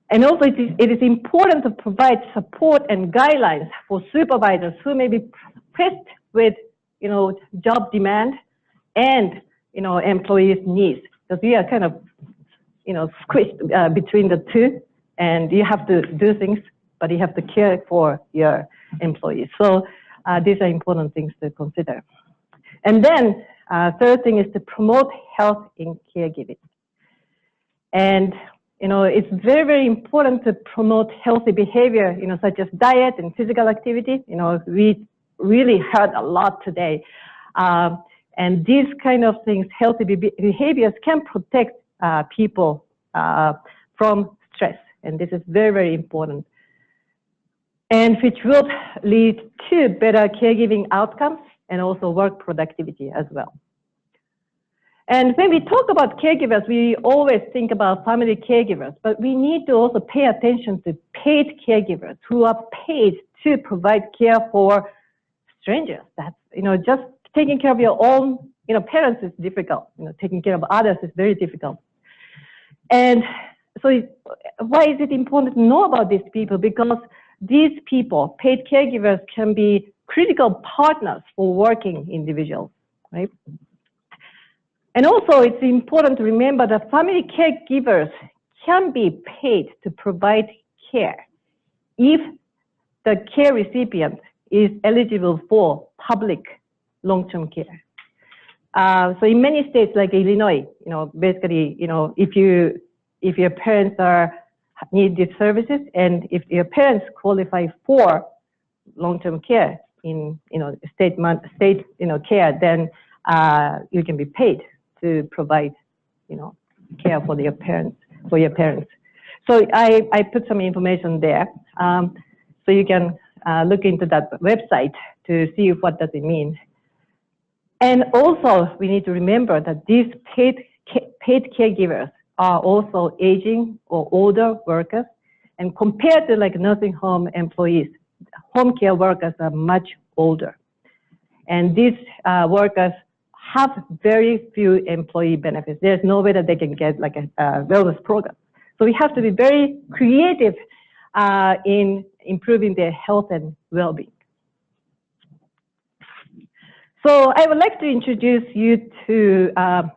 And also it is important to provide support and guidelines for supervisors who may be pressed with, job demand and, employees' needs. Because we are kind of, squished between the two, and you have to do things, but you have to care for your employees. So these are important things to consider. And then third thing is to promote health in caregiving. And it's very, very important to promote healthy behavior, such as diet and physical activity. We really heard a lot today. And these kind of things, healthy behaviors can protect people from stress. And this is very, very important. And which will lead to better caregiving outcomes and also work productivity as well. And when we talk about caregivers, we always think about family caregivers, but we need to also pay attention to paid caregivers who are paid to provide care for strangers. That's, just taking care of your own, parents is difficult. Taking care of others is very difficult. And so why is it important to know about these people? Because these people, paid caregivers, can be critical partners for working individuals, right? And also, it's important to remember that family caregivers can be paid to provide care if the care recipient is eligible for public long-term care. So in many states like Illinois, basically, if your parents need these services, and if your parents qualify for long-term care in state care, then you can be paid to provide care for your parents. So I put some information there, so you can look into that website to see what does it mean. And also we need to remember that these paid caregivers are also aging or older workers, and compared to like nursing home employees, home care workers are much older. And these workers have very few employee benefits. There's no way that they can get like a wellness program. So we have to be very creative in improving their health and well-being. So I would like to introduce you to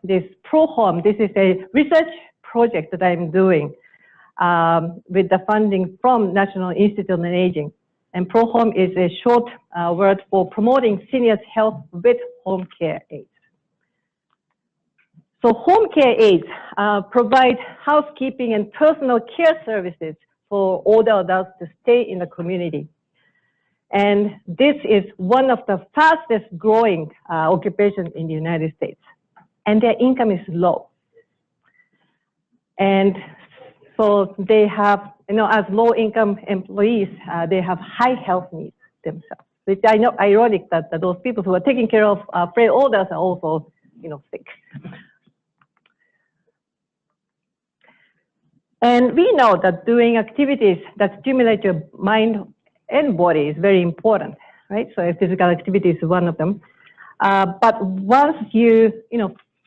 this ProHome. This is a research project that I'm doing with the funding from National Institute on Aging. And ProHome is a short word for promoting seniors' health with home care aids. So home care aides provide housekeeping and personal care services for older adults to stay in the community. And this is one of the fastest growing occupations in the United States. And their income is low. And so they have, as low-income employees, they have high health needs themselves. It's ironic that those people who are taking care of frail elders are also, sick. And we know that doing activities that stimulate your mind and body is very important, right? So physical activity is one of them. But once you,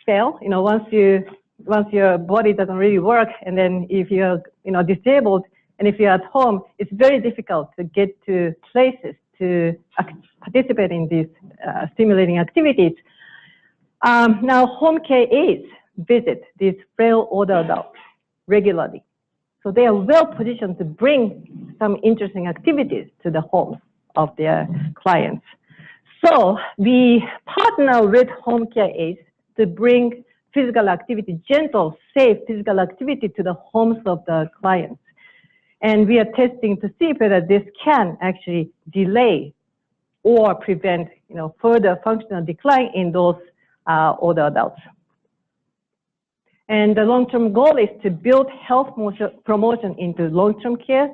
fail, once your body doesn't really work, and then if you're, disabled, and if you're at home, it's very difficult to get to places to participate in these stimulating activities. Now, home care aides visit these frail older adults regularly. So they are well positioned to bring some interesting activities to the homes of their clients. So we partner with home care aides to bring physical activity, gentle, safe physical activity to the homes of the clients. And we are testing to see whether this can actually delay or prevent, further functional decline in those older adults. And the long-term goal is to build health promotion into long-term care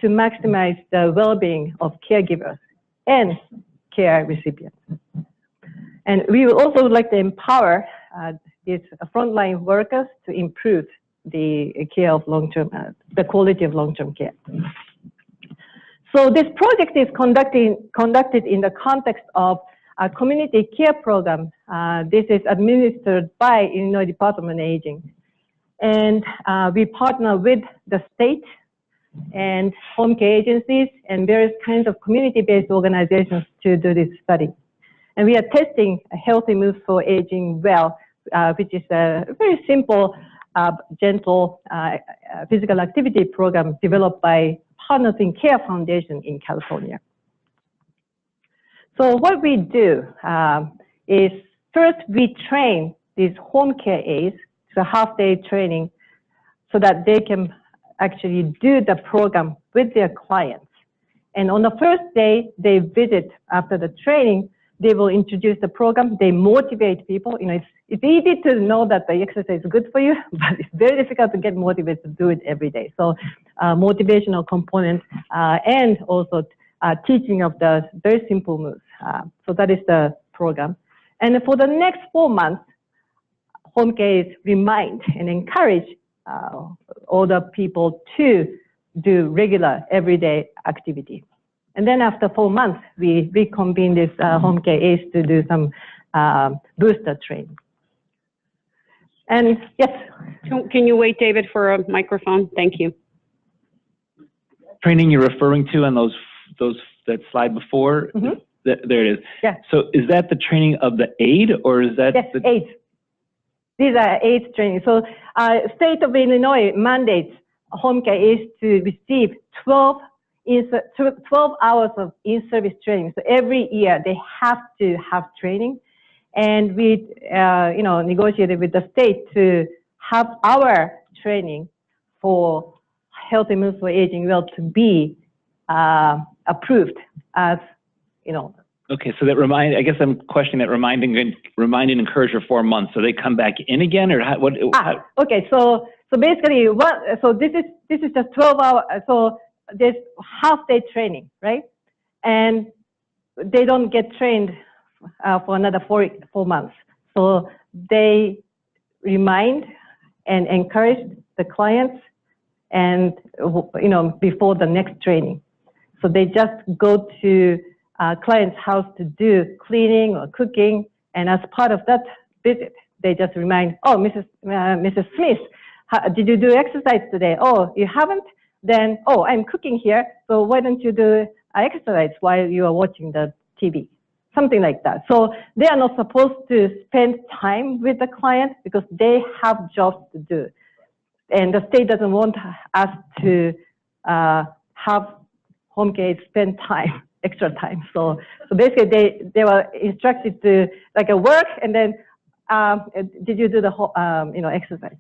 to maximize the well-being of caregivers and care recipients. And we would also like to empower these frontline workers to improve the care of long-term, the quality of long-term care. So this project is conducted in the context of a community care program. This is administered by Illinois Department on Aging. And we partner with the state and home care agencies and various kinds of community-based organizations to do this study. And we are testing a Healthy Moves for Aging Well, which is a very simple, gentle physical activity program developed by Partners in Care Foundation in California. So what we do is first we train these home care aides, it's a half-day training, so that they can actually do the program with their clients. And on the first day they visit after the training, they will introduce the program, they motivate people. You know, it's easy to know that the exercise is good for you, but it's very difficult to get motivated to do it every day. So motivational component and also teaching of the very simple moves. So that is the program. And for the next 4 months, home care is remind and encourage older people to do regular everyday activity. And then after 4 months, we reconvene this home care aides to do some booster training. And yes? Can you wait, David, for a microphone? Thank you. Training you're referring to on that slide before? Mm-hmm. There it is. Yeah. So is that the training of the aide, or is that? Yes, aides. These are aides training. So state of Illinois mandates home care aides to receive 12 hours of in-service training. So every year they have to have training. And we, negotiated with the state to have our training for Healthy Moves for Aging Well to be approved as, Okay, so that I guess I'm questioning that reminding and encourage for 4 months. So they come back in again, or how? Okay, so basically, this is just 12 hours. So there's half-day training, right? And they don't get trained for another 4 months. So they remind and encourage the clients, and before the next training. So they just go to client's house to do cleaning or cooking, and as part of that visit, they just remind, oh, Mrs. Smith, did you do exercise today? Oh, you haven't? Then, oh, I'm cooking here, so why don't you do exercise while you are watching the TV? Something like that. So they are not supposed to spend time with the client because they have jobs to do. And the state doesn't want us to have home care spend time, extra time. So basically they were instructed to work, and then did you do the whole, exercise?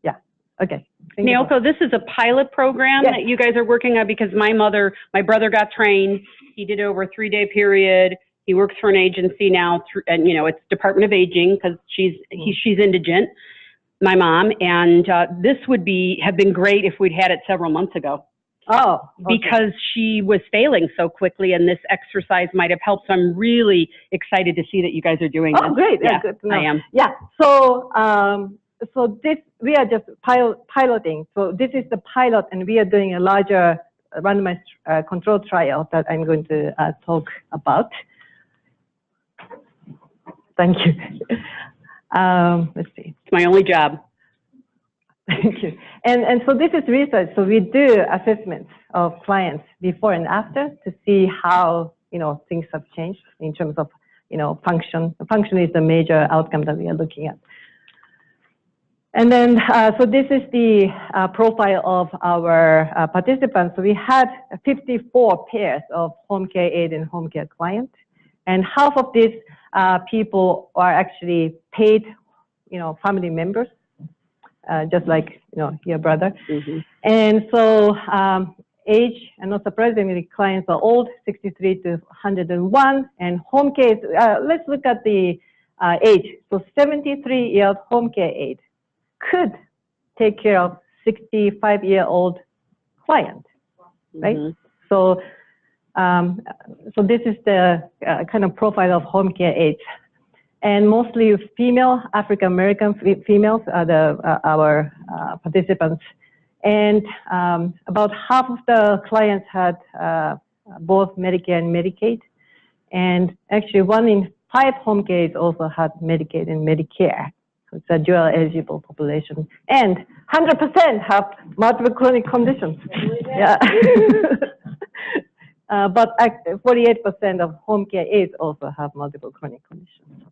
Yeah. Okay. Naoko, this is a pilot program that you guys are working on, because my brother got trained. He did it over a 3-day period. He works for an agency now, and it's Department of Aging, because she's indigent, my mom, and this would have been great if we'd had it several months ago. Oh, okay. Because she was failing so quickly, and this exercise might have helped. So I'm really excited to see that you guys are doing this. Oh, great! Yeah, good to know. I am. Yeah. So this we are just piloting. So this is the pilot, and we are doing a larger randomized control trial that I'm going to talk about. Thank you. Let's see. It's my only job. Thank you. And so this is research. So we do assessments of clients before and after to see how things have changed in terms of function. Function is the major outcome that we are looking at. And then so this is the profile of our participants. So we had 54 pairs of home care aide and home care client, and half of these people are actually paid, family members. Just like your brother. Mm-hmm. And so age, and not surprisingly, clients are old, 63 to 101, and home care, let's look at the age. So 73-year-old home care aide could take care of 65-year-old client, right? Mm-hmm. So this is the kind of profile of home care aides. And mostly female, African-American females are our participants. And about half of the clients had both Medicare and Medicaid. And actually 1 in 5 home care aides also had Medicaid and Medicare So it's a dual eligible population. And 100% have multiple chronic conditions. Yeah. But 48% of home care aides also have multiple chronic conditions.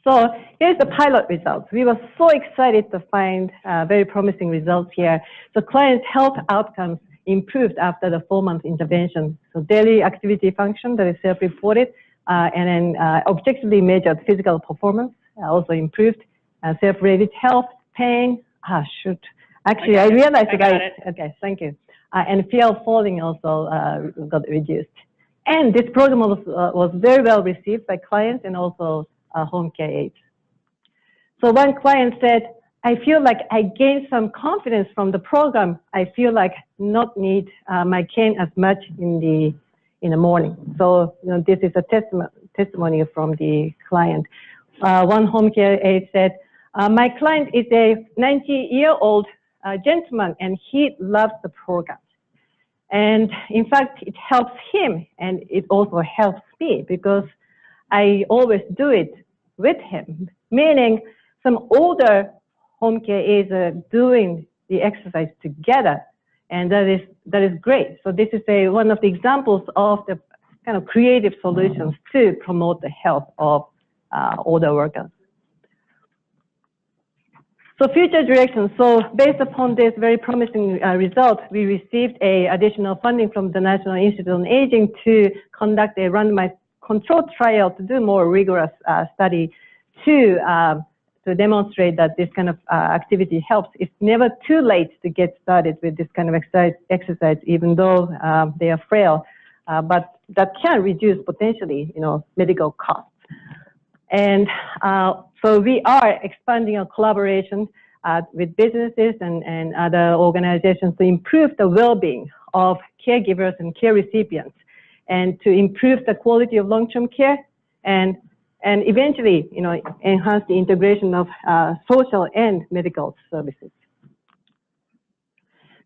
So here's the pilot results. We were so excited to find very promising results here. So clients' health outcomes improved after the 4-month intervention. So daily activity function that is self-reported, and then objectively measured physical performance also improved. Self-rated health, pain, actually I realized I got it. Okay, thank you. And fear of falling also got reduced. And this program was very well received by clients and also home care aides. So one client said, I feel like I gained some confidence from the program. I feel like not need my cane as much in the morning. So this is a testimony from the client. One home care aide said, my client is a 90-year-old gentleman and he loves the program. And in fact, it helps him and it also helps me because I always do it with him, meaning some older home care aides are doing the exercise together, and that is great. So this is one of the examples of the kind of creative solutions to promote the health of older workers. So future directions. So based upon this very promising result, we received additional funding from the National Institute on Aging to conduct a randomized controlled trial to do more rigorous study to demonstrate that this kind of activity helps. It's never too late to get started with this kind of exercise, even though they are frail, but that can reduce potentially, medical costs. And so we are expanding our collaboration with businesses and other organizations to improve the well-being of caregivers and care recipients, and to improve the quality of long-term care, and eventually, enhance the integration of social and medical services.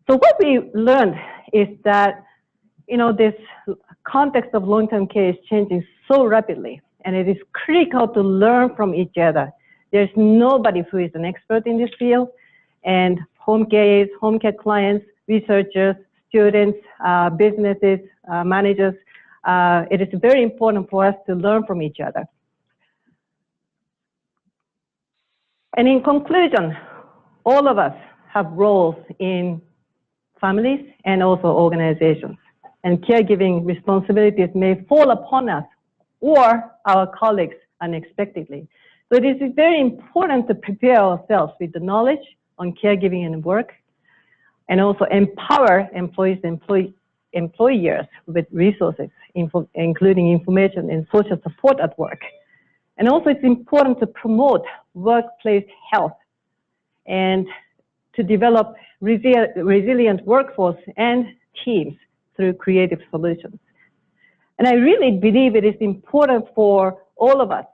So what we learned is that, this context of long-term care is changing so rapidly, and it is critical to learn from each other. There's nobody who is an expert in this field, and home care aides, home care clients, researchers, students, businesses, managers, it is very important for us to learn from each other. And in conclusion, all of us have roles in families and also organizations, and caregiving responsibilities may fall upon us or our colleagues unexpectedly. So it is very important to prepare ourselves with the knowledge on caregiving and work, and also empower employees and employers with resources, including information and social support at work. And also it's important to promote workplace health and to develop resilient workforce and teams through creative solutions. And I really believe it is important for all of us,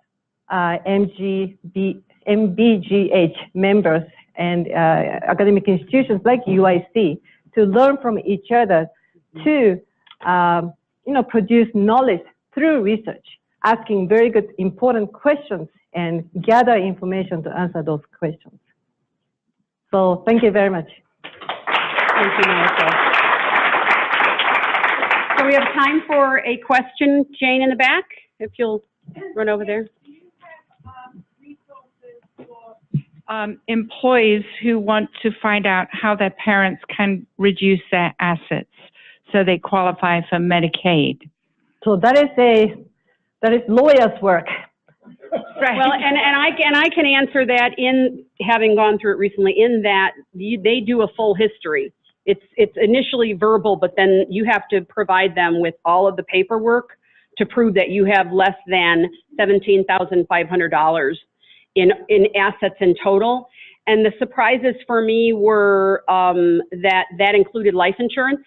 MBGH members and academic institutions like UIC, to learn from each other, to produce knowledge through research, asking very good, important questions, and gather information to answer those questions. So thank you very much. Thank you, Melissa. So we have time for a question. Jane in the back, if you'll run over there. Employees who want to find out how their parents can reduce their assets so they qualify for Medicaid. So that is lawyers' work. Right. Well, and I can answer that in having gone through it recently, in that they do a full history. It's initially verbal, but then you have to provide them with all of the paperwork to prove that you have less than $17,500 in assets in total. And the surprises for me were that included life insurance.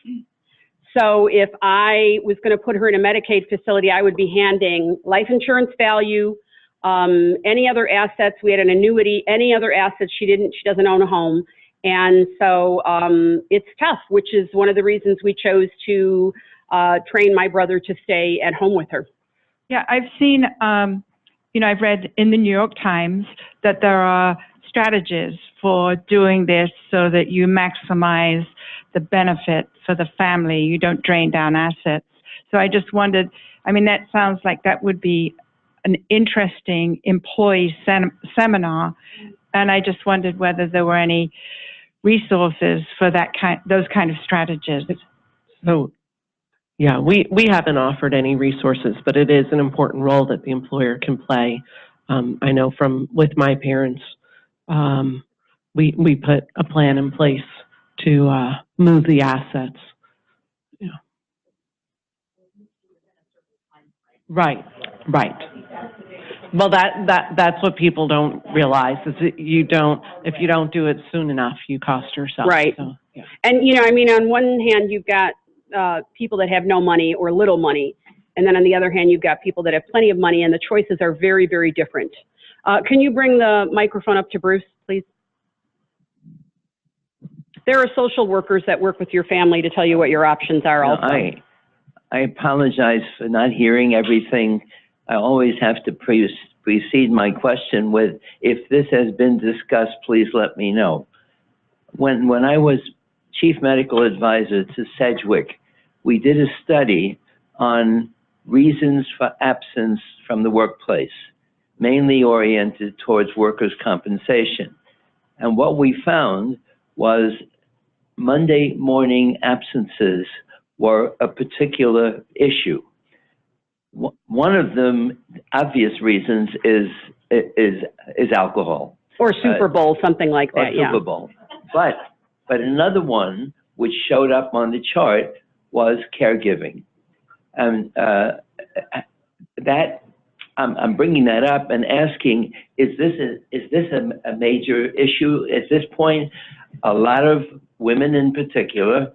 So if I was going to put her in a Medicaid facility, I would be handing life insurance value, any other assets. We had an annuity, any other assets. She doesn't own a home. And so it's tough, which is one of the reasons we chose to train my brother to stay at home with her. Yeah, I've seen, I've read in the New York Times that there are strategies for doing this so that you maximize the benefit for the family. You don't drain down assets. So I just wondered, that sounds like that would be an interesting employee seminar. And I just wondered whether there were any resources for those kind of strategies. So, yeah, we haven't offered any resources, but it is an important role that the employer can play. I know with my parents, we put a plan in place to move the assets. Yeah. Right. Well, that's what people don't realize is that if you don't do it soon enough, you cost yourself. Right. So, yeah. And, on one hand, you've got people that have no money or little money. And then on the other hand, you've got people that have plenty of money, and the choices are very, very different. Can you bring the microphone up to Bruce, please? There are social workers that work with your family to tell you what your options are also. I apologize for not hearing everything. I always have to precede my question with, if this has been discussed, please let me know. When I was Chief Medical Advisor to Sedgwick, we did a study on reasons for absence from the workplace, mainly oriented towards workers' compensation. And what we found was Monday morning absences were a particular issue. One of them, obvious reasons, is alcohol. Or Super Bowl, something like that, or Super Bowl. But another one, which showed up on the chart, was caregiving. And I'm bringing that up and asking, is this a major issue at this point? A lot of women in particular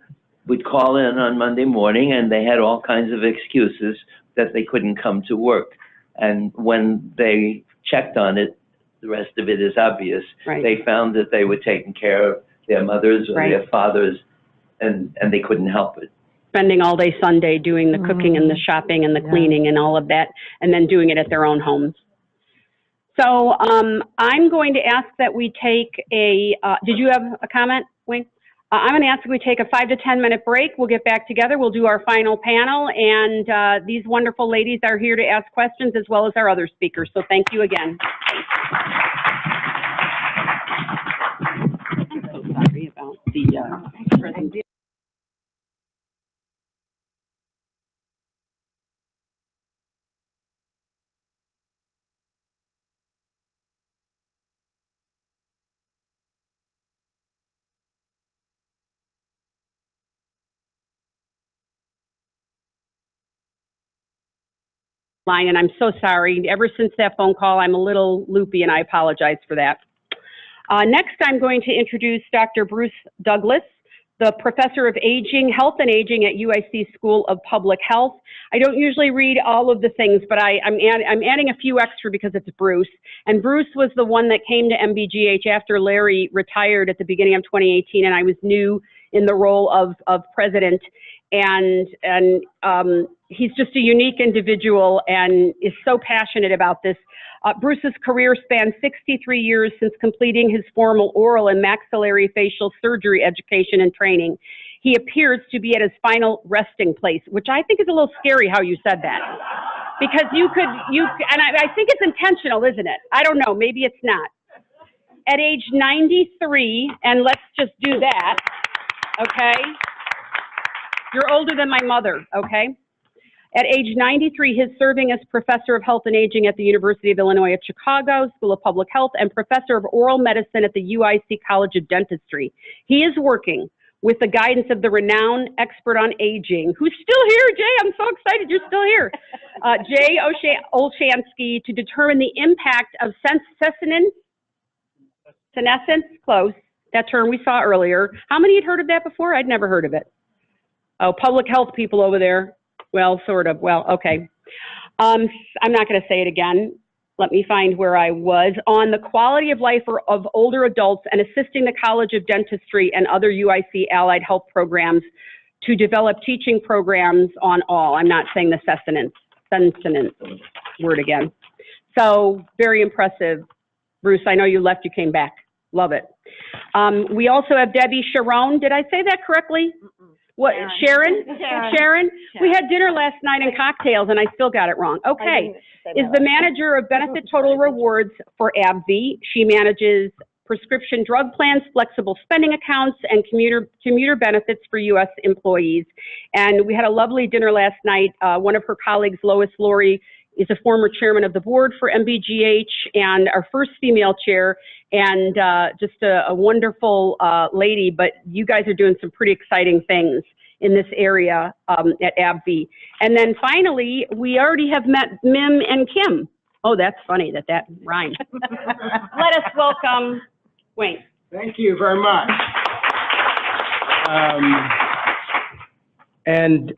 would call in on Monday morning, and they had all kinds of excuses that they couldn't come to work. And when they checked on it, the rest of it is obvious. Right. They found that they were taking care of their mothers or Right. their fathers, and they couldn't help it. Spending all day Sunday doing the cooking and the shopping and the cleaning and all of that, and then doing it at their own homes. So I'm going to ask that we take did you have a comment, Wayne? I'm going to ask that we take a 5 to 10 minute break. We'll get back together. We'll do our final panel, and these wonderful ladies are here to ask questions as well as our other speakers. So thank you again. I'm so sorry about the line, and I'm so sorry. Ever since that phone call, I'm a little loopy, and I apologize for that. Next, I'm going to introduce Dr. Bruce Douglas, the Professor of Health and Aging at UIC School of Public Health. I don't usually read all of the things, but I'm adding a few extra because it's Bruce. And Bruce was the one that came to MBGH after Larry retired at the beginning of 2018, and I was new in the role of president. And he's just a unique individual and is so passionate about this. Bruce's career spans 63 years since completing his formal oral and maxillary facial surgery education and training. He appears to be at his final resting place, which I think is a little scary how you said that. Because and I think it's intentional, isn't it? I don't know, maybe it's not. At age 93, and let's just do that, okay? You're older than my mother, okay? At age 93, he's serving as Professor of Health and Aging at the University of Illinois at Chicago School of Public Health and Professor of Oral Medicine at the UIC College of Dentistry. He is working with the guidance of the renowned expert on aging, who's still here, Jay. I'm so excited you're still here. Jay Olshansky, to determine the impact of senescence, close, that term we saw earlier. How many had heard of that before? I'd never heard of it. Oh, public health people over there. Well, sort of. Well, okay. I'm not going to say it again. Let me find where I was. On the quality of life of older adults and assisting the College of Dentistry and other UIC allied health programs to develop teaching programs on all. I'm not saying the sentence word again. So very impressive. Bruce, I know you left, you came back. Love it. We also have Debbie Sharon. Did I say that correctly? What, Sharon? Sharon? We had dinner last night and cocktails and I still got it wrong. Okay. Is the manager of benefit total rewards for AbbVie. She manages prescription drug plans, flexible spending accounts, and commuter benefits for U.S. employees. And we had a lovely dinner last night. One of her colleagues, Lois Laurie, is a former chairman of the board for MBGH and our first female chair, and just a wonderful lady. But you guys are doing some pretty exciting things in this area at AbbVie. And then finally, we already have met Mim and Kim. Oh, that's funny that rhymed. Let us welcome Wayne. Thank you very much. And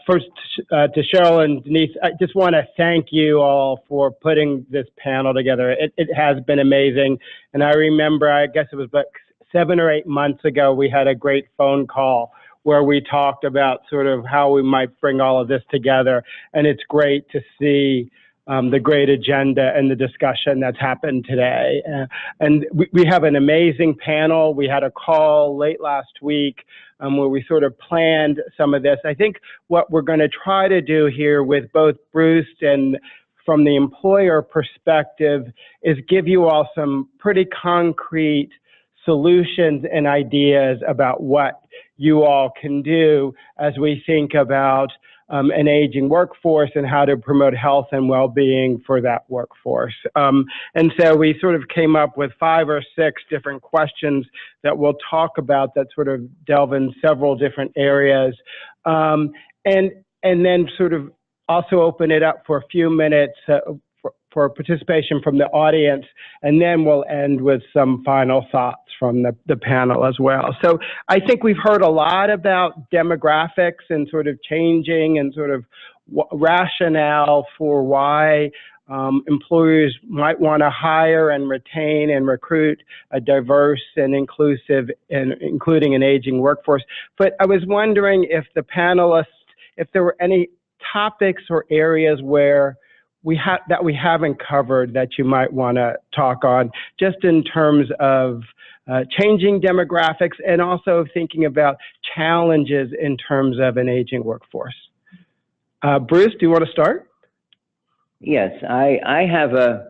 first, to Cheryl and Denise, I just want to thank you all for putting this panel together. It has been amazing. And I remember, I guess it was like 7 or 8 months ago, we had a great phone call where we talked about sort of how we might bring all of this together. And it's great to see the great agenda and the discussion that's happened today. And we have an amazing panel. We had a call late last week where we sort of planned some of this. I think what we're going to try to do here with both Bruce and from the employer perspective is give you all some pretty concrete solutions and ideas about what you all can do as we think about an aging workforce and how to promote health and well-being for that workforce. And so we sort of came up with 5 or 6 different questions that we'll talk about that sort of delve in several different areas. And then sort of also open it up for a few minutes for participation from the audience, and then we'll end with some final thoughts from the panel as well. So I think we've heard a lot about demographics and sort of changing and sort of rationale for why employers might want to hire and retain and recruit a diverse and inclusive and including an aging workforce. But I was wondering if the panelists, if there were any topics or areas where that we haven't covered that you might want to talk on, just in terms of changing demographics and also thinking about challenges in terms of an aging workforce. Bruce, do you want to start? Yes, I have a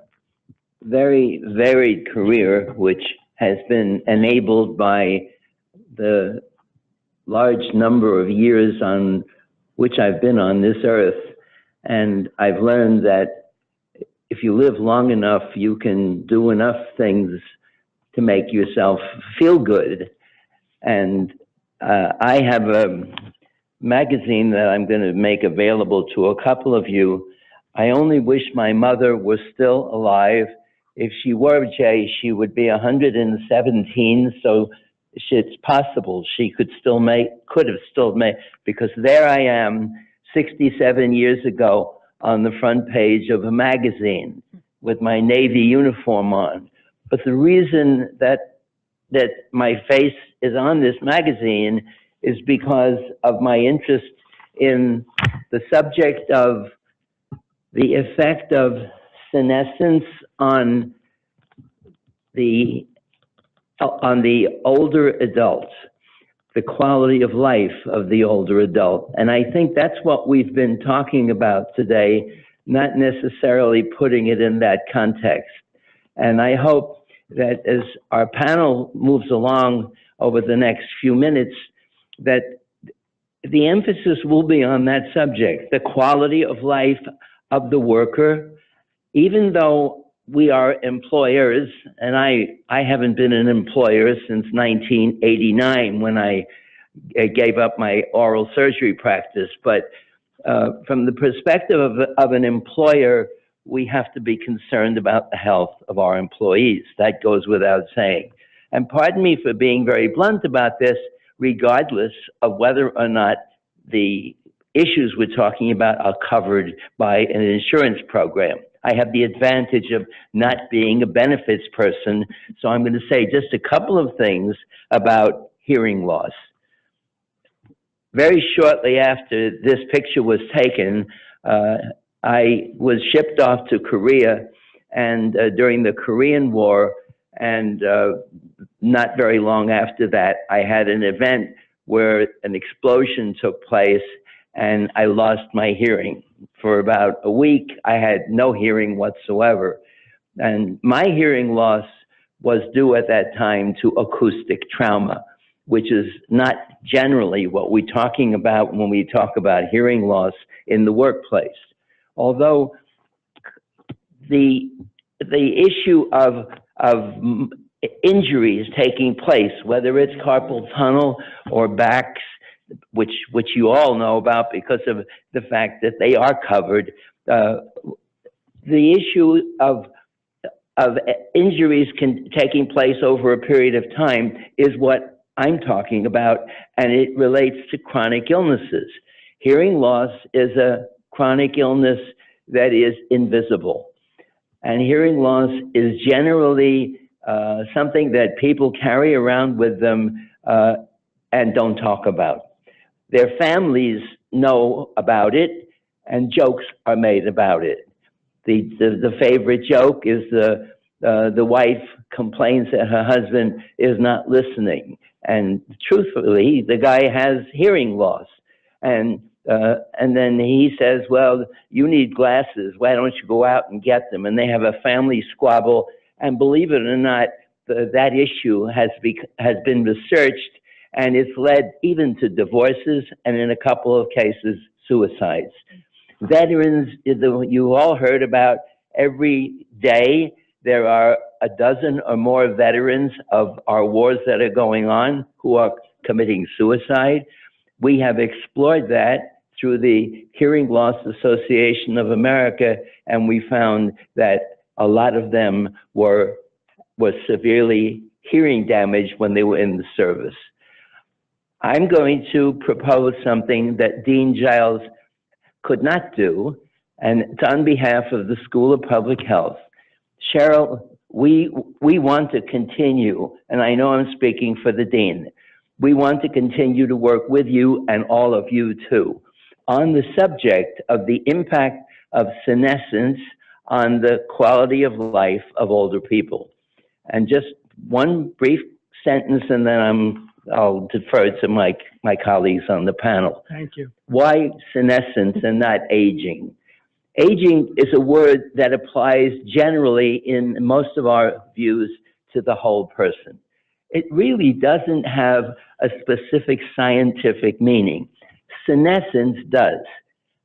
very varied career, which has been enabled by the large number of years on which I've been on this earth. And I've learned that if you live long enough, you can do enough things to make yourself feel good. And I have a magazine that I'm going to make available to a couple of you. I only wish my mother was still alive. If she were, Jay, she would be 117, so it's possible she could have still made, because there I am, 67 years ago on the front page of a magazine with my Navy uniform on. But the reason that my face is on this magazine is because of my interest in the subject of the effect of senescence on the older adult, the quality of life of the older adult. And I think that's what we've been talking about today, not necessarily putting it in that context. And I hope that as our panel moves along over the next few minutes, that the emphasis will be on that subject, the quality of life of the worker, even though we are employers, and I haven't been an employer since 1989 when I gave up my oral surgery practice. But from the perspective of an employer, we have to be concerned about the health of our employees. That goes without saying. And pardon me for being very blunt about this, regardless of whether or not the issues we're talking about are covered by an insurance program. I have the advantage of not being a benefits person, so I'm going to say just a couple of things about hearing loss. Very shortly after this picture was taken, I was shipped off to Korea and during the Korean War, and not very long after that, I had an event where an explosion took place and I lost my hearing. For about a week, I had no hearing whatsoever. And my hearing loss was due at that time to acoustic trauma, which is not generally what we're talking about when we talk about hearing loss in the workplace. Although the issue of injuries taking place, whether it's carpal tunnel or backs, which you all know about because of the fact that they are covered, the issue of injuries taking place over a period of time is what I'm talking about, and it relates to chronic illnesses. Hearing loss is a chronic illness that is invisible, and hearing loss is generally something that people carry around with them and don't talk about. Their families know about it, and jokes are made about it. The favorite joke is the wife complains that her husband is not listening, and truthfully, the guy has hearing loss, and then he says, "Well, you need glasses. Why don't you go out and get them?" And they have a family squabble, and believe it or not, that issue has been researched, and it's led even to divorces, and in a couple of cases, suicides. Veterans, you all heard about every day, there are a dozen or more veterans of our wars that are going on who are committing suicide. We have explored that through the Hearing Loss Association of America, and we found that a lot of them were severely hearing damaged when they were in the service. I'm going to propose something that Dean Giles could not do, and it's on behalf of the School of Public Health. Cheryl, we want to continue, and I know I'm speaking for the Dean, we want to continue to work with you and all of you too on the subject of the impact of senescence on the quality of life of older people. And just one brief sentence, and then I'll defer to my colleagues on the panel. Thank you. Why senescence and not aging? Aging is a word that applies generally in most of our views to the whole person. It really doesn't have a specific scientific meaning. Senescence does.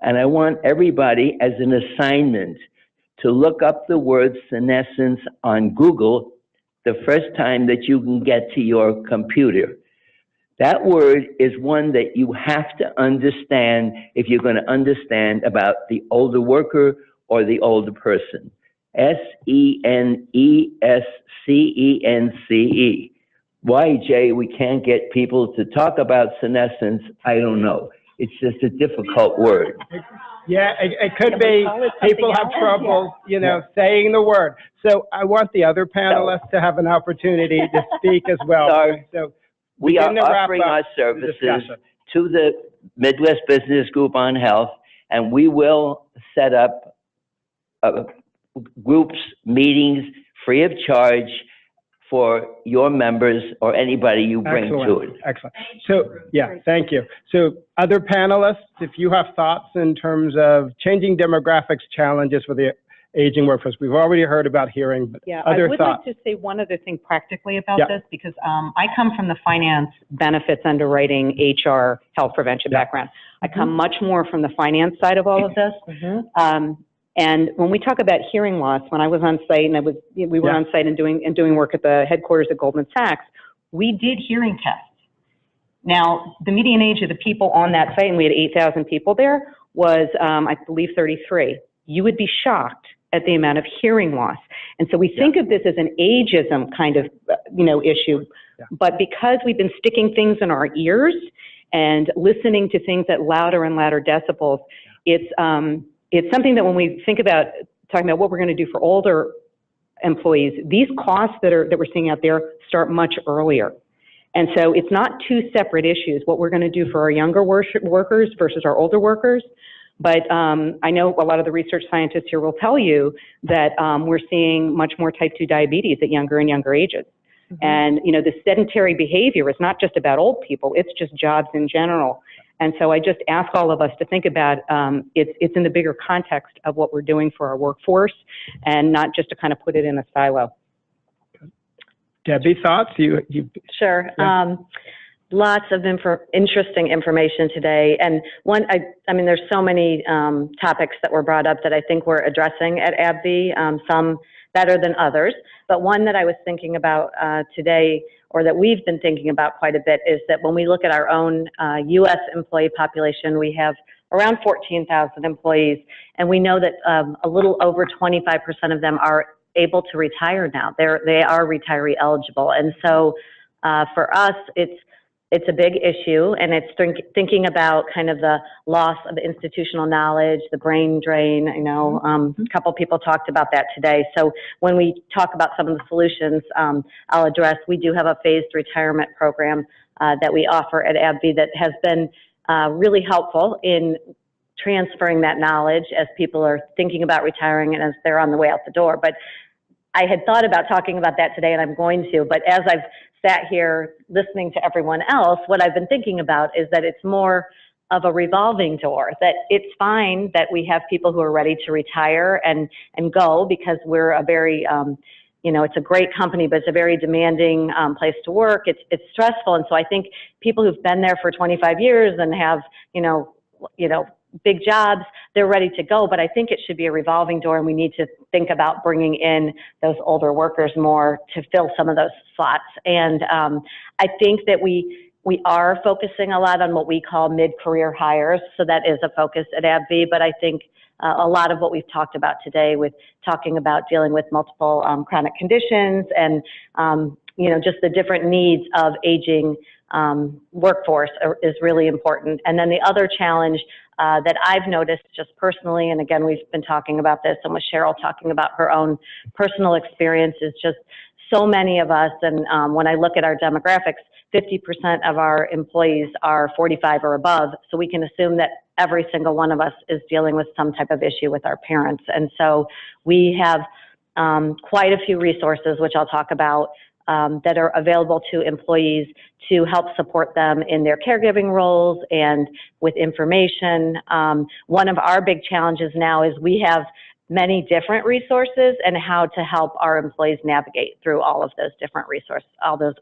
And I want everybody as an assignment to look up the word senescence on Google the first time that you can get to your computer. That word is one that you have to understand if you're going to understand about the older worker or the older person. S-E-N-E-S-C-E-N-C-E. Why, Jay, we can't get people to talk about senescence, I don't know. It's just a difficult word. Yeah, it could be people have trouble, saying the word. So I want the other panelists to have an opportunity to speak as well. So we are offering our services to the Midwest Business Group on Health, and we will set up groups, meetings, free of charge for your members or anybody you bring to it. Excellent. So, yeah, thank you. So, other panelists, if you have thoughts in terms of changing demographics challenges for the aging workforce, we've already heard about hearing, but other I would thoughts? like to say one other thing practically about this, because I come from the finance, benefits, underwriting, HR, health prevention background. I come much more from the finance side of all of this. And when we talk about hearing loss, when I was on site and we were on site and doing work at the headquarters at Goldman Sachs, we did hearing tests. Now, the median age of the people on that site, and we had 8,000 people there, was, I believe, 33. You would be shocked at the amount of hearing loss. And so we think of this as an ageism kind of, issue. But because we've been sticking things in our ears and listening to things at louder and louder decibels, it's something that when we think about talking about what we're going to do for older employees, these costs that we're seeing out there start much earlier. And so it's not two separate issues, what we're going to do for our younger workers versus our older workers, But I know a lot of the research scientists here will tell you that we're seeing much more type 2 diabetes at younger and younger ages. And, you know, the sedentary behavior is not just about old people, it's just jobs in general. And so I just ask all of us to think about it's in the bigger context of what we're doing for our workforce and not just to kind of put it in a silo. Debbie, thoughts? Sure. Yeah. Lots of interesting information today. And one, I mean, there's so many topics that were brought up that I think we're addressing at AbbVie, some better than others. But one that I was thinking about today, or that we've been thinking about quite a bit, is that when we look at our own U.S. employee population, we have around 14,000 employees, and we know that a little over 25% of them are able to retire now. They are retiree eligible. And so for us, it's a big issue, and it's thinking about kind of the loss of institutional knowledge, the brain drain. I know a couple people talked about that today. So when we talk about some of the solutions I'll address, we do have a phased retirement program that we offer at AbbVie that has been really helpful in transferring that knowledge as people are thinking about retiring and as they're on the way out the door. But I had thought about talking about that today, and I'm going to, but as I've sat here listening to everyone else, what I've been thinking about is that it's more of a revolving door, that it's fine that we have people who are ready to retire and go, because we're a very, you know, it's a great company, but it's a very demanding place to work. It's stressful. And so I think people who've been there for 25 years and have, you know, big jobs, they're ready to go. But I think it should be a revolving door, and we need to think about bringing in those older workers more to fill some of those slots. And I think that we are focusing a lot on what we call mid-career hires. So that is a focus at AbbVie. But I think a lot of what we've talked about today, with talking about dealing with multiple chronic conditions and, you know, just the different needs of aging workforce is really important. And then the other challenge that I've noticed just personally, and again, we've been talking about this, and with Cheryl talking about her own personal experience, is just so many of us, and when I look at our demographics, 50% of our employees are 45 or above, so we can assume that every single one of us is dealing with some type of issue with our parents. And so we have quite a few resources, which I'll talk about, that are available to employees to help support them in their caregiving roles and with information. One of our big challenges now is we have many different resources, and how to help our employees navigate through all of those different resources, all those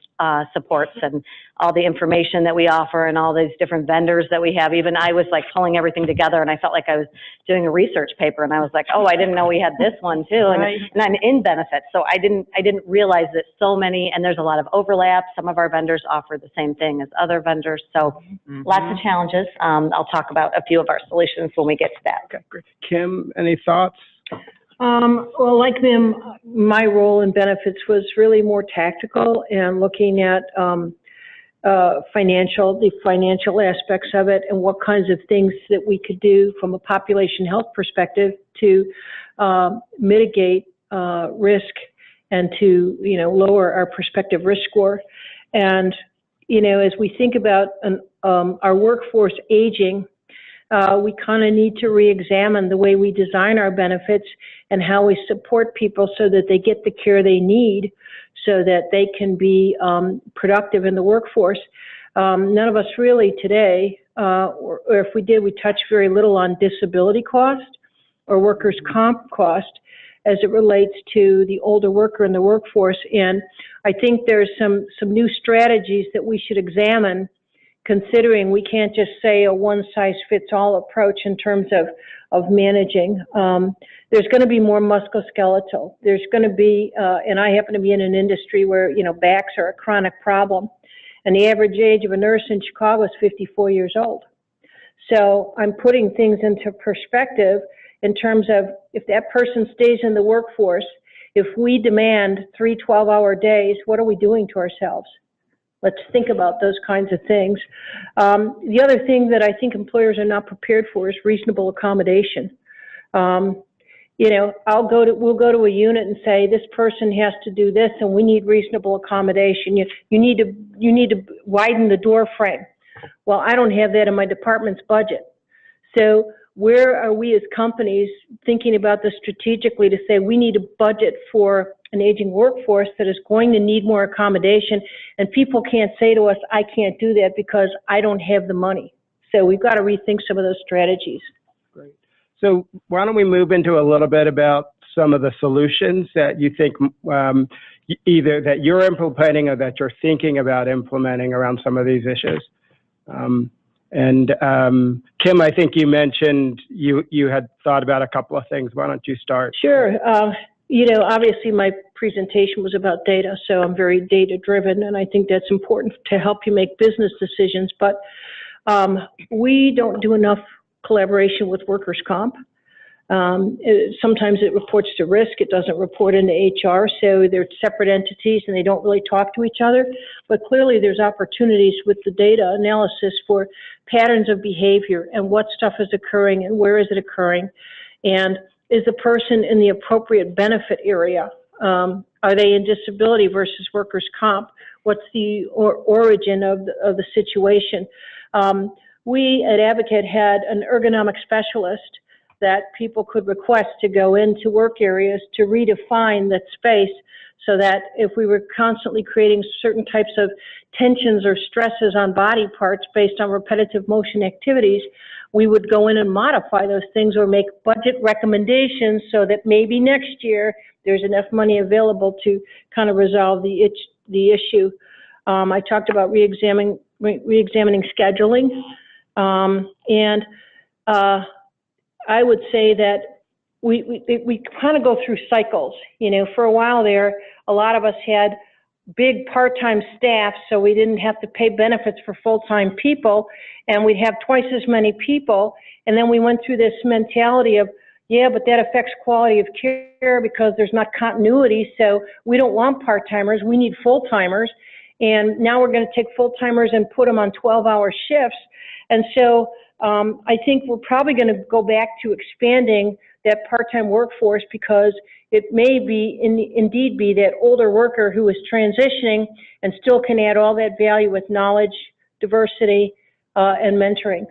supports and all the information that we offer and all these different vendors that we have. Even I was like pulling everything together, and I felt like I was doing a research paper, and I was like, oh, I didn't know we had this one too. And I'm in benefits, so I didn't realize that so many, and there's a lot of overlap. Some of our vendors offer the same thing as other vendors, so lots of challenges. I'll talk about a few of our solutions when we get to that. Okay, great. Kim, any thoughts? Well, like them, my role in benefits was really more tactical and looking at the financial aspects of it, and what kinds of things that we could do from a population health perspective to mitigate risk and to, you know, lower our prospective risk score. And, you know, as we think about our workforce aging, we kind of need to re-examine the way we design our benefits and how we support people so that they get the care they need, so that they can be productive in the workforce. None of us really today, or if we did, we touch very little on disability cost or workers' comp cost as it relates to the older worker in the workforce. And I think there's some new strategies that we should examine, considering we can't just say a one-size-fits-all approach in terms of managing. There's going to be more musculoskeletal. There's going to be, and I happen to be in an industry where, you know, backs are a chronic problem. And the average age of a nurse in Chicago is 54 years old. So I'm putting things into perspective in terms of, if that person stays in the workforce, if we demand 3 12-hour days, what are we doing to ourselves? Let's think about those kinds of things. The other thing that I think employers are not prepared for is reasonable accommodation. You know, we'll go to a unit and say, this person has to do this, and we need reasonable accommodation. You need to widen the door frame. Well, I don't have that in my department's budget. So where are we as companies thinking about this strategically to say we need a budget for an aging workforce that is going to need more accommodation, and people can't say to us, I can't do that because I don't have the money. So we've got to rethink some of those strategies. Great. So why don't we move into a little bit about some of the solutions that you think either that you're implementing or that you're thinking about implementing around some of these issues. Kim, I think you mentioned you had thought about a couple of things. Why don't you start? Sure. You know, obviously my presentation was about data, so I'm very data driven, and I think that's important to help you make business decisions. But we don't do enough collaboration with workers' comp. Sometimes it reports to risk, it doesn't report into HR, so they're separate entities and they don't really talk to each other. But clearly there's opportunities with the data analysis for patterns of behavior and what stuff is occurring and where is it occurring, and is the person in the appropriate benefit area? Are they in disability versus workers' comp? What's the origin of the situation? We at Advocate had an ergonomic specialist that people could request to go into work areas to redefine that space, so that if we were constantly creating certain types of tensions or stresses on body parts based on repetitive motion activities, we would go in and modify those things or make budget recommendations so that maybe next year there's enough money available to kind of resolve the issue. I talked about re-examining scheduling, and I would say that we kind of go through cycles. You know, for a while there, a lot of us had big part-time staff, so we didn't have to pay benefits for full-time people, and we'd have twice as many people. And then we went through this mentality of, yeah, but that affects quality of care because there's not continuity, so we don't want part-timers, we need full-timers. And now we're going to take full-timers and put them on 12-hour shifts. And so I think we're probably going to go back to expanding that part-time workforce, because it may be indeed be that older worker who is transitioning and still can add all that value with knowledge, diversity, and mentoring.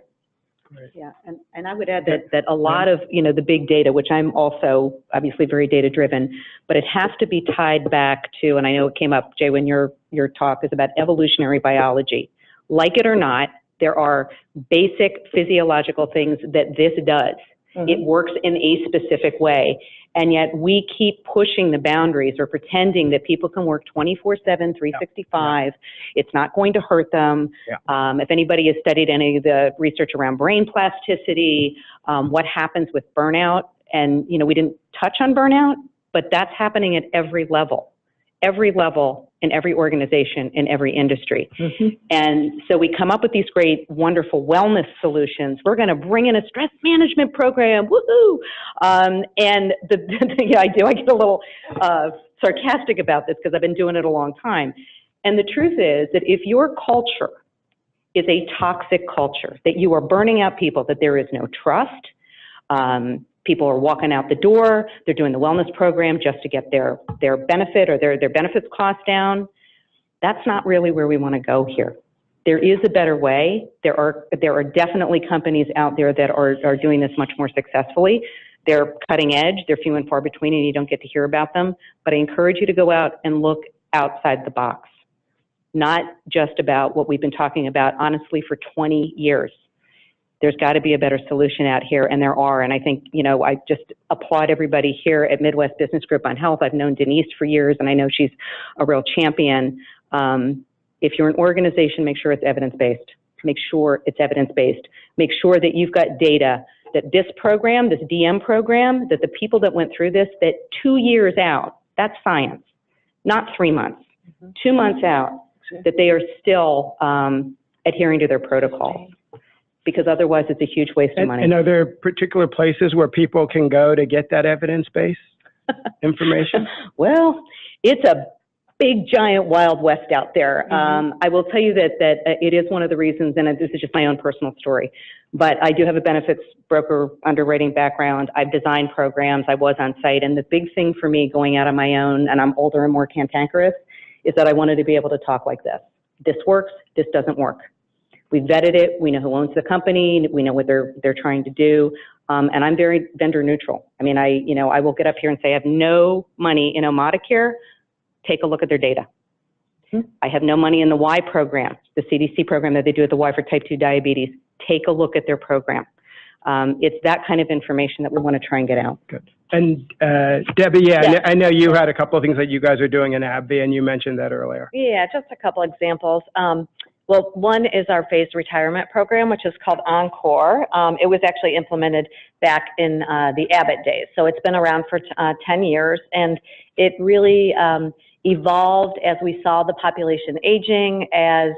Yeah, and I would add that a lot of, you know, the big data, which I'm also obviously very data driven, but it has to be tied back to, and I know it came up, Jay, when your talk is about evolutionary biology. Like it or not, there are basic physiological things that this does. Mm-hmm. It works in a specific way, and yet we keep pushing the boundaries or pretending that people can work 24/7, 365. Yeah. It's not going to hurt them. Yeah. If anybody has studied any of the research around brain plasticity, what happens with burnout, and you know, we didn't touch on burnout, but that's happening at every level in every organization, in every industry. Mm-hmm. And so we come up with these great, wonderful wellness solutions. We're going to bring in a stress management program, woohoo! And yeah, I do. I get a little sarcastic about this because I've been doing it a long time. And the truth is that if your culture is a toxic culture, that you are burning out people, that there is no trust, people are walking out the door, they're doing the wellness program just to get their benefit or their benefits cost down. That's not really where we want to go here. There is a better way. There are definitely companies out there that are doing this much more successfully. They're cutting edge, they're few and far between, and you don't get to hear about them. But I encourage you to go out and look outside the box. Not just about what we've been talking about, honestly, for 20 years. There's got to be a better solution out here, and there are. And I think, you know, I just applaud everybody here at Midwest Business Group on Health. I've known Denise for years, and I know she's a real champion. If you're an organization, make sure it's evidence-based. Make sure it's evidence-based. Make sure that you've got data, that this program, this DM program, that the people that went through this, that 2 years out, that's science, not 3 months, 2 months out, that they are still adhering to their protocols. Because otherwise it's a huge waste of money. And are there particular places where people can go to get that evidence-based information? Well, it's a big, giant Wild West out there. Mm-hmm. I will tell you that it is one of the reasons, and this is just my own personal story, but I do have a benefits broker underwriting background. I've designed programs. I was on site, and the big thing for me going out on my own, and I'm older and more cantankerous, is that I wanted to be able to talk like this. This works, this doesn't work. We vetted it. We know who owns the company. We know what they're trying to do. And I'm very vendor neutral. I mean, I will get up here and say I have no money in Omodicare. Take a look at their data. I have no money in the Y program, the CDC program that they do at the Y for type 2 diabetes. Take a look at their program. It's that kind of information that we want to try and get out. Good. And Debbie, I know you had a couple of things that you guys are doing in AbbVie, and you mentioned that earlier. Yeah, just a couple examples. Well, one is our phased retirement program, which is called Encore. It was actually implemented back in the Abbott days. So it's been around for 10 years, and it really evolved as we saw the population aging, as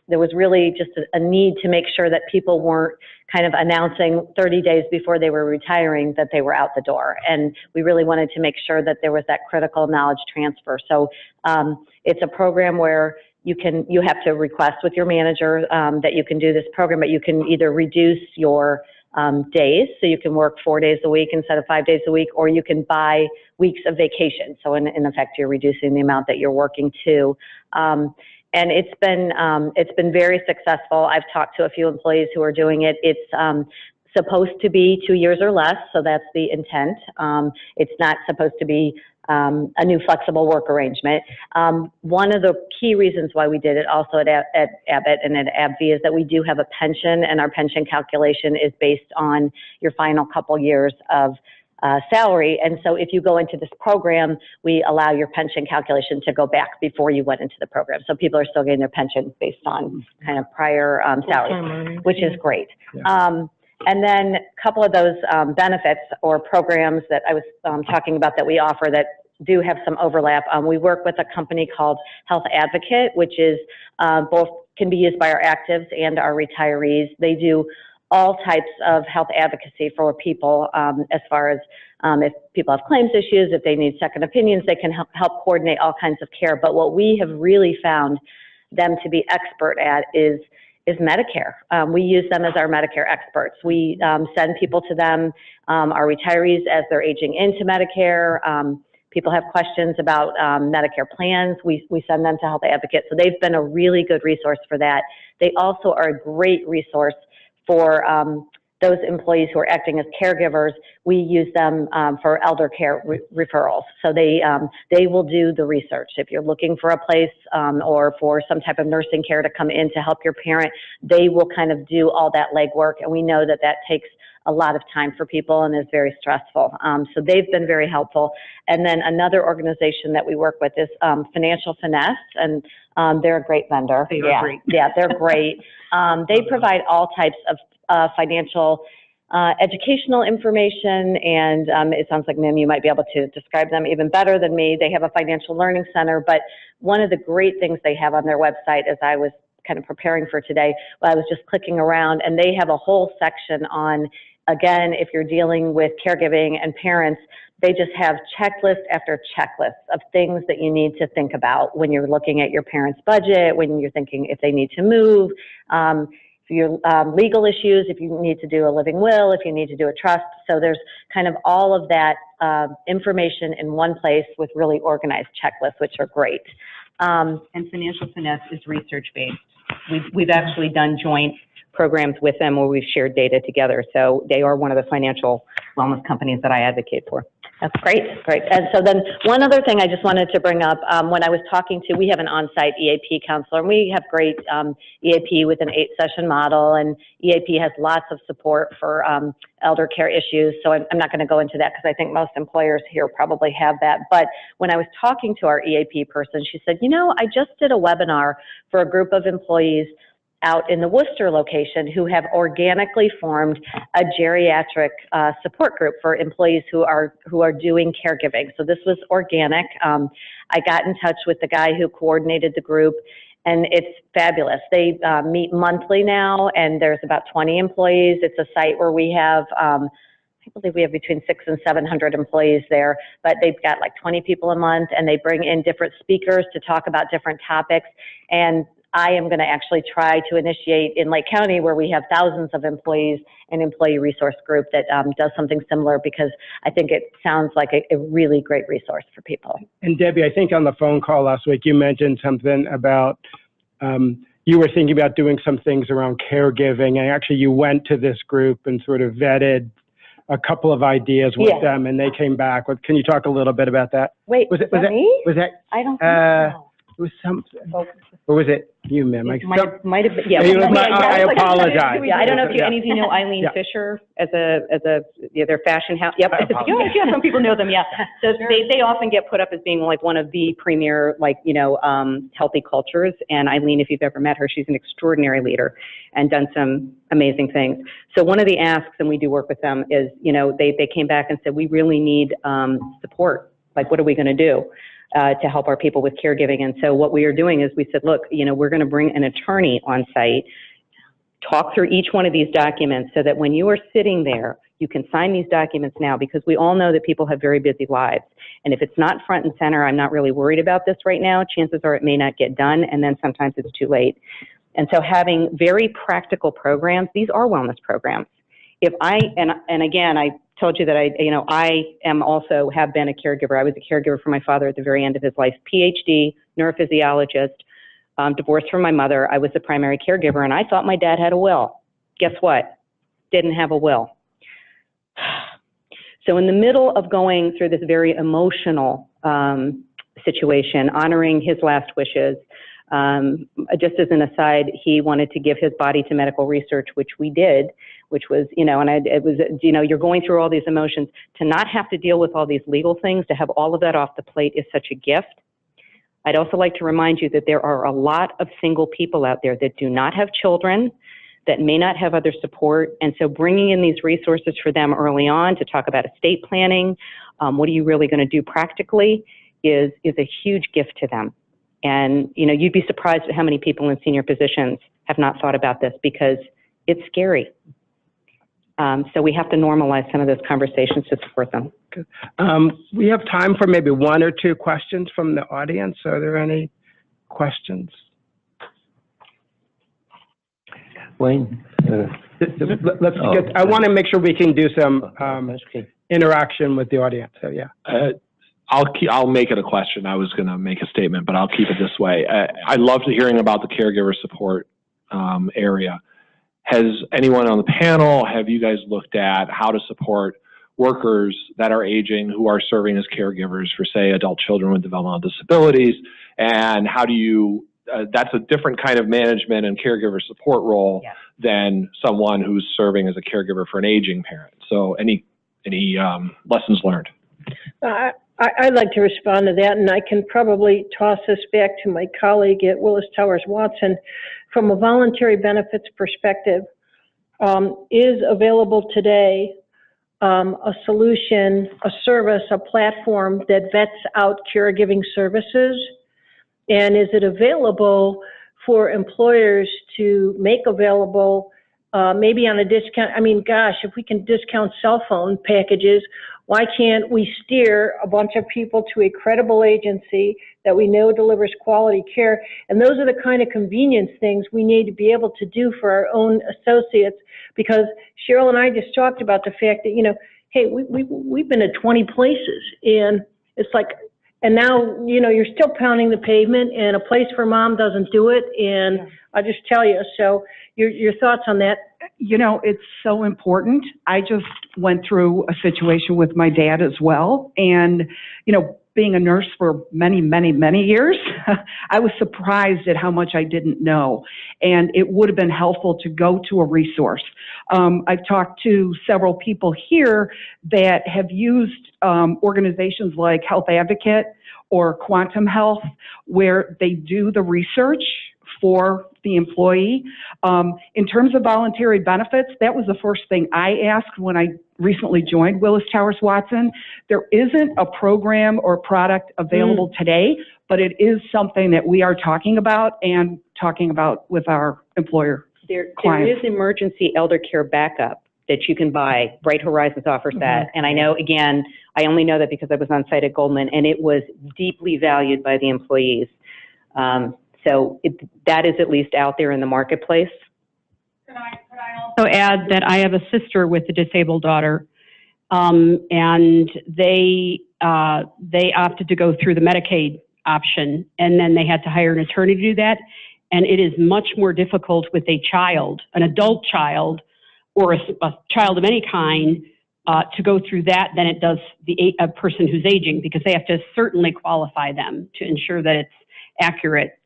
there was really just a need to make sure that people weren't kind of announcing 30 days before they were retiring that they were out the door. And we really wanted to make sure that there was that critical knowledge transfer. So it's a program where you have to request with your manager that you can do this program, but you can either reduce your days, so you can work 4 days a week instead of 5 days a week, or you can buy weeks of vacation. So in effect, you're reducing the amount that you're working too. And it's been very successful. I've talked to a few employees who are doing it. It's supposed to be 2 years or less, so that's the intent. It's not supposed to be a new flexible work arrangement. One of the key reasons why we did it also at Abbott and at AbbVie is that we do have a pension, and our pension calculation is based on your final couple years of salary. And so if you go into this program, we allow your pension calculation to go back before you went into the program. So people are still getting their pension based on kind of prior salaries, which is great. Yeah. And then a couple of those benefits or programs that I was talking about that we offer that do have some overlap. We work with a company called Health Advocate, which is both can be used by our actives and our retirees. They do all types of health advocacy for people as far as if people have claims issues, if they need second opinions, they can help coordinate all kinds of care. But what we have really found them to be expert at is Medicare. We use them as our Medicare experts. We send people to them, our retirees, as they're aging into Medicare. People have questions about Medicare plans. We send them to Health Advocate. So they've been a really good resource for that. They also are a great resource for those employees who are acting as caregivers. We use them for elder care referrals. So they will do the research. If you're looking for a place or for some type of nursing care to come in to help your parent, they will kind of do all that legwork. And we know that that takes a lot of time for people and is very stressful. So they've been very helpful. And then another organization that we work with is Financial Finesse, and they're a great vendor. They are great. Yeah, they're great. They provide all types of financial educational information, and it sounds like, Mim, you might be able to describe them even better than me. They have a financial learning center, but one of the great things they have on their website, as I was kind of preparing for today, I was just clicking around, and they have a whole section on, again, if you're dealing with caregiving and parents, they just have checklist after checklist of things that you need to think about when you're looking at your parents' budget, when you're thinking if they need to move, if your legal issues, if you need to do a living will, if you need to do a trust. So there's kind of all of that information in one place with really organized checklists, which are great. And Financial Finesse is research-based. We've actually done joint programs with them where we've shared data together. So they are one of the financial wellness companies that I advocate for. That's great, great. And so then one other thing I just wanted to bring up, when I was talking to, we have an on-site EAP counselor, and we have great EAP with an 8-session model, and EAP has lots of support for elder care issues. So I'm not going to go into that because I think most employers here probably have that. But when I was talking to our EAP person, she said, you know, I just did a webinar for a group of employees out in the Worcester location who have organically formed a geriatric support group for employees who are doing caregiving. So this was organic. I got in touch with the guy who coordinated the group, and it's fabulous. They meet monthly now, and there's about 20 employees. It's a site where we have, I believe we have between 600 and 700 employees there, but they've got like 20 people a month, and they bring in different speakers to talk about different topics. And I am going to actually try to initiate in Lake County, where we have thousands of employees, an employee resource group that does something similar, because I think it sounds like a really great resource for people. And Debbie, I think on the phone call last week, you mentioned something about you were thinking about doing some things around caregiving, and actually you went to this group and sort of vetted a couple of ideas with them, and they came back with. Can you talk a little bit about that? Wait, was that me? Was that? I don't think so. It was something. Or was it you, ma'am? Might have been, yeah. I apologize. Yeah, I don't know if any of you know Eileen Fisher as their fashion house. Yep. Yeah, some people know them. Yeah. So they often get put up as being like one of the premier, healthy cultures. And Eileen, if you've ever met her, she's an extraordinary leader and done some amazing things. So one of the asks, and we do work with them, is, they came back and said, we really need support. Like, what are we going to do to help our people with caregiving? And so what we are doing is we said, look, we're going to bring an attorney on site, talk through each one of these documents so that when you are sitting there, you can sign these documents now, because we all know that people have very busy lives. And if it's not front and center, I'm not really worried about this right now. Chances are it may not get done, and then sometimes it's too late. And so having very practical programs, these are wellness programs. And again, I told you that I am also have been a caregiver. I was a caregiver for my father at the very end of his life. PhD, neurophysiologist, divorced from my mother. I was the primary caregiver, and I thought my dad had a will. Guess what? Didn't have a will. So in the middle of going through this very emotional situation, honoring his last wishes, just as an aside, he wanted to give his body to medical research, which we did, which was, you're going through all these emotions. To not have to deal with all these legal things, to have all of that off the plate is such a gift. I'd also like to remind you that there are a lot of single people out there that do not have children, that may not have other support. And so bringing in these resources for them early on to talk about estate planning, what are you really going to do practically, is a huge gift to them. And, you'd be surprised at how many people in senior positions have not thought about this, because it's scary. So we have to normalize some of those conversations to support them. Good. We have time for maybe one or two questions from the audience. Are there any questions? Wayne? I want to make sure we can do some interaction with the audience. So, yeah. I'll make it a question. I was going to make a statement, but I'll keep it this way. I loved hearing about the caregiver support area. Has anyone on the panel, have you guys looked at how to support workers that are aging who are serving as caregivers for, say, adult children with developmental disabilities? And how do you, that's a different kind of management and caregiver support role than someone who's serving as a caregiver for an aging parent. So any lessons learned? I'd like to respond to that, and I can probably toss this back to my colleague at Willis Towers Watson. From a voluntary benefits perspective, is available today a solution, a service, a platform that vets out caregiving services? And is it available for employers to make available, maybe on a discount? I mean, gosh, if we can discount cell phone packages, why can't we steer a bunch of people to a credible agency that we know delivers quality care? And those are the kind of convenience things we need to be able to do for our own associates, because Cheryl and I just talked about the fact that, hey, we've been at 20 places, and it's like, and now, you're still pounding the pavement, and a place for mom doesn't do it, and I'll just tell you. So your thoughts on that? It's so important. I just went through a situation with my dad as well. And, being a nurse for many, many, many years, I was surprised at how much I didn't know. And it would have been helpful to go to a resource. I've talked to several people here that have used organizations like Health Advocate or Quantum Health, where they do the research for the employee. In terms of voluntary benefits, that was the first thing I asked when I recently joined Willis Towers Watson. There isn't a program or product available today, but it is something that we are talking about with our employer clients. There is emergency elder care backup that you can buy. Bright Horizons offers that. And I know, again, I only know that because I was on site at Goldman, and it was deeply valued by the employees. So that is at least out there in the marketplace. Could I also add that I have a sister with a disabled daughter, and they opted to go through the Medicaid option, and then they had to hire an attorney to do that. And it is much more difficult with a child, an adult child, or a child of any kind, to go through that than it does a person who's aging, because they have to certainly qualify them to ensure that it's accurate.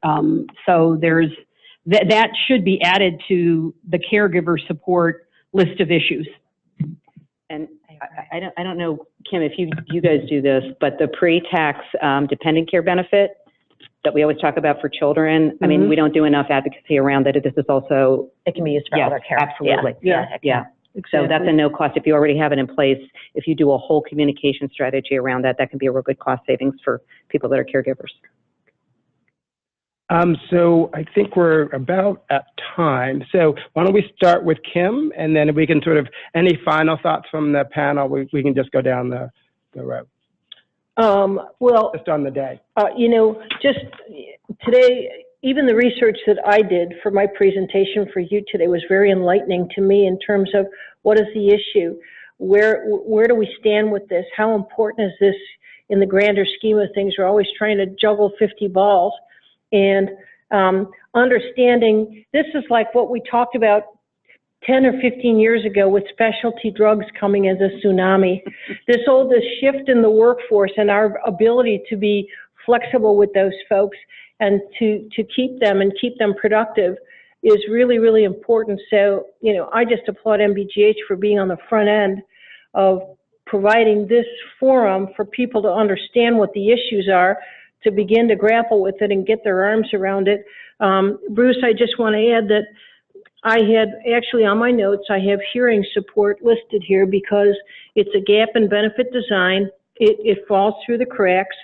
So there's that should be added to the caregiver support list of issues. And I don't know, Kim, if you guys do this, but the pre-tax dependent care benefit that we always talk about for children, I mean, we don't do enough advocacy around that. This is also, It can be used for other care. absolutely. Yeah. So that's a no cost. If you already have it in place, if you do a whole communication strategy around that, that can be a real good cost savings for people that are caregivers. So I think we're about at time. So why don't we start with Kim, and then we can sort of, any final thoughts from the panel, we can just go down the road. Well, just on the day. Just today, even the research that I did for my presentation for you today was very enlightening to me in terms of what is the issue, where do we stand with this, how important is this in the grander scheme of things. We're always trying to juggle 50 balls, and understanding this is like what we talked about 10 or 15 years ago with specialty drugs coming as a tsunami. This shift in the workforce and our ability to be flexible with those folks and to keep them productive is really, really important. So, I just applaud MBGH for being on the front end of providing this forum for people to understand what the issues are, to begin to grapple with it and get their arms around it. Bruce, I just want to add that I had actually on my notes, I have hearing support listed here because it's a gap in benefit design. It falls through the cracks,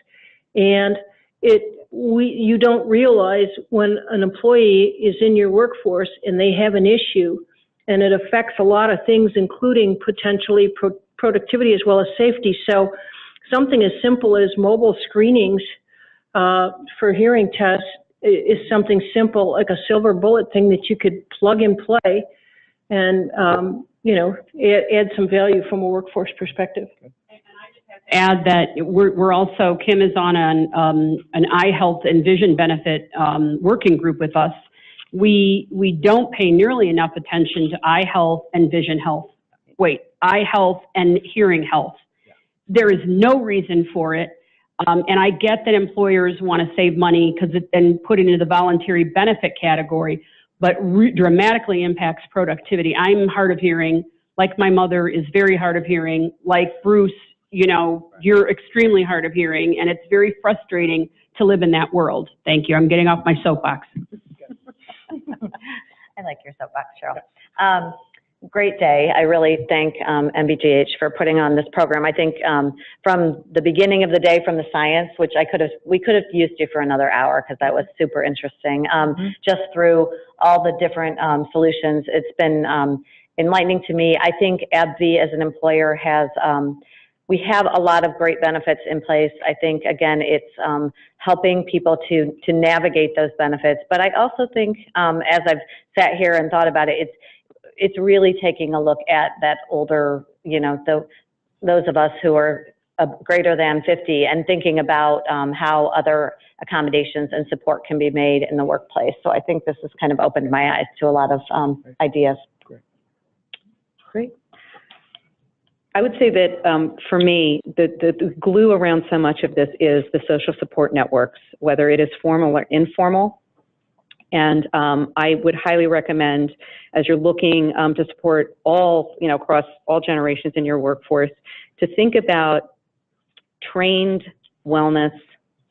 and you don't realize when an employee is in your workforce and they have an issue, and it affects a lot of things, including potentially productivity as well as safety. So something as simple as mobile screenings for hearing tests is something simple, like a silver bullet thing that you could plug and play and, add some value from a workforce perspective. Add that we're also, Kim is on an eye health and vision benefit working group with us. We don't pay nearly enough attention to eye health and vision health. Eye health and hearing health. There is no reason for it. And I get that employers want to save money and put it into the voluntary benefit category, but dramatically impacts productivity. I'm hard of hearing, like my mother is very hard of hearing, like Bruce, you're extremely hard of hearing, and it's very frustrating to live in that world. Thank you. I'm getting off my soapbox. I like your soapbox, Cheryl. Great day. I really thank MBGH for putting on this program. I think from the beginning of the day, from the science, which we could have used you for another hour because that was super interesting. Just through all the different solutions, it's been enlightening to me. I think AbbVie as an employer we have a lot of great benefits in place. I think, again, it's helping people to navigate those benefits. But I also think, as I've sat here and thought about it, it's really taking a look at that older, those of us who are greater than 50 and thinking about how other accommodations and support can be made in the workplace. So I think this has kind of opened my eyes to a lot of ideas. Great. I would say that for me, the glue around so much of this is the social support networks, whether it is formal or informal. And I would highly recommend, as you're looking to support all, across all generations in your workforce, to think about trained wellness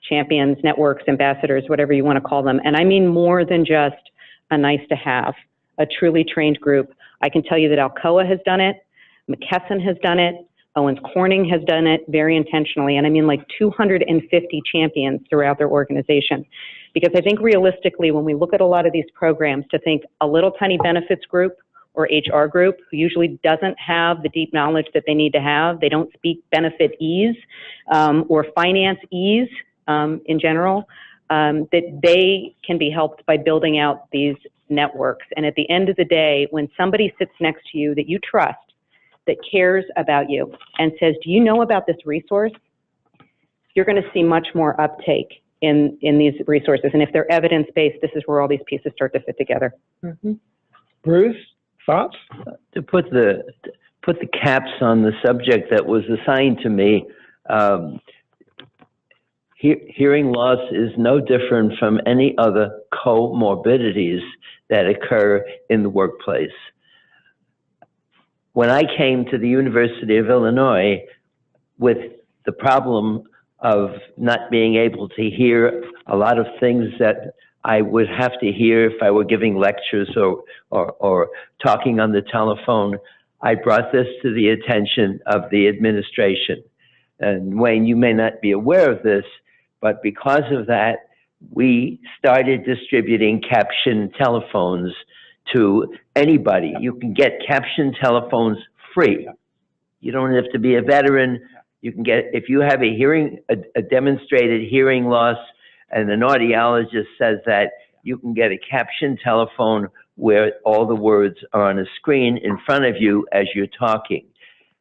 champions, networks, ambassadors, whatever you want to call them. And I mean more than just a nice to have, a truly trained group. I can tell you that Alcoa has done it, McKesson has done it, Owens Corning has done it very intentionally, and I mean like 250 champions throughout their organization. Because I think realistically, when we look at a lot of these programs, to think a little tiny benefits group or HR group who usually doesn't have the deep knowledge that they need to have, they don't speak benefit ease or finance ease in general, that they can be helped by building out these networks. And at the end of the day, when somebody sits next to you that you trust, that cares about you and says, do you know about this resource? You're going to see much more uptake in these resources. And if they're evidence-based, this is where all these pieces start to fit together. Bruce, thoughts? To put the caps on the subject that was assigned to me, hearing loss is no different from any other comorbidities that occur in the workplace. When I came to the University of Illinois with the problem of not being able to hear a lot of things that I would have to hear if I were giving lectures or talking on the telephone, I brought this to the attention of the administration. And Wayne, you may not be aware of this, but because of that, we started distributing caption telephones to anybody. You can get caption telephones free. You don't have to be a veteran. You can get, if you have a demonstrated hearing loss, and an audiologist says that, you can get a caption telephone where all the words are on a screen in front of you as you're talking.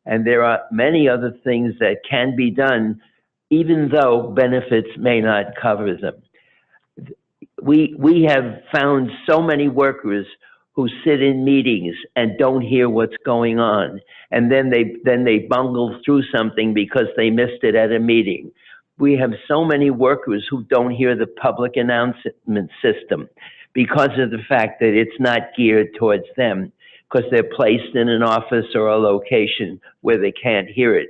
And there are many other things that can be done, even though benefits may not cover them. We have found so many workers who sit in meetings and don't hear what's going on, and then they bungle through something because they missed it at a meeting. We have so many workers who don't hear the public announcement system because of the fact that it's not geared towards them, because they're placed in an office or a location where they can't hear it.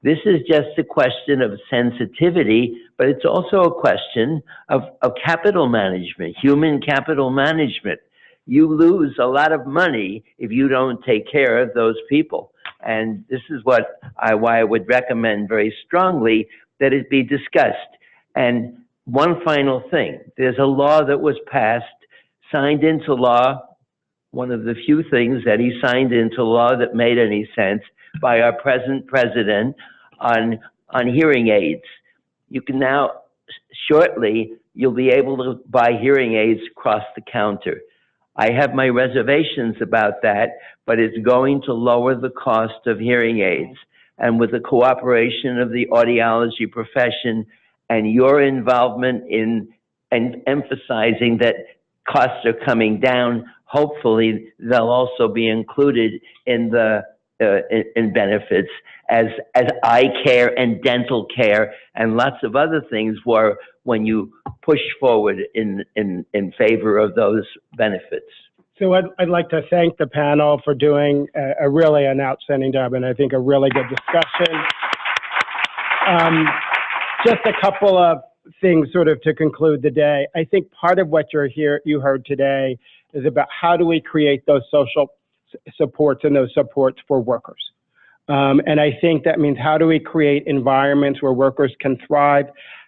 This is just a question of sensitivity, but it's also a question of capital management, human capital management. You lose a lot of money if you don't take care of those people. And this is why I would recommend very strongly that it be discussed. And one final thing, there's a law that was passed, signed into law, one of the few things that he signed into law that made any sense, by our present president on hearing aids. You can now, shortly, you'll be able to buy hearing aids across the counter. I have my reservations about that, but it's going to lower the cost of hearing aids. And with the cooperation of the audiology profession and your involvement in emphasizing that costs are coming down, hopefully they'll also be included in the in benefits as eye care and dental care and lots of other things were when you push forward in favor of those benefits. So I'd like to thank the panel for doing an outstanding job, and I think a really good discussion. Just a couple of things sort of to conclude the day. I think part of what you heard today is about how do we create those social supports and those supports for workers. And I think that means how do we create environments where workers can thrive?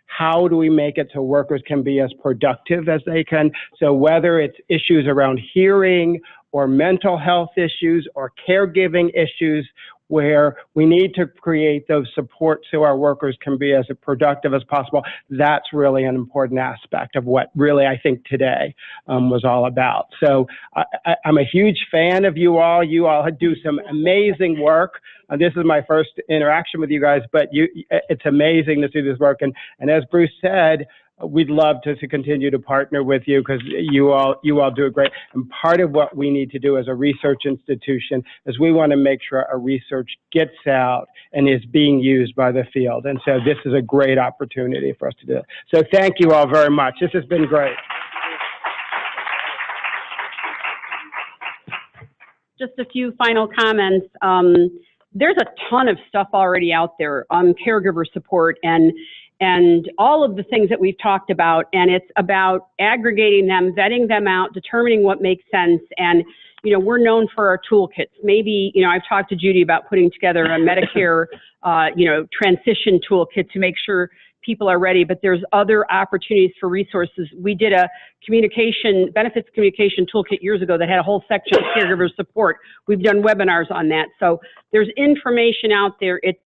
How do we make it so workers can be as productive as they can? So whether it's issues around hearing or mental health issues or caregiving issues, where we need to create those supports so our workers can be as productive as possible, that's really an important aspect of what really I think today was all about. So I'm a huge fan of you all. You all do some amazing work. This is my first interaction with you guys, but it's amazing to see this work. And as Bruce said, we'd love to continue to partner with you because you all do it great. And part of what we need to do as a research institution is we want to make sure our research gets out and is being used by the field. And so this is a great opportunity for us to do it. So thank you all very much. This has been great. Just a few final comments. There's a ton of stuff already out there on caregiver support and all of the things that we've talked about, and it's about aggregating them, vetting them out, determining what makes sense. And, you know, we're known for our toolkits. Maybe, you know, I've talked to Judy about putting together a Medicare, transition toolkit to make sure people are ready, but there's other opportunities for resources. We did a benefits communication toolkit years ago that had a whole section of caregiver support. We've done webinars on that. So there's information out there. It's